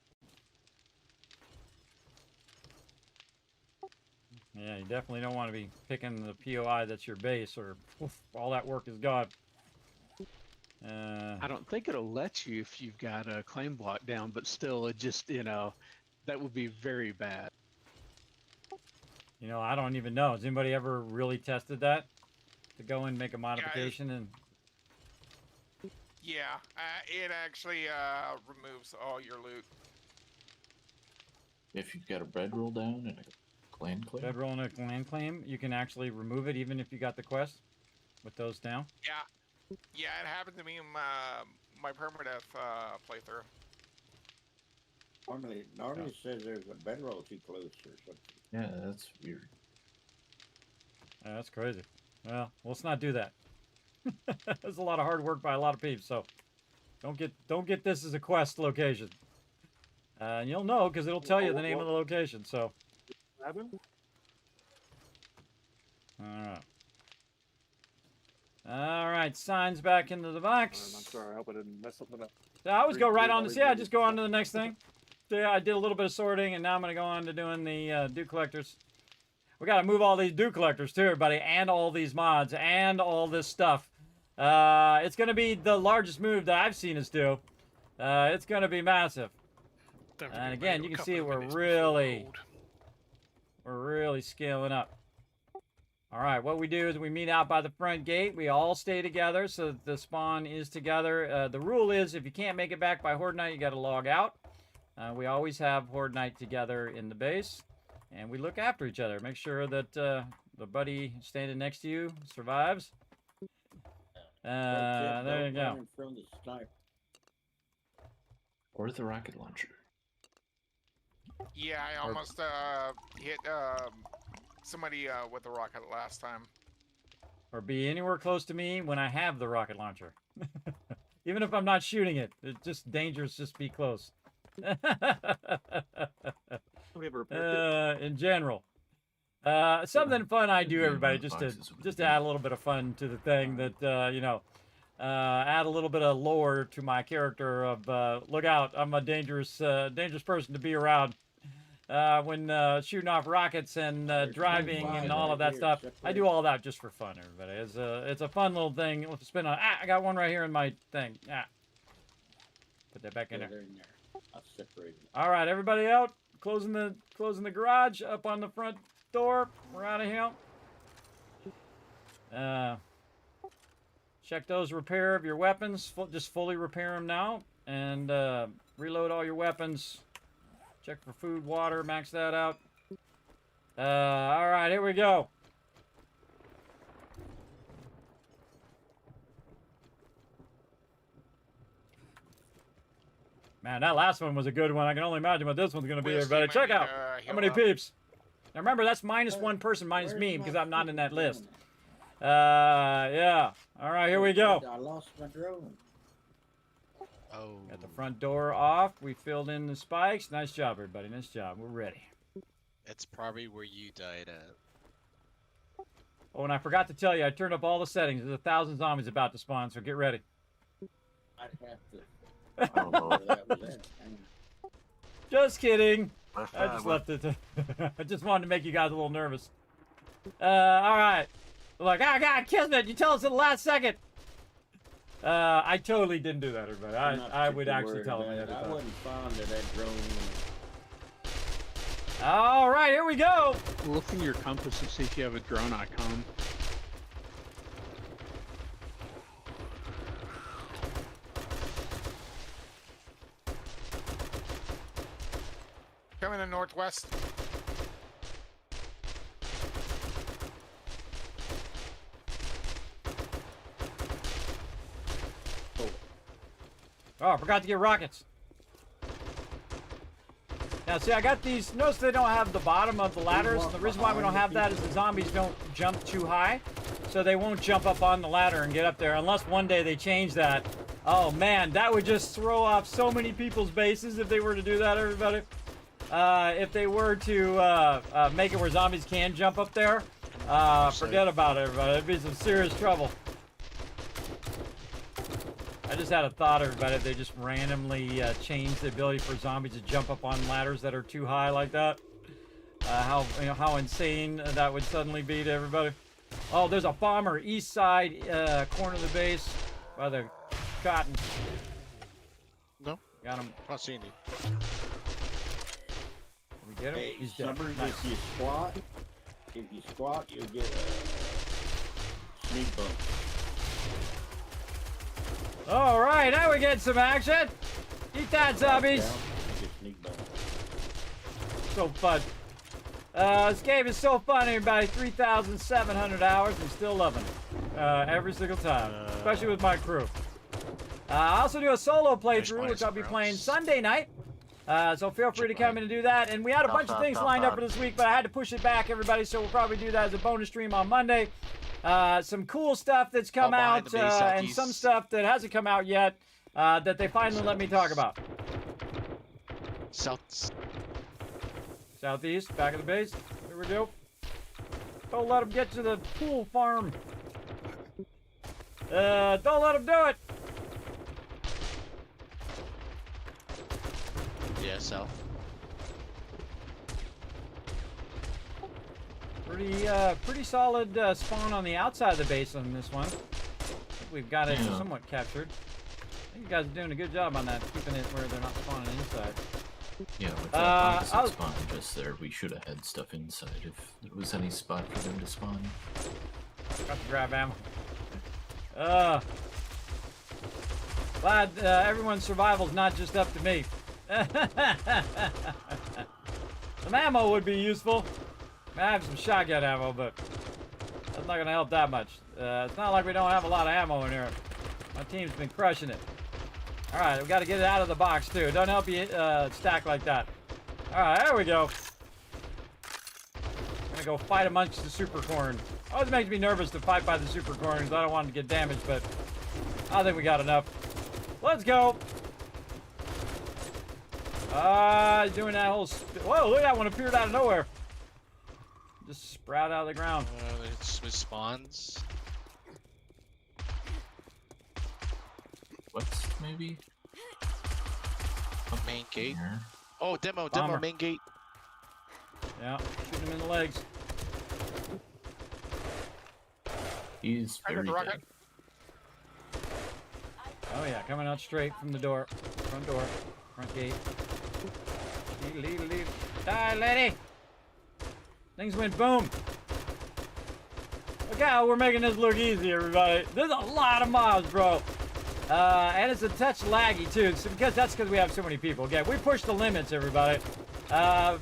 Yeah, you definitely don't want to be picking the POI that's your base, or all that work is gone. I don't think it'll let you if you've got a claim block down, but still, it just, that would be very bad. I don't even know. Has anybody ever really tested that? To go and make a modification and... Yeah, it actually removes all your loot. If you've got a bedroll down and a clan claim? Bedroll and a clan claim, you can actually remove it even if you got the quest with those down? Yeah, it happened to me in my permadeath playthrough. Normally it says there's a bedroll too close or something. Yeah, that's weird. Yeah, that's crazy. Well, let's not do that. There's a lot of hard work by a lot of people, so don't get this as a quest location. And you'll know because it'll tell you the name of the location. So. All right. All right, signs back into the box. I'm sorry, I hope I didn't mess something up. So I always go right on to I just go on to the next thing. So yeah, I did a little bit of sorting, and now I'm going to go on to doing the dew collectors. We got to move all these dew collectors too, everybody, and all these mods, and all this stuff. It's going to be the largest move that I've seen us do. It's going to be massive. And again, you can see we're really scaling up. All right, what we do is we meet out by the front gate. We all stay together so that the spawn is together. The rule is if you can't make it back by Horde Night, you got to log out. We always have Horde Night together in the base. And we look after each other. Make sure that the buddy standing next to you survives. There you go. Or the rocket launcher. Yeah, I almost hit somebody with the rocket last time. Or be anywhere close to me when I have the rocket launcher. Even if I'm not shooting it. It's just dangerous just be close. In general. Something fun I do, everybody, just to add a little bit of fun to the thing that, add a little bit of lore to my character of, look out, I'm a dangerous person to be around. When shooting off rockets and driving and all of that stuff. I do all that just for fun, everybody. It's a fun little thing. Let's spin on. I got one right here in my thing. Put that back in there. I'll separate it. All right, everybody out. closing the garage. Up on the front door. We're out of here. Check those repair of your weapons. Just fully repair them now. And reload all your weapons. Check for food, water. Max that out. All right, here we go. Man, that last one was a good one. I can only imagine what this one's going to be, everybody. Check out how many peeps. Now remember, that's minus one person, minus me, because I'm not in that list. Yeah. All right, here we go. I lost my drone. Oh. Got the front door off. We filled in the spikes. Nice job, everybody. Nice job. We're ready. It's probably where you died at. Oh, and I forgot to tell you, I turned up all the settings. There's 1,000 zombies about to spawn, so get ready. I'd have to. I don't know where that was at. Just kidding. I just left it. I just wanted to make you guys a little nervous. All right. Like, oh God, Kismet, you tell us at the last second. I totally didn't do that, everybody. I would actually tell them. I wasn't fond of that drone. All right, here we go. Look in your compass and see if you have a drone icon. Coming in northwest. Oh, I forgot to get rockets. Now, see, I got these. Notice they don't have the bottom of the ladders. The reason why we don't have that is the zombies don't jump too high. So they won't jump up on the ladder and get up there unless one day they change that. Oh, man, that would just throw off so many people's bases if they were to do that, everybody. If they were to make it where zombies can jump up there, forget about it, everybody. It'd be some serious trouble. I just had a thought, everybody. If they just randomly change the ability for zombies to jump up on ladders that are too high like that, how insane that would suddenly be to everybody. Oh, there's a bomber east side corner of the base by the cotton. No, got him. Not seeing you. We get him. Hey, He's dead. Summers, Nice. if you squat, you'll get a sneak bump. All right, now we get some action. Eat that, zombies. So fun. This game is so fun, everybody. 3,700 hours. I'm still loving it. Every single time, especially with my crew. I also do a solo playthrough, which I'll be playing Sunday night. So feel free to come in and do that. And we had a bunch of things lined up for this week, but I had to push it back, everybody. So we'll probably do that as a bonus stream on Monday. Some cool stuff that's come out, and some stuff that hasn't come out yet, that they finally let me talk about. Southeast, back of the base. Here we go. Don't let them get to the pool farm. Don't let them do it. Yeah, south. Pretty solid spawn on the outside of the base on this one. I think we've got it somewhat captured. I think you guys are doing a good job on that, keeping it where they're not spawning inside. Yeah, with that opposite spawn just there, we should have had stuff inside if there was any spot for them to spawn. Got to grab ammo. Glad everyone's survival's not just up to me. Some ammo would be useful. I have some shotgun ammo, but that's not going to help that much. It's not like we don't have a lot of ammo in here. My team's been crushing it. All right, we got to get it out of the box, too. Don't help you stack like that. All right, there we go. I'm going to go fight amongst the super corn. Always makes me nervous to fight by the super corn because I don't want them to get damaged, but I think we got enough. Let's go. Doing that whole... Whoa, look at that one appeared out of nowhere. Just sprout out of the ground. It spawns. What? Maybe? A main gate. Here. Oh, demo, main gate. Yeah, shooting him in the legs. He's very dead. Oh yeah, coming out straight from the door. Front door. Front gate. Lead. Die, lady. Things went boom. Look how we're making this look easy, everybody. There's a lot of mobs, bro. And it's a touch laggy, too, so that's because we have so many people. Again, we push the limits, everybody.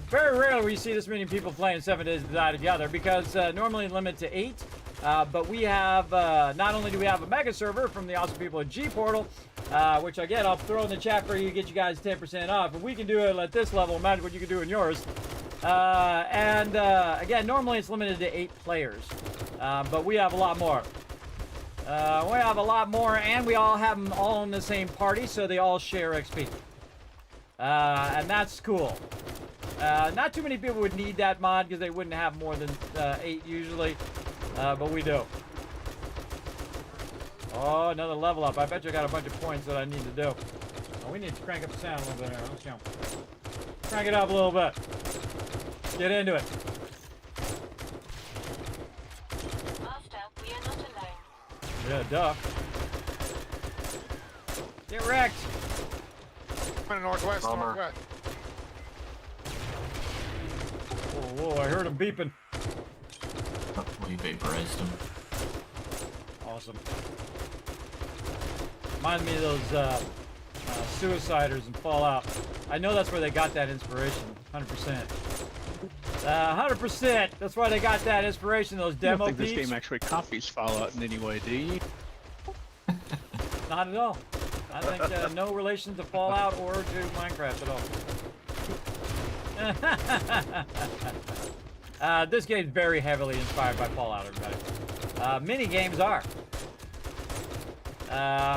Very rarely we see this many people playing 7 Days to Die together, because normally limit to 8. But we have, not only do we have a mega server from the awesome people at G-Portal, which again, I'll throw in the chat for you to get you guys 10% off. If we can do it at this level, imagine what you can do in yours. Again, normally it's limited to 8 players. But we have a lot more. We have a lot more, and we all have them all in the same party, so they all share XP. And that's cool. Not too many people would need that mod because they wouldn't have more than 8 usually, but we do. Oh, another level up. I bet you I got a bunch of points that I need to do. Oh, we need to crank up the sound a little bit here. Let's go. Crank it up a little bit. Get into it. Yeah, duh. Get wrecked. Northwest, Bummer. northwest. Whoa, I heard him beeping. Oh, we vaporized him. Awesome. Reminds me of those suiciders in Fallout. I know that's where they got that inspiration. 100%. 100%. That's why they got that inspiration. Those I demo don't think peaks. this game actually copies Fallout in any way, do you? Not at all. I think no relation to Fallout or to Minecraft at all. This game's very heavily inspired by Fallout, everybody. Mini games are.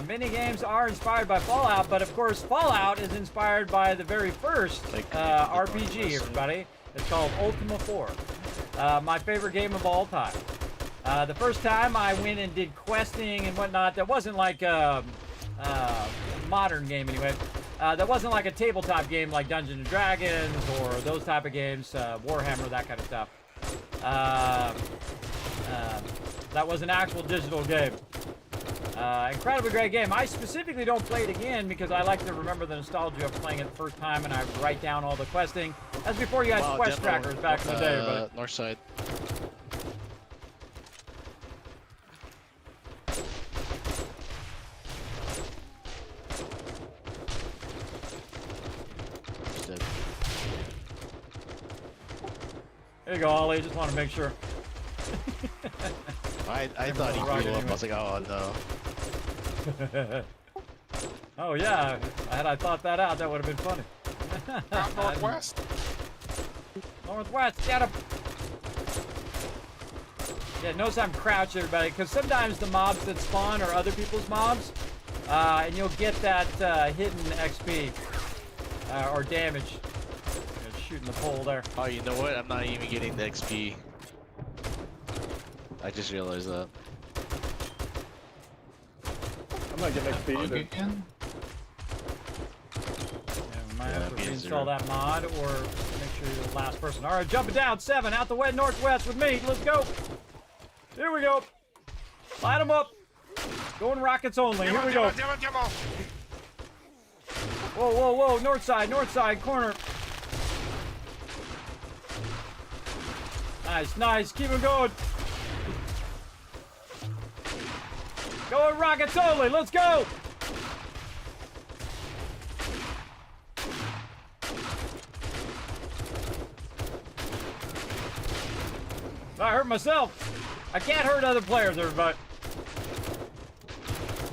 Mini games are inspired by Fallout, but of course Fallout is inspired by the very first RPG, everybody. It's called Ultima 4. My favorite game of all time. The first time I went and did questing and whatnot, that wasn't like a modern game anyway. That wasn't like a tabletop game like Dungeons and Dragons or those type of games, Warhammer, that kind of stuff. That was an actual digital game. Incredibly great game. I specifically don't play it again because I like to remember the nostalgia of playing it the first time, and I write down all the questing. That's before you had quest trackers back in the day. But north side. there you go, Ollie. Just want to make sure. I thought he blew up. I was like, oh no. Oh yeah, had I thought that out, that would have been funny. Northwest. Northwest, get him. Yeah, notice I'm crouched, everybody, because sometimes the mobs that spawn are other people's mobs, and you'll get that hidden XP or damage. Shooting the pole there. Oh, you know what? I'm not even getting the XP. I just realized that. I'm not getting XP either. Again? Yeah, we might have to reinstall that mod or make sure you're the last person. All right, jumping down 7 out the northwest with me. Let's go. Here we go. Light them up. Going rockets only. Here we go. Whoa, whoa, whoa. North side, corner. Nice, nice. Keep them going. Going rockets only. Let's go. I hurt myself. I can't hurt other players, everybody.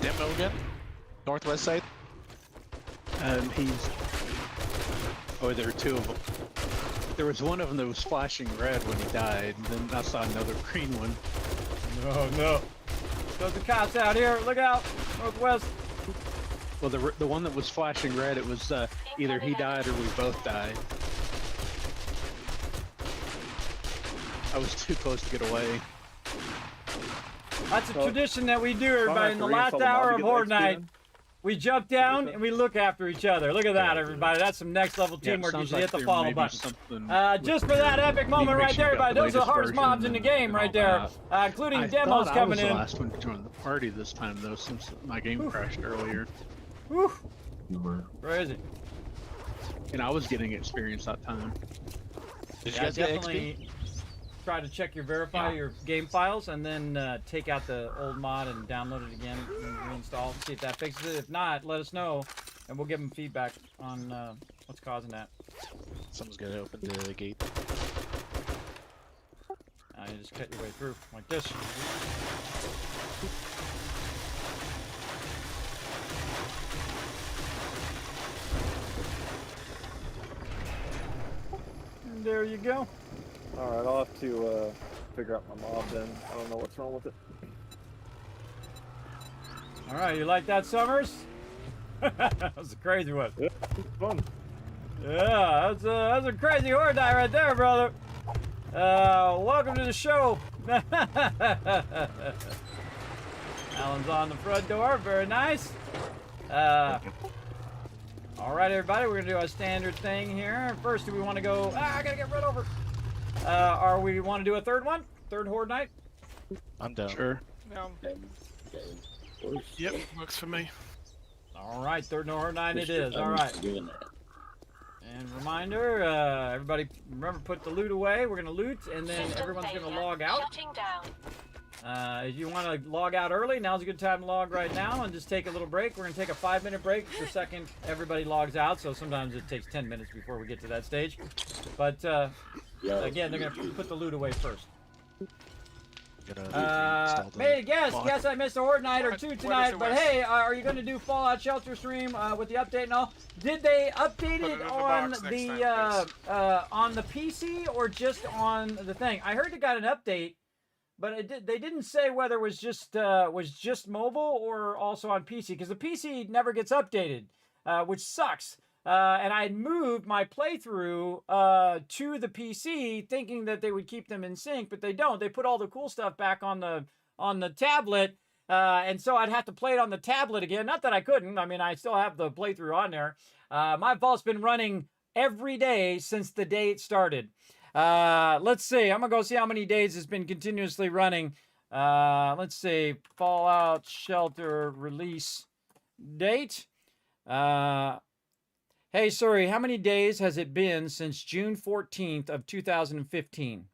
Demo again? Northwest side? Oh, there were 2 of them. There was one of them that was flashing red when he died, and then I saw another green one. No, no. There's the cops out here. Look out. Northwest. Well, the one that was flashing red, it was either he died or we both died. I was too close to get away. That's a tradition that we do, everybody. In the last hour of Horde Night, we jump down and we look after each other. Look at that, everybody. That's some next level teamwork. You should hit the follow button. Just for that epic moment right there, everybody. Those are the hardest mobs in the game right there, including demos coming in. I was the last one to join the party this time, though, since my game crashed earlier. Whew. You were. Crazy. And I was getting experience that time. Did you Yeah, guys get definitely try to check your your game files, and then take out the old mod and download it again and reinstall. See if that fixes it. If not, let us know, and we'll give them feedback on what's causing that. Someone's gonna open the gate. You just cut your way through like this. And there you go. Alright, I'll have to figure out my mob then. I don't know what's wrong with it. Alright, you like that, Summers? That was a crazy one. Yeah, fun. Yeah, that's a crazy horde die right there, brother. Welcome to the show. Alan's on the front door. Very nice. All right, everybody, we're gonna do a standard thing here. First, do we want to go? I gotta get run over. Or we want to do a third one? Third horde night? I'm down. Sure. No. Yep, works for me. All right, third horde night it is. All right. And reminder, everybody, remember put the loot away. We're gonna loot, and then everyone's gonna log out. If you want to log out early, now's a good time to log right now and just take a little break. We're gonna take a 5-minute break the second everybody logs out. So sometimes it takes 10 minutes before we get to that stage. But again, they're gonna put the loot away first. Hey, guess I missed a horde night or two tonight, but hey, are you going to do Fallout Shelter stream with the update and all? Did they update it on the PC or just on the thing? I heard it got an update, but they didn't say whether it was just mobile or also on PC, because the PC never gets updated, which sucks. And I had moved my playthrough to the PC, thinking that they would keep them in sync, but they don't. They put all the cool stuff back on the tablet, and so I'd have to play it on the tablet again. Not that I couldn't. I mean, I still have the playthrough on there. My vault's been running every day since the day it started. Let's see. I'm gonna go see how many days it's been continuously running. Let's see. Fallout Shelter release date. Hey, sorry, how many days has it been since June 14th of 2015?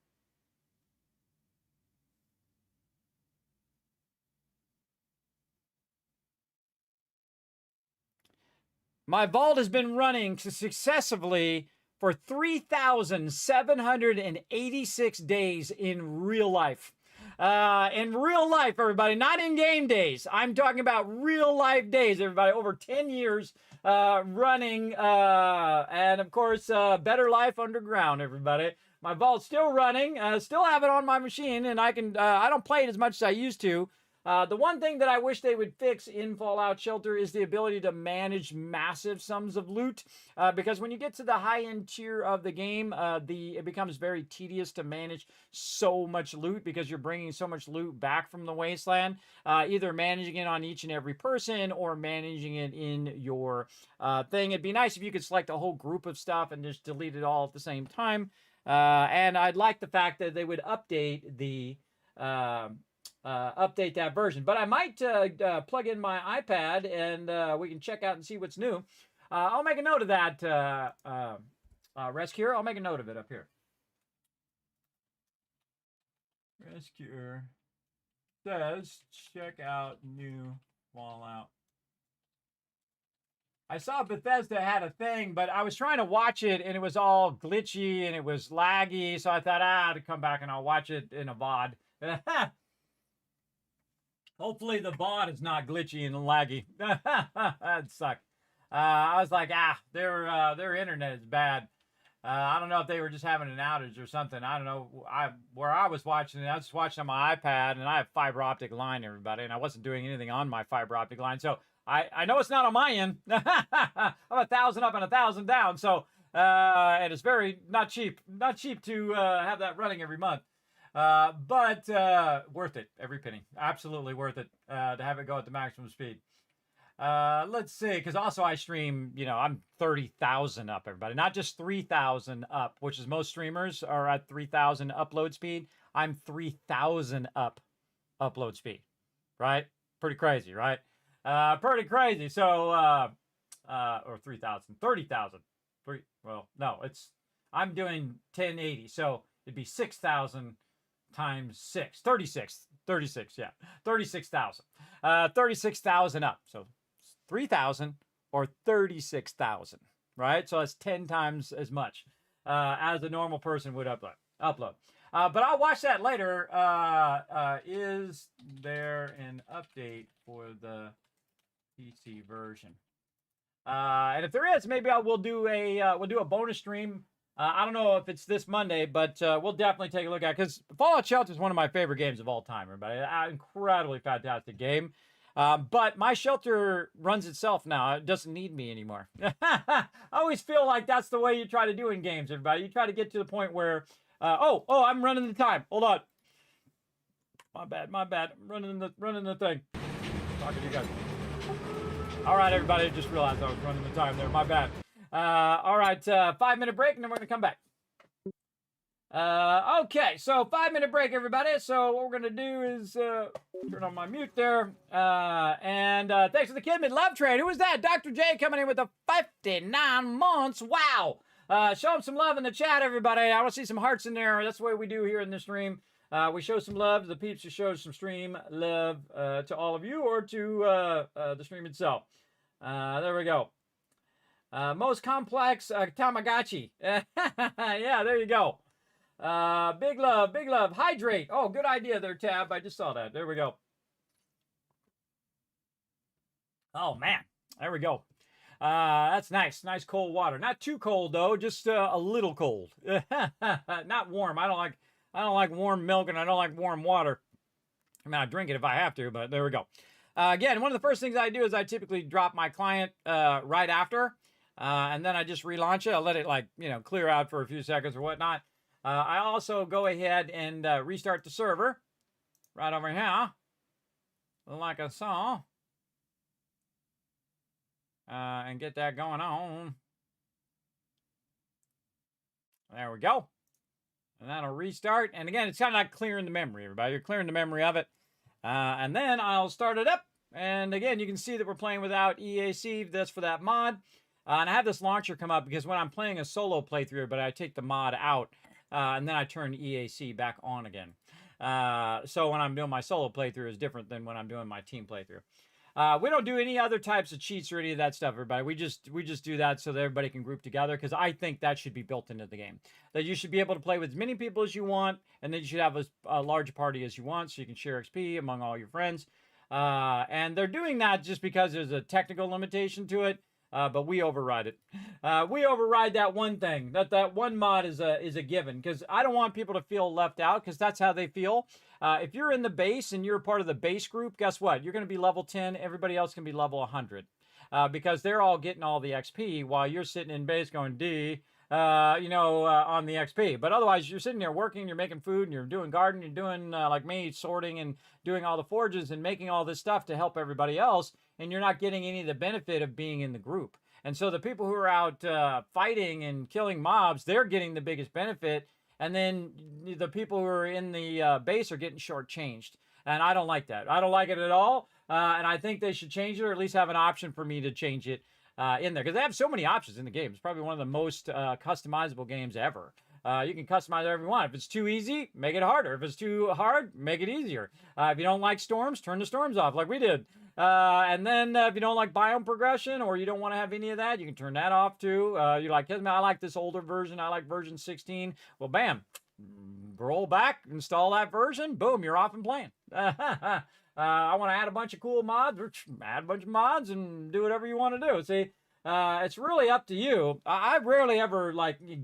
My vault has been running successively for 3,786 days in real life. In real life, everybody, not in game days. I'm talking about real life days, everybody, over 10 years running, and of course, Better Life Underground, everybody. My vault's still running, still have it on my machine, and I don't play it as much as I used to. The one thing that I wish they would fix in Fallout Shelter is the ability to manage massive sums of loot, because when you get to the high-end tier of the game, it becomes very tedious to manage so much loot, because you're bringing so much loot back from the wasteland, either managing it on each and every person or managing it in your thing. It'd be nice if you could select a whole group of stuff and just delete it all at the same time. And I'd like the fact that they would update update that version. But I might plug in my iPad and we can check out and see what's new. I'll make a note of that, Rescuer. I'll make a note of it up here. Rescuer says, check out new Fallout. I saw Bethesda had a thing, but I was trying to watch it and it was all glitchy and it was laggy. So I thought, to come back and I'll watch it in a VOD. Hopefully the VOD is not glitchy and laggy. That'd suck. I was like, their internet is bad. I don't know if they were just having an outage or something. I don't know. Where I was watching it, I was watching on my iPad, and I have fiber optic line, everybody, and I wasn't doing anything on my fiber optic line. So I know it's not on my end. I'm 1,000 up and 1,000 down. So and it's not cheap to have that running every month. But worth it, every penny. Absolutely worth it to have it go at the maximum speed. Let's see, because also I stream, I'm 30,000 up, everybody. Not just 3,000 up, which is most streamers are at 3,000 upload speed. I'm 3,000 up upload speed, right? Pretty crazy, right? Pretty crazy. So, or 3,000, 30,000. Well, no, I'm doing 1080, so it'd be 6,000 times 6. 36, yeah. 36,000. 36,000 up. So 3,000 or 36,000, right? So that's 10 times as much as a normal person would upload. But I'll watch that later. Is there an update for the PC version? And if there is, maybe we'll do a bonus stream. I don't know if it's this Monday, but we'll definitely take a look at it, because Fallout Shelter is one of my favorite games of all time, everybody. Incredibly fantastic game. But my shelter runs itself now. It doesn't need me anymore. I always feel like that's the way you try to do in games, everybody. You try to get to the point where, I'm running the time. Hold on. My bad. I'm running the thing. Talking to you guys. All right, everybody. I just realized I was running the time there. My bad. All right, 5-minute break, and then we're going to come back. Okay, so 5-minute break, everybody. So what we're going to do is turn on my mute there. And thanks for the Kismet Love Train. Who was that? Dr. J coming in with the 59 months. Wow. Show him some love in the chat, everybody. I want to see some hearts in there. That's the way we do here in the stream. We show some love to the peeps who show some stream love to all of you, or to the stream itself. There we go. Most complex Tamagotchi. Yeah, there you go. Big love. Hydrate. Oh, good idea there, Tab. I just saw that. There we go. Oh, man. There we go. That's nice. Nice cold water. Not too cold, though. Just a little cold. Not warm. I don't like warm milk, and I don't like warm water. I mean, I drink it if I have to, but there we go. Again, one of the first things I do is I typically drop my client right after. And then I just relaunch it. I'll let it clear out for a few seconds or whatnot. I also go ahead and restart the server right over here, like I saw, and get that going on. There we go. And that'll restart. And again, it's kind of like clearing the memory, everybody. You're clearing the memory of it. And then I'll start it up. And again, you can see that we're playing without EAC. That's for that mod. And I have this launcher come up because when I'm playing a solo playthrough, but I take the mod out, and then I turn EAC back on again. So when I'm doing my solo playthrough is different than when I'm doing my team playthrough. We don't do any other types of cheats or any of that stuff, everybody. We just do that so that everybody can group together, because I think that should be built into the game. That you should be able to play with as many people as you want, and then you should have a large party as you want, so you can share XP among all your friends. And they're doing that just because there's a technical limitation to it. But we override it. We override that one thing. That one mod is a given, because I don't want people to feel left out, because that's how they feel. If you're in the base and you're part of the base group, guess what? You're going to be level 10. Everybody else can be level 100, because they're all getting all the XP while you're sitting in base going D, on the XP. But otherwise, you're sitting there working, you're making food, and you're doing garden, you're doing, like me, sorting and doing all the forges and making all this stuff to help everybody else, and you're not getting any of the benefit of being in the group. And so the people who are out fighting and killing mobs, they're getting the biggest benefit, and then the people who are in the base are getting shortchanged. And I don't like that. I don't like it at all, and I think they should change it, or at least have an option for me to change it in there, because they have so many options in the game. It's probably one of the most customizable games ever. You can customize whatever you want. If it's too easy, make it harder. If it's too hard, make it easier. If you don't like storms, turn the storms off like we did. And then if you don't like biome progression, or you don't want to have any of that, you can turn that off too. You're like, hey, I like this older version. I like version 16. Well, bam, roll back, install that version. Boom, you're off and playing. I want to add a bunch of cool mods, add a bunch of mods, and do whatever you want to do. See, it's really up to you. I rarely ever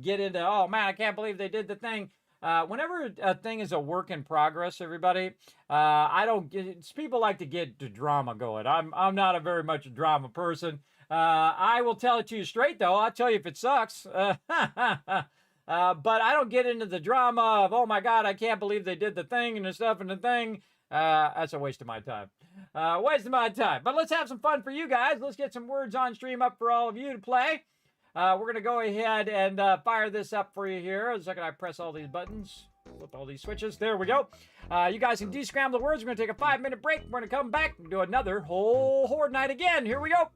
get into, oh man, I can't believe they did the thing. Whenever a thing is a work in progress, everybody, people like to get the drama going. I'm not a very much a drama person. I will tell it to you straight though. I'll tell you if it sucks. But I don't get into the drama of, oh my God, I can't believe they did the thing and the stuff and the thing. That's a waste of my time. Waste of my time. But let's have some fun for you guys. Let's get some words on stream up for all of you to play. We're going to go ahead and fire this up for you here. The second I press all these buttons, flip all these switches. There we go. You guys can descramble the words. We're going to take a 5-minute break. We're going to come back and do another whole Horde night again. Here we go.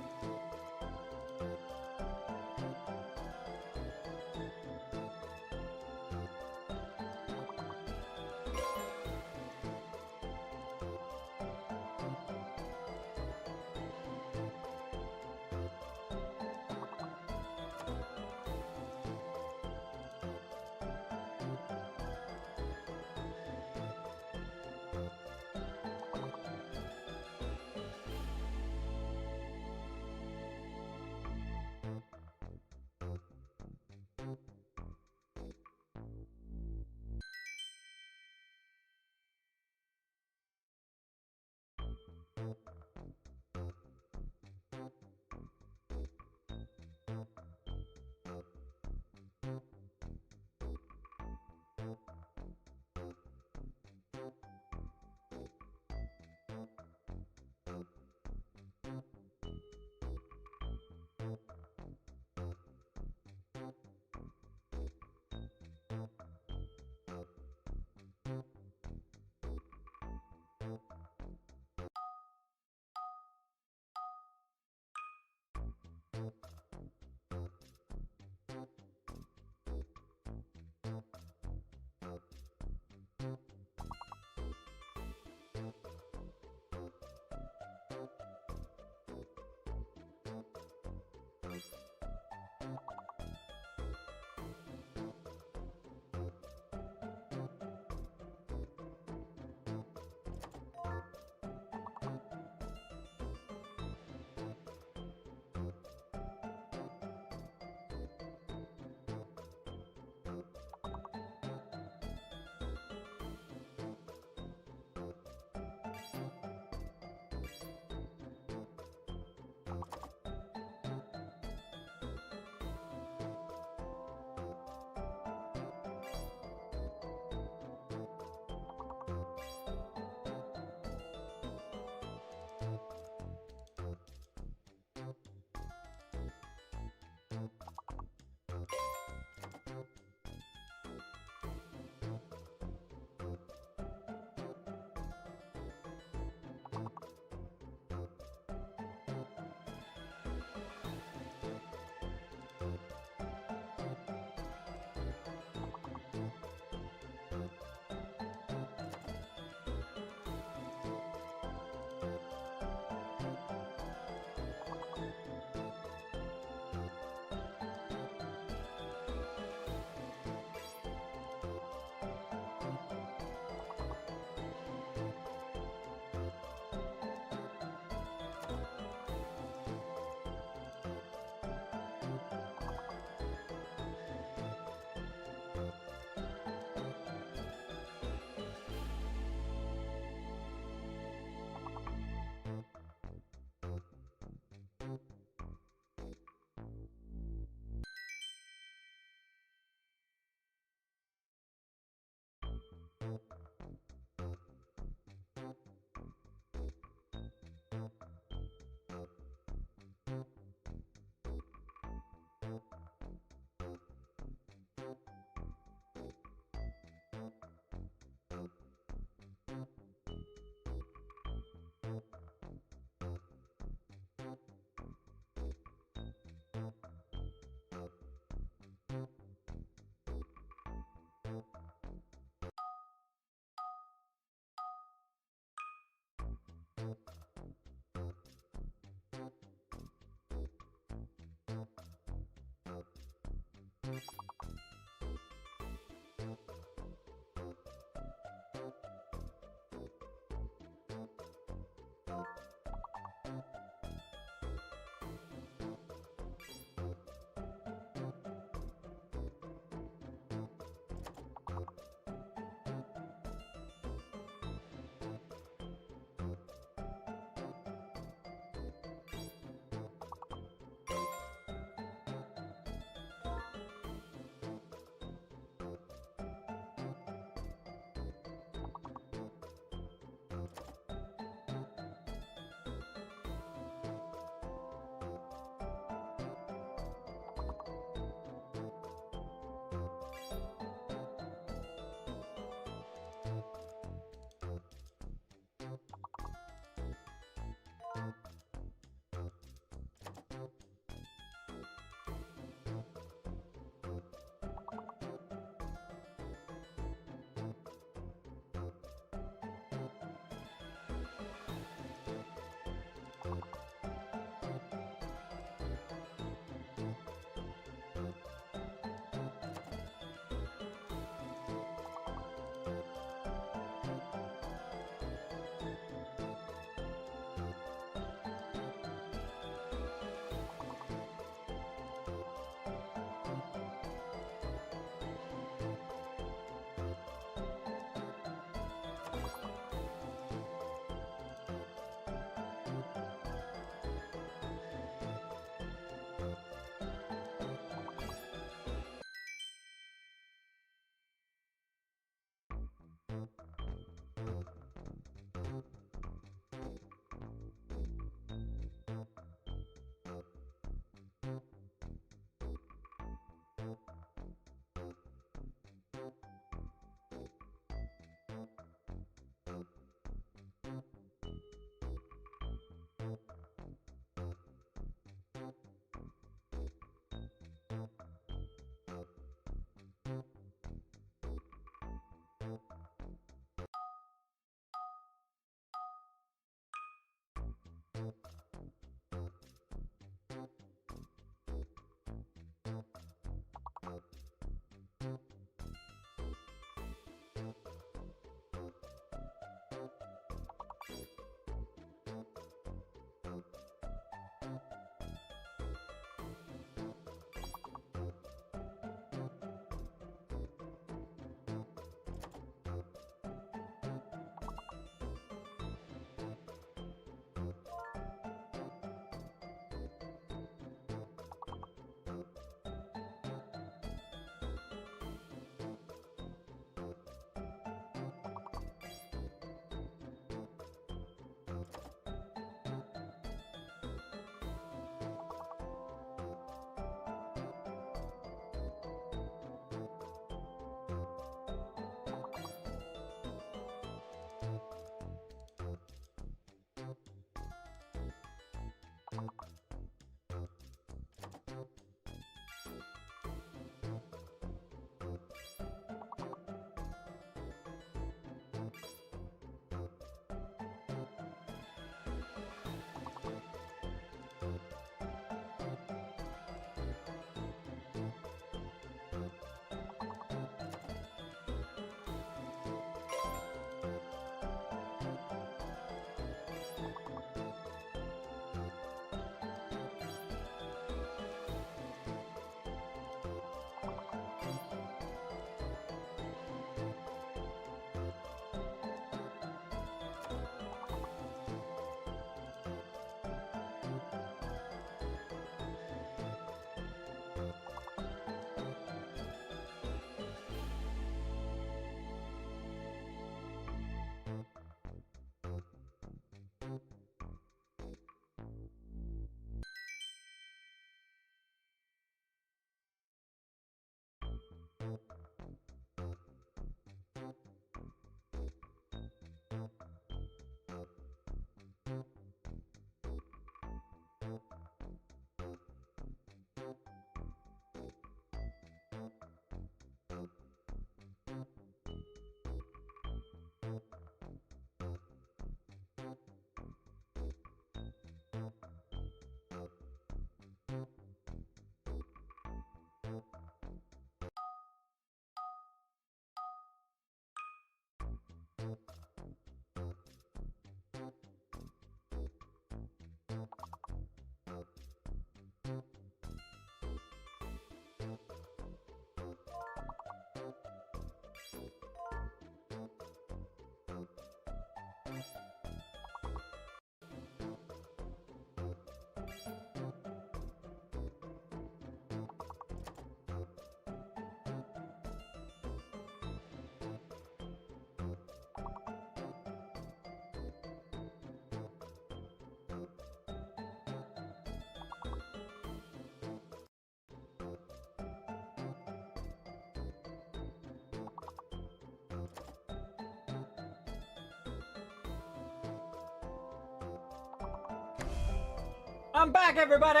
I'm back, everybody.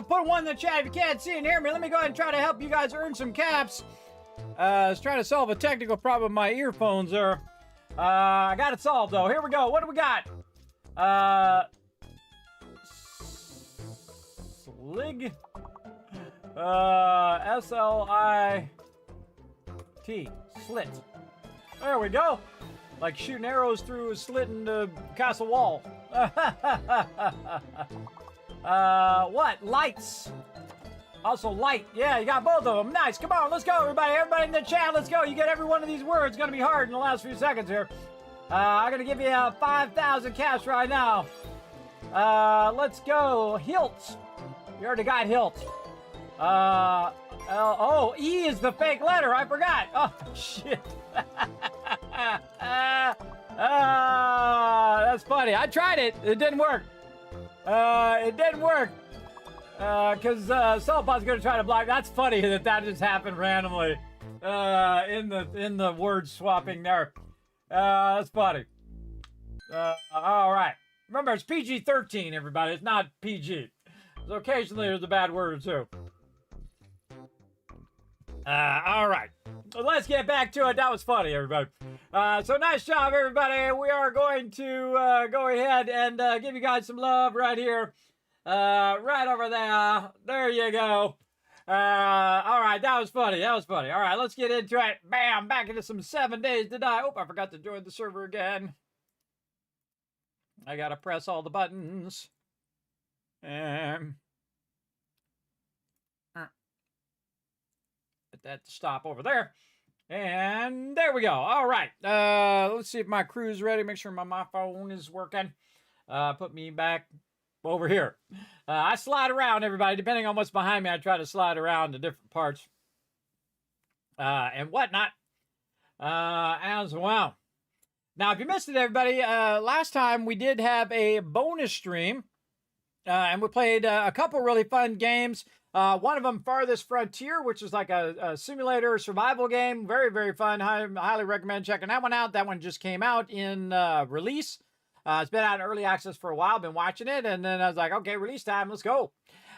Put one in the chat if you can't see and hear me. Let me go ahead and try to help you guys earn some caps. I was trying to solve a technical problem with my earphones there. I got it solved, though. Here we go. What do we got? Slig. S-L-I-T. Slit. There we go. Like shooting arrows through a slit in the castle wall. What? Lights. Also light. Yeah, you got both of them. Nice. Come on, let's go, everybody. Everybody in the chat, let's go. You get every one of these words. It's going to be hard in the last few seconds here. I'm going to give you 5,000 cash right now. Let's go. Hilt. You already got hilt. Oh, E is the fake letter. I forgot. Oh, shit. That's funny. I tried it. It didn't work. It didn't work. Because Saltpot's going to try to block. That's funny that just happened randomly in the word swapping there. That's funny. All right. Remember, it's PG-13, everybody. It's not PG. So occasionally there's a bad word or two. All right. So let's get back to it. That was funny, everybody. So nice job, everybody. We are going to go ahead and give you guys some love right here. Right over there. There you go. All right. That was funny. That was funny. All right. Let's get into it. Bam. Back into some 7 Days to Die. Oh, I forgot to join the server again. I got to press all the buttons. Put that to stop over there. And there we go. All right. Let's see if my crew's ready. Make sure my phone is working. Put me back over here. I slide around, everybody. Depending on what's behind me, I try to slide around to different parts and whatnot as well. Now, if you missed it, everybody, last time we did have a bonus stream, and we played a couple really fun games. One of them, Farthest Frontier, which is like a simulator survival game. Very, very fun. Highly recommend checking that one out. That one just came out in release. It's been out in early access for a while. Been watching it, and then I was like, okay, release time. Let's go.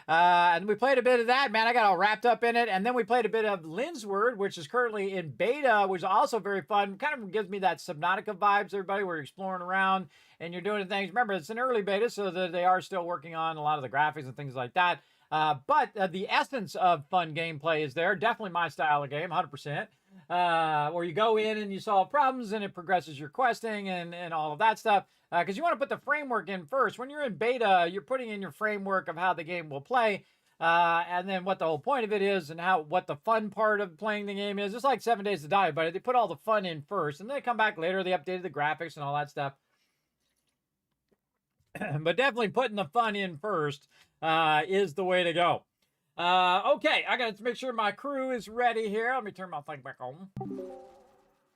And we played a bit of that. Man, I got all wrapped up in it. And then we played a bit of Linsword, which is currently in beta, which is also very fun. Kind of gives me that Subnautica vibes, everybody. We're exploring around and you're doing things. Remember, it's an early beta, so that they are still working on a lot of the graphics and things like that. But the essence of fun gameplay is there. Definitely my style of game, 100%. Where you go in and you solve problems and it progresses your questing and all of that stuff. Because you want to put the framework in first. When you're in beta, you're putting in your framework of how the game will play. And then what the whole point of it is and what the fun part of playing the game is. It's like 7 Days to Die, but they put all the fun in first. And then they come back later, they updated the graphics and all that stuff. But definitely putting the fun in first is the way to go. Okay, I got to make sure my crew is ready here. Let me turn my thing back on.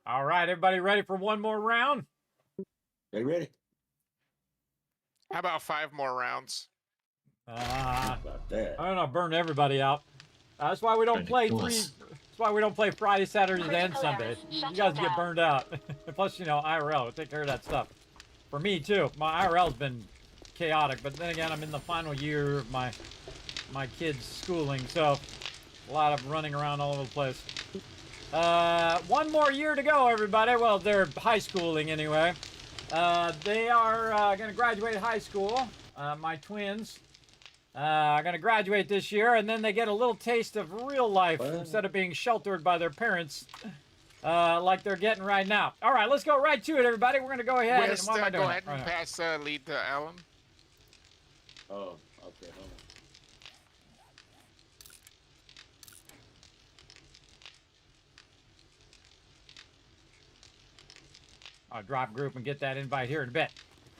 All right, everybody ready for one more round? Ready? How about 5 more rounds? About that. I don't know, burn everybody out. That's why we don't play That's why we don't play Friday, Saturdays, and Sundays. You guys get burned out. Plus, you know, IRL, we'll take care of that stuff. For me, too. My IRL's been chaotic, but then again, I'm in the final year of my kids' schooling, so a lot of running around all over the place. 1 more year to go, everybody. Well, they're high schooling anyway. They are going to graduate high school. My twins are going to graduate this year, and then they get a little taste of real life instead of being sheltered by their parents like they're getting right now. All right, let's go right to it, everybody. We're going to go ahead. West, go ahead and pass lead to Alan. Oh, okay. Hold on. drop group and get that invite here in a bit.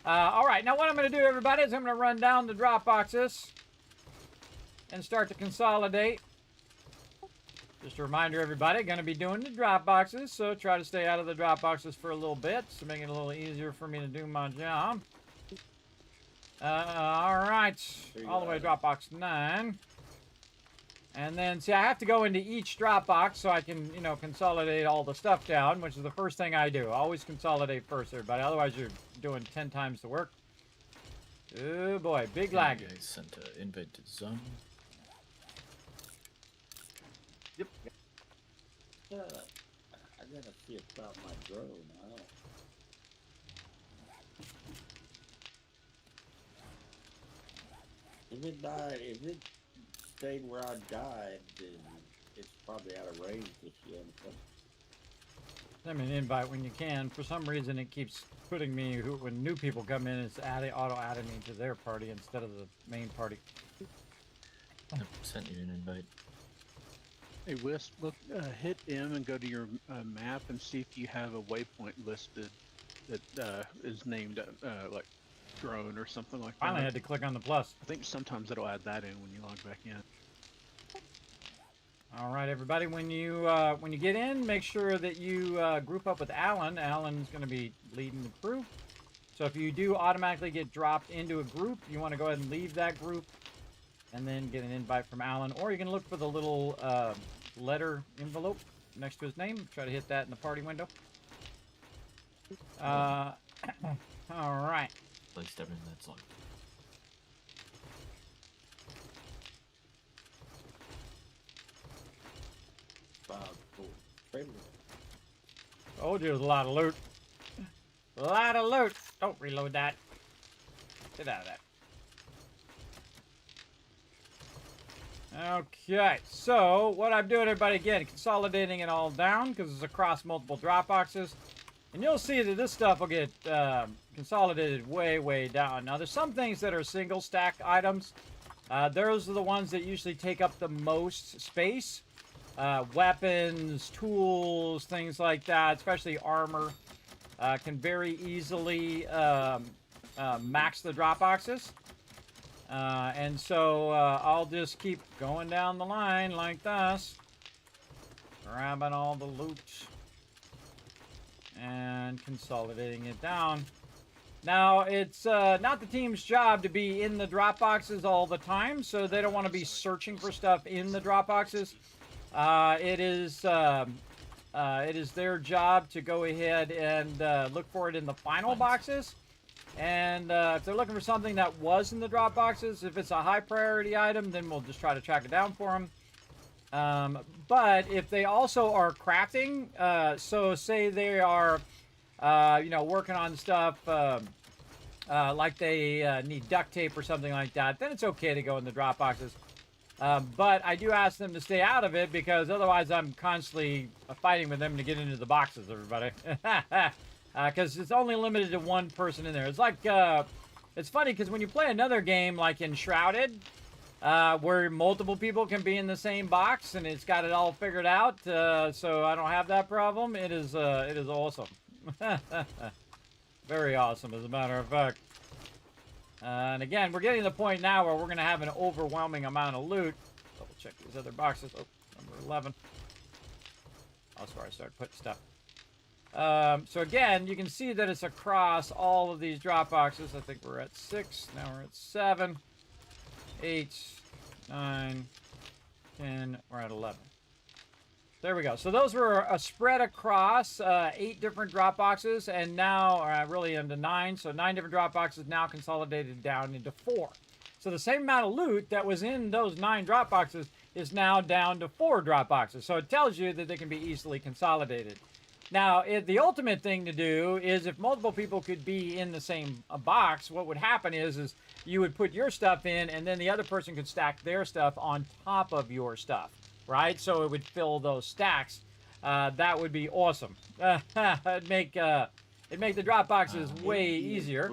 All right, now what I'm going to do, everybody, is I'm going to run down the drop boxes and start to consolidate. Just a reminder, everybody, going to be doing the drop boxes, so try to stay out of the drop boxes for a little bit to make it a little easier for me to do my job. All right, all the way to drop box 9. And then, see, I have to go into each drop box so I can, you know, consolidate all the stuff down, which is the first thing I do. Always consolidate first, everybody. Otherwise, you're doing 10 times the work. Oh, boy. Big lag. I sent an invite to Zun. Yep. I gotta see about my drone now. If it stayed where I died, then it's probably out of range this year. Send me an invite when you can. For some reason, it keeps putting me, when new people come in, it's auto-adding me to their party instead of the main party. I sent you an invite. Hey, Wisp, look, hit M and go to your map and see if you have a waypoint listed that is named like drone or something like that. Finally had to click on the plus. I think sometimes it'll add that in when you log back in. All right, everybody, when you get in, make sure that you group up with Alan. Alan's going to be leading the crew. So if you do automatically get dropped into a group, you want to go ahead and leave that group and then get an invite from Alan. Or you can look for the little letter envelope next to his name. Try to hit that in the party window. All right. Placed everything that's locked. Oh, there's a lot of loot. A lot of loot. Don't reload that. Get out of that. Okay, so what I'm doing, everybody, again, consolidating it all down because it's across multiple drop boxes. And you'll see that this stuff will get consolidated way, way down. Now, there's some things that are single stack items. Those are the ones that usually take up the most space. Weapons, tools, things like that, especially armor, can very easily max the drop boxes. And so I'll just keep going down the line like this, grabbing all the loot and consolidating it down. Now, it's not the team's job to be in the drop boxes all the time, so they don't want to be searching for stuff in the drop boxes. It is their job to go ahead and look for it in the final boxes. And if they're looking for something that was in the drop boxes, if it's a high priority item, then we'll just try to track it down for them. But if they also are crafting, so say they are, working on stuff like they need duct tape or something like that, then it's okay to go in the drop boxes. But I do ask them to stay out of it because otherwise I'm constantly fighting with them to get into the boxes, everybody. Because it's only limited to one person in there. It's like, it's funny because when you play another game like in Shrouded, where multiple people can be in the same box and it's got it all figured out, so I don't have that problem. It is awesome. Very awesome, as a matter of fact. And again, we're getting to the point now where we're going to have an overwhelming amount of loot. Double check these other boxes. Oh, number 11. That's where I started putting stuff. So again, you can see that it's across all of these drop boxes. I think we're at 6. Now we're at 7, 8, 9, 10. We're at 11. There we go. So those were spread across 8 different drop boxes, and now really into 9. So 9 different drop boxes now consolidated down into 4. So the same amount of loot that was in those 9 drop boxes is now down to 4 drop boxes. So it tells you that they can be easily consolidated. Now, the ultimate thing to do is if multiple people could be in the same box, what would happen is you would put your stuff in, and then the other person could stack their stuff on top of your stuff. Right, so it would fill those stacks. That would be awesome. It'd make the drop boxes way easier.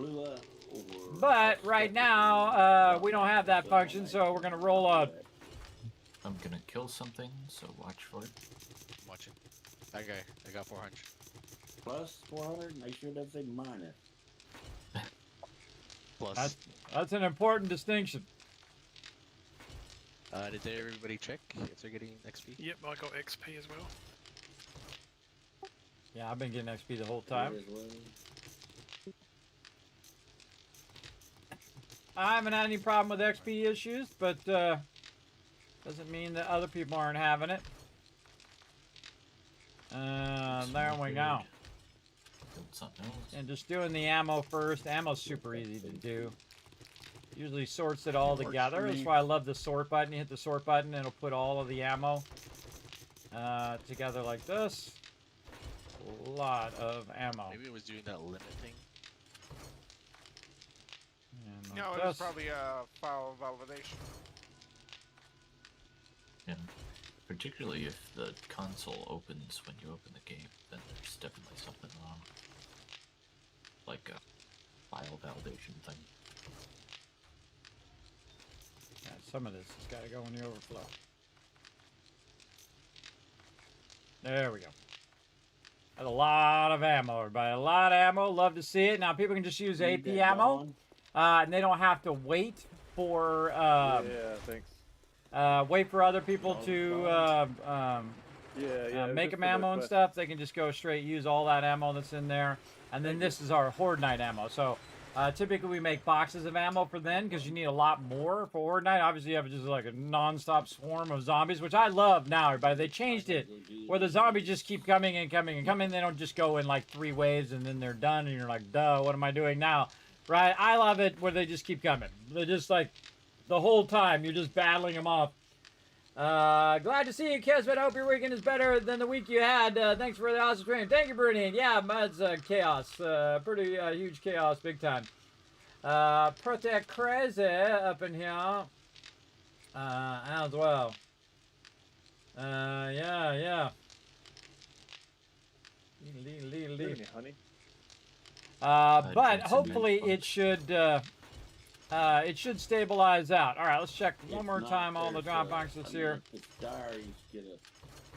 But right now, we don't have that function, so we're gonna roll on. I'm gonna kill something, so watch for it. Watch it. That guy, I got 400. Plus 400? Make sure that's a minus. Plus. That's an important distinction. Did everybody check if they're getting XP? Yep, I got XP as well. Yeah, I've been getting XP the whole time. I haven't had any problem with XP issues, but doesn't mean that other people aren't having it. There we go. And just doing the ammo first. Ammo's super easy to do. Usually sorts it all together. That's why I love the sort button. You hit the sort button, it'll put all of the ammo together like this. A lot of ammo. Maybe it was doing that limit thing. And No, like it was this. probably a file validation. Yeah. Particularly if the console opens when you open the game, then there's definitely something wrong. Like a file validation thing. Yeah, some of this has got to go in the overflow. There we go. That's a lot of ammo, everybody. A lot of ammo. Love to see it. Now, people can just use AP ammo, and they don't have to wait for yeah, thanks. wait for other people to make them ammo and stuff. They can just go straight use all that ammo that's in there. And then this is our Horde Night ammo. So typically we make boxes of ammo for then because you need a lot more for Horde Night. Obviously you have just like a non-stop swarm of zombies, which I love now, everybody. They changed it where the zombies just keep coming and coming and coming. They don't just go in like 3 waves and then they're done and you're like, duh, what am I doing now? Right? I love it where they just keep coming. They're just like the whole time you're just battling them off. Glad to see you, Kismet. I hope your weekend is better than the week you had. Thanks for the awesome stream. Thank you, Brittany. Yeah, it's chaos. Pretty huge chaos, big time. Pretty crazy up in here. As well. Yeah. Any honey? But hopefully it should stabilize out. All right, let's check one more time all the drop boxes here.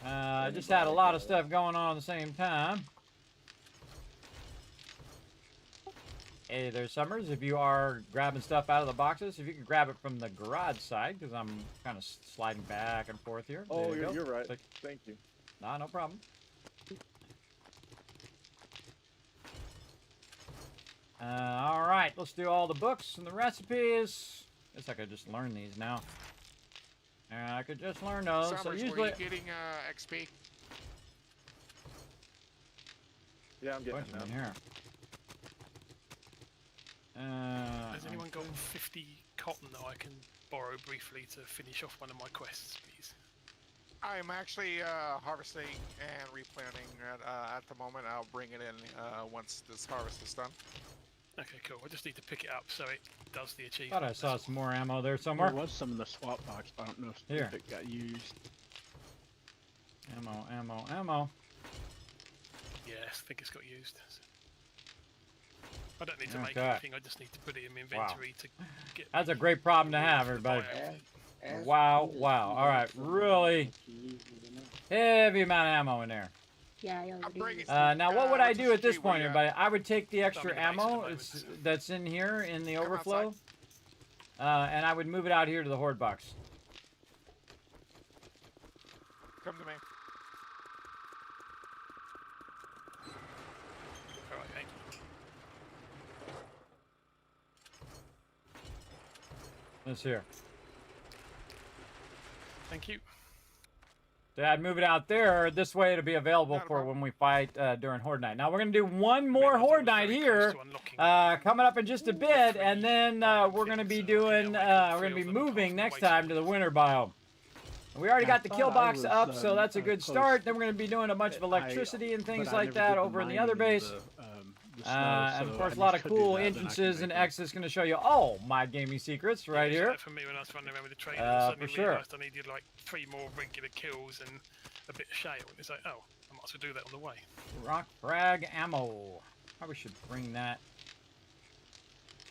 I just had a lot of stuff going on at the same time. Hey there, Summers. If you are grabbing stuff out of the boxes, if you can grab it from the garage side, because I'm kind of sliding back and forth here. Oh, you're right. Thank you. Nah, no problem. All right, let's do all the books and the recipes. Guess I could just learn these now. I could just learn those. Summers, so usually, were you getting XP? Yeah, I'm getting it now. In here. Has anyone got 50 cotton that I can borrow briefly to finish off one of my quests, please? I'm actually harvesting and replanting at the moment. I'll bring it in once this harvest is done. Okay, cool. I just need to pick it up so it does the achievement. Thought I saw some more ammo there somewhere. There was some in the swap box, but I don't know if it got used. Ammo. Yeah, I think it's got used. I don't need to make anything, I just need to put it in my inventory to get... That's a great problem to have, everybody. Wow. All right, really heavy amount of ammo in there. Yeah, I already. Now, what would I do at this point, everybody? I would take the extra ammo that's in here in the overflow, and I would move it out here to the Horde box. Come to me. Alright, thank you. This here. Thank you. So I'd move it out there. This way it'll be available for when we fight during Horde Night. Now we're going to do one more Horde Night here coming up in just a bit, and then we're going to be doing, we're going to be moving next time to the winter biome. We already got the kill box up, so that's a good start. Then we're going to be doing a bunch of electricity and things like that over in the other base. And of course, a lot of cool entrances and exits going to show you all my gaming secrets right here. For me, when I was running around with the trainer, I suddenly for sure. realised I needed like 3 more regular kills and a bit of shale. And it's like, oh, I might as well do that on the way. Rock frag ammo. Probably should bring that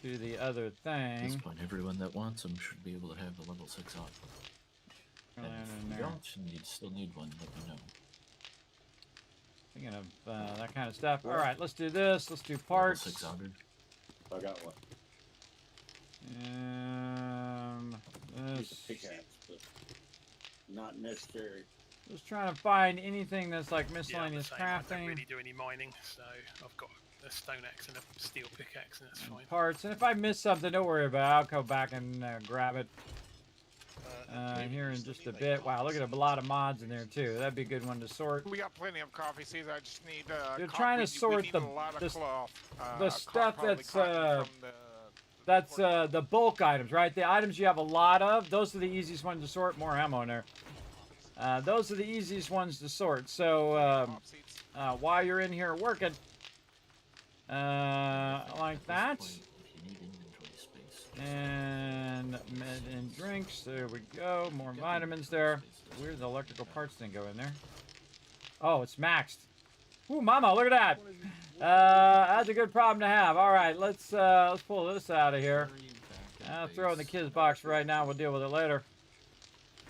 to the other thing. At this point, everyone that wants them should be able to have the level 6 on. And if you don't, and you still need one, let me know. Thinking of that kind of stuff. All right, let's do this. Let's do parts. 600. I got one. This. Use a pickaxe, but not necessary. Just trying to find anything that's like miscellaneous I don't crafting. really do any mining, so I've got a stone axe and a steel pickaxe, and that's fine. Parts, and if I miss something, don't worry about it. I'll go back and grab it here in just a bit. Wow, look at a lot of mods in there too. That'd be a good one to sort. We got plenty of coffee seeds. I just need. You're trying to sort the stuff that's the bulk items, right? The items you have a lot of. Those are the easiest ones to sort. More ammo in there. Those are the easiest ones to sort. So while you're in here working, like that, and med and drinks. There we go. More vitamins there. Where's the electrical parts thing go in there? Oh, it's maxed. Ooh, mama, look at that. That's a good problem to have. All right, let's pull this out of here. I'll throw it in the kids box for right now. We'll deal with it later.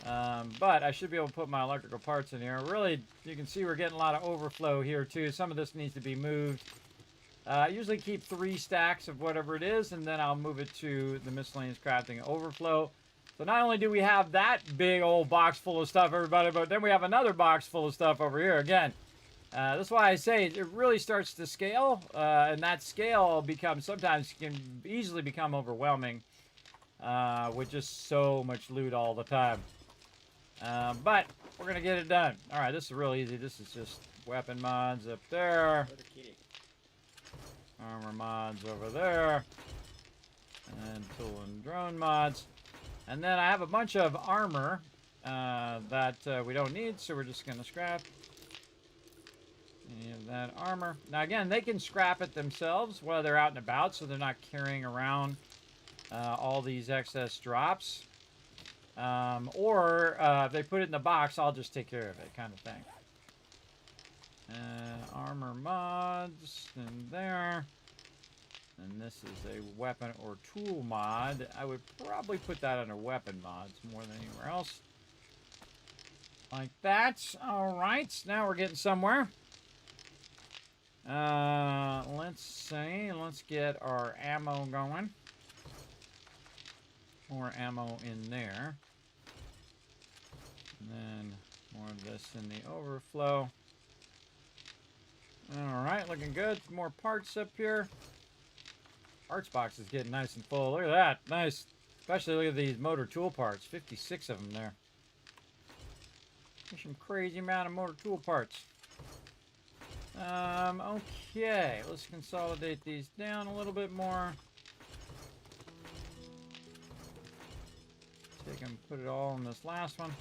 But I should be able to put my electrical parts in here. Really, you can see we're getting a lot of overflow here too. Some of this needs to be moved. I usually keep 3 stacks of whatever it is, and then I'll move it to the miscellaneous crafting overflow. So not only do we have that big old box full of stuff, everybody, but then we have another box full of stuff over here again. That's why I say it really starts to scale, and that scale sometimes can easily become overwhelming with just so much loot all the time. But we're going to get it done. All right, this is real easy. This is just weapon mods up there. Armor mods over there. And tool and drone mods. And then I have a bunch of armor that we don't need, so we're just going to scrap any of that armor. Now, again, they can scrap it themselves while they're out and about, so they're not carrying around all these excess drops. Or if they put it in the box, I'll just take care of it, kind of thing. Armor mods in there. And this is a weapon or tool mod. I would probably put that under weapon mods more than anywhere else. Like that. All right, now we're getting somewhere. Let's see. Let's get our ammo going. More ammo in there. And then more of this in the overflow. Alright, looking good. More parts up here. Parts box is getting nice and full. Look at that. Nice. Especially look at these motor tool parts. 56 of them there. There's some crazy amount of motor tool parts. Okay. Let's consolidate these down a little bit more. Take them, put it all in this last one.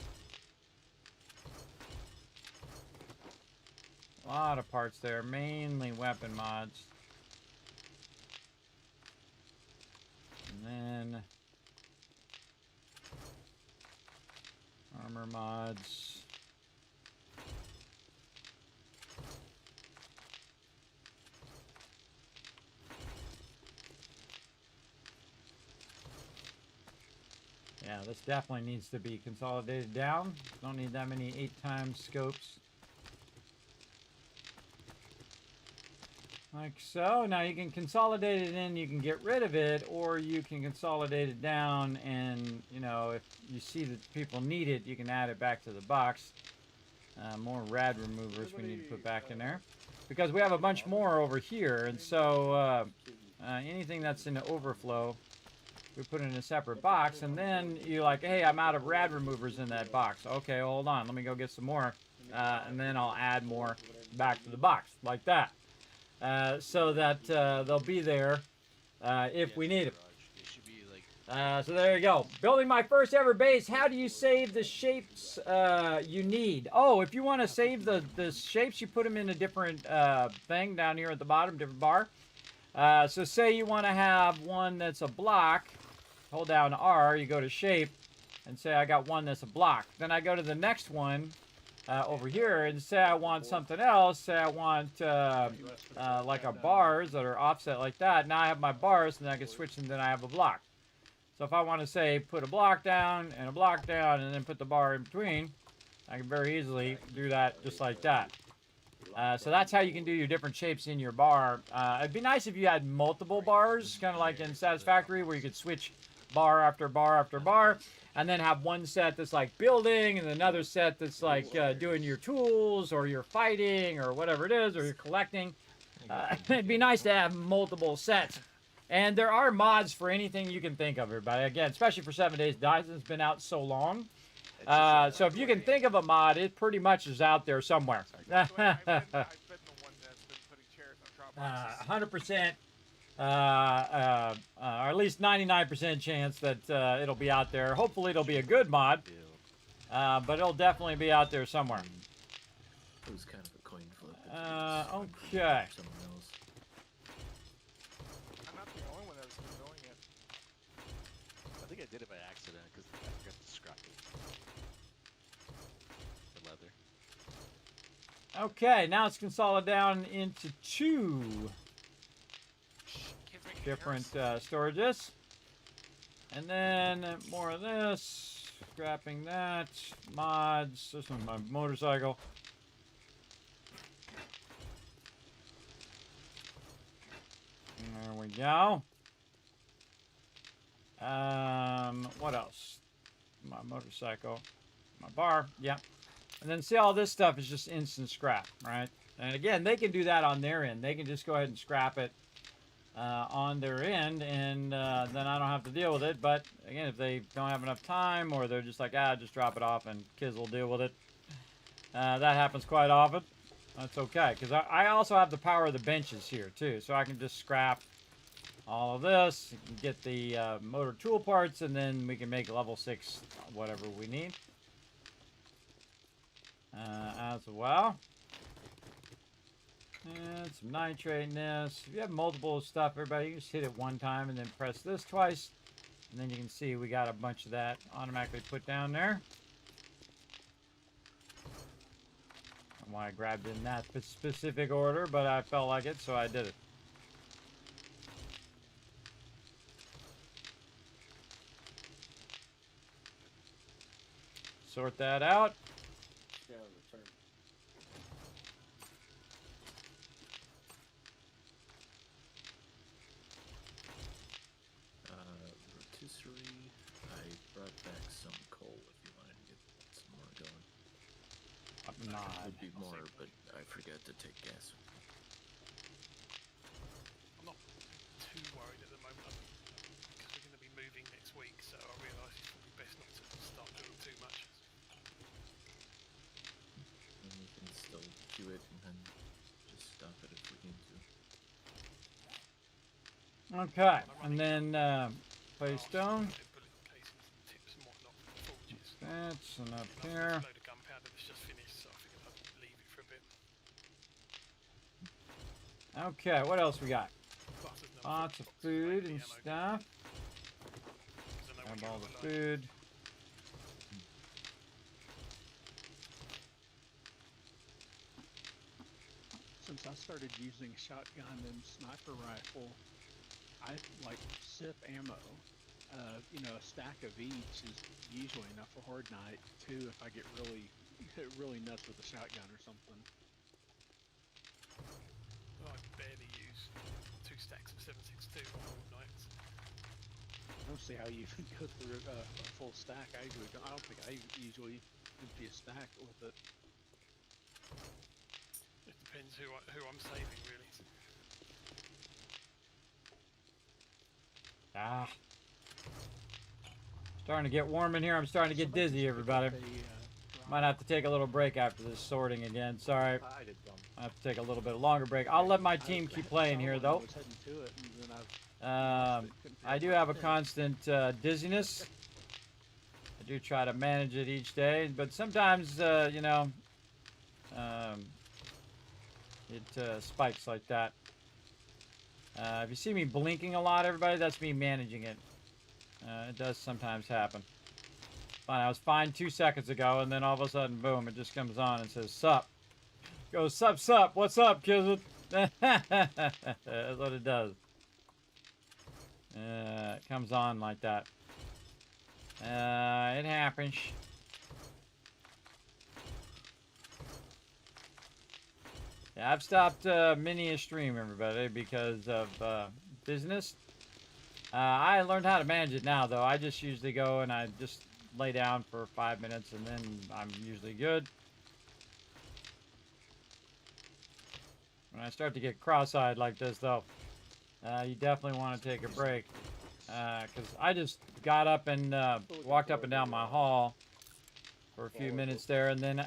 A lot of parts there, mainly weapon mods. And then armor mods. Yeah, this definitely needs to be consolidated down. Don't need that many 8x scopes. Like so. Now you can consolidate it in, you can get rid of it, or you can consolidate it down and, you know, if you see that people need it, you can add it back to the box. More rad removers we need to put back in there. Because we have a bunch more over here, and so anything that's in the overflow, we put it in a separate box, and then you're like, hey, I'm out of rad removers in that box. Okay, hold on, let me go get some more, and then I'll add more back to the box, like that. So that they'll be there if we need them. So there you go. Building my first ever base. How do you save the shapes you need? Oh, if you want to save the shapes, you put them in a different thing down here at the bottom, different bar. So say you want to have one that's a block. Hold down R, you go to shape, and say I got one that's a block. Then I go to the next one over here and say I want something else. Say I want like a bars that are offset like that. Now I have my bars, and then I can switch and then I have a block. So if I want to say put a block down and a block down and then put the bar in between, I can very easily do that just like that. So that's how you can do your different shapes in your bar. It'd be nice if you had multiple bars, kind of like in Satisfactory, where you could switch bar after bar after bar, and then have one set that's like building, and another set that's like doing your tools, or you're fighting, or whatever it is, or you're collecting. It'd be nice to have multiple sets. And there are mods for anything you can think of, everybody. Again, especially for 7 Days. Dyson's been out so long. So if you can think of a mod, it pretty much is out there somewhere. 100%, or at least 99% chance that it'll be out there. Hopefully it'll be a good mod, but it'll definitely be out there somewhere. It was kind of a coin flip. Okay. Someone else. I'm not the only one that's been doing it. I think I did it by accident because I forgot to scrap it. The leather. Okay, now it's consolidated down into 2 different storages. And then more of this, scrapping that, mods, this one's my motorcycle. There we go. What else? My motorcycle, my bar, yeah. And then see, all this stuff is just instant scrap, right? And again, they can do that on their end. They can just go ahead and scrap it on their end, and then I don't have to deal with it. But again, if they don't have enough time, or they're just like, just drop it off and kids will deal with it. That happens quite often. That's okay, because I also have the power of the benches here too, so I can just scrap all of this, get the motor tool parts, and then we can make level 6 whatever we need as well. And some nitrate in this. If you have multiple stuff, everybody, you just hit it one time and then press this twice, and then you can see we got a bunch of that automatically put down there. I don't know why I grabbed it in that specific order, but I felt like it, so I did it. Sort that out. Rotisserie. I brought back some coal if you wanted to get some more going. It would be more, but I forgot to take gas. I'm not too worried at the moment because we're going to be moving next week, so I realise it's probably best not to start doing too much. And we can still do it and then just stop it if we need to. Okay, and then Playstone. That's and up here. Okay, what else we got? Lots of food and stuff. Grab all the food. Since I started using shotgun and sniper rifle, I like sip ammo. You know, a stack of each is usually enough for Horde Night. 2 if I get really nuts with a shotgun or something. I barely use 2 stacks of 7.62 on Horde Nights. I don't see how you even go through a full stack. I don't think I usually empty a stack with it. It depends who I'm saving, really. Starting to get warm in here. I'm starting to get dizzy, everybody. Might have to take a little break after this sorting again. Sorry. I have to take a little bit longer break. I'll let my team keep playing here, though. I do have a constant dizziness. I do try to manage it each day, but sometimes, you know, it spikes like that. If you see me blinking a lot, everybody, that's me managing it. It does sometimes happen. Fine, I was fine 2 seconds ago, and then all of a sudden, boom, it just comes on and says, sup. Goes, sup, sup, what's up, Kismet? That's what it does. It comes on like that. It happens. Yeah, I've stopped mini a stream, everybody, because of business. I learned how to manage it now, though. I just usually go and I just lay down for 5 minutes, and then I'm usually good. When I start to get cross-eyed like this, though, you definitely want to take a break. Because I just got up and walked up and down my hall for a few minutes there, and then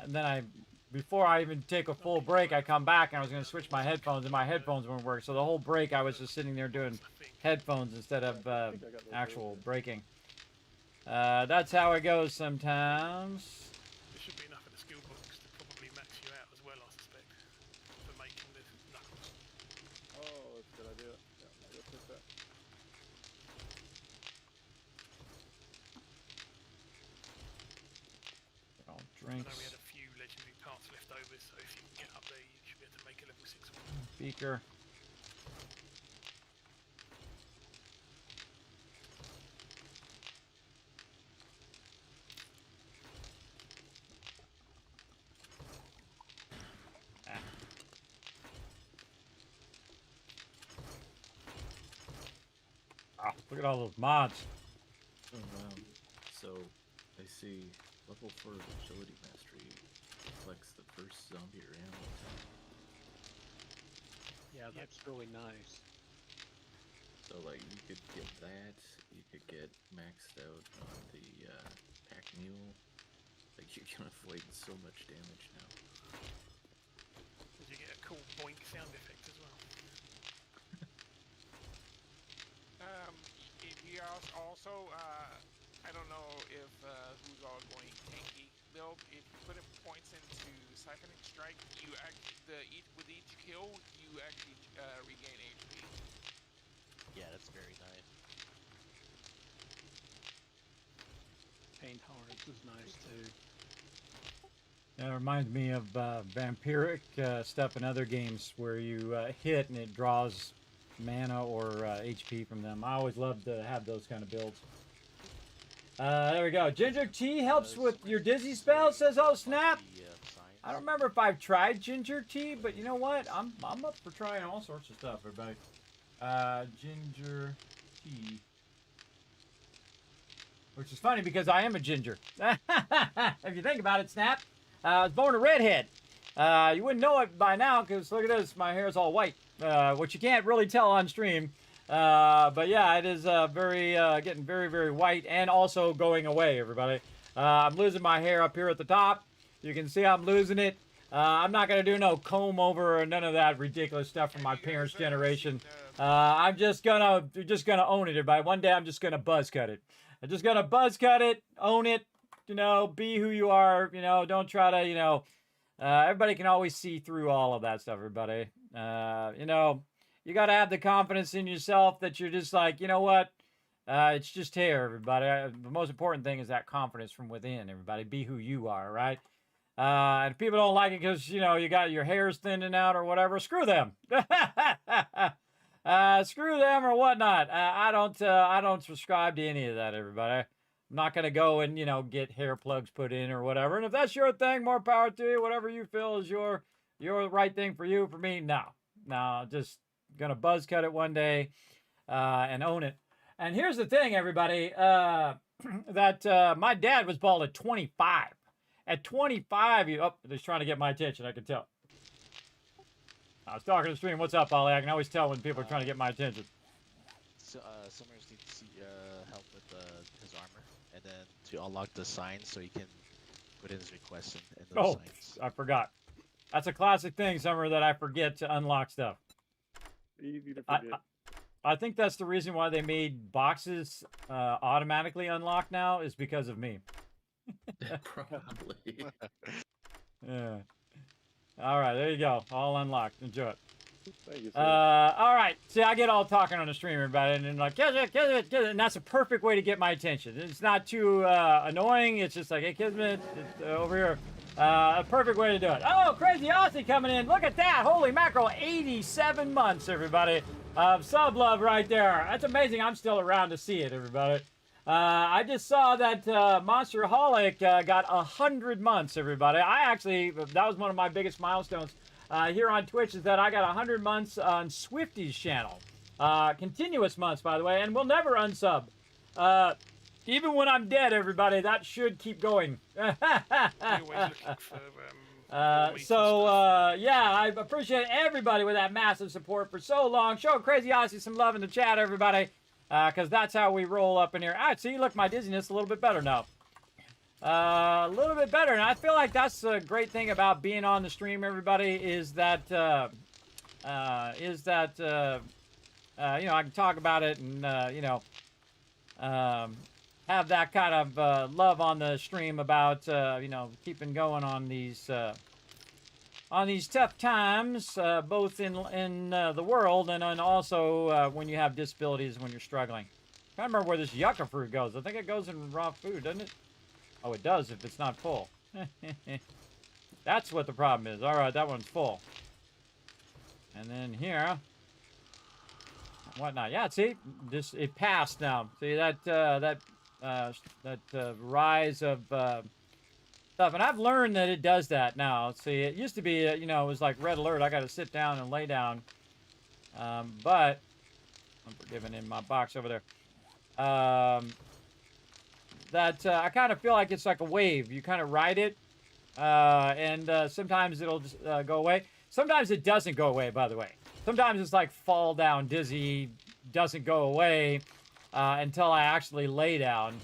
before I even take a full break, I come back and I was going to switch my headphones, and my headphones wouldn't work. So the whole break, I was just sitting there doing headphones instead of actual breaking. That's how it goes sometimes. There should be enough in the skill books to probably max you out as well, I suspect, for making the knuckles. Oh, that's a good idea. Yeah, I'll go fix that. All I know drinks. we had a few legendary parts left over, so if you can get up there, you should be able to make a level 6 one. Beaker. Ah, look at all those mods. Oh, wow. So, I see level 4 of agility mastery reflects the first zombie or animal type. Yeah, that's really nice. So, like, you could get that, you could get maxed out on the pack mule. Like, you can avoid so much damage now. Did you get a cool boink sound effect as well? If you also, I don't know if who's all going tanky build. If you put in points into siphoning strike, you actually with each kill you actually regain HP. Yeah, that's very nice. Pain tolerance is nice too. That reminds me of vampiric stuff in other games where you hit and it draws mana or HP from them. I always love to have those kind of builds. There we go. Ginger tea helps with your dizzy spell, says Oh Snap. I don't remember if I've tried ginger tea, but you know what? I'm up for trying all sorts of stuff, everybody. Ginger tea. Which is funny because I am a ginger. If you think about it, Snap. I was born a redhead. You wouldn't know it by now because look at this. My hair is all white, which you can't really tell on stream. But yeah, it is getting very, very white and also going away, everybody. I'm losing my hair up here at the top. You can see I'm losing it. I'm not going to do no comb over or none of that ridiculous stuff from my parents' generation. I'm just gonna own it, everybody. One day I'm just going to buzz cut it. I'm just going to buzz cut it, own it, you know, be who you are, you know, don't try to, you know, everybody can always see through all of that stuff, everybody. You know, you got to have the confidence in yourself that you're just like, you know what, it's just hair, everybody. The most important thing is that confidence from within, everybody. Be who you are, right? And if people don't like it because, you know, you got your hair's thinning out or whatever, screw them. Screw them or whatnot. I don't subscribe to any of that, everybody. I'm not going to go and, you know, get hair plugs put in or whatever. And if that's your thing, more power to you. Whatever you feel is your right thing for you. For me, no. Just going to buzz cut it one day and own it. And here's the thing, everybody, that my dad was bald at 25. At 25, he's trying to get my attention, I can tell. I was talking to the stream. What's up, Ollie? I can always tell when people are trying to get my attention. So, Summers needs help with his armor, and then to unlock the signs so he can put in his requests in those signs. I forgot. That's a classic thing, Summer, that I forget to unlock stuff. Easy to forget. I think that's the reason why they made boxes automatically unlock now is because of me. Probably. Yeah. All right, there you go. All unlocked. Enjoy it. Thank you, sir. All right. See, I get all talking on the stream, everybody, and then like, Kismet, and that's a perfect way to get my attention. It's not too annoying. It's just like, hey, Kismet, over here. A perfect way to do it. Oh, Crazy Aussie coming in. Look at that. Holy mackerel. 87 months, everybody, of sub love right there. That's amazing. I'm still around to see it, everybody. I just saw that Monsterholic got 100 months, everybody. That was one of my biggest milestones. here on Twitch is that I got 100 months on Swifty's channel. Continuous months, by the way, and we'll never unsub. Even when I'm dead, everybody, that should keep going. We're always looking for yeah, I appreciate everybody with that massive support for so long. Show Crazy Odyssey some love in the chat, everybody, because that's how we roll up in here. All right, see, look, my dizziness a little bit better now. A little bit better, and I feel like that's a great thing about being on the stream, everybody, is that, you know, I can talk about it and, you know, have that kind of love on the stream about, you know, keeping going on these tough times, both in the world and also when you have disabilities, when you're struggling. I can't remember where this yucca fruit goes. I think it goes in raw food, doesn't it? Oh, it does if it's not full. That's what the problem is. All right, that one's full. And then here, whatnot. Yeah, see, it passed now. See that rise of stuff, and I've learned that it does that now. See, it used to be, you know, it was like red alert. I got to sit down and lay down. But I'm forgiven in my box over there. I kind of feel like it's like a wave. You kind of ride it, and sometimes it'll just go away. Sometimes it doesn't go away, by the way. Sometimes it's like fall down, dizzy, doesn't go away until I actually lay down.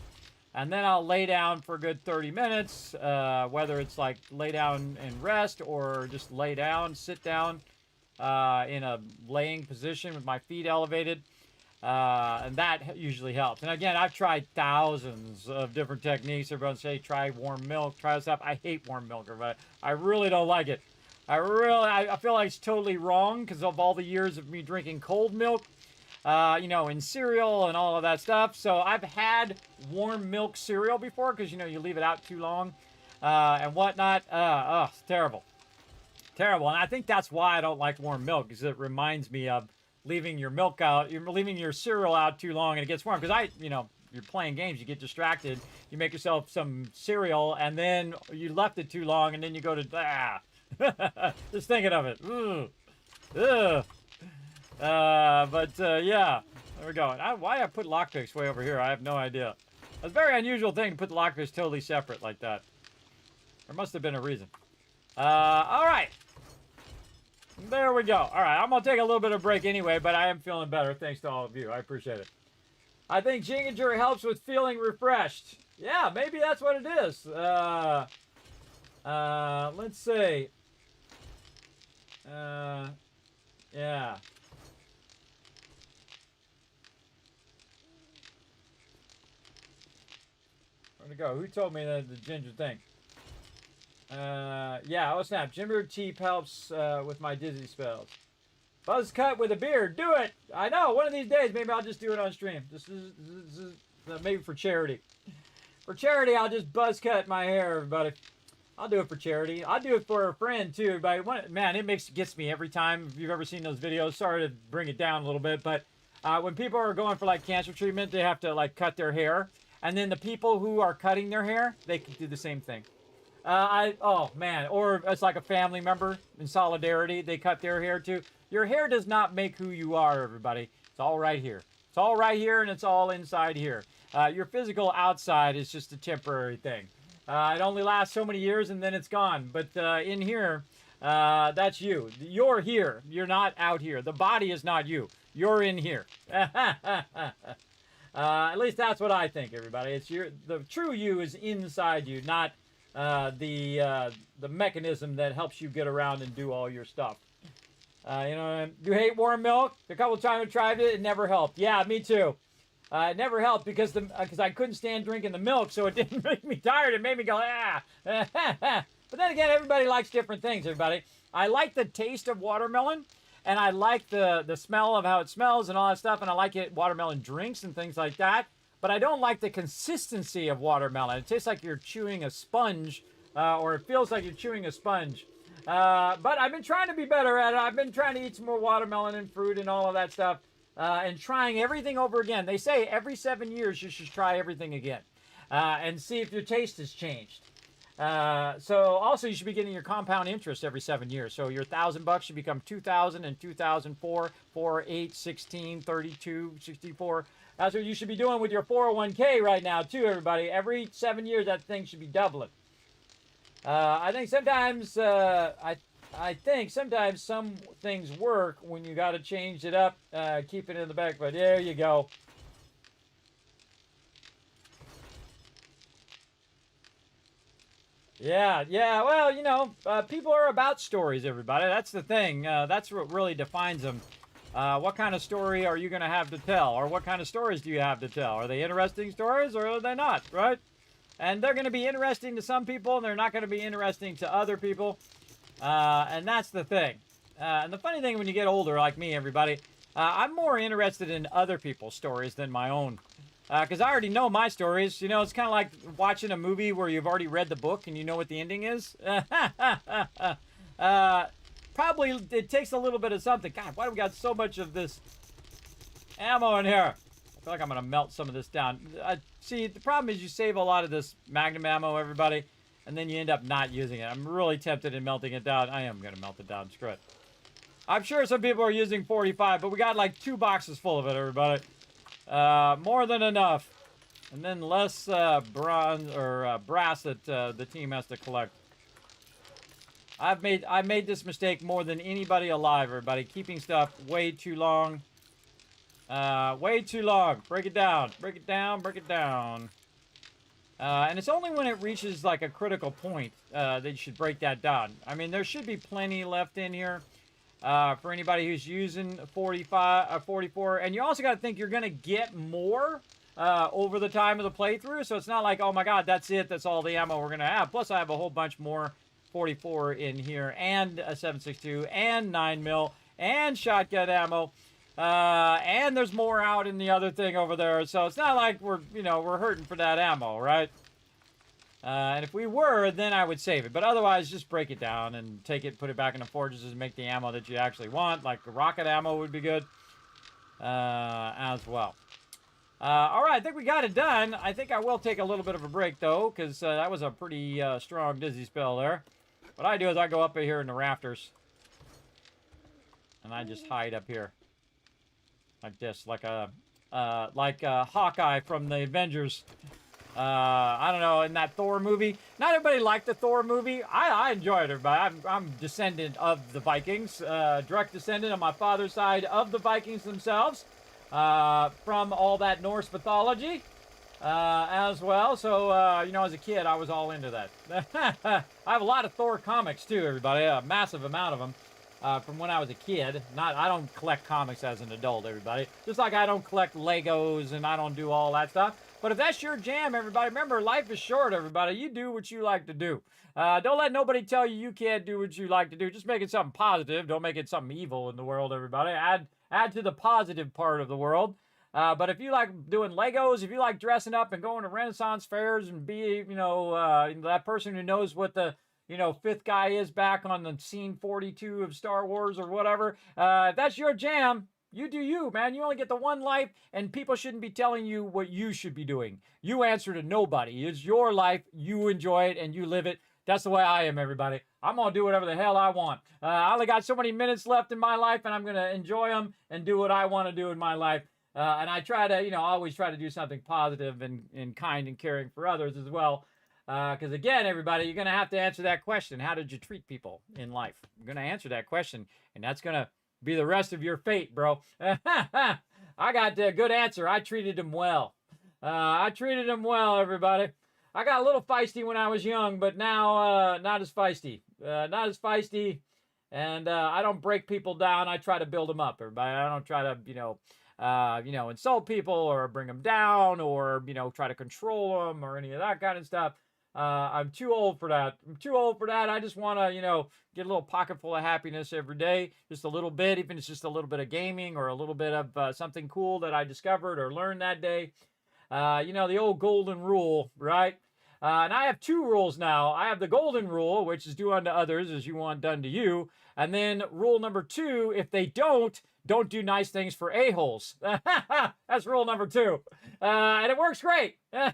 And then I'll lay down for a good 30 minutes, whether it's like lay down and rest or just lay down, sit down in a laying position with my feet elevated. And that usually helps. And again, I've tried thousands of different techniques. Everyone say, try warm milk, try this stuff. I hate warm milk, but I really don't like it. I feel like it's totally wrong because of all the years of me drinking cold milk, you know, in cereal and all of that stuff. So I've had warm milk cereal before because, you know, you leave it out too long and whatnot. It's terrible. Terrible. And I think that's why I don't like warm milk, because it reminds me of leaving your milk out, you're leaving your cereal out too long and it gets warm. Because you know, you're playing games, you get distracted, you make yourself some cereal, and then you left it too long, and then you go to, just thinking of it. Yeah, there we go. Why I put lockpicks way over here, I have no idea. It's a very unusual thing to put the lockpicks totally separate like that. There must have been a reason. All right. There we go. All right, I'm going to take a little bit of a break anyway, but I am feeling better. Thanks to all of you. I appreciate it. I think Jinginger helps with feeling refreshed. Yeah, maybe that's what it is. Let's see. Yeah. Where'd it go? Who told me the ginger thing? Yeah, oh snap. Ginger tea helps with my dizzy spells. Buzz cut with a beard. Do it! I know, one of these days, maybe I'll just do it on stream. This is maybe for charity. For charity, I'll just buzz cut my hair, everybody. I'll do it for charity. I'll do it for a friend, too. Everybody. Man, it gets me every time. If you've ever seen those videos, sorry to bring it down a little bit, but when people are going for, like, cancer treatment, they have to, like, cut their hair. And then the people who are cutting their hair, they can do the same thing. Oh, man. Or it's like a family member in solidarity. They cut their hair, too. Your hair does not make who you are, everybody. It's all right here. It's all right here, and it's all inside here. Your physical outside is just a temporary thing. It only lasts so many years, and then it's gone. But in here, that's you. You're here. You're not out here. The body is not you. You're in here. At least that's what I think, everybody. The true you is inside you, not the mechanism that helps you get around and do all your stuff. You know, you hate warm milk? A couple of times I tried it, it never helped. Yeah, me too. It never helped because I couldn't stand drinking the milk, so it didn't make me tired. It made me go, ah. But then again, everybody likes different things, everybody. I like the taste of watermelon, and I like the smell of how it smells and all that stuff, and I like watermelon drinks and things like that. But I don't like the consistency of watermelon. It tastes like you're chewing a sponge, or it feels like you're chewing a sponge. But I've been trying to be better at it. I've been trying to eat some more watermelon and fruit and all of that stuff, and trying everything over again. They say every 7 years you should try everything again, and see if your taste has changed. So also you should be getting your compound interest every 7 years. So your $1,000 should become 2,000 in 2004, 4, 8, 16, 32, 64. That's what you should be doing with your 401k right now too, everybody. Every 7 years that thing should be doubling. I think sometimes I think sometimes some things work when you got to change it up, keep it in the back. But there you go. Yeah, yeah. Well, you know, people are about stories, everybody. That's the thing. That's what really defines them. What kind of story are you going to have to tell? Or what kind of stories do you have to tell? Are they interesting stories or are they not, right? And they're going to be interesting to some people and they're not going to be interesting to other people. And that's the thing. And the funny thing when you get older, like me, everybody, I'm more interested in other people's stories than my own. Because I already know my stories. You know, it's kind of like watching a movie where you've already read the book and you know what the ending is. Probably it takes a little bit of something. God, why do we got so much of this ammo in here? I feel like I'm going to melt some of this down. See, the problem is you save a lot of this Magnum ammo, everybody, and then you end up not using it. I'm really tempted in melting it down. I am going to melt it down. Screw it. I'm sure some people are using 45, but we got like 2 boxes full of it, everybody. More than enough. And then less bronze or brass that the team has to collect. I made this mistake more than anybody alive, everybody. Keeping stuff way too long. Way too long. Break it down. Break it down. Break it down. And it's only when it reaches like a critical point that you should break that down. I mean, there should be plenty left in here. For anybody who's using 44. And you also got to think you're going to get more over the time of the playthrough. So it's not like, oh my God, that's it. That's all the ammo we're going to have. Plus I have a whole bunch more 44 in here and a 7.62 and 9mm and shotgun ammo. And there's more out in the other thing over there. So it's not like we're hurting for that ammo, right? And if we were, then I would save it. But otherwise, just break it down and take it, put it back in the forges and make the ammo that you actually want. Like the rocket ammo would be good as well. All right, I think we got it done. I think I will take a little bit of a break, though, because that was a pretty strong dizzy spell there. What I do is I go up here in the rafters. And I just hide up here. Like this, like a Hawkeye from the Avengers. I don't know, in that Thor movie. Not everybody liked the Thor movie. I enjoyed it, everybody. I'm descendant of the Vikings. Direct descendant on my father's side of the Vikings themselves. From all that Norse mythology as well. So, you know, as a kid, I was all into that. I have a lot of Thor comics, too, everybody. A massive amount of them. From when I was a kid. I don't collect comics as an adult, everybody. Just like I don't collect Legos and I don't do all that stuff. But if that's your jam, everybody, remember, life is short, everybody. You do what you like to do. Don't let nobody tell you you can't do what you like to do. Just make it something positive. Don't make it something evil in the world, everybody. Add to the positive part of the world. But if you like doing Legos, if you like dressing up and going to Renaissance fairs and be, that person who knows what the, fifth guy is back on the scene 42 of Star Wars or whatever, if that's your jam, you do you, man. You only get the one life, and people shouldn't be telling you what you should be doing. You answer to nobody. It's your life. You enjoy it, and you live it. That's the way I am, everybody. I'm going to do whatever the hell I want. I only got so many minutes left in my life, and I'm going to enjoy them and do what I want to do in my life. And I try to, always try to do something positive and kind and caring for others as well. Because again, everybody, you're going to have to answer that question. How did you treat people in life? You're going to answer that question, and that's going to be the rest of your fate, bro. I got a good answer. I treated them well. I treated them well, everybody. I got a little feisty when I was young, but now not as feisty. Not as feisty. And I don't break people down. I try to build them up, everybody. I don't try to, insult people or bring them down or, try to control them or any of that kind of stuff. I'm too old for that. I just want to, get a little pocket full of happiness every day. Just a little bit, even if it's just a little bit of gaming or a little bit of something cool that I discovered or learned that day. The old golden rule, right? And I have 2 rules now. I have the golden rule, which is do unto others as you want done to you. And then rule number 2, if they don't, don't do nice things for a-holes. That's rule number 2. And it works great. If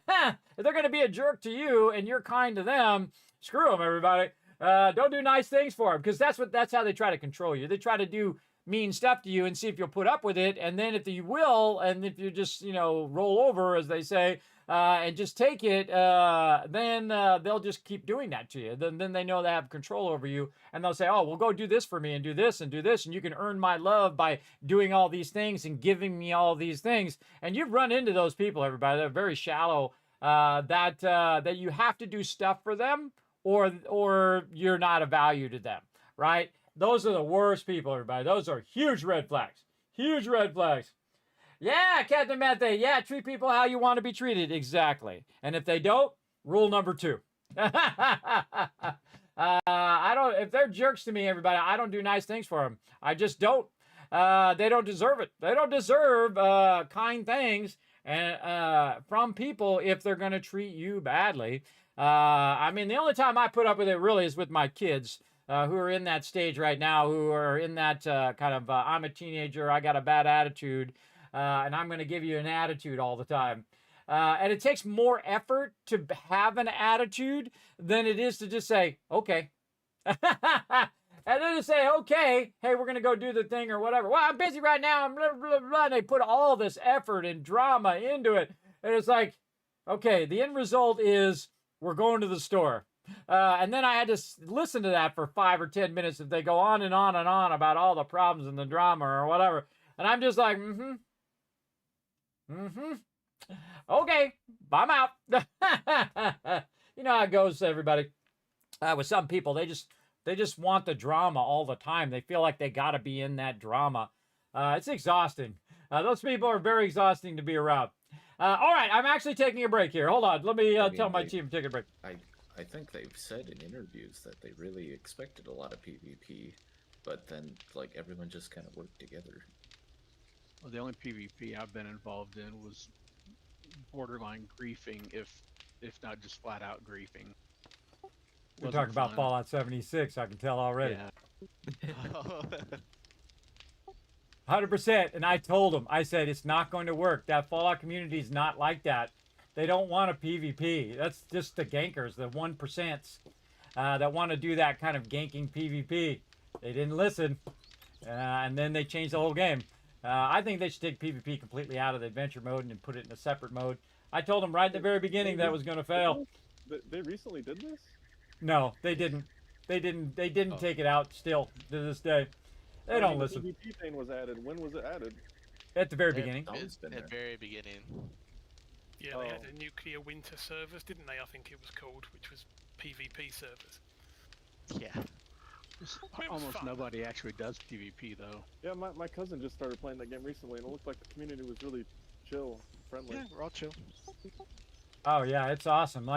they're going to be a jerk to you and you're kind to them, screw them, everybody. Don't do nice things for them, because that's how they try to control you. They try to do mean stuff to you and see if you'll put up with it. And then if you will, and if you just, roll over, as they say, and just take it, then they'll just keep doing that to you. Then they know they have control over you, and they'll say, oh, well, go do this for me and do this and do this, and you can earn my love by doing all these things and giving me all these things. And you've run into those people, everybody. They're very shallow, that you have to do stuff for them, or you're not of value to them, right? Those are the worst people, everybody. Those are huge red flags. Huge red flags. Yeah, Captain Methane. Yeah, treat people how you want to be treated. Exactly. And if they don't, rule number 2. If they're jerks to me, everybody, I don't do nice things for them. I just don't. They don't deserve it. They don't deserve kind things from people if they're going to treat you badly. The only time I put up with it really is with my kids. Who are in that stage right now, who are in that kind of, I'm a teenager, I got a bad attitude, and I'm going to give you an attitude all the time. And it takes more effort to have an attitude than it is to just say, okay. And then to say, okay, hey, we're going to go do the thing or whatever. Well, I'm busy right now, blah, blah, blah. And they put all this effort and drama into it. And it's like, okay, the end result is we're going to the store. And then I had to listen to that for 5 or 10 minutes if they go on and on and on about all the problems and the drama or whatever. And I'm just like, okay, I'm out. You know how it goes, everybody. With some people, they just want the drama all the time. They feel like they got to be in that drama. It's exhausting. Those people are very exhausting to be around. All right, I'm actually taking a break here. Hold on. Let me tell my team to take a break. I think they've said in interviews that they really expected a lot of PvP, but then everyone just kind of worked together. Well, the only PvP I've been involved in was borderline griefing, if not just flat out griefing. We're talking about Fallout 76, I can tell already. Yeah. 100%. And I told them, I said, it's not going to work. That Fallout community is not like that. They don't want a PvP. That's just the gankers, the 1% that want to do that kind of ganking PvP. They didn't listen, and then they changed the whole game. I think they should take PvP completely out of the adventure mode and put it in a separate mode. I told them right at the very beginning that was going to fail. They recently did this? No, they didn't. They didn't take it out still to this day. They don't listen. The PvP thing was added. When was it added? At the very beginning. At the very beginning. Yeah, they had the nuclear winter servers, didn't they? I think it was called, which was PvP servers. Yeah. Almost nobody actually does PvP though. Yeah, my cousin just started playing that game recently, and it looked like the community was really chill, friendly. Yeah, we're all chill. Oh yeah, it's awesome.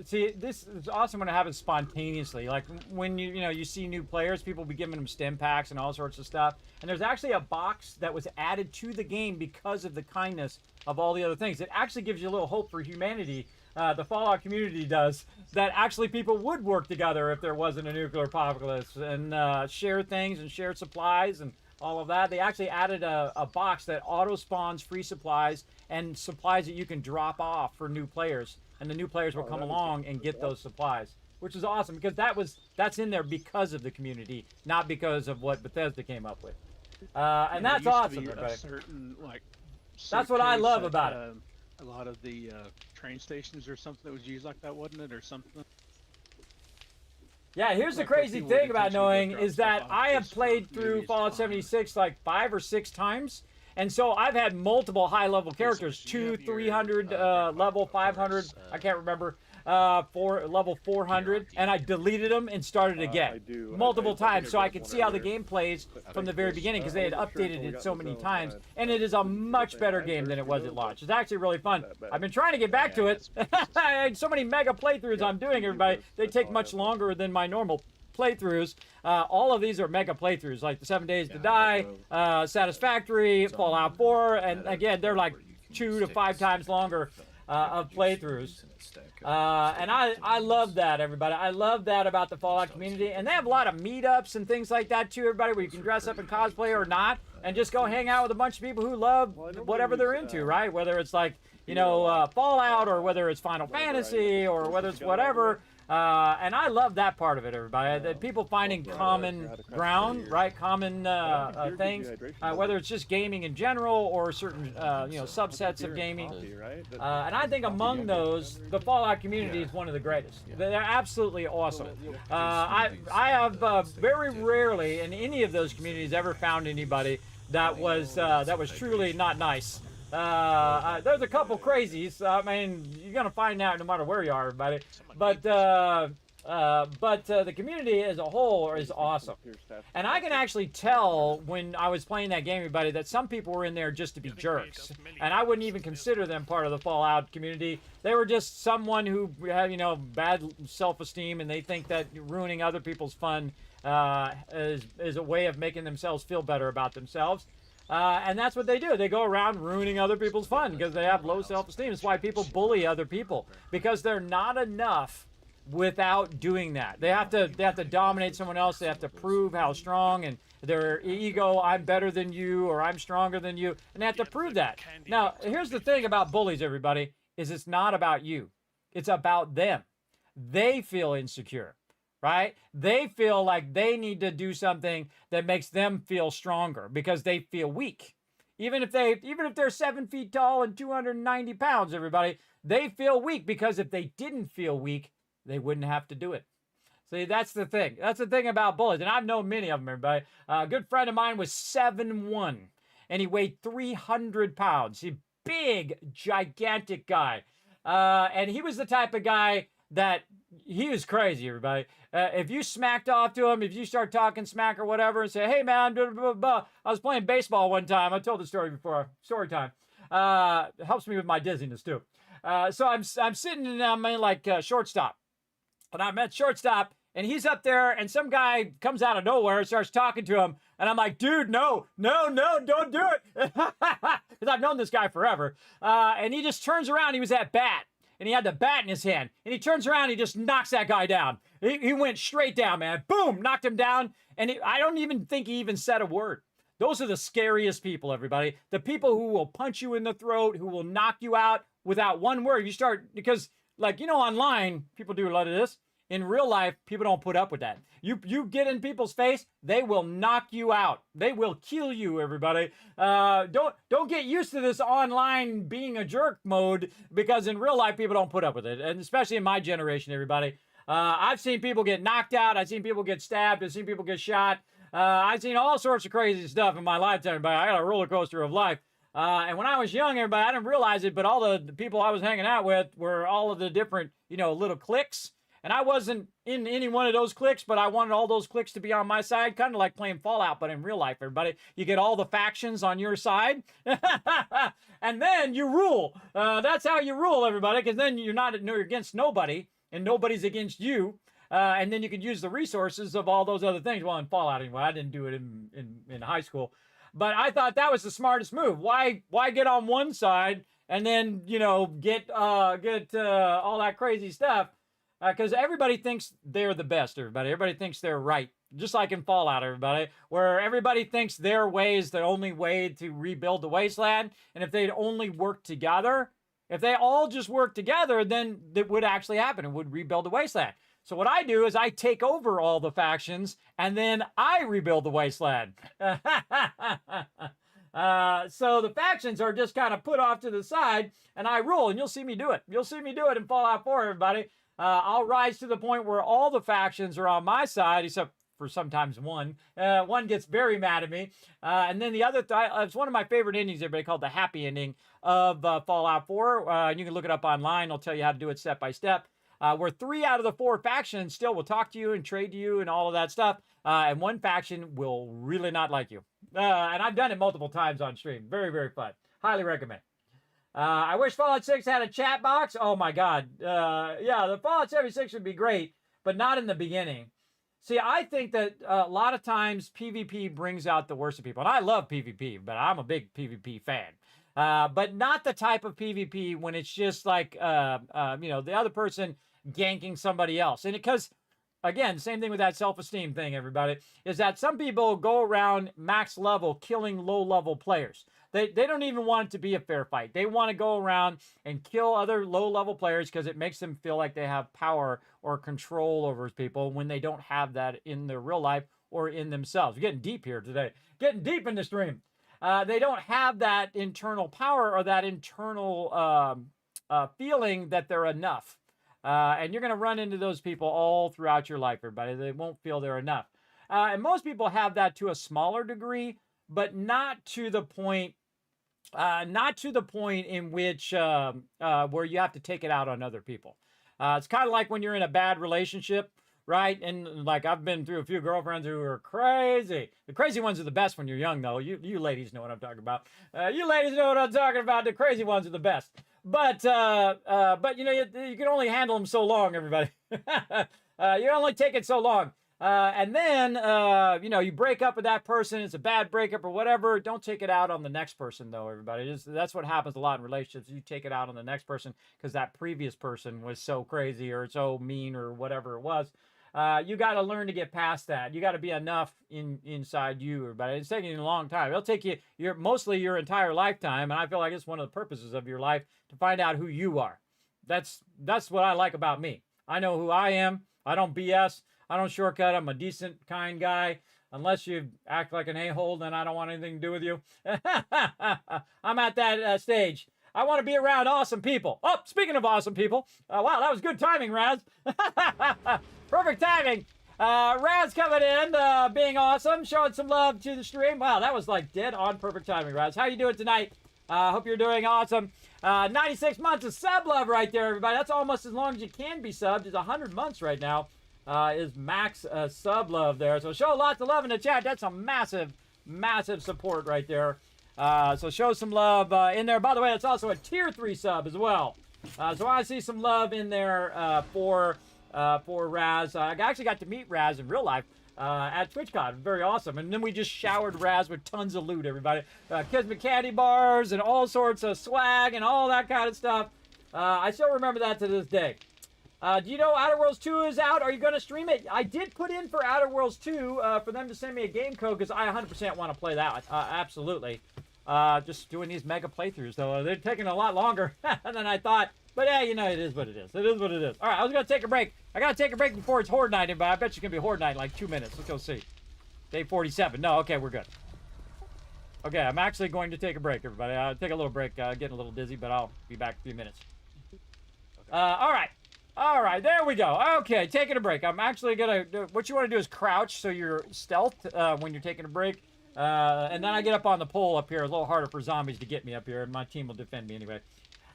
See, this is awesome when it happens spontaneously. Like when you see new players, people be giving them stim packs and all sorts of stuff. And there's actually a box that was added to the game because of the kindness of all the other things. It actually gives you a little hope for humanity. The Fallout community does, that actually people would work together if there wasn't a nuclear apocalypse and share things and share supplies and all of that. They actually added a box that auto spawns free supplies and supplies that you can drop off for new players, and the new players will come along and get those supplies, which is awesome because that's in there because of the community, not because of what Bethesda came up with. And that's awesome. That's what I love about it. A lot of the train stations or something that was used like that, wasn't it, or something? Yeah, here's the crazy thing about knowing is that I have played through Fallout 76 like 5 or 6 times. And so I've had multiple high-level characters, 200, 300, level 500, I can't remember, level 400, and I deleted them and started again multiple times so I could see how the game plays from the very beginning because they had updated it so many times. And it is a much better game than it was at launch. It's actually really fun. I've been trying to get back to it. I had so many mega playthroughs I'm doing, everybody. They take much longer than my normal playthroughs. All of these are mega playthroughs, like the 7 Days to Die, Satisfactory, Fallout 4, and again, they're like 2 to 5 times longer of playthroughs. And I love that, everybody. I love that about the Fallout community. And they have a lot of meetups and things like that, too, everybody, where you can dress up in cosplay or not. and just go hang out with a bunch of people who love whatever they're into, right? Whether it's like, you know, Fallout, or whether it's Final Fantasy, or whether it's whatever. And I love that part of it, everybody. That people finding common ground, right? Common things, whether it's just gaming in general or certain, you know, subsets of gaming. And I think among those, the Fallout community is one of the greatest. They're absolutely awesome. I have very rarely in any of those communities ever found anybody that was truly not nice. There's a couple crazies. I mean, you're gonna find out no matter where you are, everybody. But the community as a whole is awesome. And I can actually tell when I was playing that game, everybody, that some people were in there just to be jerks, and I wouldn't even consider them part of the Fallout community. They were just someone who had, you know, bad self-esteem, and they think that ruining other people's fun is a way of making themselves feel better about themselves. And that's what they do. They go around ruining other people's fun because they have low self-esteem. It's why people bully other people, because they're not enough without doing that. They have to dominate someone else. They have to prove how strong, and their ego, I'm better than you, or I'm stronger than you, and they have to prove that. Now, here's the thing about bullies, everybody, is it's not about you. It's about them. They feel insecure. Right? They feel like they need to do something that makes them feel stronger because they feel weak. Even if they're 7 feet tall and 290 pounds, everybody, they feel weak because if they didn't feel weak, they wouldn't have to do it. See, that's the thing. That's the thing about bullies. And I've known many of them, everybody. A good friend of mine was 7'1", and he weighed 300 pounds. He's a big, gigantic guy. And he was the type of guy that he was crazy, everybody. If you smacked off to him, if you start talking smack or whatever and say, hey, man, blah, blah, blah. I was playing baseball one time. I told the story before. Story time. It helps me with my dizziness, too. So I'm sitting and I'm in, like, shortstop. And I'm at shortstop, and he's up there, and some guy comes out of nowhere and starts talking to him. And I'm like, dude, no, don't do it. Because I've known this guy forever. And he just turns around. He was at bat. And he had the bat in his hand. And he turns around and he just knocks that guy down. He went straight down, man. Boom! Knocked him down. And I don't even think he even said a word. Those are the scariest people, everybody. The people who will punch you in the throat, who will knock you out without one word. Because, like, you know, online, people do a lot of this. In real life, people don't put up with that. You get in people's face, they will knock you out. They will kill you, everybody. Don't get used to this online being a jerk mode, because in real life, people don't put up with it. And especially in my generation, everybody. I've seen people get knocked out. I've seen people get stabbed. I've seen people get shot. I've seen all sorts of crazy stuff in my lifetime, everybody. I got a roller coaster of life. And when I was young, everybody, I didn't realize it, but all the people I was hanging out with were all of the different, you know, little cliques. And I wasn't in any one of those cliques, but I wanted all those cliques to be on my side, kind of like playing Fallout, but in real life, everybody. You get all the factions on your side, and then you rule. That's how you rule, everybody, because then you're against nobody, and nobody's against you. And then you can use the resources of all those other things. Well, in Fallout, anyway, I didn't do it in high school. But I thought that was the smartest move. Why get on one side and then, you know, get all that crazy stuff? Because everybody thinks they're the best, everybody. Everybody thinks they're right. Just like in Fallout, everybody, where everybody thinks their way is the only way to rebuild the wasteland. And if they'd only work together, if they all just work together, then that would actually happen. It would rebuild the wasteland. So what I do is I take over all the factions, and then I rebuild the wasteland. So the factions are just kind of put off to the side, and I rule, and you'll see me do it. You'll see me do it in Fallout 4, everybody. I'll rise to the point where all the factions are on my side, except for sometimes one. One gets very mad at me. And then the other, it's one of my favorite endings, everybody, called the happy ending of Fallout 4. And you can look it up online. I'll tell you how to do it step by step. Where 3 out of the 4 factions still will talk to you and trade to you and all of that stuff. And one faction will really not like you. And I've done it multiple times on stream. Very, very fun. Highly recommend. I wish Fallout 6 had a chat box. Oh my God. Yeah, the Fallout 76 would be great, but not in the beginning. See, I think that a lot of times PvP brings out the worst of people. And I love PvP, but I'm a big PvP fan. But not the type of PvP when it's just like, you know, the other person ganking somebody else. And because again, same thing with that self-esteem thing, everybody, is that some people go around max level killing low-level players. They don't even want it to be a fair fight. They want to go around and kill other low-level players because it makes them feel like they have power or control over people when they don't have that in their real life or in themselves. We're getting deep here today. Getting deep in the stream. They don't have that internal power or that internal feeling that they're enough. And you're going to run into those people all throughout your life, everybody. They won't feel they're enough. And most people have that to a smaller degree, but not to the point in which where you have to take it out on other people. It's kind of like when you're in a bad relationship, right? And like I've been through a few girlfriends who are crazy. The crazy ones are the best when you're young, though. You ladies know what I'm talking about. You ladies know what I'm talking about. The crazy ones are the best. But you know, you can only handle them so long, everybody. You only take it so long. And then, you know, you break up with that person. It's a bad breakup or whatever. Don't take it out on the next person, though, everybody. That's what happens a lot in relationships. You take it out on the next person because that previous person was so crazy or so mean or whatever it was. You got to learn to get past that. You got to be enough inside you, everybody. It's taking you a long time. It'll take you mostly your entire lifetime, and I feel like it's one of the purposes of your life to find out who you are. That's what I like about me. I know who I am. I don't BS. I don't shortcut. I'm a decent, kind guy. Unless you act like an a-hole, then I don't want anything to do with you. I'm at that stage. I want to be around awesome people. Oh, speaking of awesome people. Wow, that was good timing, Raz. Perfect timing. Raz coming in, being awesome, showing some love to the stream. Wow, that was like dead on perfect timing, Raz. How you doing tonight? Hope you're doing awesome. 96 months of sub love right there, everybody. That's almost as long as you can be subbed. It's 100 months right now. Is max sub love there. So show lots of love in the chat. That's a massive, massive support right there. So show some love in there. By the way, it's also a tier 3 sub as well. So I see some love in there for Raz. I actually got to meet Raz in real life at TwitchCon. Very awesome. And then we just showered Raz with tons of loot, everybody. Kismet candy bars and all sorts of swag and all that kind of stuff. I still remember that to this day. Do you know Outer Worlds 2 is out? Are you going to stream it? I did put in for Outer Worlds 2 for them to send me a game code because I 100% want to play that. Absolutely. Just doing these mega playthroughs, though. They're taking a lot longer than I thought. But, yeah, you know, it is what it is. It is what it is. All right, I was going to take a break. I got to take a break before it's Horde Night, but I bet you can be Horde Night in like 2 minutes. Let's go see. Day 47. No, okay, we're good. Okay, I'm actually going to take a break, everybody. I'll take a little break. Getting a little dizzy, but I'll be back in a few minutes. All right. All right, there we go. Okay, taking a break. I'm actually going to... What you want to do is crouch so you're stealthed when you're taking a break. And then I get up on the pole up here. A little harder for zombies to get me up here, and my team will defend me anyway.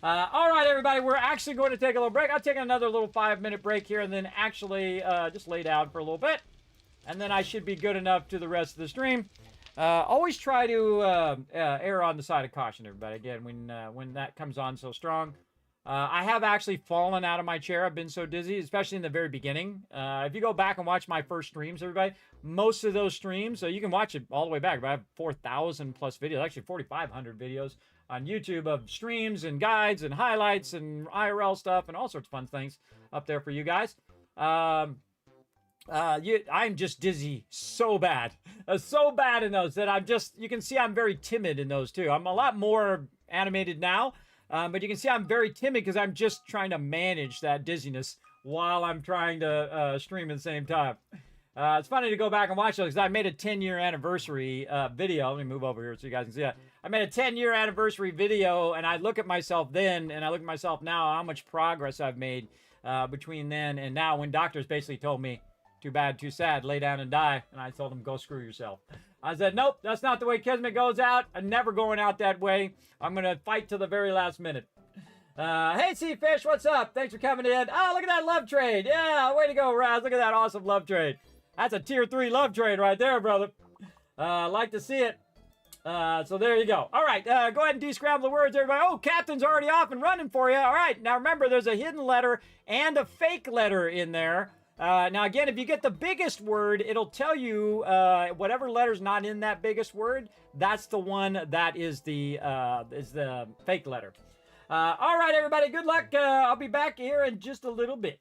All right, everybody, we're actually going to take a little break. I'll take another little 5-minute break here and then actually just lay down for a little bit. And then I should be good enough to the rest of the stream. Always try to err on the side of caution, everybody. Again, when that comes on so strong. I have actually fallen out of my chair. I've been so dizzy, especially in the very beginning. If you go back and watch my first streams, everybody, most of those streams, so you can watch it all the way back. But I have 4,000 plus videos, actually 4,500 videos on YouTube of streams and guides and highlights and IRL stuff and all sorts of fun things up there for you guys. I'm just dizzy so bad. So bad in those that you can see I'm very timid in those too. I'm a lot more animated now. But you can see I'm very timid because I'm just trying to manage that dizziness while I'm trying to stream at the same time. It's funny to go back and watch those because I made a 10-year anniversary video. Let me move over here so you guys can see that. I made a 10-year anniversary video, and I look at myself then, and I look at myself now, how much progress I've made between then and now when doctors basically told me, too bad, too sad, lay down and die. And I told them, go screw yourself. I said, nope, that's not the way Kismet goes out. I'm never going out that way. I'm going to fight till the very last minute. Hey, Seafish, what's up? Thanks for coming in. Oh, look at that love trade. Yeah, way to go, Raz. Look at that awesome love trade. That's a tier 3 love trade right there, brother. Like to see it. So there you go. All right, go ahead and de-scramble the words, everybody. Oh, Captain's already off and running for you. All right, now remember, there's a hidden letter and a fake letter in there. Now, again, if you get the biggest word, it'll tell you whatever letter's not in that biggest word, that's the one that is the fake letter. All right, everybody, good luck. I'll be back here in just a little bit.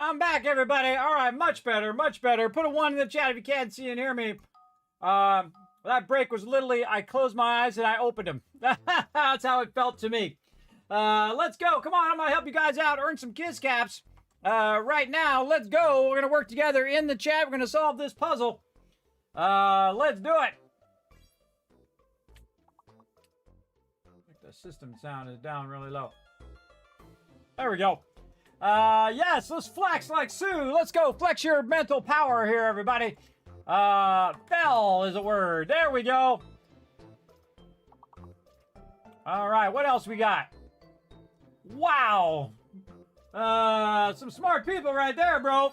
I'm back, everybody. All right, much better, much better. Put a 1 in the chat if you can't see and hear me. That break was literally, I closed my eyes and I opened them. That's how it felt to me. Let's go. Come on, I'm going to help you guys out. Earn some Kiss Caps. Right now, let's go. We're going to work together in the chat. We're going to solve this puzzle. Let's do it. The system sound is down really low. There we go. Yes, let's flex like Sue. Let's go. Flex your mental power here, everybody. Fell is a word. There we go. All right, what else we got? Wow. Some smart people right there, bro.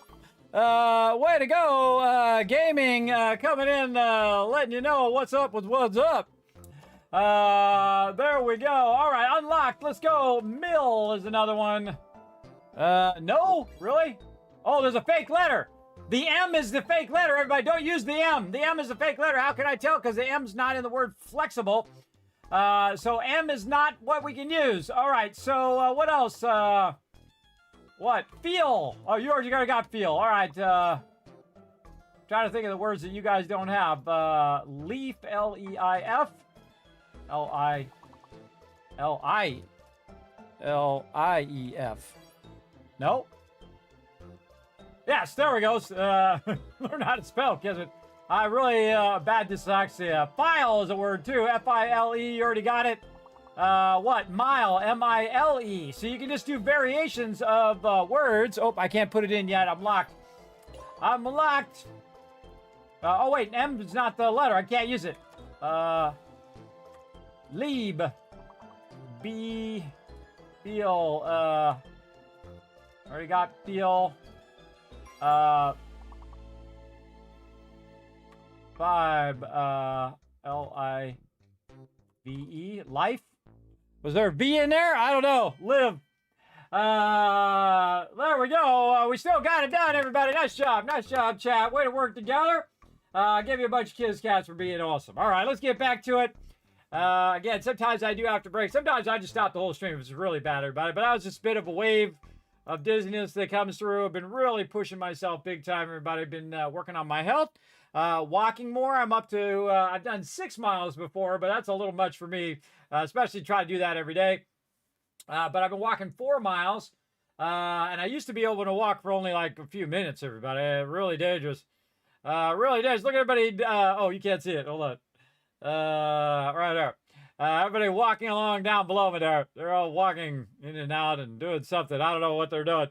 Way to go. Gaming coming in, letting you know what's up with what's up. There we go. All right, unlocked. Let's go. Mill is another one. No? Really? Oh, there's a fake letter. The M is the fake letter. Everybody, don't use the M. The M is the fake letter. How can I tell? Because the M's not in the word flexible. So M is not what we can use. All right, so what else? What? Feel. Oh, you already got feel. All right. Trying to think of the words that you guys don't have. Leaf, L-E-I-F. L-I-E-F. No? Yes, there we go. Learn how to spell, Kismet. I really bad dyslexia. File is a word too. F-I-L-E, you already got it. What? Mile, M-I-L-E. So you can just do variations of words. Oh, I can't put it in yet. I'm locked. I'm locked. Oh, wait, M is not the letter. I can't use it. Lieb. B. Feel. Already got feel. 5. L-I-V-E. Life. Was there a V in there? I don't know. Live. There we go. We still got it done, everybody. Nice job. Nice job, chat. Way to work together. I'll give you a bunch of Kiss Cats for being awesome. All right, let's get back to it. Again, sometimes I do have to break. Sometimes I just stop the whole stream if it's really bad, everybody. But that was just a bit of a wave of dizziness that comes through. I've been really pushing myself big time, everybody. I've been working on my health. Walking more. I'm up to, I've done 6 miles before, but that's a little much for me, especially try to do that every day. But I've been walking 4 miles, and I used to be able to walk for only like a few minutes, everybody. Really dangerous. Really dangerous. Look at everybody. Oh, you can't see it. Hold on. Right there. Everybody walking along down below me there. They're all walking in and out and doing something. I don't know what they're doing.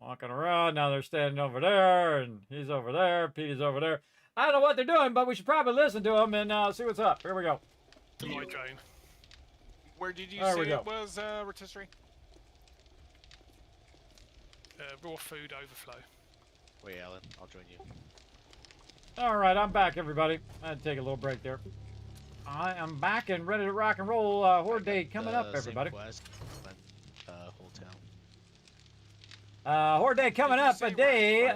Walking around. Now they're standing over there, and he's over there. Petey's over there. I don't know what they're doing, but we should probably listen to them and see what's up. Here we go. To my drone. Where did you say it was, rotisserie? Raw food overflow. Wait, Alan, I'll join you. All right, I'm back, everybody. I had to take a little break there. I am back and ready to rock and roll. Horde Day coming up, everybody. Horde Day coming up, a day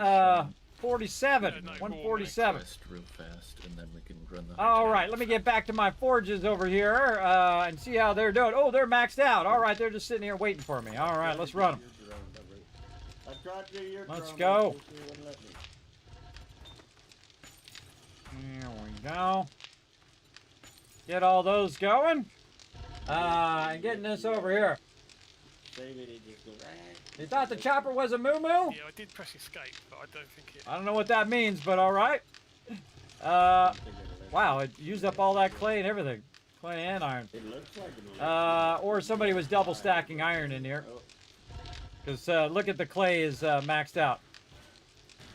47, 147. Real fast, and then we can run the. All right, let me get back to my forges over here and see how they're doing. Oh, they're maxed out. All right, they're just sitting here waiting for me. All right, let's run them. Let's go. Here we go. Get all those going. And getting this over here. You thought the chopper was a moo-moo? Yeah, I did press escape, but I don't think it... I don't know what that means, but all right. Wow, it used up all that clay and everything. Clay and iron. It looks like it. Or somebody was double stacking iron in here. Because look at the clay is maxed out.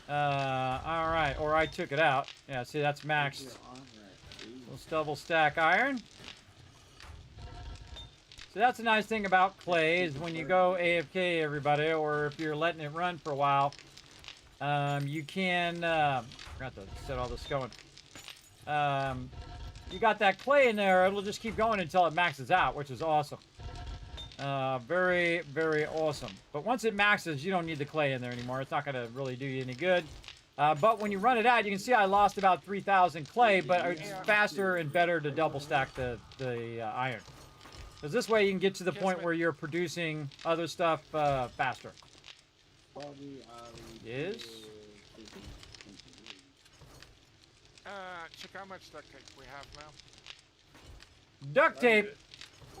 All right, or I took it out. Yeah, see, that's maxed. Let's double stack iron. So that's a nice thing about clay is when you go AFK, everybody, or if you're letting it run for a while, you can, forgot to set all this going. You got that clay in there, it'll just keep going until it maxes out, which is awesome. Very, very awesome. But once it maxes, you don't need the clay in there anymore. It's not going to really do you any good. But when you run it out, you can see I lost about 3,000 clay, but it's faster and better to double stack the iron. Because this way you can get to the point where you're producing other stuff faster. Is check how much duct tape we have now. duct tape.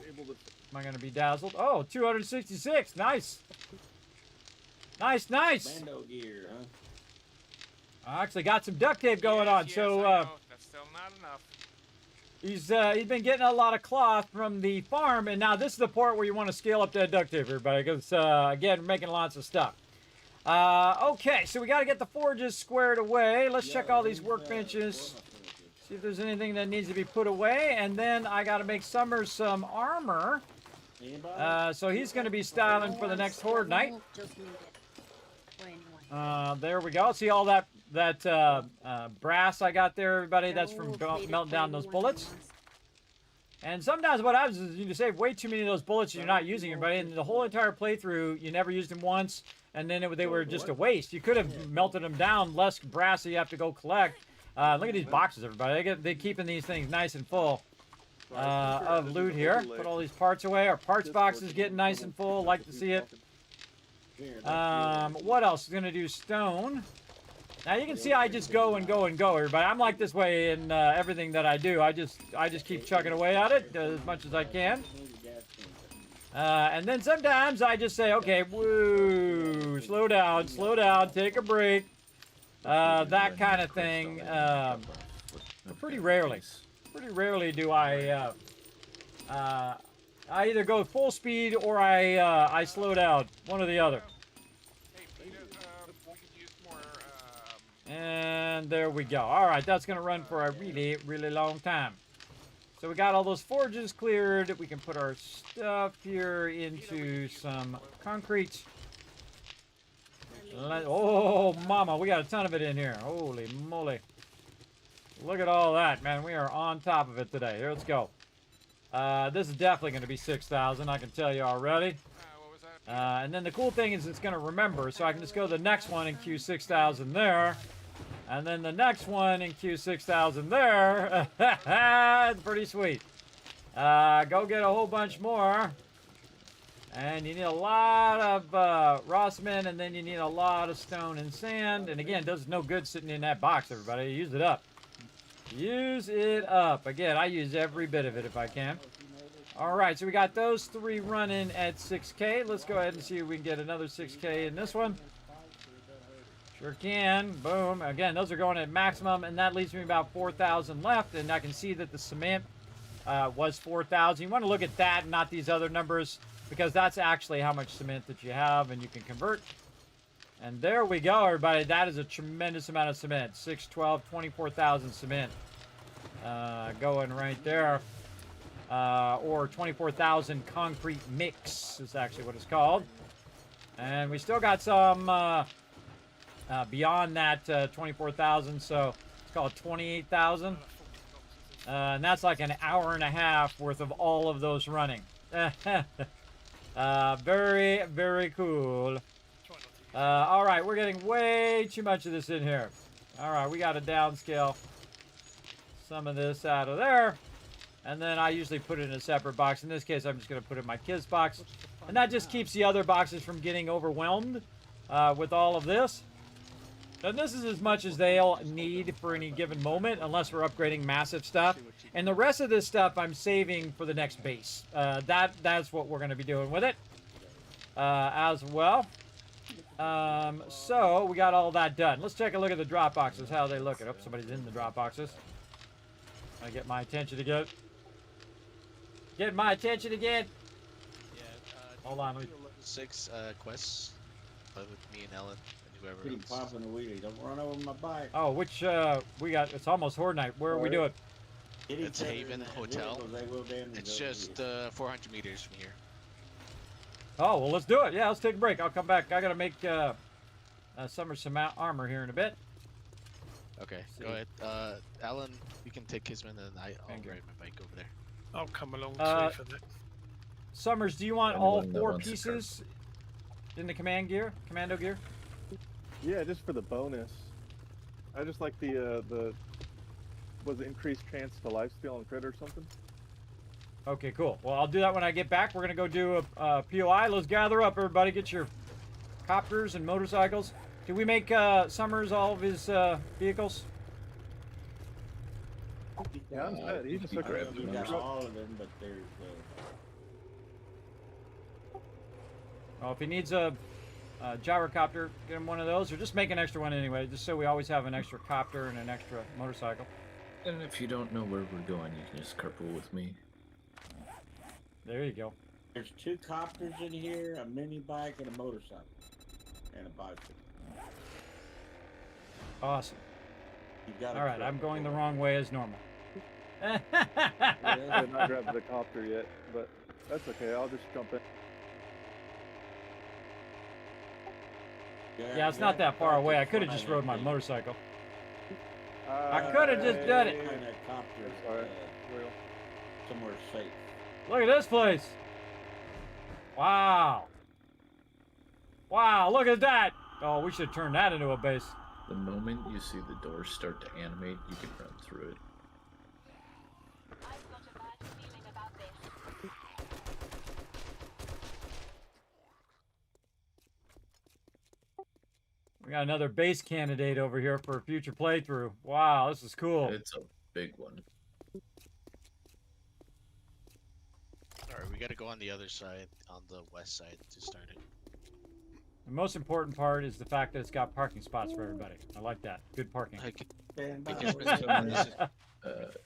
Able to... Am I going to be dazzled? Oh, 266. Nice. Nice, nice. Bando gear, huh? I actually got some duct tape going on, Yes, so I know. That's still not enough. he's been getting a lot of cloth from the farm, and now this is the part where you want to scale up that duct tape, everybody, because again, we're making lots of stuff. Okay, so we got to get the forges squared away. Let's check all these workbenches. See if there's anything that needs to be put away, and then I got to make Summers some armor. So he's going to be styling for the next Horde night. There we go. See all that brass I got there, everybody? That's from melting down those bullets. And sometimes what happens is you save way too many of those bullets and you're not using everybody. And the whole entire playthrough, you never used them once, and then they were just a waste. You could have melted them down, less brass that you have to go collect. Look at these boxes, everybody. They're keeping these things nice and full of loot here. Put all these parts away. Our parts box is getting nice and full. Like to see it. What else is going to do? Stone. Now you can see I just go and go and go, everybody. I'm like this way in everything that I do. I just keep chugging away at it as much as I can. And then sometimes I just say, okay, woo, slow down, take a break. That kind of thing. Pretty rarely do I either go full speed or I slow down. One or the other. And there we go. All right, that's going to run for a really, really long time. So we got all those forges cleared. We can put our stuff here into some concrete. Oh, mama, we got a ton of it in here. Holy moly. Look at all that, man. We are on top of it today. Here, let's go. This is definitely going to be 6,000, I can tell you already. And then the cool thing is it's going to remember, so I can just go to the next one and queue 6,000 there. And then the next one and queue 6,000 there. It's pretty sweet. Go get a whole bunch more. And you need a lot of raw cement, and then you need a lot of stone and sand. And again, does no good sitting in that box, everybody. Use it up. Use it up. Again, I use every bit of it if I can. All right, so we got those three running at 6K. Let's go ahead and see if we can get another 6K in this one. Sure can. Boom. Again, those are going at maximum, and that leaves me about 4,000 left. And I can see that the cement was 4,000. You want to look at that and not these other numbers, because that's actually how much cement that you have, and you can convert. And there we go, everybody. That is a tremendous amount of cement. 6, 12, 24,000 cement going right there. Or 24,000 concrete mix is actually what it's called. And we still got some beyond that 24,000, so it's called 28,000. And that's like an hour and a half worth of all of those running. Very, very cool. All right, we're getting way too much of this in here. All right, we got to downscale some of this out of there. And then I usually put it in a separate box. In this case, I'm just going to put it in my kids' box. And that just keeps the other boxes from getting overwhelmed with all of this. And this is as much as they'll need for any given moment, unless we're upgrading massive stuff. And the rest of this stuff I'm saving for the next base. That's what we're going to be doing with it as well. So we got all that done. Let's take a look at the drop boxes, how they look. Oh, somebody's in the drop boxes. I get my attention again. Get my attention again. Yeah. Hold on. 6 quests with me and Ellen and whoever Keep else. popping a wheelie. Don't run over my bike. Oh, which we got? It's almost Horde night. Where are we doing? It's Haven Hotel. It's just 400 meters from here. Oh, well, let's do it. Yeah, let's take a break. I'll come back. I got to make Summer some armor here in a bit. Okay, go ahead. Alan, you can take Kismet, and I'll ride my bike over there. I'll come along too for that. Summers, do you want all 4 pieces in the commando gear? Yeah, just for the bonus. I just like the was it increased chance to lifesteal and crit or something? Okay, cool. Well, I'll do that when I get back. We're gonna go do a POI. Let's gather up, everybody. Get your copters and motorcycles. Did we make Summers all of his vehicles? Yeah, I'm sad. He just took We got all of them, but there's. Oh, if he needs a gyrocopter, get him one of those, or just make an extra one anyway, just so we always have an extra copter and an extra motorcycle. And if you don't know where we're going, you can just carpool with me. There you go. There's 2 copters in here, a mini bike, and a motorcycle, and a bicycle. Awesome. All right, I'm going the wrong way as normal. I did not grab the copter yet, but that's okay. I'll just jump in. Yeah, it's not that far away. I could have just rode my motorcycle. I could have just done it. Somewhere safe. Look at this place. Wow. Wow, look at that. Oh, we should turn that into a base. The moment you see the doors start to animate, you can run through it. We got another base candidate over here for a future playthrough. Wow, this is cool. It's a big one. Alright, we gotta go on the other side, on the west side to start it. The most important part is the fact that it's got parking spots for everybody. I like that. Good parking.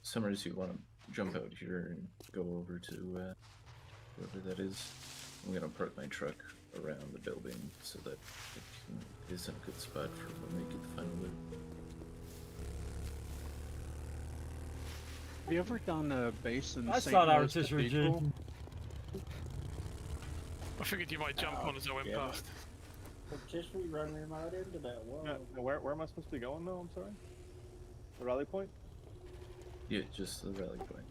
Summers, you want to jump out here and go over to whoever that is? I'm going to park my truck around the building so that it is in a good spot for when we get the final loop. Have you ever done a base in I St. thought I Louis was just Cathedral? I figured you might jump on as I went past. Just running him out into that wall. Yeah, where am I supposed to be going though? I'm sorry. The rally point? Yeah, just the rally point.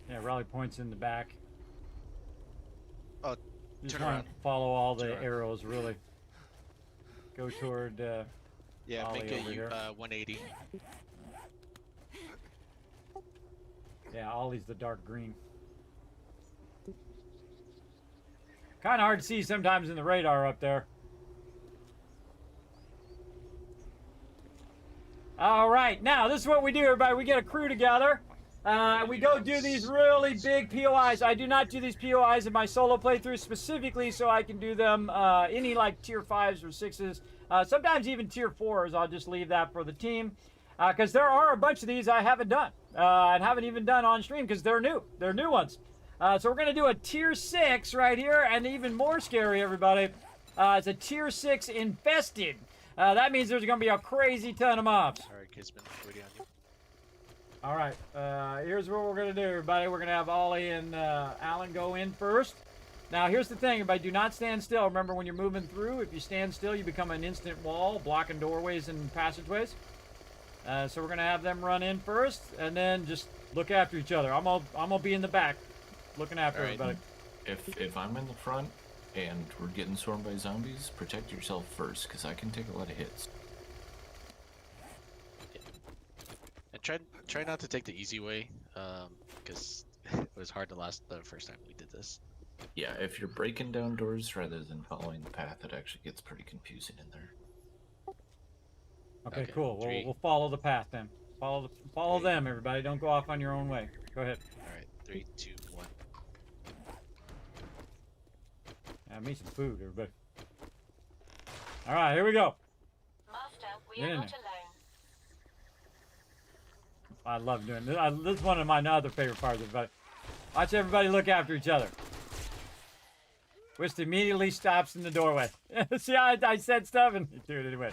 Yeah, rally point's in the back. Oh, just turn want around. to follow all the arrows, really. Go toward yeah, Ollie make it over here. 180. Yeah, Ollie's the dark green. Kind of hard to see sometimes in the radar up there. All right, now this is what we do, everybody. We get a crew together. We go do these really big POIs. I do not do these POIs in my solo playthrough specifically so I can do them any like tier 5s or 6s. Sometimes even tier 4s. I'll just leave that for the team. Because there are a bunch of these I haven't done. And haven't even done on stream because they're new. They're new ones. So we're going to do a tier 6 right here. And even more scary, everybody, it's a tier 6 infested. That means there's going to be a crazy ton of mobs. Alright, Kismet, waiting on you. All right, here's what we're going to do, everybody. We're going to have Ollie and Alan go in first. Now, here's the thing. Everybody, do not stand still. Remember, when you're moving through, if you stand still, you become an instant wall, blocking doorways and passageways. So we're going to have them run in first, and then just look after each other. I'm gonna be in the back, looking after everybody. If I'm in the front and we're getting swarmed by zombies, protect yourself first, because I can take a lot of hits. And try not to take the easy way, because it was hard the first time we did this. Yeah, if you're breaking down doors rather than following the path, it actually gets pretty confusing in there. Okay, cool. We'll follow the path then. Follow them, everybody. Don't go off on your own way. Go ahead. All right, 3, 2, 1. Have me some food, everybody. All right, here we go. Master, we Get are in not there. alone. I love doing this. This is one of my other favorite parts, everybody. Watch everybody look after each other. Whist immediately stops in the doorway. See how I said stuff and do it anyway.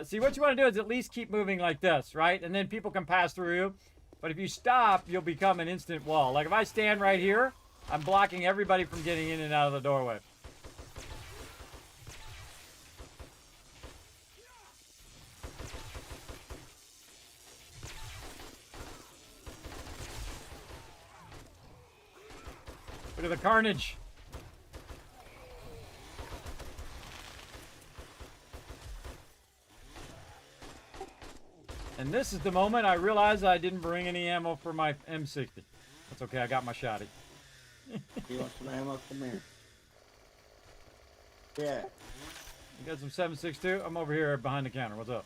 See, what you want to do is at least keep moving like this, right? And then people can pass through you. But if you stop, you'll become an instant wall. Like if I stand right here, I'm blocking everybody from getting in and out of the doorway. Look at the carnage. And this is the moment I realized I didn't bring any ammo for my M60. That's okay, I got my shotty. You want some ammo? Come here. Yeah. You got some 7.62? I'm over here behind the counter. What's up?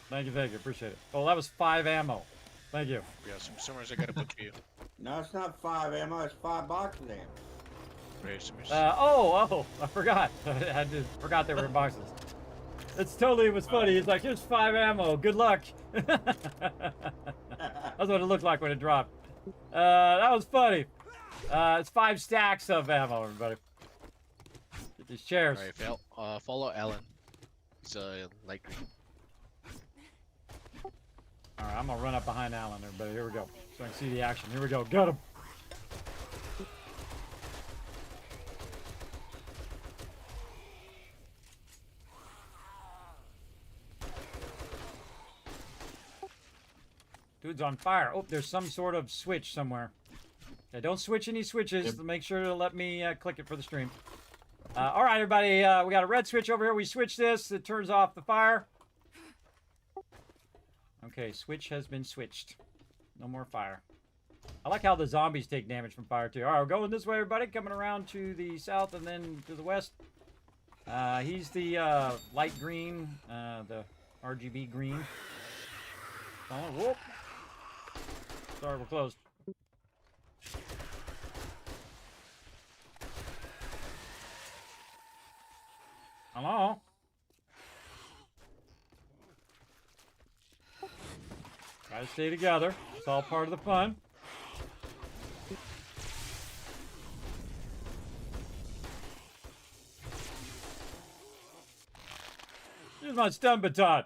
Thank you, appreciate it. Oh, that was 5 ammo. Thank you. Yeah, some summers I got a book for you. No, it's not 5 ammo, it's 5 boxes of ammo. Right, summers. Oh, I forgot. I forgot they were in boxes. It's totally, it was funny. He's like, here's 5 ammo. Good luck. That's what it looked like when it dropped. That was funny. It's 5 stacks of ammo, everybody. Get these chairs. Alright, follow Alan. He's light green. Alright, I'm gonna run up behind Alan, everybody. Here we go. So I can see the action. Here we go. Got him. Dude's on fire. Oh, there's some sort of switch somewhere. Okay, don't switch any switches. Make sure to let me click it for the stream. All right, everybody. We got a red switch over here. We switch this. It turns off the fire. Okay, switch has been switched. No more fire. I like how the zombies take damage from fire, too. All right, we're going this way, everybody. Coming around to the south and then to the west. He's the light green, the RGB green. Oh, whoop. Sorry, we're closed. Hello? Try to stay together. It's all part of the fun. Here's my stun baton.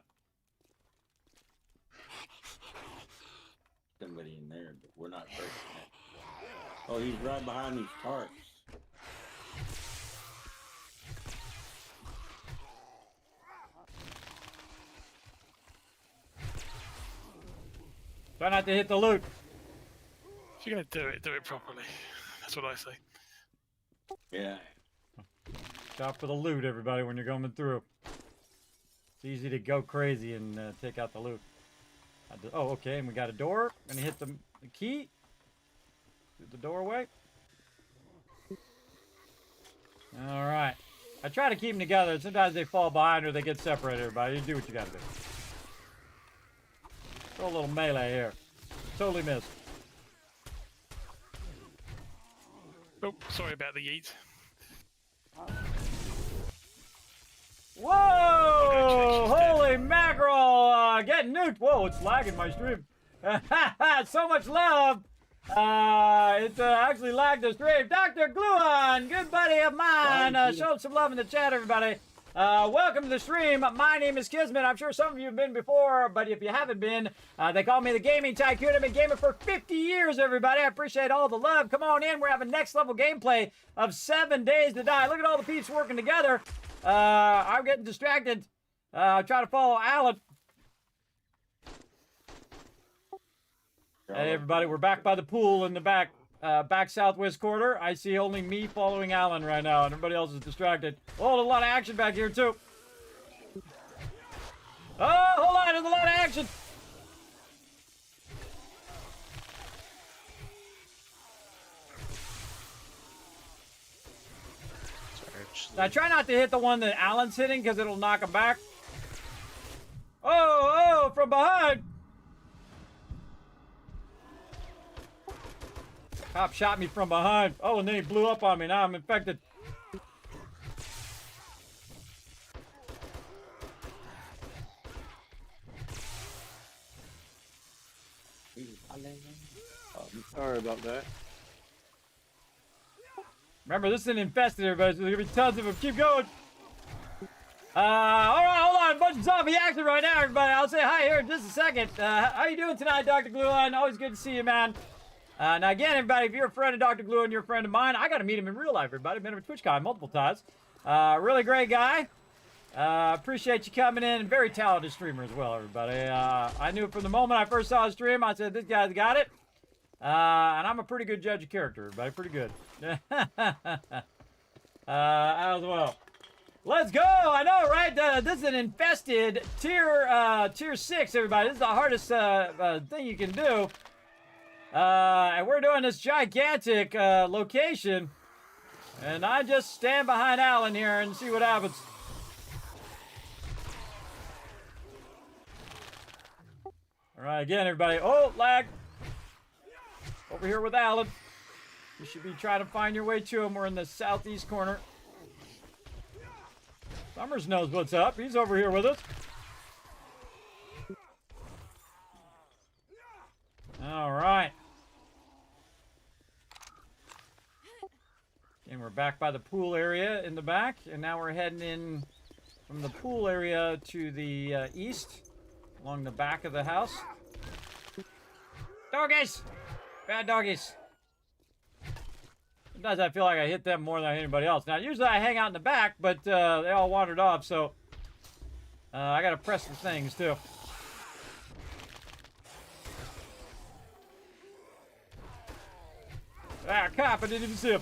Somebody in there, but we're not breaking that. Oh, he's right behind these tarps. Try not to hit the loot. If you're gonna do it properly. That's what I say. Yeah. Stop for the loot, everybody, when you're going through. It's easy to go crazy and take out the loot. Oh, okay, and we got a door. Gonna hit the key. Through the doorway. All right. I try to keep them together. Sometimes they fall behind or they get separated, everybody. You do what you gotta do. Throw a little melee here. Totally missed. Oh, sorry about the yeet. Whoa! Holy mackerel! Getting nuked. Whoa, it's lagging my stream. So much love. It actually lagged the stream. Dr. Gluon, good buddy of mine. Show some love in the chat, everybody. Welcome to the stream. My name is Kismet. I'm sure some of you have been before, but if you haven't been, they call me the Gaming Tycoon. I've been gaming for 50 years, everybody. I appreciate all the love. Come on in. We're having next level gameplay of 7 Days to Die. Look at all the peeps working together. I'm getting distracted. Trying to follow Alan. Hey, everybody. We're back by the pool in the back southwest corner. I see only me following Alan right now, and everybody else is distracted. Oh, a lot of action back here, too. Oh, hold on. There's a lot of action. I try not to hit the one that Alan's hitting because it'll knock him back. Oh, from behind. Cop shot me from behind. Oh, and then he blew up on me. Now I'm infected. Sorry about that. Remember, this is an infested, everybody, so there's going to be tons of them. Keep going. All right, hold on. A bunch of zombie action right now, everybody. I'll say hi here in just a second. How you doing tonight, Dr. Gluon? Always good to see you, man. Now, again, everybody, if you're a friend of Dr. Gluon, you're a friend of mine. I got to meet him in real life, everybody. I've been to TwitchCon multiple times. Really great guy. Appreciate you coming in. Very talented streamer as well, everybody. I knew from the moment I first saw his stream, I said, this guy's got it. And I'm a pretty good judge of character, everybody. Pretty good. As well. Let's go! I know, right? This is an infested tier 6, everybody. This is the hardest thing you can do. And we're doing this gigantic location. And I just stand behind Alan here and see what happens. All right, again, everybody. Oh, lag. Over here with Alan. You should be trying to find your way to him. We're in the southeast corner. Summers knows what's up. He's over here with us. All right. And we're back by the pool area in the back. And now we're heading in from the pool area to the east along the back of the house. Doggies! Bad doggies. Sometimes I feel like I hit them more than anybody else. Now, usually I hang out in the back, but they all wandered off, so I gotta press the things, too. Ah, cop, I didn't even see him.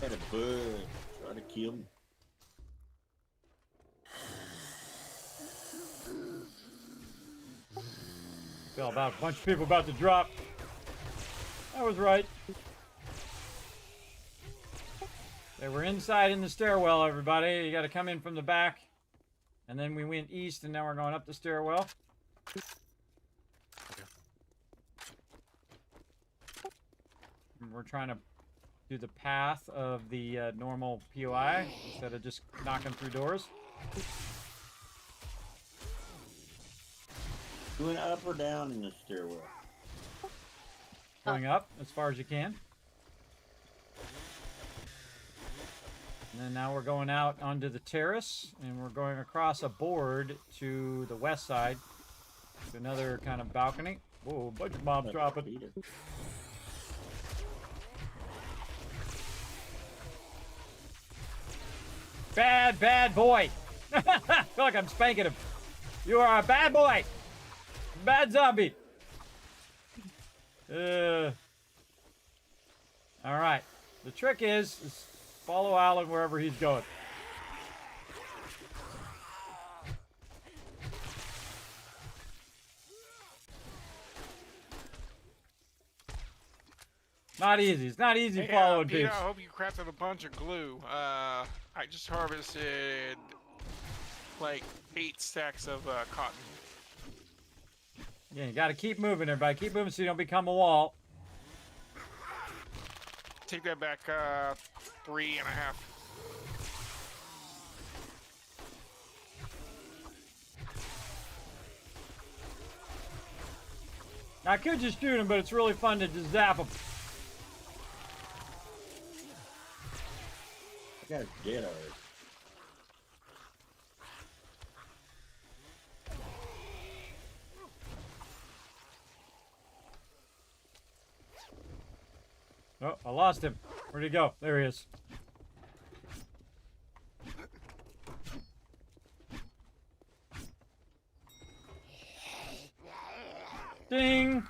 Had a bug. Trying to kill him. Feel about a bunch of people about to drop. I was right. They were inside in the stairwell, everybody. You got to come in from the back. And then we went east, and now we're going up the stairwell. And we're trying to do the path of the normal POI instead of just knocking through doors. Going up or down in the stairwell? Going up as far as you can. And then now we're going out onto the terrace, and we're going across a board to the west side to another kind of balcony. Whoa, a bunch of mobs dropping. Bad, bad boy. I feel like I'm spanking him. You are a bad boy. Bad zombie. All right. The trick is follow Alan wherever he's going. Not easy. It's not easy following Peter, peeps. I hope you crafted a bunch of glue. I just harvested like 8 stacks of cotton. Yeah, you gotta keep moving, everybody. Keep moving so you don't become a wall. Take that back 3.5. I could just shoot him, but it's really fun to just zap him. That guy's dead already. Oh, I lost him. Where'd he go? There he is. Ding!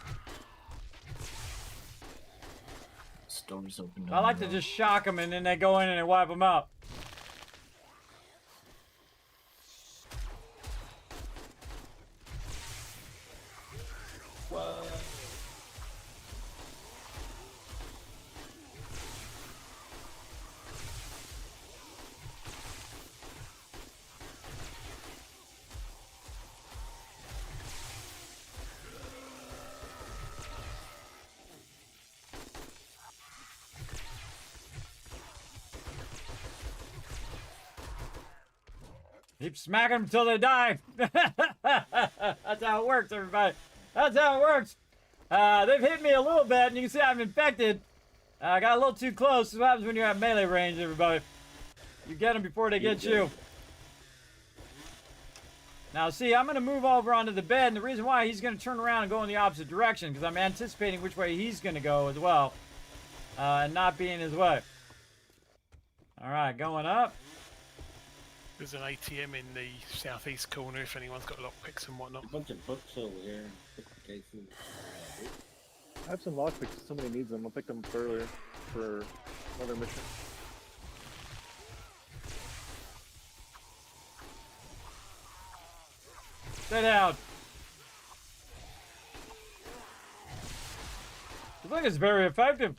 Doors open. I like to just shock them and then they go in and they wipe them out. What? Keep smacking them until they die. That's how it works, everybody. That's how it works. They've hit me a little bit, and you can see I'm infected. I got a little too close. That's what happens when you're at melee range, everybody. You get them before they get you. Now, see, I'm going to move over onto the bed, and the reason why he's going to turn around and go in the opposite direction, because I'm anticipating which way he's going to go as well, and not be in his way. All right, going up. There's an ATM in the southeast corner if anyone's got lockpicks and whatnot. A bunch of books over here. Cases. I have some lockpicks if somebody needs them. I'll pick them up earlier for another mission. Stay down. I think it's very effective.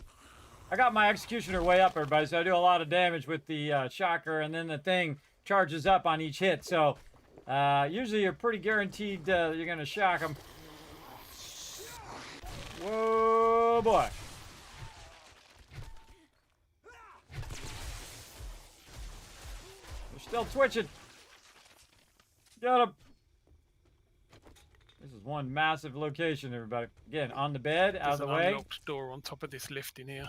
I got my executioner way up, everybody, so I do a lot of damage with the shocker, and then the thing charges up on each hit. So usually you're pretty guaranteed you're going to shock them. Whoa, boy. They're still twitching. Got him. This is one massive location, everybody. Again, on the bed, out of the way. There's an unlocked door on top of this lift in here.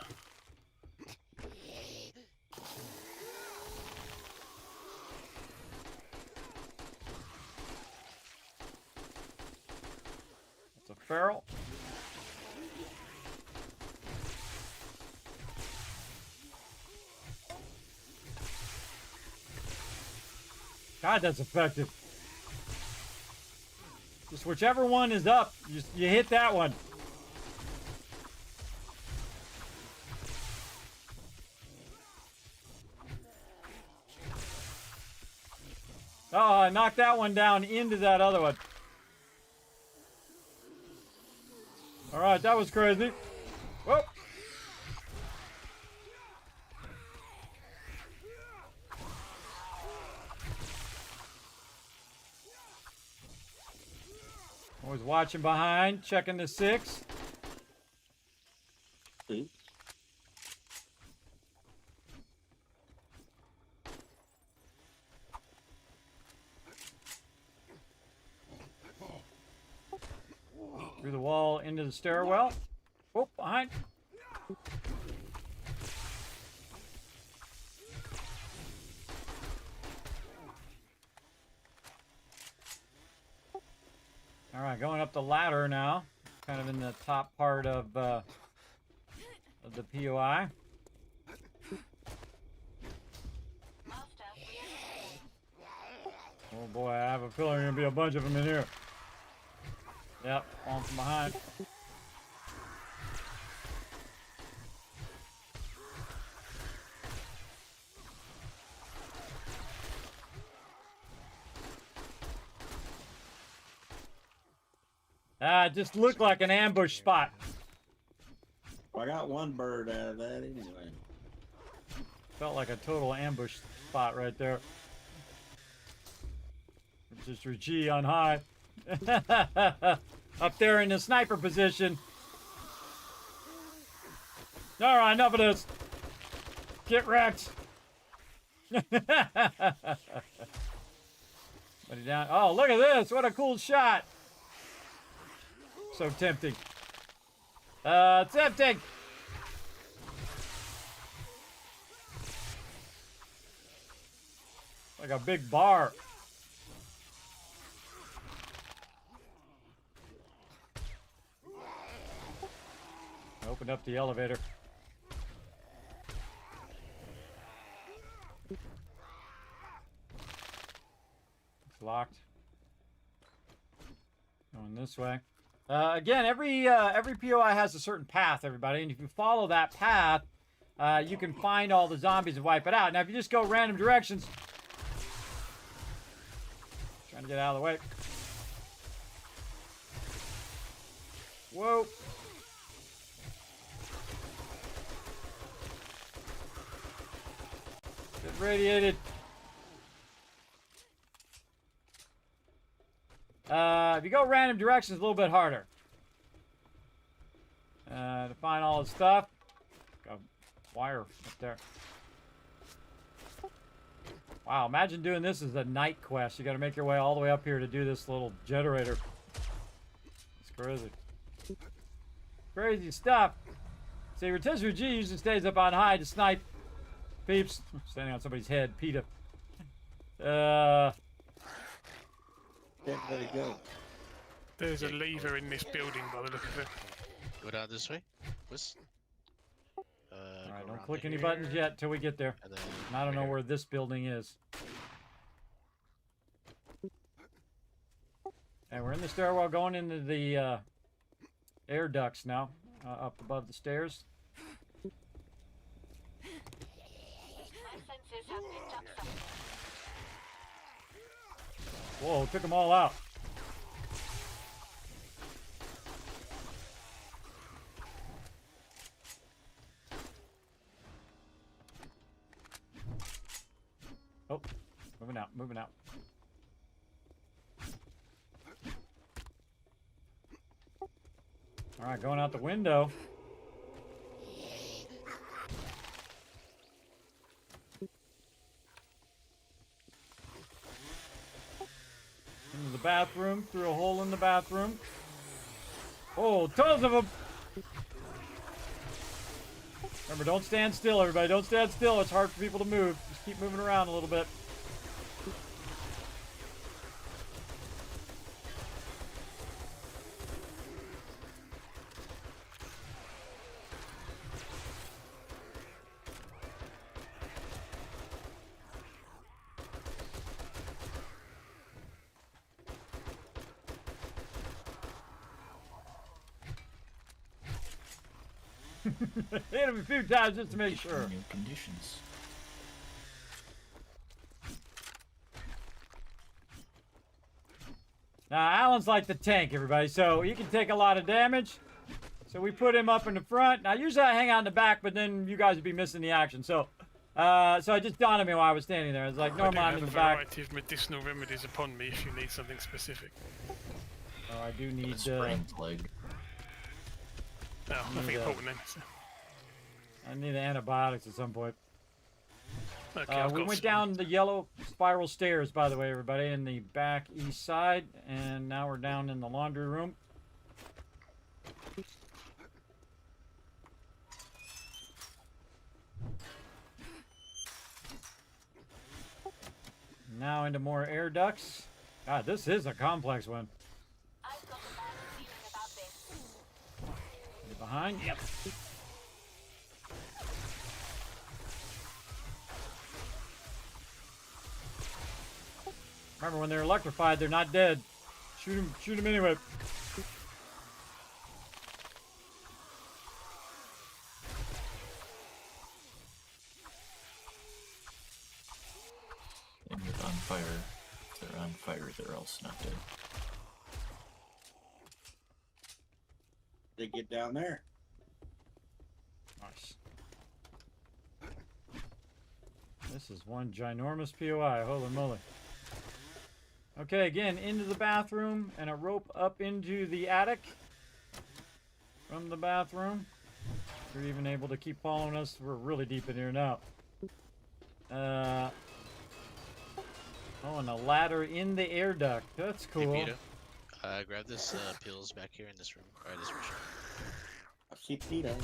It's a feral. God, that's effective. Just whichever one is up, you hit that one. Oh, I knocked that one down into that other one. All right, that was crazy. Whoop. Always watching behind, checking the 6. Oops. Through the wall into the stairwell. Oh, behind. All right, going up the ladder now. Kind of in the top part of the POI. Oh boy, I have a feeling there's gonna be a bunch of them in here. Yep, on from behind. It just looked like an ambush spot. I got one bird out of that anyway. Felt like a total ambush spot right there. Just your G on high. Up there in the sniper position. All right, enough of this. Get wrecked. Put it down. Oh, look at this. What a cool shot. So tempting. Tempting. Like a big bar. Opened up the elevator. It's locked. Going this way. Again, every POI has a certain path, everybody, and if you follow that path, you can find all the zombies and wipe it out. Now, if you just go random directions, trying to get out of the way. Whoa. Get radiated. If you go random directions, a little bit harder. To find all the stuff. Got a wire up there. Wow, imagine doing this as a night quest. You got to make your way all the way up here to do this little generator. It's crazy. Crazy stuff. See, rotisserie G usually stays up on high to snipe peeps. Standing on somebody's head, PETA. Can't let it go. There's a lever in this building by the look of it. Go down this way. This. Alright, don't click any buttons yet till we get there. And I don't know where this building is. And we're in the stairwell going into the air ducts now, up above the stairs. Whoa, took them all out. out, moving out. All right, going out the window. Into the bathroom, through a hole in the bathroom. Oh, tons of them! Remember, don't stand still, everybody. Don't stand still. It's hard for people to move. Just keep moving around a little bit. Hit him a few times just to make sure. New conditions. Now, Alan's like the tank, everybody, so he can take a lot of damage. So we put him up in the front. Now, usually I hang out in the back, but then you guys would be missing the action. So I just dawned on me while I was standing there. I was like, normally I'm in the back. I do have a variety of medicinal remedies upon me if you need something specific. Oh, I do need sprained leg. No, nothing important then. So. I need antibiotics at some point. Okay, we went down the yellow spiral stairs, by the way, everybody, in the back east side, and now we're down in the laundry room. Now into more air ducts. God, this is a complex one. I've got a bad feeling about this. Get behind? Yep. Remember, when they're electrified, they're not dead. Shoot them anyway. And with on fire, if they're on fire, they're else not dead. They get down there. Nice. This is one ginormous POI. Holy moly. Okay, again, into the bathroom and a rope up into the attic from the bathroom. If you're even able to keep following us, we're really deep in here now. Oh, and a ladder in the air duct. That's cool. Hey, Peter, grab this pills back here in this room. Or this room. I see Peter.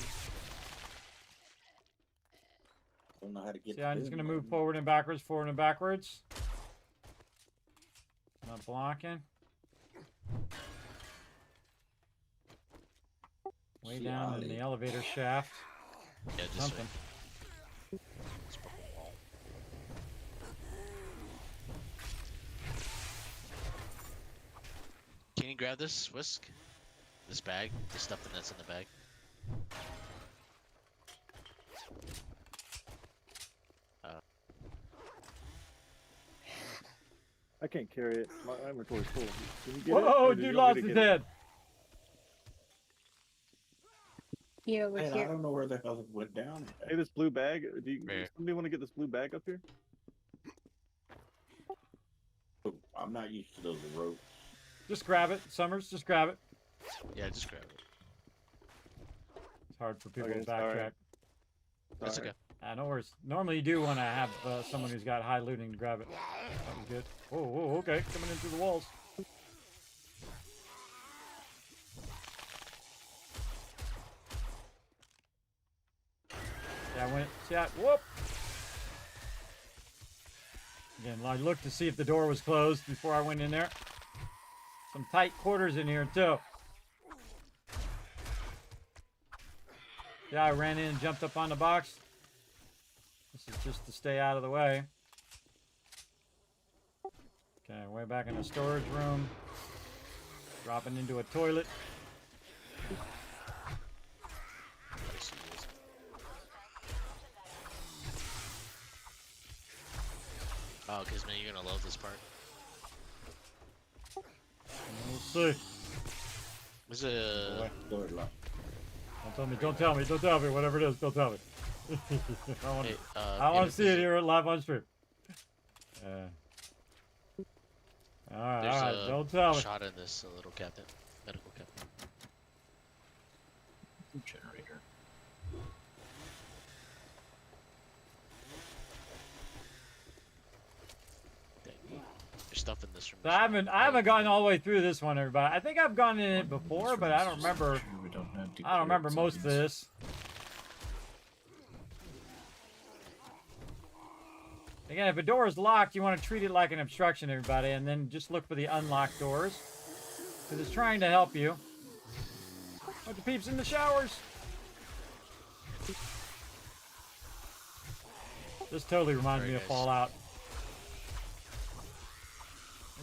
Don't know how to get. See, I'm just gonna move forward and backwards, Not blocking. Way down in the elevator shaft. Yeah, this something. way. Can you grab this whisk? This bag? The stuff that's in the bag? I can't carry it. My inventory's full. Can you get Whoa, it? dude lost his head. Yeah, over here. I don't know where the hell it went down. Hey, this blue bag. Does somebody want to get this blue bag up here? Oh, I'm not used to those ropes. Just grab it, Summers. Just grab it. Yeah, just grab it. It's hard for people Okay, to backtrack. sorry. That's okay. No worries. Normally you do want to have someone who's got high looting to grab it. That was good. Oh, okay. Coming in through the walls. Yeah, I went. See that? Whoop! Again, I looked to see if the door was closed before I went in there. Some tight quarters in here, too. Yeah, I ran in and jumped up on the box. This is just to stay out of the way. Okay, way back in the storage room. Dropping into a toilet. Oh, Kismet, you're gonna love this part. We'll see. There's a door lock. Don't tell me, whatever it is, don't tell me. I want to see it here live on stream. Alright, There's alright, a don't tell me. shot in this little cabinet, medical cabinet. Generator. There's stuff in this room. So I haven't gotten all the way through this one, everybody. I think I've gone in it before, but I don't remember. I don't remember most of this. Again, if a door is locked, you want to treat it like an obstruction, everybody, and then just look for the unlocked doors, because it's trying to help you. Bunch of peeps in the showers. This totally reminds me of Fallout.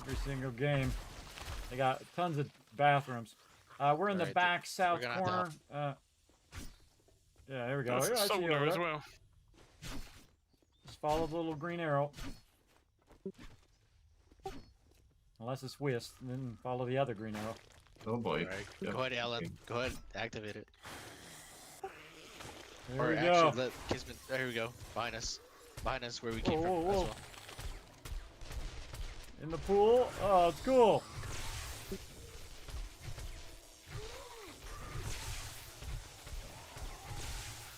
Every single game. They got tons of bathrooms. We're in the back south corner. Yeah, there we go. There's Yeah, a I see you soldier over as there. well. Just follow the little green arrow. Unless it's whist, then follow the other green arrow. Oh boy. Right. Go ahead, Alan. Go ahead, activate it. There or we actually, go. let Kismet. There we go. Behind us. Behind us, where we came Whoa, from whoa, as whoa. well. In the pool. Oh, it's cool.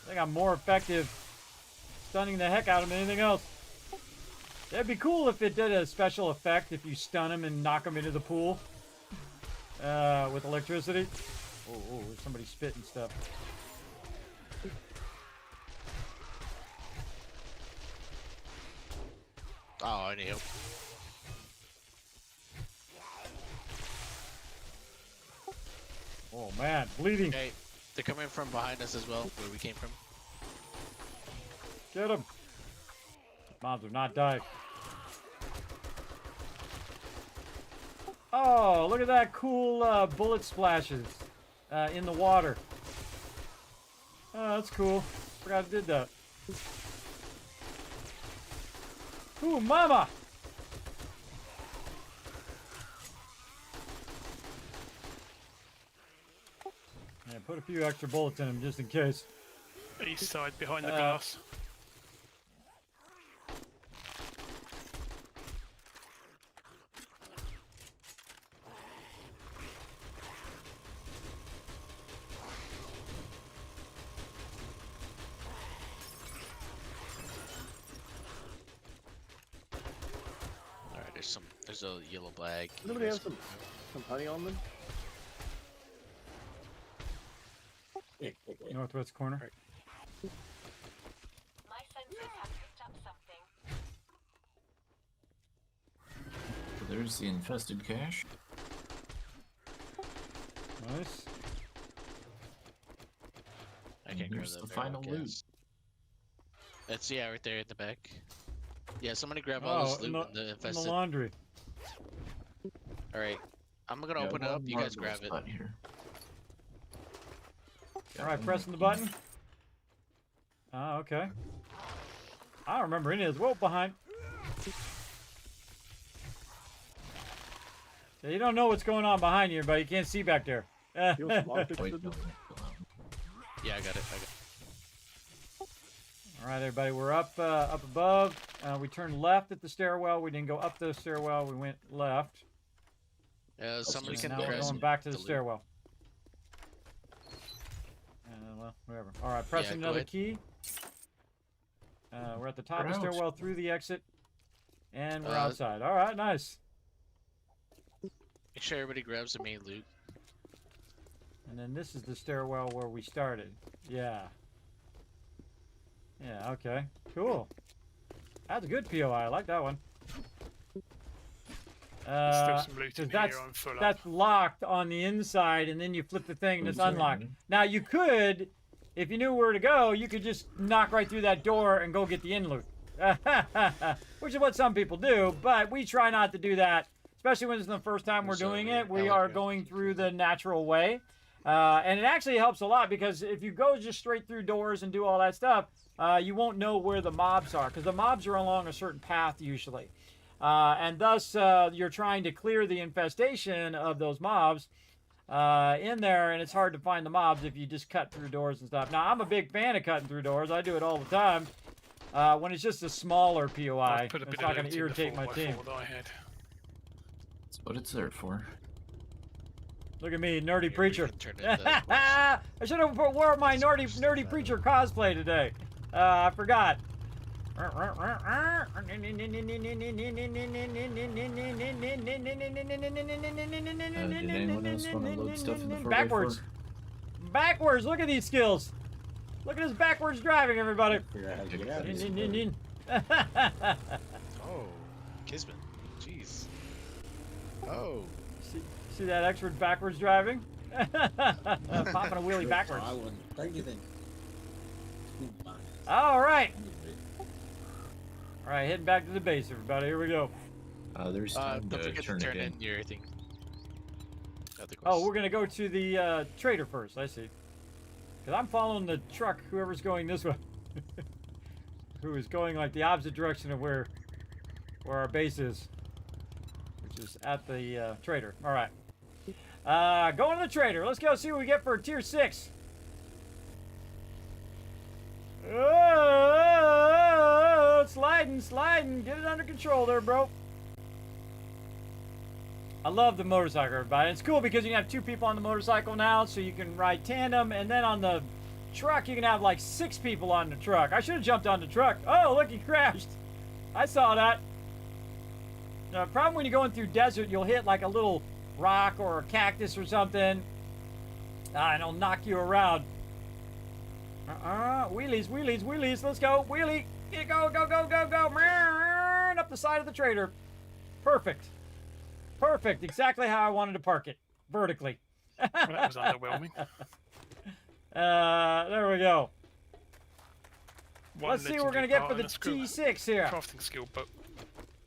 I think I'm more effective stunning the heck out of him than anything else. It'd be cool if it did a special effect if you stun him and knock him into the pool with electricity. Oh, there's somebody spitting stuff. Oh, I knew. Oh man, bleeding. Okay, they're coming from behind us as well, where we came from. Get him. Mobs have not died. Oh, look at that cool bullet splashes in the water. Oh, that's cool. Forgot I did that. Ooh, mama! Yeah, put a few extra bullets in him just in case. East side behind the glass. Alright, there's a yellow bag. Nobody has some honey on them? Northwest corner. My sensors have picked up something. So there's the infested cache. Nice. I can't grab Here's that the barrel, final I loot. guess. That's right there in the back. Yeah, somebody grab all this loot in the in infested. the laundry. Alright, I'm gonna open it up. You guys grab it. Here. All right, pressing the button. Ah, okay. I don't remember any of this. Whoa, behind. So you don't know what's going on behind you, but you can't see back there. Yeah, I got it. All right, everybody, we're up above. We turned left at the stairwell. We didn't go up the stairwell. We went left. Somebody can now we're press going back to the delete. stairwell. Well, whatever. All right, pressing go another ahead. key. We're at the top of We're the out. stairwell through the exit, and we're Uh, outside. All right, nice. Make sure everybody grabs the main loot. And then this is the stairwell where we started. Yeah. Yeah, okay. Cool. That's a good POI. I like that one. Still some loot in That's, here, I'm full up. that's locked on the inside, and then you flip the thing and it's Oops, unlocked. sorry. Now, you could, if you knew where to go, you could just knock right through that door and go get the in loot. Which is what some people do, but we try not to do that, especially when it's the first time we're doing it. We are going through the natural way. And it actually helps a lot, because if you go just straight through doors and do all that stuff, you won't know where the mobs are, because the mobs are along a certain path usually. And thus, you're trying to clear the infestation of those mobs in there, and it's hard to find the mobs if you just cut through doors and stuff. Now, I'm a big fan of cutting through doors. I do it all the time. When it's just a smaller POI, Put a it's bit not of going loot to in the irritate my 4x4 team. that I had. what it's there for. Look at me, nerdy preacher. turn it I should have wore my nerdy preacher cosplay today. I forgot. Do anyone else want to load stuff in the 4x4? Backwards. Backwards. Look at these skills. Look at this backwards driving, everybody. Oh, Kismet. Jeez. Oh. See that extra backwards driving? Popping a wheelie backwards. I wouldn't think anything. All right. All right, heading back to the base, everybody. Here we go. There's time don't to forget turn to turn it in. in your thing. Oh, we're gonna go to the trader first. I see. Cause I'm following the truck. Whoever's going this way, who is going like the opposite direction of where our base is, which is at the trader. All right. Going to the trader. Let's go see what we get for tier 6. Oh, sliding. Get it under control there, bro. I love the motorcycle, everybody. It's cool because you can have 2 people on the motorcycle now, so you can ride tandem. And then on the truck, you can have like 6 people on the truck. I should have jumped on the truck. Oh, look, he crashed. I saw that. The problem when you're going through desert, you'll hit like a little rock or a cactus or something. And it'll knock you around. Wheelies. Let's go. Wheelie. Go. Up the side of the trader. Perfect. Exactly how I wanted to park it. Vertically. Well, that was underwhelming. There we go. Let's see what we're going to get for the legendary T6 here. Crafting skill book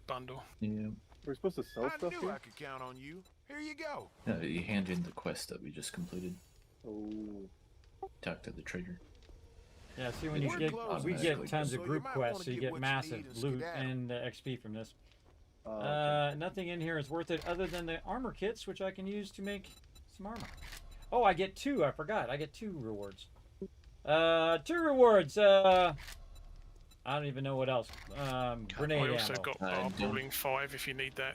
bundle. Yeah. We're supposed to sell stuff here? I could count on you. Here you go. No, you hand in the quest that we just completed. Oh. Talk to the trader. Yeah, see when you get, we get tons of group quests, so you get massive loot and XP from this. Nothing in here is worth it other than the armor kits, which I can use to make some armor. Oh, I get 2. I forgot. I get 2 rewards. 2 rewards. I don't even know what else. Grenade I also ammo. got barb rolling 5 if you need that.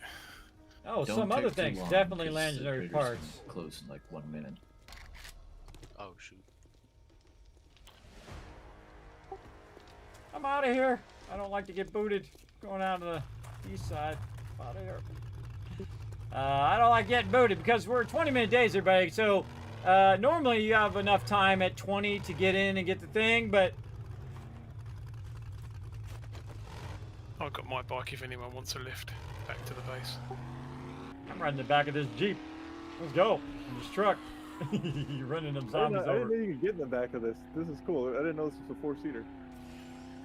Oh, some other things. Definitely legendary parts. Close in like 1 minute. Oh shoot. I'm out of here. I don't like to get booted going out to the east side. Out of here. I don't like getting booted because we're 20-minute days, everybody. So normally you have enough time at 20 to get in and get the thing, but I've got my bike if anyone wants a lift back to the base. I'm riding the back of this Jeep. Let's go. In this truck. You're running them zombies I didn't over. know you could get in the back of this. This is cool. I didn't know this was a 4-seater.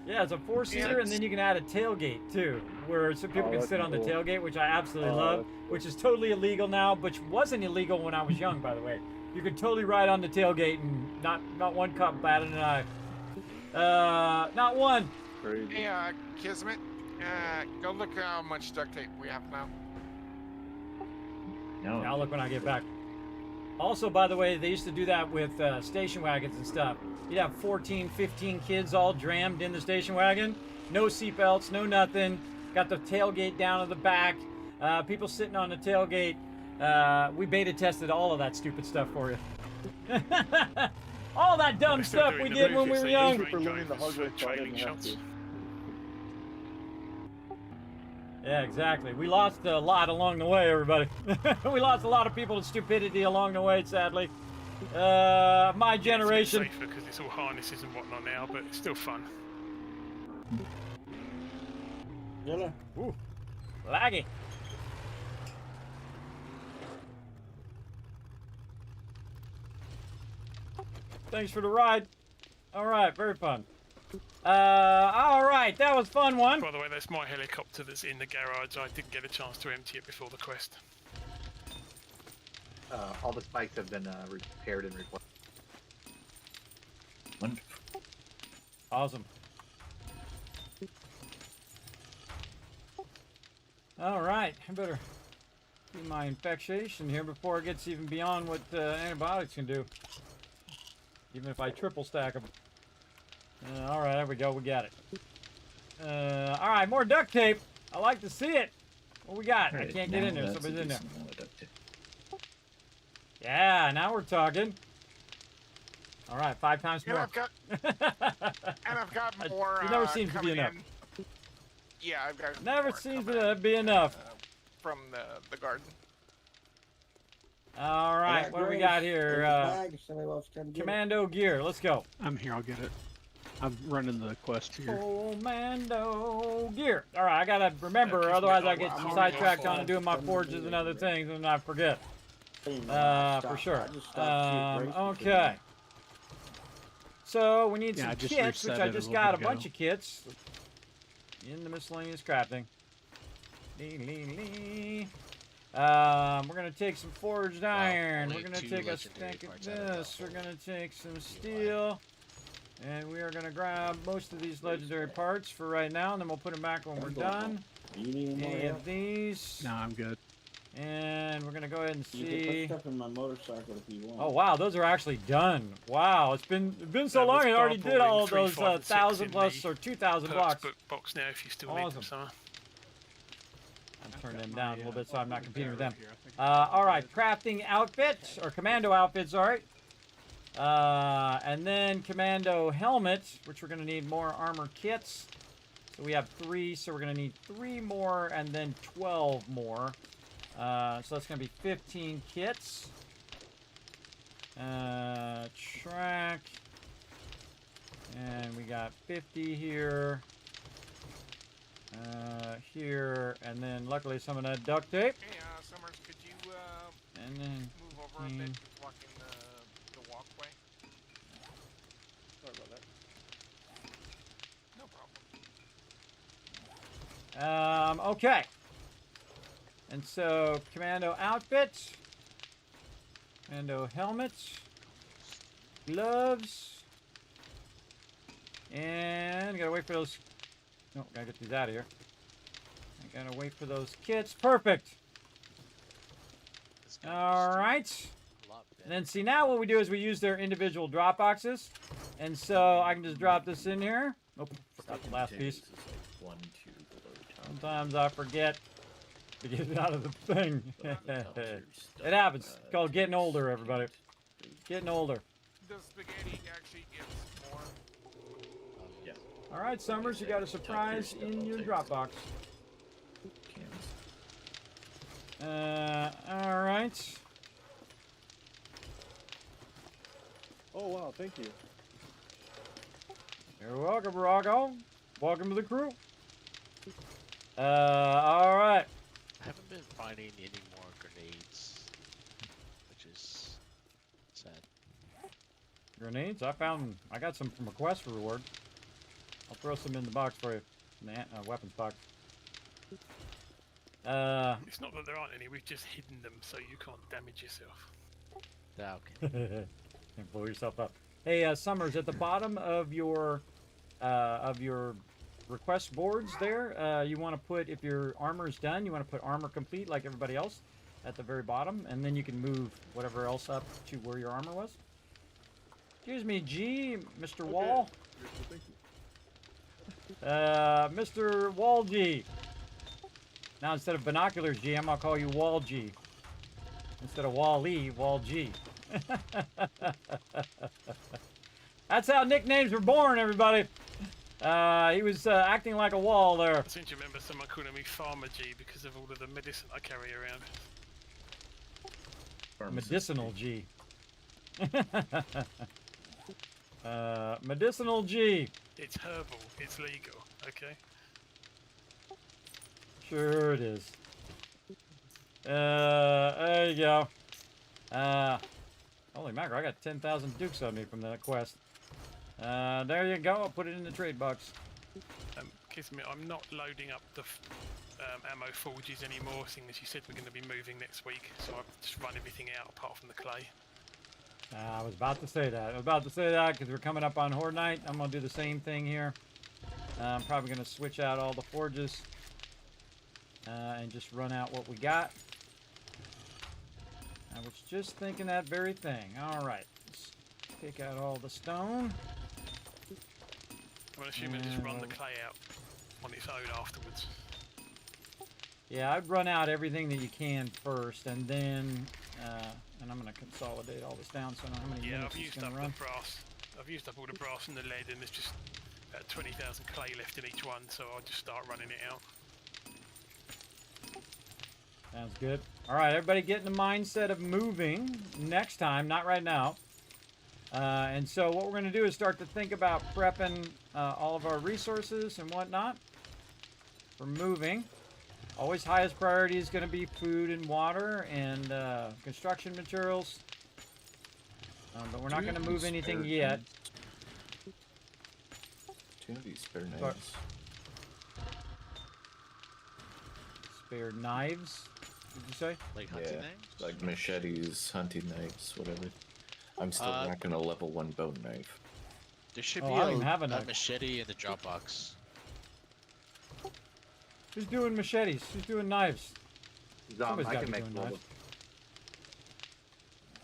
Yeah, it's a 4-seater, and then you can add a tailgate too, where some people can sit on the tailgate, which I absolutely love, which is totally illegal now, which wasn't illegal when I was young, by the way. You could totally ride on the tailgate and not one cop batted an eye. Not one. Crazy. Hey, Kismet, go look how much duct tape we have now. No. I'll look when I get back. Also, by the way, they used to do that with station wagons and stuff. You'd have 14, 15 kids all jammed in the station wagon. No seatbelts, no nothing. Got the tailgate down at the back. People sitting on the tailgate. We beta tested all of that stupid stuff for you. All that dumb stuff we did when we were young. Yeah, exactly. We lost a lot along the way, everybody. We lost a lot of people to stupidity along the way, sadly. My generation. It's safer because it's all harnesses and whatnot now, but it's still fun. Yellow. Ooh, laggy. Thanks for the ride. All right, very fun. All right, that was fun one. By the way, that's my helicopter that's in the garage. I didn't get a chance to empty it before the quest. All the spikes have been repaired and replaced. Wonderful. Awesome. All right, I better do my infection here before it gets even beyond what antibiotics can do. Even if I triple stack them. All right, there we go. We got it. All right, more duct tape. I like to see it. What we got? I Alright, can't get in now there. that's a Somebody's in there. decent amount of duct tape. Yeah, now we're talking. All right, 5 times And more. I've got more. It never seems to be coming enough. in. Yeah, I've got. Never more seems coming to in, be enough. From the garden. All right, what do we got here? Commando gear. Let's go. I'm here. I'll get it. I'm running the quest here. Commando gear. All right, I gotta remember, otherwise I get sidetracked on doing my forges and other things, and I forget. For sure. Okay. So we need some kits, which I just got a bunch of kits in the miscellaneous crafting. We're gonna take some forged iron. We're gonna take a stack of this. We're gonna take some steel. And we are going to grab most of these legendary parts for right now, and then we'll put them back when we're done. Any of these. No, I'm good. And we're going to go ahead and You can see. put stuff in my motorcycle if you want. Oh, wow, those are actually done. Wow, it's been so long, I already did all of those 1,000 plus or 2,000 blocks. Box now if you still need them, Summer. I'm turning them down a little bit so I'm not competing with them. All right, crafting outfit, or commando outfit, sorry. And then commando helmet, which we're going to need more armor kits. So we have 3, so we're going to need 3 more and then 12 more. So that's going to be 15 kits. Track. And we got 50 here. Here. And then luckily some of that duct tape. Hey, Summers, could you and then move over a bit, blocking the walkway? Sorry about that. No problem. Okay. And so, commando outfit, commando helmet, gloves, and gotta wait for those. No, gotta get these out of here. I gotta wait for those kits. Perfect. All right. And then see, now what we do is we use their individual drop boxes. And so I can just drop this in here. Nope, forgot the last piece. Sometimes I forget to get it out of the thing. It happens. It's called getting older, everybody. Getting older. The spaghetti actually gives more. Yeah. All right, Summers, you got a surprise in your Dropbox. All right. Oh wow, thank you. You're welcome, Rocco. Welcome to the crew. All right. I haven't been finding any more grenades, which is sad. Grenades? I got some from a quest reward. I'll throw some in the box for you. In the weapons box. It's not that there aren't any, we've just hidden them so you can't damage yourself. Yeah, okay. Can't blow yourself up. Hey, Summers, at the bottom of your request boards there, you want to put, if your armor is done, you want to put armor complete like everybody else at the very bottom, and then you can move whatever else up to where your armor was. Excuse me, G, Mr. Wall. Thank you. Mr. Wall G. Now instead of binoculars G, I'm gonna call you Wall G. Instead of Wall-E, Wall G. That's how nicknames were born, everybody. He was acting like a wall there. I seem to remember someone calling me Farmer G because of all of the medicine I carry around. Medicinal G. Medicinal G. It's herbal, it's legal, okay? Sure it is. There you go. Holy mackerel, I got 10,000 dukes on me from that quest. There you go, I'll put it in the trade box. Kismet, I'm not loading up the ammo forges anymore, seeing as you said we're going to be moving next week, so I've just run everything out apart from the clay. I was about to say that. Because we're coming up on Horde Night. I'm going to do the same thing here. I'm probably going to switch out all the forges. And just run out what we got. I was just thinking that very thing. Alright. Let's take out all the stone. I'm assuming just run the clay out on its own afterwards. Yeah, I'd run out everything that you can first, and then, and I'm going to consolidate all this down so I know how many minutes it's going to run. I've used up all the brass and the lead, and there's just about 20,000 clay left in each one, so I'll just start running it out. Sounds good. All right, everybody get in the mindset of moving next time, not right now. And so what we're going to do is start to think about prepping all of our resources and whatnot for moving. Always highest priority is going to be food and water and construction materials. But we're not going to move anything yet. Do you have these spare knives? Spare knives? Did you say? Like hunting knives? Like machetes, hunting knives, whatever. I'm still rocking a level 1 bone knife. There should Oh, be I don't even have a a knife. machete in the Dropbox. Who's doing machetes? Who's doing knives? Somebody's I got can to be make doing level. knives.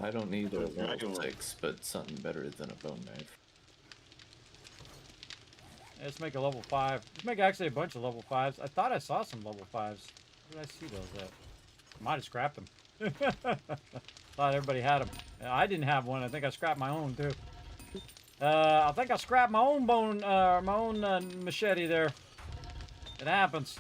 I don't need a level 6, but something better than a bone knife. Let's make a level 5. Let's make actually a bunch of level 5s. I thought I saw some level 5s. Where did I see those at? Might have scrapped them. Thought everybody had them. I didn't have one. I think I scrapped my own too. I think I scrapped my own machete there. It happens.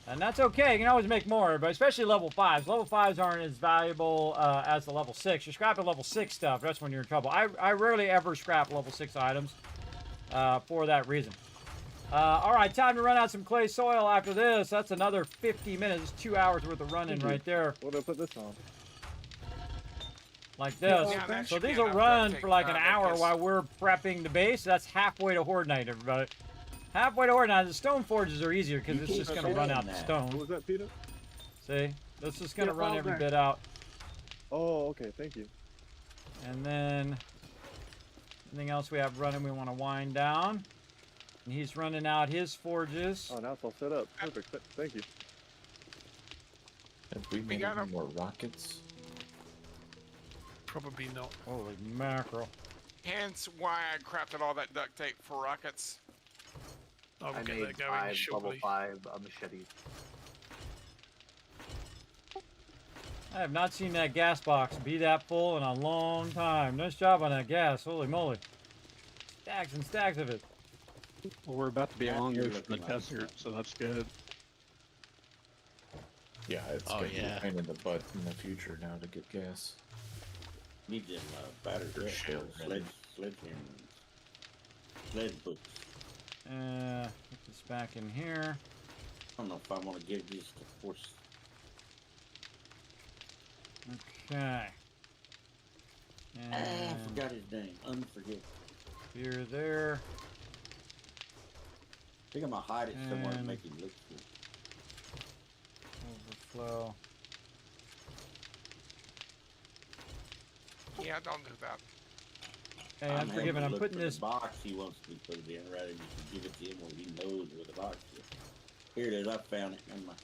And that's okay. You can always make more, but especially level 5s. Level 5s aren't as valuable as the level 6. You're scrapping level 6 stuff. That's when you're in trouble. I rarely ever scrap level 6 items for that reason. All right, time to run out some clay soil after this. That's another 50 minutes. 2 hours worth of running right there. What do I put this on? Like this. Yeah, So these will run for like an hour while we're prepping the base. That's halfway to Horde Night, everybody. Halfway to Horde Night. The stone forges are easier because it's just going to run out the stone. What was that, Peter? See? This is going to run every bit out. Oh, okay. Thank you. And then anything else we have running we want to wind down. And he's running out his forges. Oh, now it's all set up. Perfect. Thank you. Have we made any more rockets? Probably not. Holy mackerel. Hence why I crafted all that duct tape for rockets. I will I get made that going 5 level shortly. 5 machetes. I have not seen that gas box be that full in a long time. Nice job on that gas. Holy moly. Stacks and stacks of it. Well, we're about to be along the desert, so that's good. Yeah, it's gonna be a pain in the butt in the future now to get gas. Need them battery sled books. Put this back in here. I don't know if I want to give these to force. Okay. I forgot his name. Unforget. Here, there. I think I'm gonna hide it somewhere and And make it look good. overflow. Yeah, don't do that. Hey, Unforgiven, I'm putting this. The box he wants to be put it in rather than you give it to him where he knows where the box is. Here it is. I found it. Never mind.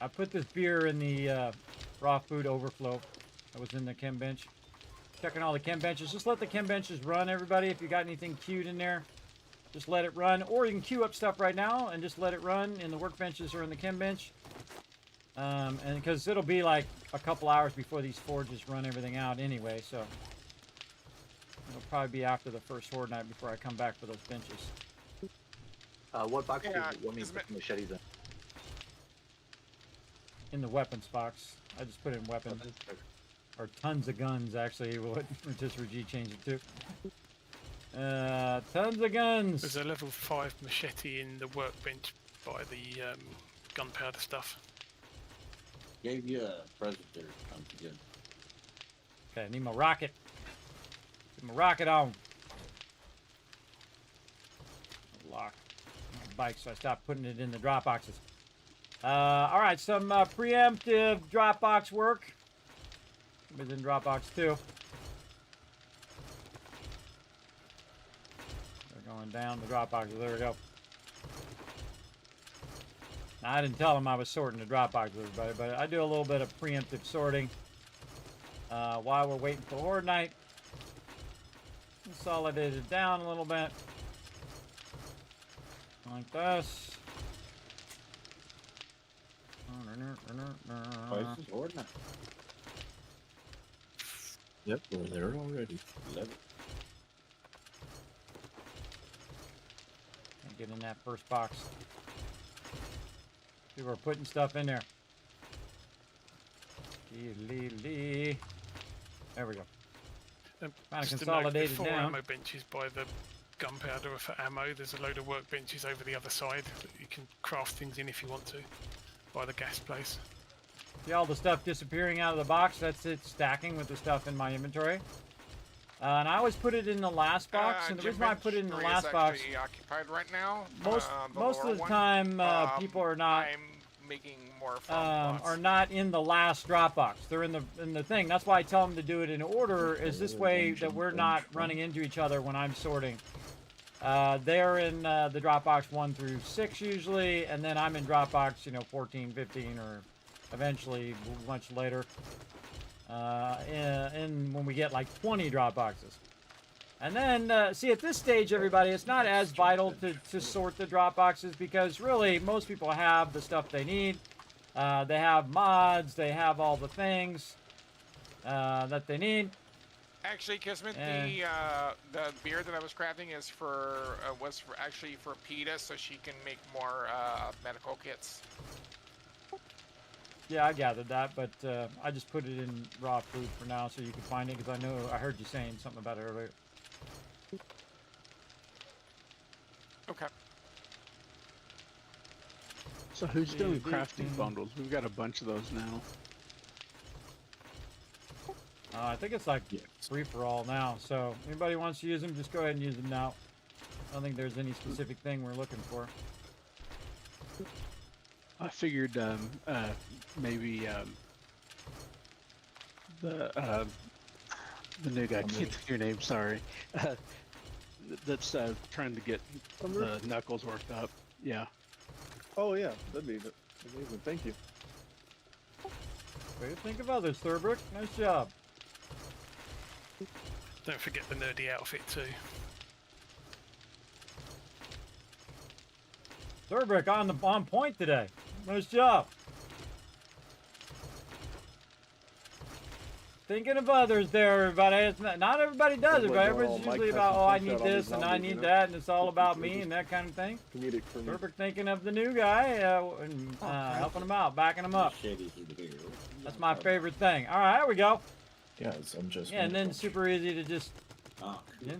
I put this beer in the raw food overflow that was in the chem bench. Checking all the chem benches. Just let the chem benches run, everybody. If you got anything queued in there, just let it run. Or you can queue up stuff right now and just let it run in the workbenches or in the chem bench. And because it'll be like a couple hours before these forges run everything out anyway, so it'll probably be after the first Horde Night before I come back for those benches. What box Yeah, do you want me to put the machetes in? In the weapons box. I just put in weapons. Or tons of guns, actually. What just Raji changed it to. Tons of guns. There's a level 5 machete in the workbench by the gunpowder stuff. Gave you a present there. Again. Okay, I need my rocket. Get my rocket on. Lock my bike, so I stopped putting it in the drop boxes. All right, some preemptive drop box work. It was in drop box 2. They're going down the drop boxes. There we go. Now, I didn't tell them I was sorting the drop boxes, everybody, but I do a little bit of preemptive sorting while we're waiting for Horde Night. Consolidate it down a little bit. Like this. Prices or not. Yep, we're there already. Love it. Can't get in that first box. People are putting stuff in there. There we go. Kind of consolidated before down. ammo benches by the gunpowder for ammo, there's a load of workbenches over the other side that you can craft things in if you want to, by the gas place. See all the stuff disappearing out of the box? That's it stacking with the stuff in my inventory. And I always put it in the last box, and the reason why I put it in the last box, occupied right now. most of the time people are not making more from are not in the last drop box. They're in the thing. That's why I tell them to do it in order. Is this way that we're not running into each other when I'm sorting. They're in the drop box 1 through 6 usually, and then I'm in drop box 14, 15, or eventually much later. In when we get like 20 drop boxes. And then, see, at this stage, everybody, it's not as vital to sort the drop boxes because really most people have the stuff they need. They have mods, they have all the things that they need. Actually, Kismet, the beer that I was crafting is was actually for PETA, so she can make more medical kits. Yeah, I gathered that, but I just put it in raw food for now so you can find it because I heard you saying something about it earlier. Okay. So who's doing crafting bundles? We've got a bunch of those now. I think it's like free for all now. So anybody wants to use them, just go ahead and use them now. I don't think there's any specific thing we're looking for. I figured maybe the new guy, I can't think of your name, sorry. That's trying to get the knuckles worked up. Yeah. Oh yeah, that'd be amazing. Thank you. Way to think of others, Thurbrick. Nice job. Don't forget the nerdy outfit too. Thurbrick on point today. Nice job. Thinking of others there, everybody. It's not everybody does it, but everybody's usually about, oh, I need this and I need that, and it's all about me and that kind of thing. Thurbrick thinking of the new guy and helping him out, backing him up. That's my favorite thing. All right, there we go. Yeah, I'm just. Yeah, and then super easy to just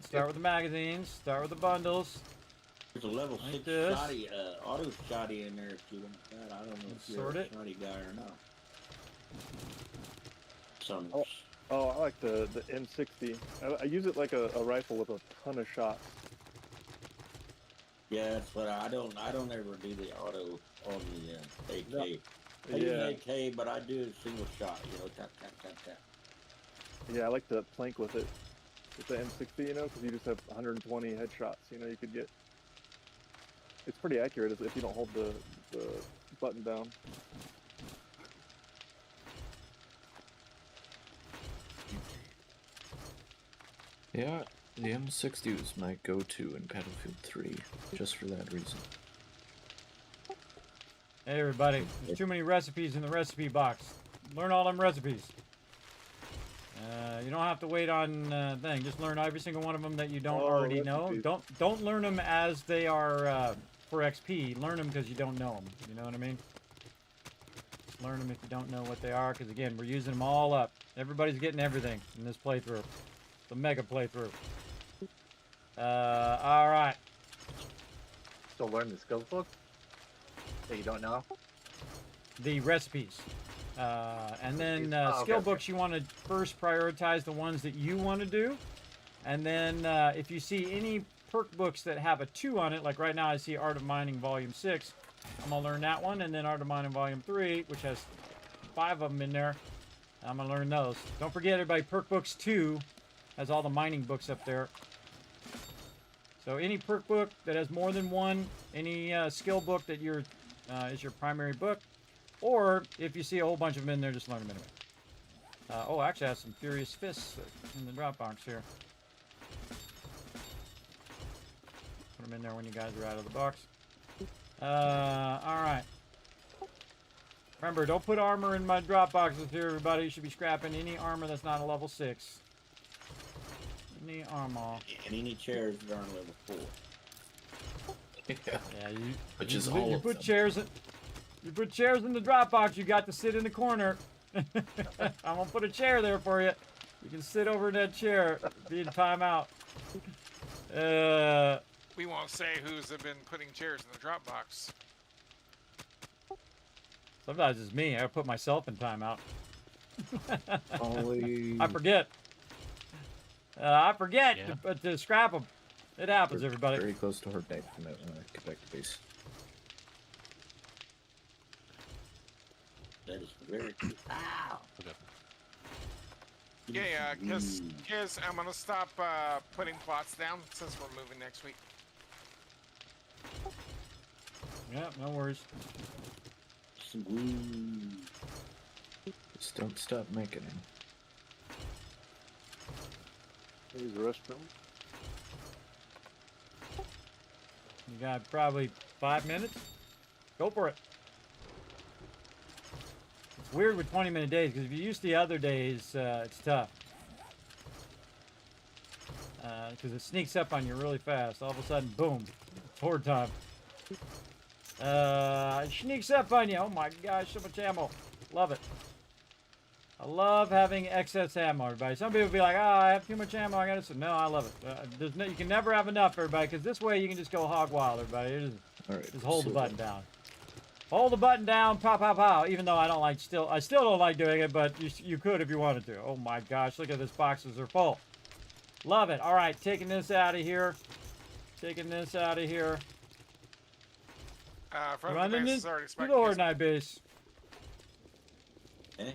start with the magazines, start with the bundles. There's a level like 6 this. shoddy, auto shoddy in there if you want that. I don't know if you're a shoddy guy or not. Oh, I like the M60. I use it like a rifle with a ton of shots. Yeah, that's what I don't ever do the auto on the AK. No. I use AK, but I do a single shot. Tap tap tap tap. Yeah, I like to plank with it. With the M60, because you just have 120 headshots. You could get. It's pretty accurate if you don't hold the button down. Yeah, the M60 was my go-to in Battlefield 3, just for that reason. Hey everybody, there's too many recipes in the recipe box. Learn all them recipes. You don't have to wait on thing. Just learn every single one of them that you don't already know. Don't learn them as they are for XP. Learn them because you don't know them. You know what I mean? Just learn them if you don't know what they are, because again, we're using them all up. Everybody's getting everything in this playthrough. The mega playthrough. All right. Still learn the skills book that you don't know? The recipes. And then skill books, you want to first prioritize the ones that you want to do. And then if you see any perk books that have a 2 on it, like right now I see Art of Mining Volume 6, I'm going to learn that one. And then Art of Mining Volume 3, which has 5 of them in there. I'm going to learn those. Don't forget, everybody, perk books 2 has all the mining books up there. So any perk book that has more than 1, any skill book that is your primary book, or if you see a whole bunch of them in there, just learn them anyway. Oh, actually I have some Furious Fists in the drop box here. Put them in there when you guys are out of the box. Alright. Remember, don't put armor in my drop boxes here, everybody. You should be scrapping any armor that's not a level 6. Any armor. And any chairs that aren't level 4. Yeah, Which is you all put of chairs in. You put chairs in the drop box. You got to sit in the corner. I'm gonna put a chair there for you. You can sit over in that chair. Be in timeout. We won't say who's been putting chairs in the drop box. Sometimes it's me. I put myself in timeout. Only... I forget. I forget to scrap them. It happens, We're everybody. very close to Horde Night when I get back to base. That is very cool. Ow! Yeah, Kiz, I'm gonna stop putting plots down since we're moving next week. Yeah, no worries. Just don't stop making them. Use the restroom. You got probably 5 minutes. Go for it. It's weird with 20-minute days because if you use the other days, it's tough. Because it sneaks up on you really fast. All of a sudden, boom, it's horde time. It sneaks up on you. Oh my gosh, so much ammo. Love it. I love having excess ammo, everybody. Some people be like, oh, I have too much ammo. I got to say, no, I love it. You can never have enough, everybody, because this way you can just go hog wild, everybody. Just hold the button down. Hold the button down, pow, pow, pow. Even though I still don't like doing it, but you could if you wanted to. Oh my gosh, look at this. Boxes are full. Love it. All right, taking this out of here. Taking this out of here. Running into the Horde Night base. Eh?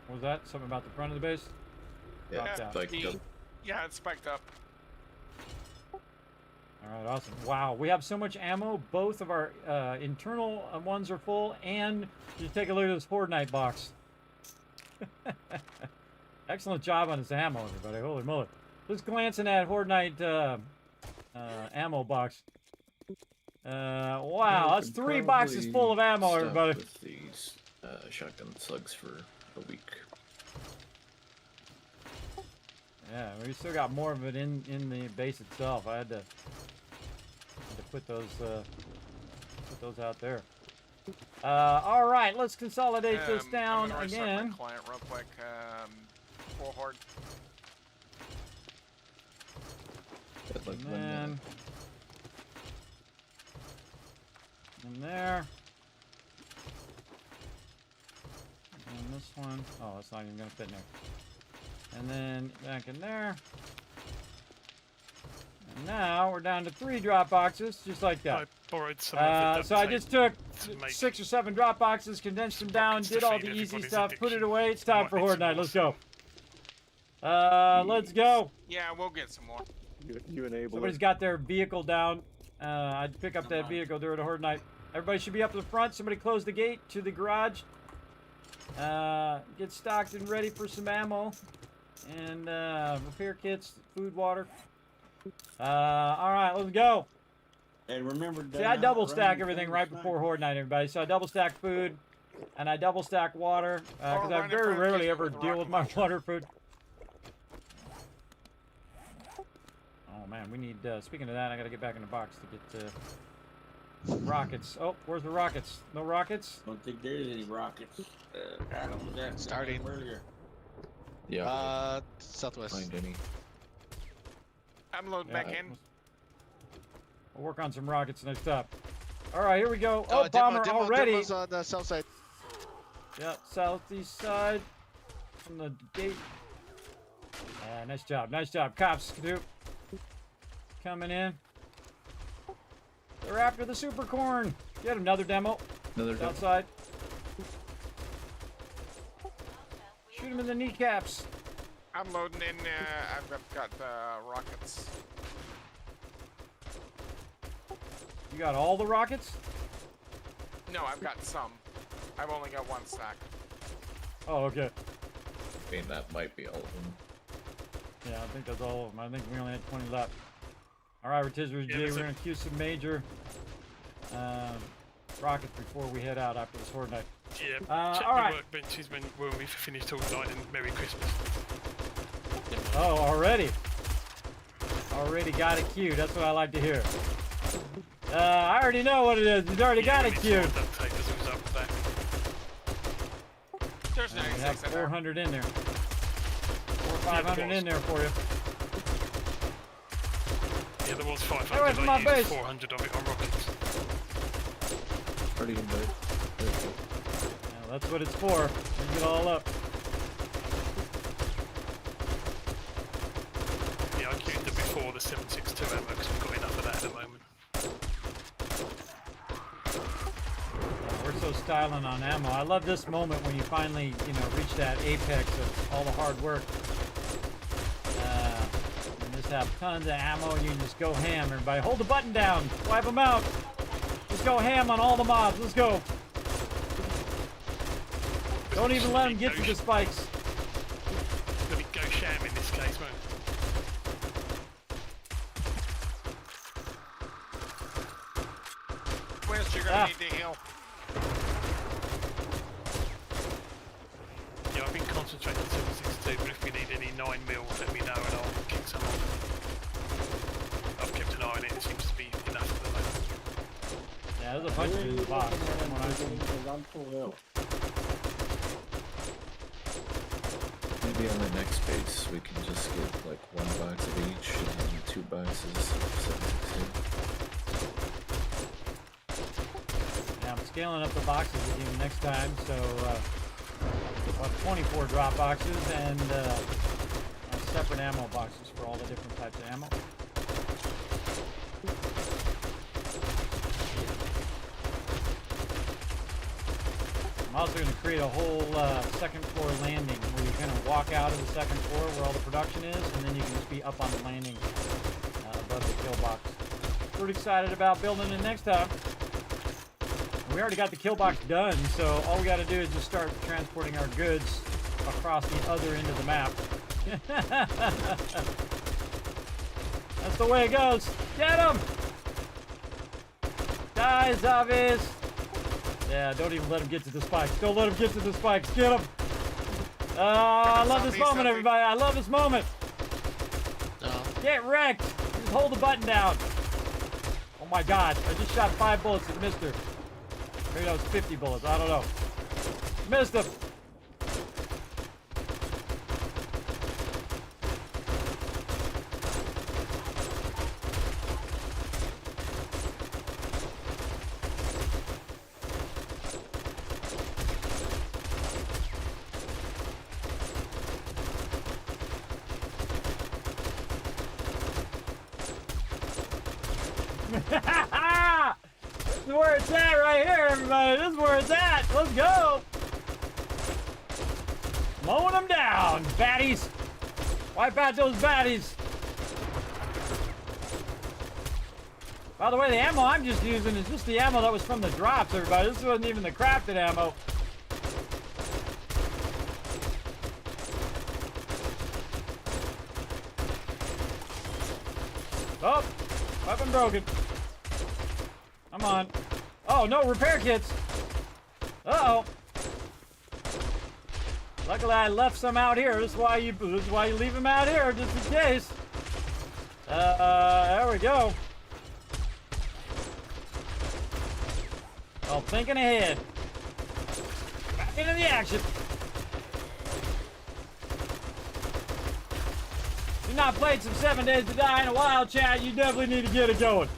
What was that? Something about the front of the base? Yeah, it's spiked up. Yeah, it's spiked up. Alright, awesome. Wow, we have so much ammo. Both of our internal ones are full, and just take a look at this Horde Night box. Excellent job on this ammo, everybody. Holy moly. Just glancing at Horde Night ammo box. Wow, that's 3 boxes full of ammo, everybody. With these shotgun slugs for a week. Yeah, we still got more of it in the base itself. I had to put those out there. All right, let's consolidate this down I'm again. My client real quick. Full horde. And then in there. And this one. Oh, it's not even gonna fit in there. And then back in there. And now we're down to 3 drop boxes, just like that. I borrowed some of it. So I just took 6 or 7 drop boxes, condensed them down, did all the easy stuff, put it away. It's time for Horde Night. Let's go. Let's go. Yeah, we'll get some more. You enable Somebody's got their vehicle down. I'd pick up that vehicle during a Horde Night. Everybody should be up to the front. Somebody close the gate to the garage. Get stocked and ready for some ammo. And repair kits, food, water. Alright, let's go. And remember, see, I double stack everything right before Horde Night, everybody. So I double stack food, and I double stack water, because I very rarely ever deal with my water food. Oh man, we need, speaking of that, I gotta get back in the box to get rockets. Oh, where's the rockets? No rockets? I don't think there's any rockets. Adam was asking Starting earlier. Yeah. Southwest. Find any. I'm loading back in. We'll work on some rockets next up. All right, here we go. Oh, Oh, bomber already. Demo's on the south side. Yep, southeast side from the gate. Nice job, nice job. Cops, dude. Coming in. They're after the super corn. Get another demo. Another demo. Outside. Shoot him in the kneecaps. I'm loading in. I've got rockets. You got all the rockets? No, I've got some. I've only got 1 stack. Oh, okay. I mean, that might be all of them. Yeah, I think that's all of them. I think we only had 20 left. All right, Rotisserie G, we're going to cue some major rockets before we head out after this horde night. Yeah, check all the right. workbenches when we've finished all night, and Merry Christmas. Oh, already. Already got it queued. That's what I like to hear. I already know what it is. He's already got it queued. There's We have 400 in there. 500 in there for you. Yeah, there was 500. Stay away from my I used base. 400 of it on rockets. Pretty good. Now, that's what it's for. Bring it all up. Yeah, I queued them before the 7.62 ammo because we've got enough of that at the moment. We're so styling on ammo. I love this moment when you finally, reach that apex of all the hard work. And just have tons of ammo and you can just go ham. Everybody, hold the button down. Wipe them out. Just go ham on all the mobs. Let's go. Don't even let them get to the spikes. Let me go sham in this case, man. Where's you're gonna need to heal? Yeah, I've been concentrating on 7.62, but if we need any 9mm, let me know and I'll kick some off. I've kept an eye on it. It seems to be enough at the moment. Yeah, there's a bunch in the box. Maybe on the next base we can just get like 1 box of each and then 2 boxes of 7.62. Yeah, I'm scaling up the boxes with you next time, so about 24 drop boxes and separate ammo boxes for all the different types of ammo. I'm also going to create a whole second floor landing where you kind of walk out of the second floor where all the production is, and then you can just be up on the landing above the kill box. Pretty excited about building it next time. We already got the kill box done, so all we got to do is just start transporting our goods across the other end of the map. That's the way it goes. Get him! Die, zombies! Yeah, don't even let him get to the spikes. Don't let him get to the spikes. Get him! I love this moment, everybody. I love this moment. Get wrecked. Just hold the button down. Oh my god. I just shot 5 bullets and missed her. Maybe that was 50 bullets. I don't know. Missed him. This is where it's at right here, everybody. This is where it's at. Let's go. Mowing them down, baddies. Wipe out those baddies. By the way, the ammo I'm just using is just the ammo that was from the drops, everybody. This wasn't even the crafted ammo. Oh, weapon broken. Come on. Oh, no repair kits. Uh-oh. Luckily, I left some out here. This is why you leave them out here, just in case. There we go. Oh, thinking ahead. Back into the action. If you've not played some 7 Days to Die in a while, chat, you definitely need to get it going.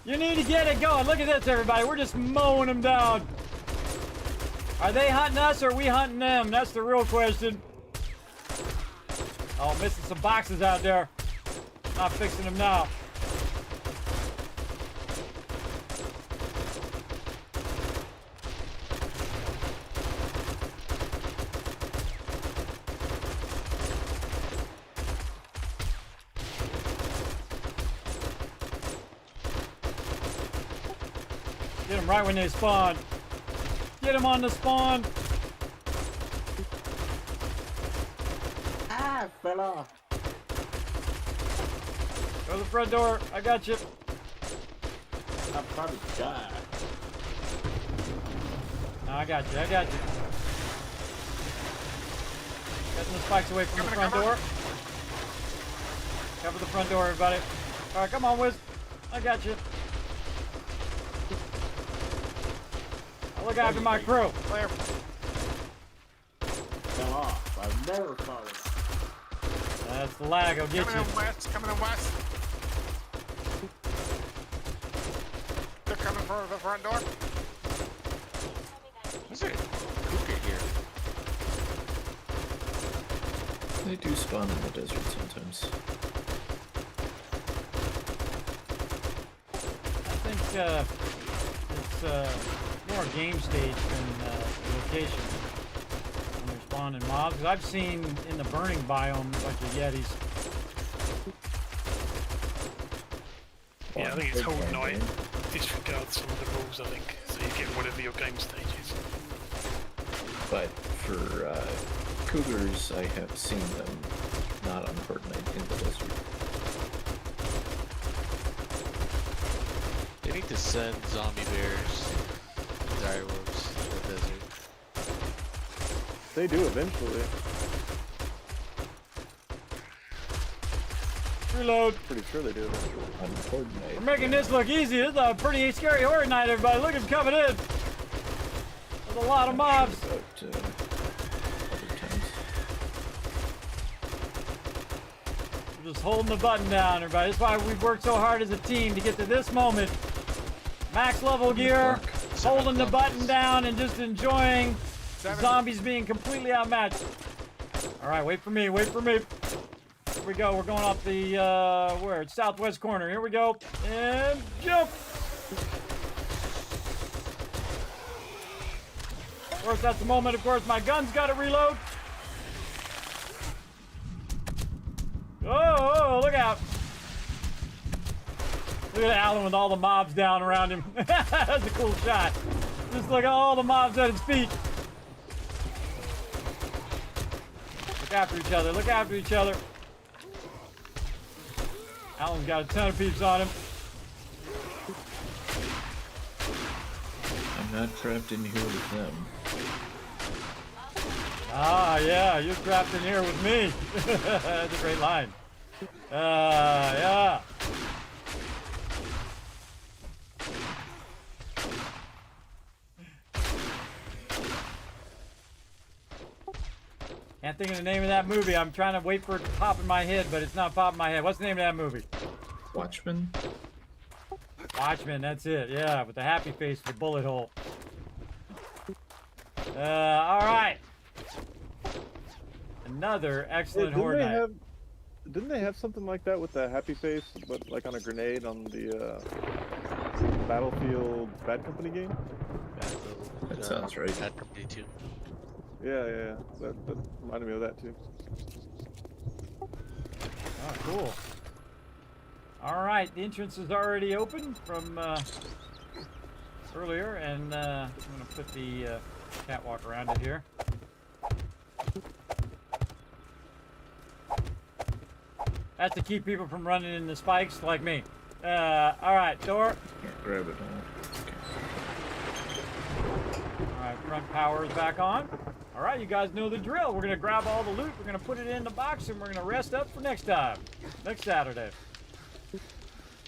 You need to get it going. Look at this, everybody. We're just mowing them down. Are they hunting us or are we hunting them? That's the real question. Oh, missing some boxes out there. Not fixing them now. Get them right when they spawn. Get them on the spawn. Ah, fell off. Go to the front door. I got you. I'll probably die. No, I got you. I got you. Getting the spikes away from the front door. Cover the front door, everybody. All right, come on, Wiz. I got you. I'll look after my crew. Clear. Come off. I've never fought it. That's the lag. I'll get Coming you. in west. Coming in west. They're coming for the front door. Is there a cougar here? They do spawn in the desert sometimes. I think it's more game stage than location when they're spawning mobs. 'Cause I've seen in the burning biome a bunch of Yetis. Yeah, I think it's Hold Night disregards some of the rules, I think, so you get whatever your game stage is. But for cougars, I have seen them not on Horde Night in the desert. They need to send zombie bears and direwolves to the desert. They do eventually. Reload. Pretty sure they do eventually. On Horde Night. We're making this look easy. This is a pretty scary Horde Night, everybody. Look at them coming in. There's a lot of mobs. About, other times. We're just holding the button down, everybody. That's why we've worked so hard as a team to get to this moment. Max level gear, holding the button down, and just enjoying the zombies being completely outmatched. All right, wait for me. Wait for me. Here we go. We're going off the where? It's southwest corner. Here we go. And jump. Of course, that's the moment. Of course, my gun's got to reload. Oh, look out. Look at Alan with all the mobs down around him. That's a cool shot. Just look at all the mobs at his feet. Look after each other. Look after each other. Alan's got a ton of peeps on him. I'm not trapped in here with them. Ah, yeah, you're trapped in here with me. That's a great line. Yeah. Can't think of the name of that movie. I'm trying to wait for it to pop in my head, but it's not popping in my head. What's the name of that movie? Watchmen? Watchmen, that's it. Yeah, with the happy face, the bullet hole. All right. Another excellent Horde Night. Didn't they have something like that with the happy face, but like on a grenade on the Battlefield Bad Company game? That sounds right. Bad Company 2. Yeah. That reminded me of that too. Oh, cool. All right, the entrance is already open from earlier, and I'm going to put the catwalk around it here. That's to keep people from running into spikes like me. All right, door. Can't grab it. All right, front power is back on. All right, you guys know the drill. We're going to grab all the loot, we're going to put it in the box, and we're going to rest up for next time, next Saturday.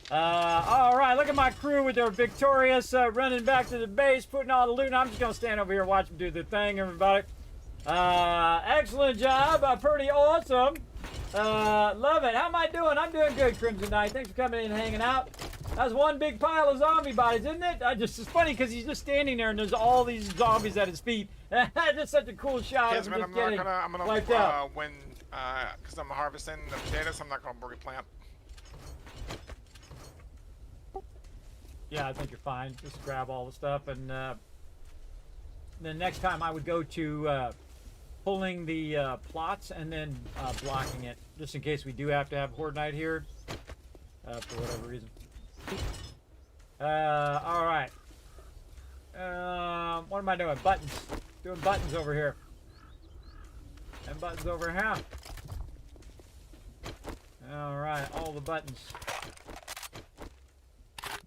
All right, look at my crew with their victorious running back to the base, putting all the loot. And I'm just going to stand over here and watch them do their thing, everybody. Excellent job. Pretty awesome. Love it. How am I doing? I'm doing good, Crimson Knight. Thanks for coming in and hanging out. That's one big pile of zombie bodies, isn't it? It's funny because he's just standing there and there's all these zombies at his feet. Just such a cool shot. Kismet, I'm gonna wiped out. when because I'm harvesting the potatoes, I'm not gonna replant. Yeah, I think you're fine. Just grab all the stuff, and then next time I would go to pulling the plots and then blocking it, just in case we do have to have Horde Night here for whatever reason. All right. What am I doing? Buttons. Doing buttons over here. And buttons over here. All right, all the buttons.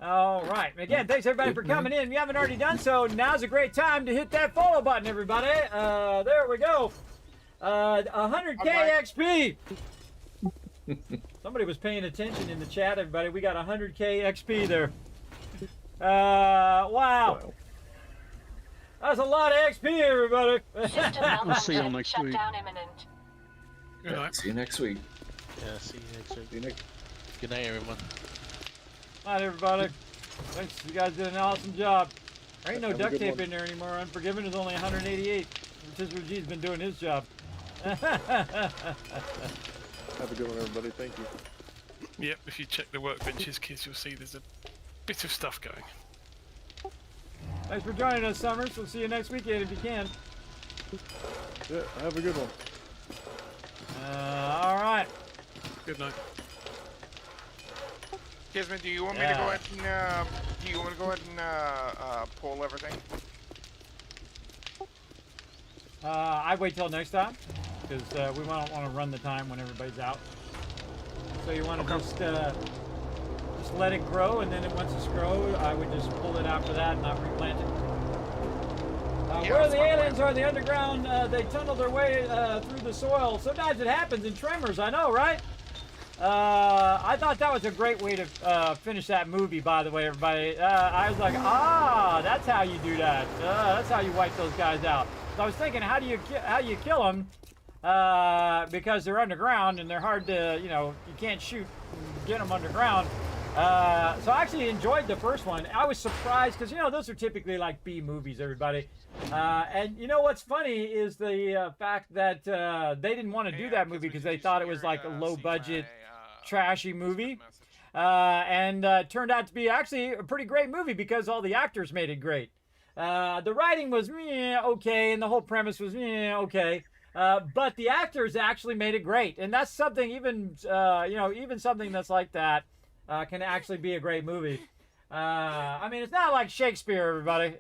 All right. Again, thanks everybody for coming in. If you haven't already done so, now's a great time to hit that follow button, everybody. There we go. 100K XP. Somebody was paying attention in the chat, everybody. We got 100K XP there. Wow. That's a lot of XP, everybody. We'll see you all next week. Good night. See you next week. Yeah, see you next week. Good night, everyone. Night, everybody. Thanks. You guys did an awesome job. There ain't no Have a duct good tape one. in there anymore. Unforgiven is only 188. Sister G's been doing his job. Have a good one, everybody. Thank you. Yep, if you check the workbenches, kids, you'll see there's a bit of stuff going. Thanks for joining us, Summers. We'll see you next weekend if you can. Yeah, have a good one. All right. Good night. Kismet, do you want me to go ahead and pull everything? I'd wait till next time because we don't want to run the time when everybody's out. So you want to just let it grow, and then once it's grown, I would just pull it after that and not replant it. Where the aliens are the underground, they tunnel their way through the soil. Sometimes it happens in Tremors, I know, right? I thought that was a great way to finish that movie, by the way, everybody. I was like, that's how you do that. That's how you wipe those guys out. So I was thinking, how do you kill them? Because they're underground and they're hard to, you can't shoot and get them underground. So I actually enjoyed the first one. I was surprised because, those are typically like B movies, everybody. And what's funny is the fact that they didn't want to do that movie because they thought it was like a low budget, trashy movie. And turned out to be actually a pretty great movie because all the actors made it great. The writing was okay, and the whole premise was okay. But the actors actually made it great. And that's something even something that's like that can actually be a great movie. I mean, it's not like Shakespeare, everybody.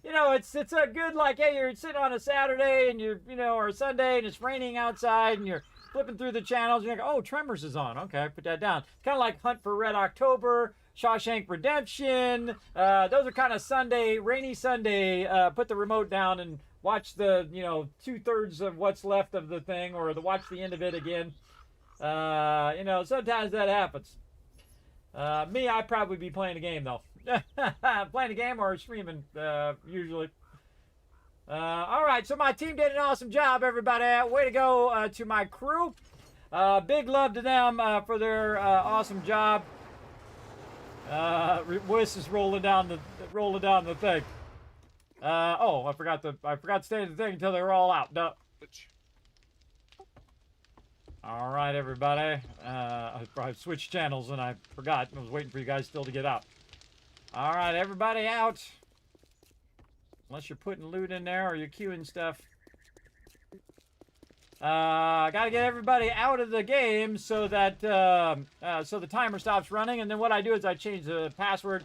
It's a good, like, hey, you're sitting on a Saturday and or a Sunday and it's raining outside and you're flipping through the channels and you're like, oh, Tremors is on. Okay, put that down. It's kind of like Hunt for Red October, Shawshank Redemption. Those are kind of Sunday, rainy Sunday, put the remote down and watch the, 2/3 of what's left of the thing or watch the end of it again. Sometimes that happens. Me, I'd probably be playing a game, though. Playing a game or streaming, usually. All right, so my team did an awesome job, everybody. Way to go to my crew. Big love to them for their awesome job. Wiss is rolling down the thing. I forgot to stay the thing until they were all out. Duh. All right, everybody. I switched channels and I forgot. I was waiting for you guys still to get out. All right, everybody out. Unless you're putting loot in there or you're queuing stuff. Gotta get everybody out of the game so that so the timer stops running. And then what I do is I change the password,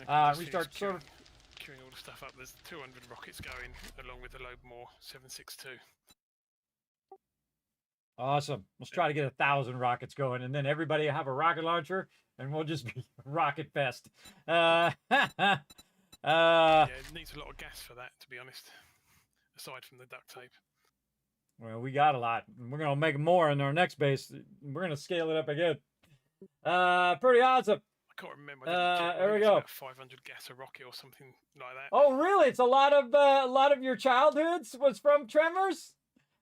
restart server. Queuing all the stuff up. There's 200 rockets going along with a load more. 762. Awesome. Let's try to get 1,000 rockets going, and then everybody have a rocket launcher, and we'll just be rocket fest. Yeah, it needs a lot of gas for that, to be honest. Aside from the duct tape. Well, we got a lot. We're gonna make more in our next base. We're gonna scale it up again. Pretty awesome. I can't remember. There we go. 500 gas a rocket or something like that. Oh, really? It's a lot of your childhoods was from Tremors.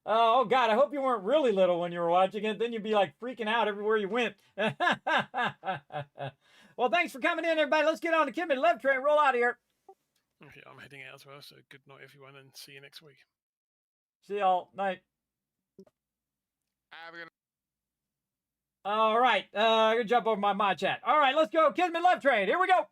Oh, God, I hope you weren't really little when you were watching it. Then you'd be, like, freaking out everywhere you went. Well, thanks for coming in, everybody. Let's get on the Kismet Love Train. Roll out of here. Okay, I'm heading out as well, so good night, everyone, and see you next week. See y'all. Night. Have a good All right. I'm going to jump over my mod chat. All right, let's go. Kismet Love Train. Here we go.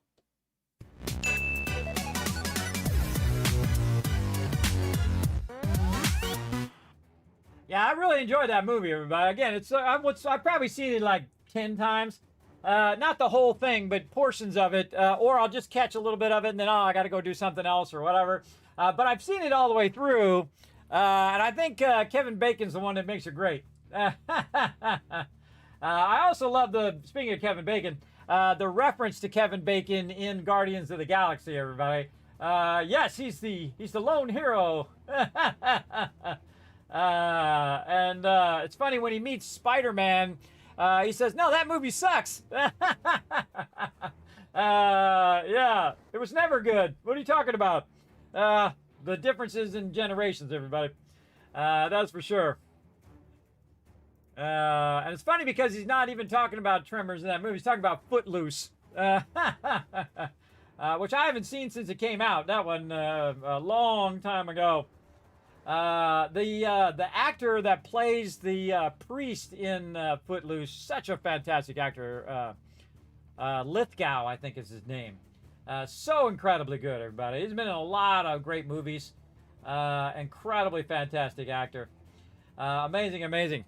Yeah, I really enjoyed that movie, everybody. Again, I've probably seen it like 10 times. Not the whole thing, but portions of it. Or I'll just catch a little bit of it and then, I got to go do something else or whatever. But I've seen it all the way through. And I think Kevin Bacon's the one that makes it great. I also love speaking of Kevin Bacon, the reference to Kevin Bacon in Guardians of the Galaxy, everybody. Yes, he's the lone hero. And it's funny when he meets Spider-Man, he says, "No, that movie sucks." Yeah, it was never good. What are you talking about? The differences in generations, everybody. That's for sure. And it's funny because he's not even talking about Tremors in that movie. He's talking about Footloose, which I haven't seen since it came out. That one a long time ago. The actor that plays the priest in Footloose, such a fantastic actor. Lithgow, I think is his name. So incredibly good, everybody. He's been in a lot of great movies. Incredibly fantastic actor. Amazing, amazing.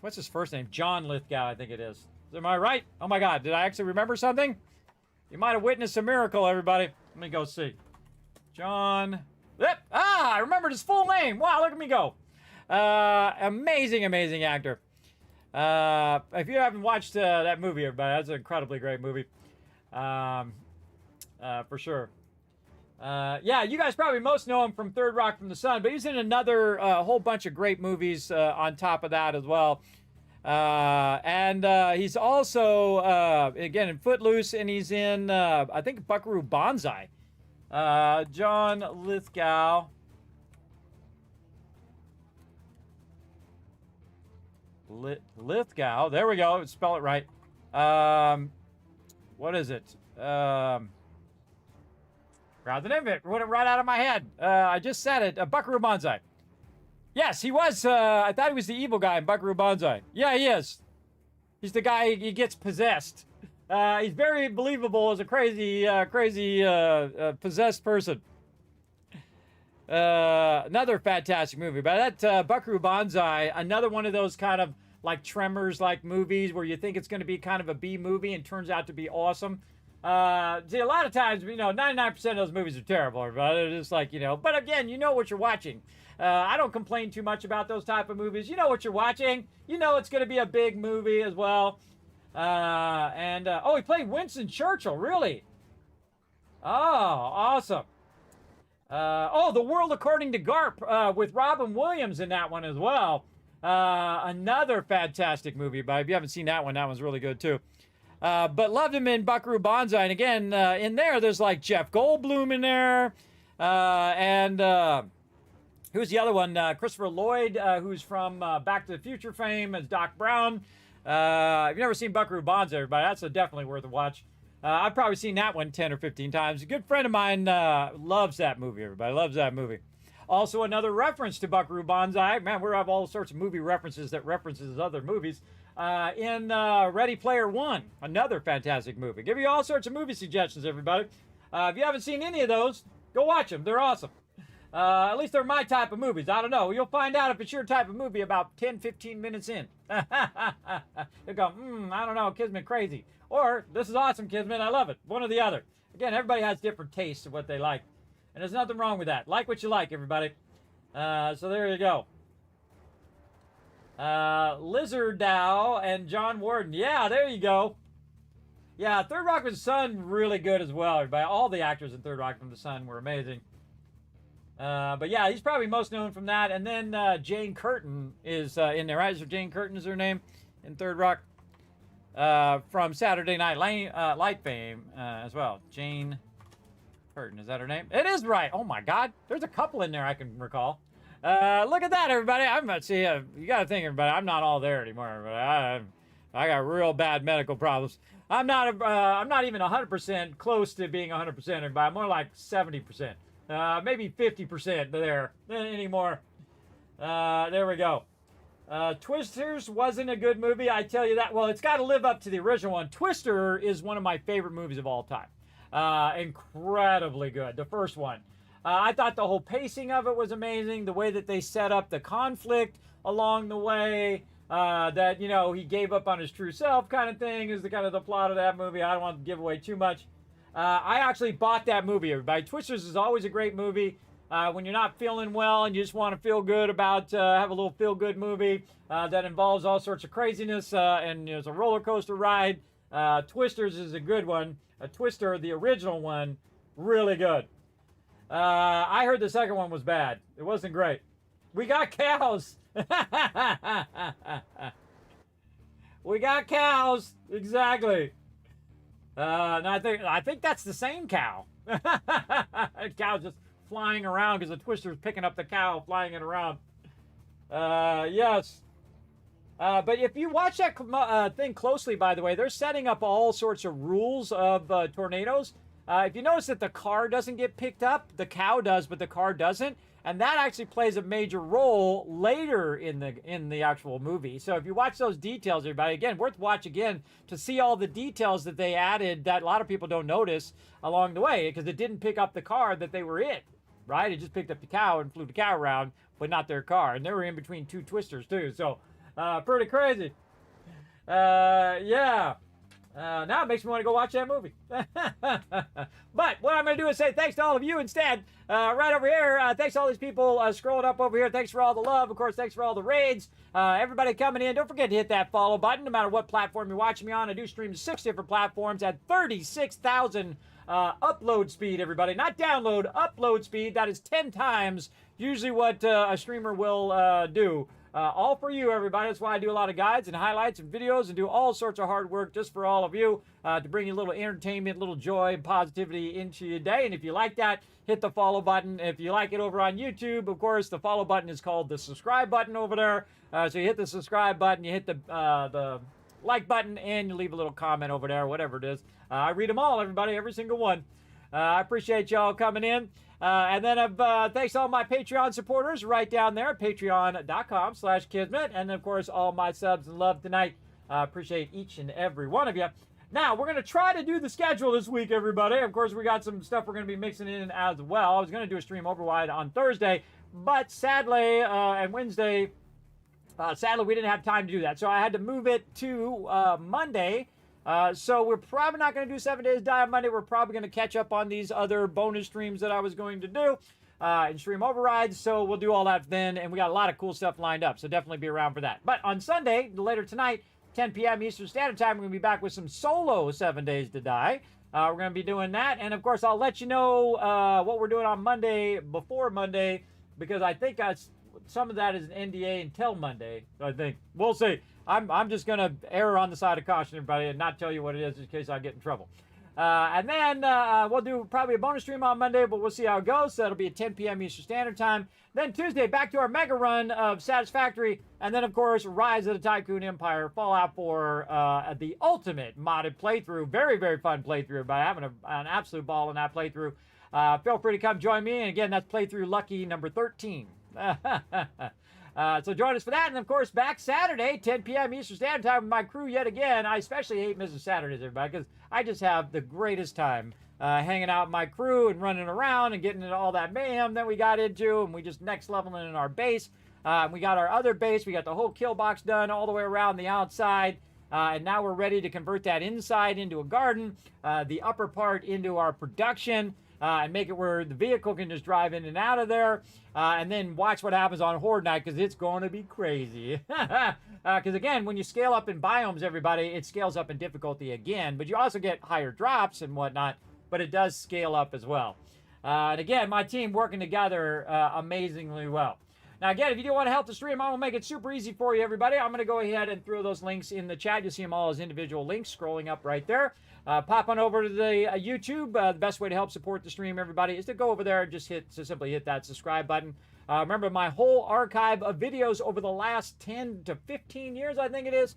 What's his first name? John Lithgow, I think it is. Am I right? Oh my God, did I actually remember something? You might have witnessed a miracle, everybody. Let me go see. John. Yep. I remembered his full name. Wow, look at me go. Amazing, amazing actor. If you haven't watched that movie, everybody, that's an incredibly great movie. For sure. Yeah, you guys probably most know him from Third Rock from the Sun, but he's in another whole bunch of great movies on top of that as well. And he's also, again, in Footloose, and he's in, I think, Buckaroo Banzai. John Lithgow. Lithgow. There we go. Spell it right. What is it? Rather than it went right out of my head. I just said it. Buckaroo Banzai. Yes, he was. I thought he was the evil guy in Buckaroo Banzai. Yeah, he is. He's the guy. He gets possessed. He's very believable as a crazy possessed person. Another fantastic movie. But that Buckaroo Banzai, another one of those kind of like Tremors like movies where you think it's going to be kind of a B movie and turns out to be awesome. See, a lot of times, 99% of those movies are terrible, but they're just like, but again, you know what you're watching. I don't complain too much about those type of movies. You know what you're watching. You know it's going to be a big movie as well. Oh, he played Winston Churchill, really? Oh, awesome. Oh, The World According to Garp with Robin Williams in that one as well. Another fantastic movie, but if you haven't seen that one's really good too. But loved him in Buckaroo Banzai. And again, in there's like Jeff Goldblum in there. And who's the other one? Christopher Lloyd, who's from Back to the Future fame as Doc Brown. If you've never seen Buckaroo Banzai, everybody, that's definitely worth a watch. I've probably seen that one 10 or 15 times. A good friend of mine loves that movie, everybody. Loves that movie. Also, another reference to Buckaroo Banzai. Man, we have all sorts of movie references that references other movies. In Ready Player One, another fantastic movie. Give you all sorts of movie suggestions, everybody. If you haven't seen any of those, go watch them. They're awesome. At least they're my type of movies. I don't know. You'll find out if it's your type of movie about 10, 15 minutes in. You'll go, I don't know, Kismet crazy. Or, this is awesome, Kismet, I love it. One or the other. Again, everybody has different tastes of what they like. And there's nothing wrong with that. Like what you like, everybody. So there you go. Lizard Dow and John Warden. Yeah, there you go. Yeah, Third Rock from the Sun, really good as well, everybody. All the actors in Third Rock from the Sun were amazing. But yeah, he's probably most known from that. And then Jane Curtin is in there, right? So Jane Curtin is her name in Third Rock. From Saturday Night Light fame as well. Jane Curtin, is that her name? It is right. Oh my God, there's a couple in there I can recall. Look at that, everybody. I'm not see. You got to think, everybody. I'm not all there anymore. But I got real bad medical problems. I'm not even 100% close to being 100%, everybody. I'm more like 70%, maybe 50% there anymore. There we go. Twisters wasn't a good movie, I tell you that. Well, it's got to live up to the original one. Twister is one of my favorite movies of all time. Incredibly good. The first one. I thought the whole pacing of it was amazing. The way that they set up the conflict along the way, that, he gave up on his true self kind of thing is the kind of the plot of that movie. I don't want to give away too much. I actually bought that movie, everybody. Twisters is always a great movie. When you're not feeling well and you just want to feel good about, have a little feel-good movie that involves all sorts of craziness and it's a roller coaster ride. Twisters is a good one. A Twister, the original one, really good. I heard the second one was bad. It wasn't great. We got cows. We got cows. Exactly. And I think that's the same cow. The cow's just flying around because the Twister's picking up the cow, flying it around. Yes. But if you watch that thing closely, by the way, they're setting up all sorts of rules of tornadoes. If you notice that the car doesn't get picked up, the cow does, but the car doesn't. And that actually plays a major role later in the actual movie. So if you watch those details, everybody, again, worth watch again to see all the details that they added that a lot of people don't notice along the way, because it didn't pick up the car that they were in, right? It just picked up the cow and flew the cow around, but not their car. And they were in between two Twisters too. So pretty crazy. Yeah. Now it makes me want to go watch that movie. But what I'm going to do is say thanks to all of you instead. Right over here, thanks to all these people scrolling up over here. Thanks for all the love. Of course, thanks for all the raids. Everybody coming in. Don't forget to hit that follow button no matter what platform you're watching me on. I do stream to 6 different platforms at 36,000 upload speed, everybody. Not download, upload speed. That is 10 times usually what a streamer will do. All for you, everybody. That's why I do a lot of guides and highlights and videos and do all sorts of hard work just for all of you to bring you a little entertainment, a little joy and positivity into your day. And if you like that, hit the follow button. If you like it over on YouTube, of course, the follow button is called the subscribe button over there. So you hit the subscribe button, you hit the like button, and you leave a little comment over there, whatever it is. I read them all, everybody, every single one. I appreciate y'all coming in. And then thanks to all my Patreon supporters right down there, patreon.com/Kismet. And, of course, all my subs and love tonight. Appreciate each and every one of you. Now, we're going to try to do the schedule this week, everybody. Of course, we got some stuff we're going to be mixing in as well. I was going to do a stream overwide on Thursday, but sadly, and Wednesday, sadly, we didn't have time to do that. So I had to move it to Monday. So we're probably not going to do 7 Days Die on Monday. We're probably going to catch up on these other bonus streams that I was going to do and stream overrides. So we'll do all that then. And we got a lot of cool stuff lined up. So definitely be around for that. But on Sunday, later tonight, 10 p.m. Eastern Standard Time, we're going to be back with some solo 7 Days to Die. We're going to be doing that. And of course, I'll let you know what we're doing on Monday before Monday, because I think some of that is an NDA until Monday. I think. We'll see. I'm just going to err on the side of caution, everybody, and not tell you what it is in case I get in trouble. And then we'll do probably a bonus stream on Monday, but we'll see how it goes. So that'll be at 10 p.m. Eastern Standard Time. Then Tuesday, back to our mega run of Satisfactory. And then, of course, Rise of the Tycoon Empire, Fallout 4, the ultimate modded playthrough. Very, very fun playthrough, but having an absolute ball in that playthrough. Feel free to come join me. And again, that's playthrough lucky number 13. So join us for that. And, of course, back Saturday, 10 p.m. Eastern Standard Time with my crew yet again. I especially hate missing Saturdays, everybody, because I just have the greatest time hanging out with my crew and running around and getting into all that mayhem that we got into, and we just next leveling in our base. We got our other base. We got the whole kill box done all the way around the outside. And now we're ready to convert that inside into a garden, the upper part into our production, and make it where the vehicle can just drive in and out of there, and then watch what happens on Horde Night, because it's going to be crazy. Because, again, when you scale up in biomes, everybody, it scales up in difficulty again, but you also get higher drops and whatnot, but it does scale up as well. And, again, my team working together amazingly well. Now, again, if you do want to help the stream, I'm going to make it super easy for you, everybody. I'm going to go ahead and throw those links in the chat. You'll see them all as individual links scrolling up right there. Pop on over to the YouTube. The best way to help support the stream, everybody, is to go over there and just simply hit that subscribe button. Remember, my whole archive of videos over the last 10 to 15 years, I think it is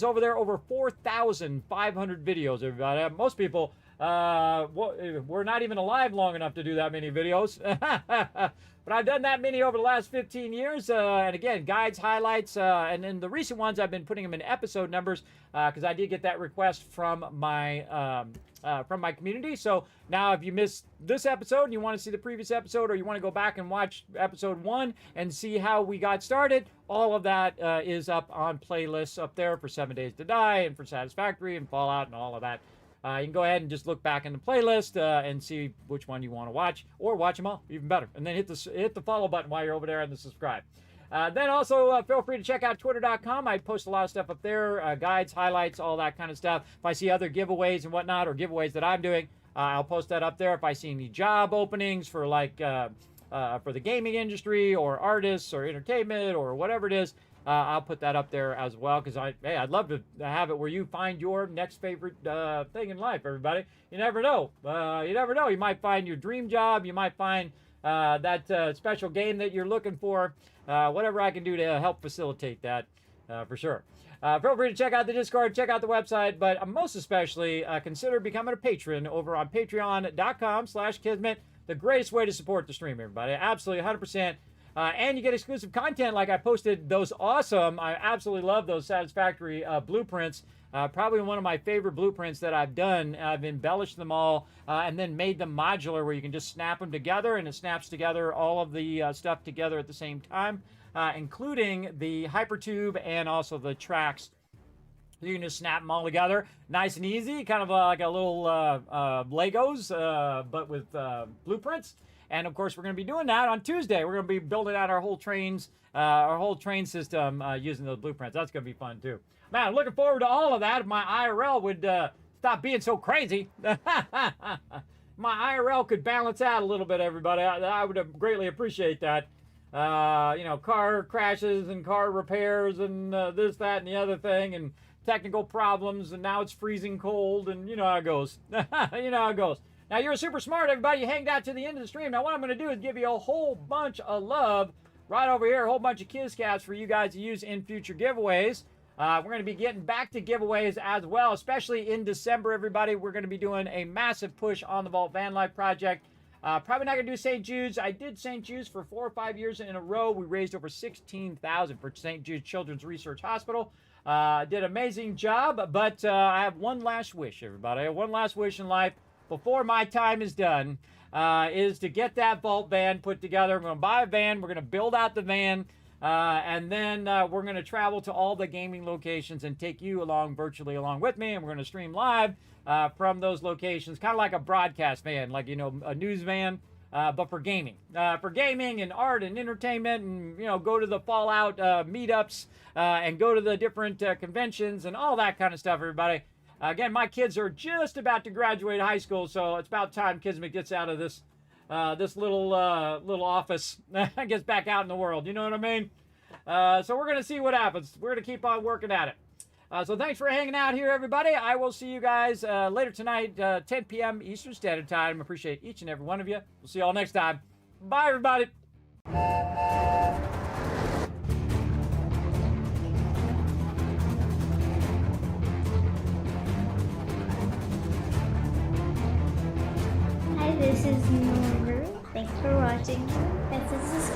over there. Over 4,500 videos, everybody. Most people, we're not even alive long enough to do that many videos. But I've done that many over the last 15 years. And again, guides, highlights, and then the recent ones, I've been putting them in episode numbers because I did get that request from my community. So now if you missed this episode and you want to see the previous episode, or you want to go back and watch episode 1 and see how we got started, all of that is up on playlists up there for 7 Days to Die and for Satisfactory and Fallout and all of that. You can go ahead and just look back in the playlist and see which one you want to watch, or watch them all, even better. And then hit the follow button while you're over there and the subscribe. Then also feel free to check out twitter.com. I post a lot of stuff up there, guides, highlights, all that kind of stuff. If I see other giveaways and whatnot, or giveaways that I'm doing, I'll post that up there. If I see any job openings for like for the gaming industry or artists or entertainment or whatever it is, I'll put that up there as well, because I'd love to have it where you find your next favorite thing in life, everybody. You never know. You never know. You might find your dream job. You might find that special game that you're looking for. Whatever I can do to help facilitate that, for sure. Feel free to check out the Discord, check out the website, but most especially consider becoming a patron over on patreon.com/Kismet. The greatest way to support the stream, everybody. Absolutely, 100%. And you get exclusive content, like I posted those awesome, I absolutely love those satisfactory blueprints. Probably one of my favorite blueprints that I've done. I've embellished them all and then made them modular, where you can just snap them together, and it snaps together all of the stuff together at the same time, including the hypertube and also the tracks. You can just snap them all together, nice and easy, kind of like a little Legos, but with blueprints. And of course, we're going to be doing that on Tuesday. We're going to be building out our whole train system using those blueprints. That's going to be fun too. Man, I'm looking forward to all of that. If my IRL would stop being so crazy. My IRL could balance out a little bit, everybody. I would greatly appreciate that. You know, car crashes and car repairs and this, that, and the other thing, and technical problems, and now it's freezing cold, and you know how it goes. You know how it goes. Now, you're super smart, everybody. You hanged out to the end of the stream. Now, what I'm going to do is give you a whole bunch of love right over here, a whole bunch of Kiss Cats for you guys to use in future giveaways. We're going to be getting back to giveaways as well, especially in December, everybody. We're going to be doing a massive push on the Vault Van Life project. Probably not going to do St. Jude's. I did St. Jude's for 4 or 5 years in a row. We raised over $16,000 for St. Jude's Children's Research Hospital. Did an amazing job, but I have one last wish, everybody. I have one last wish in life before my time is done, is to get that vault van put together. I'm going to buy a van. We're going to build out the van. And then we're going to travel to all the gaming locations and take you along virtually along with me. And we're going to stream live from those locations, kind of like a broadcast van, like, you know, a news van, but for gaming. For gaming and art and entertainment, and, you know, go to the Fallout meetups and go to the different conventions and all that kind of stuff, everybody. Again, my kids are just about to graduate high school, so it's about time Kismet gets out of this this little office and gets back out in the world. You know what I mean? So we're going to see what happens. We're going to keep on working at it. So thanks for hanging out here, everybody. I will see you guys later tonight, 10 p.m. Eastern Standard Time. Appreciate each and every one of you. We'll see you all next time. Bye, everybody. Hi, this is Noor. Thanks for watching. This is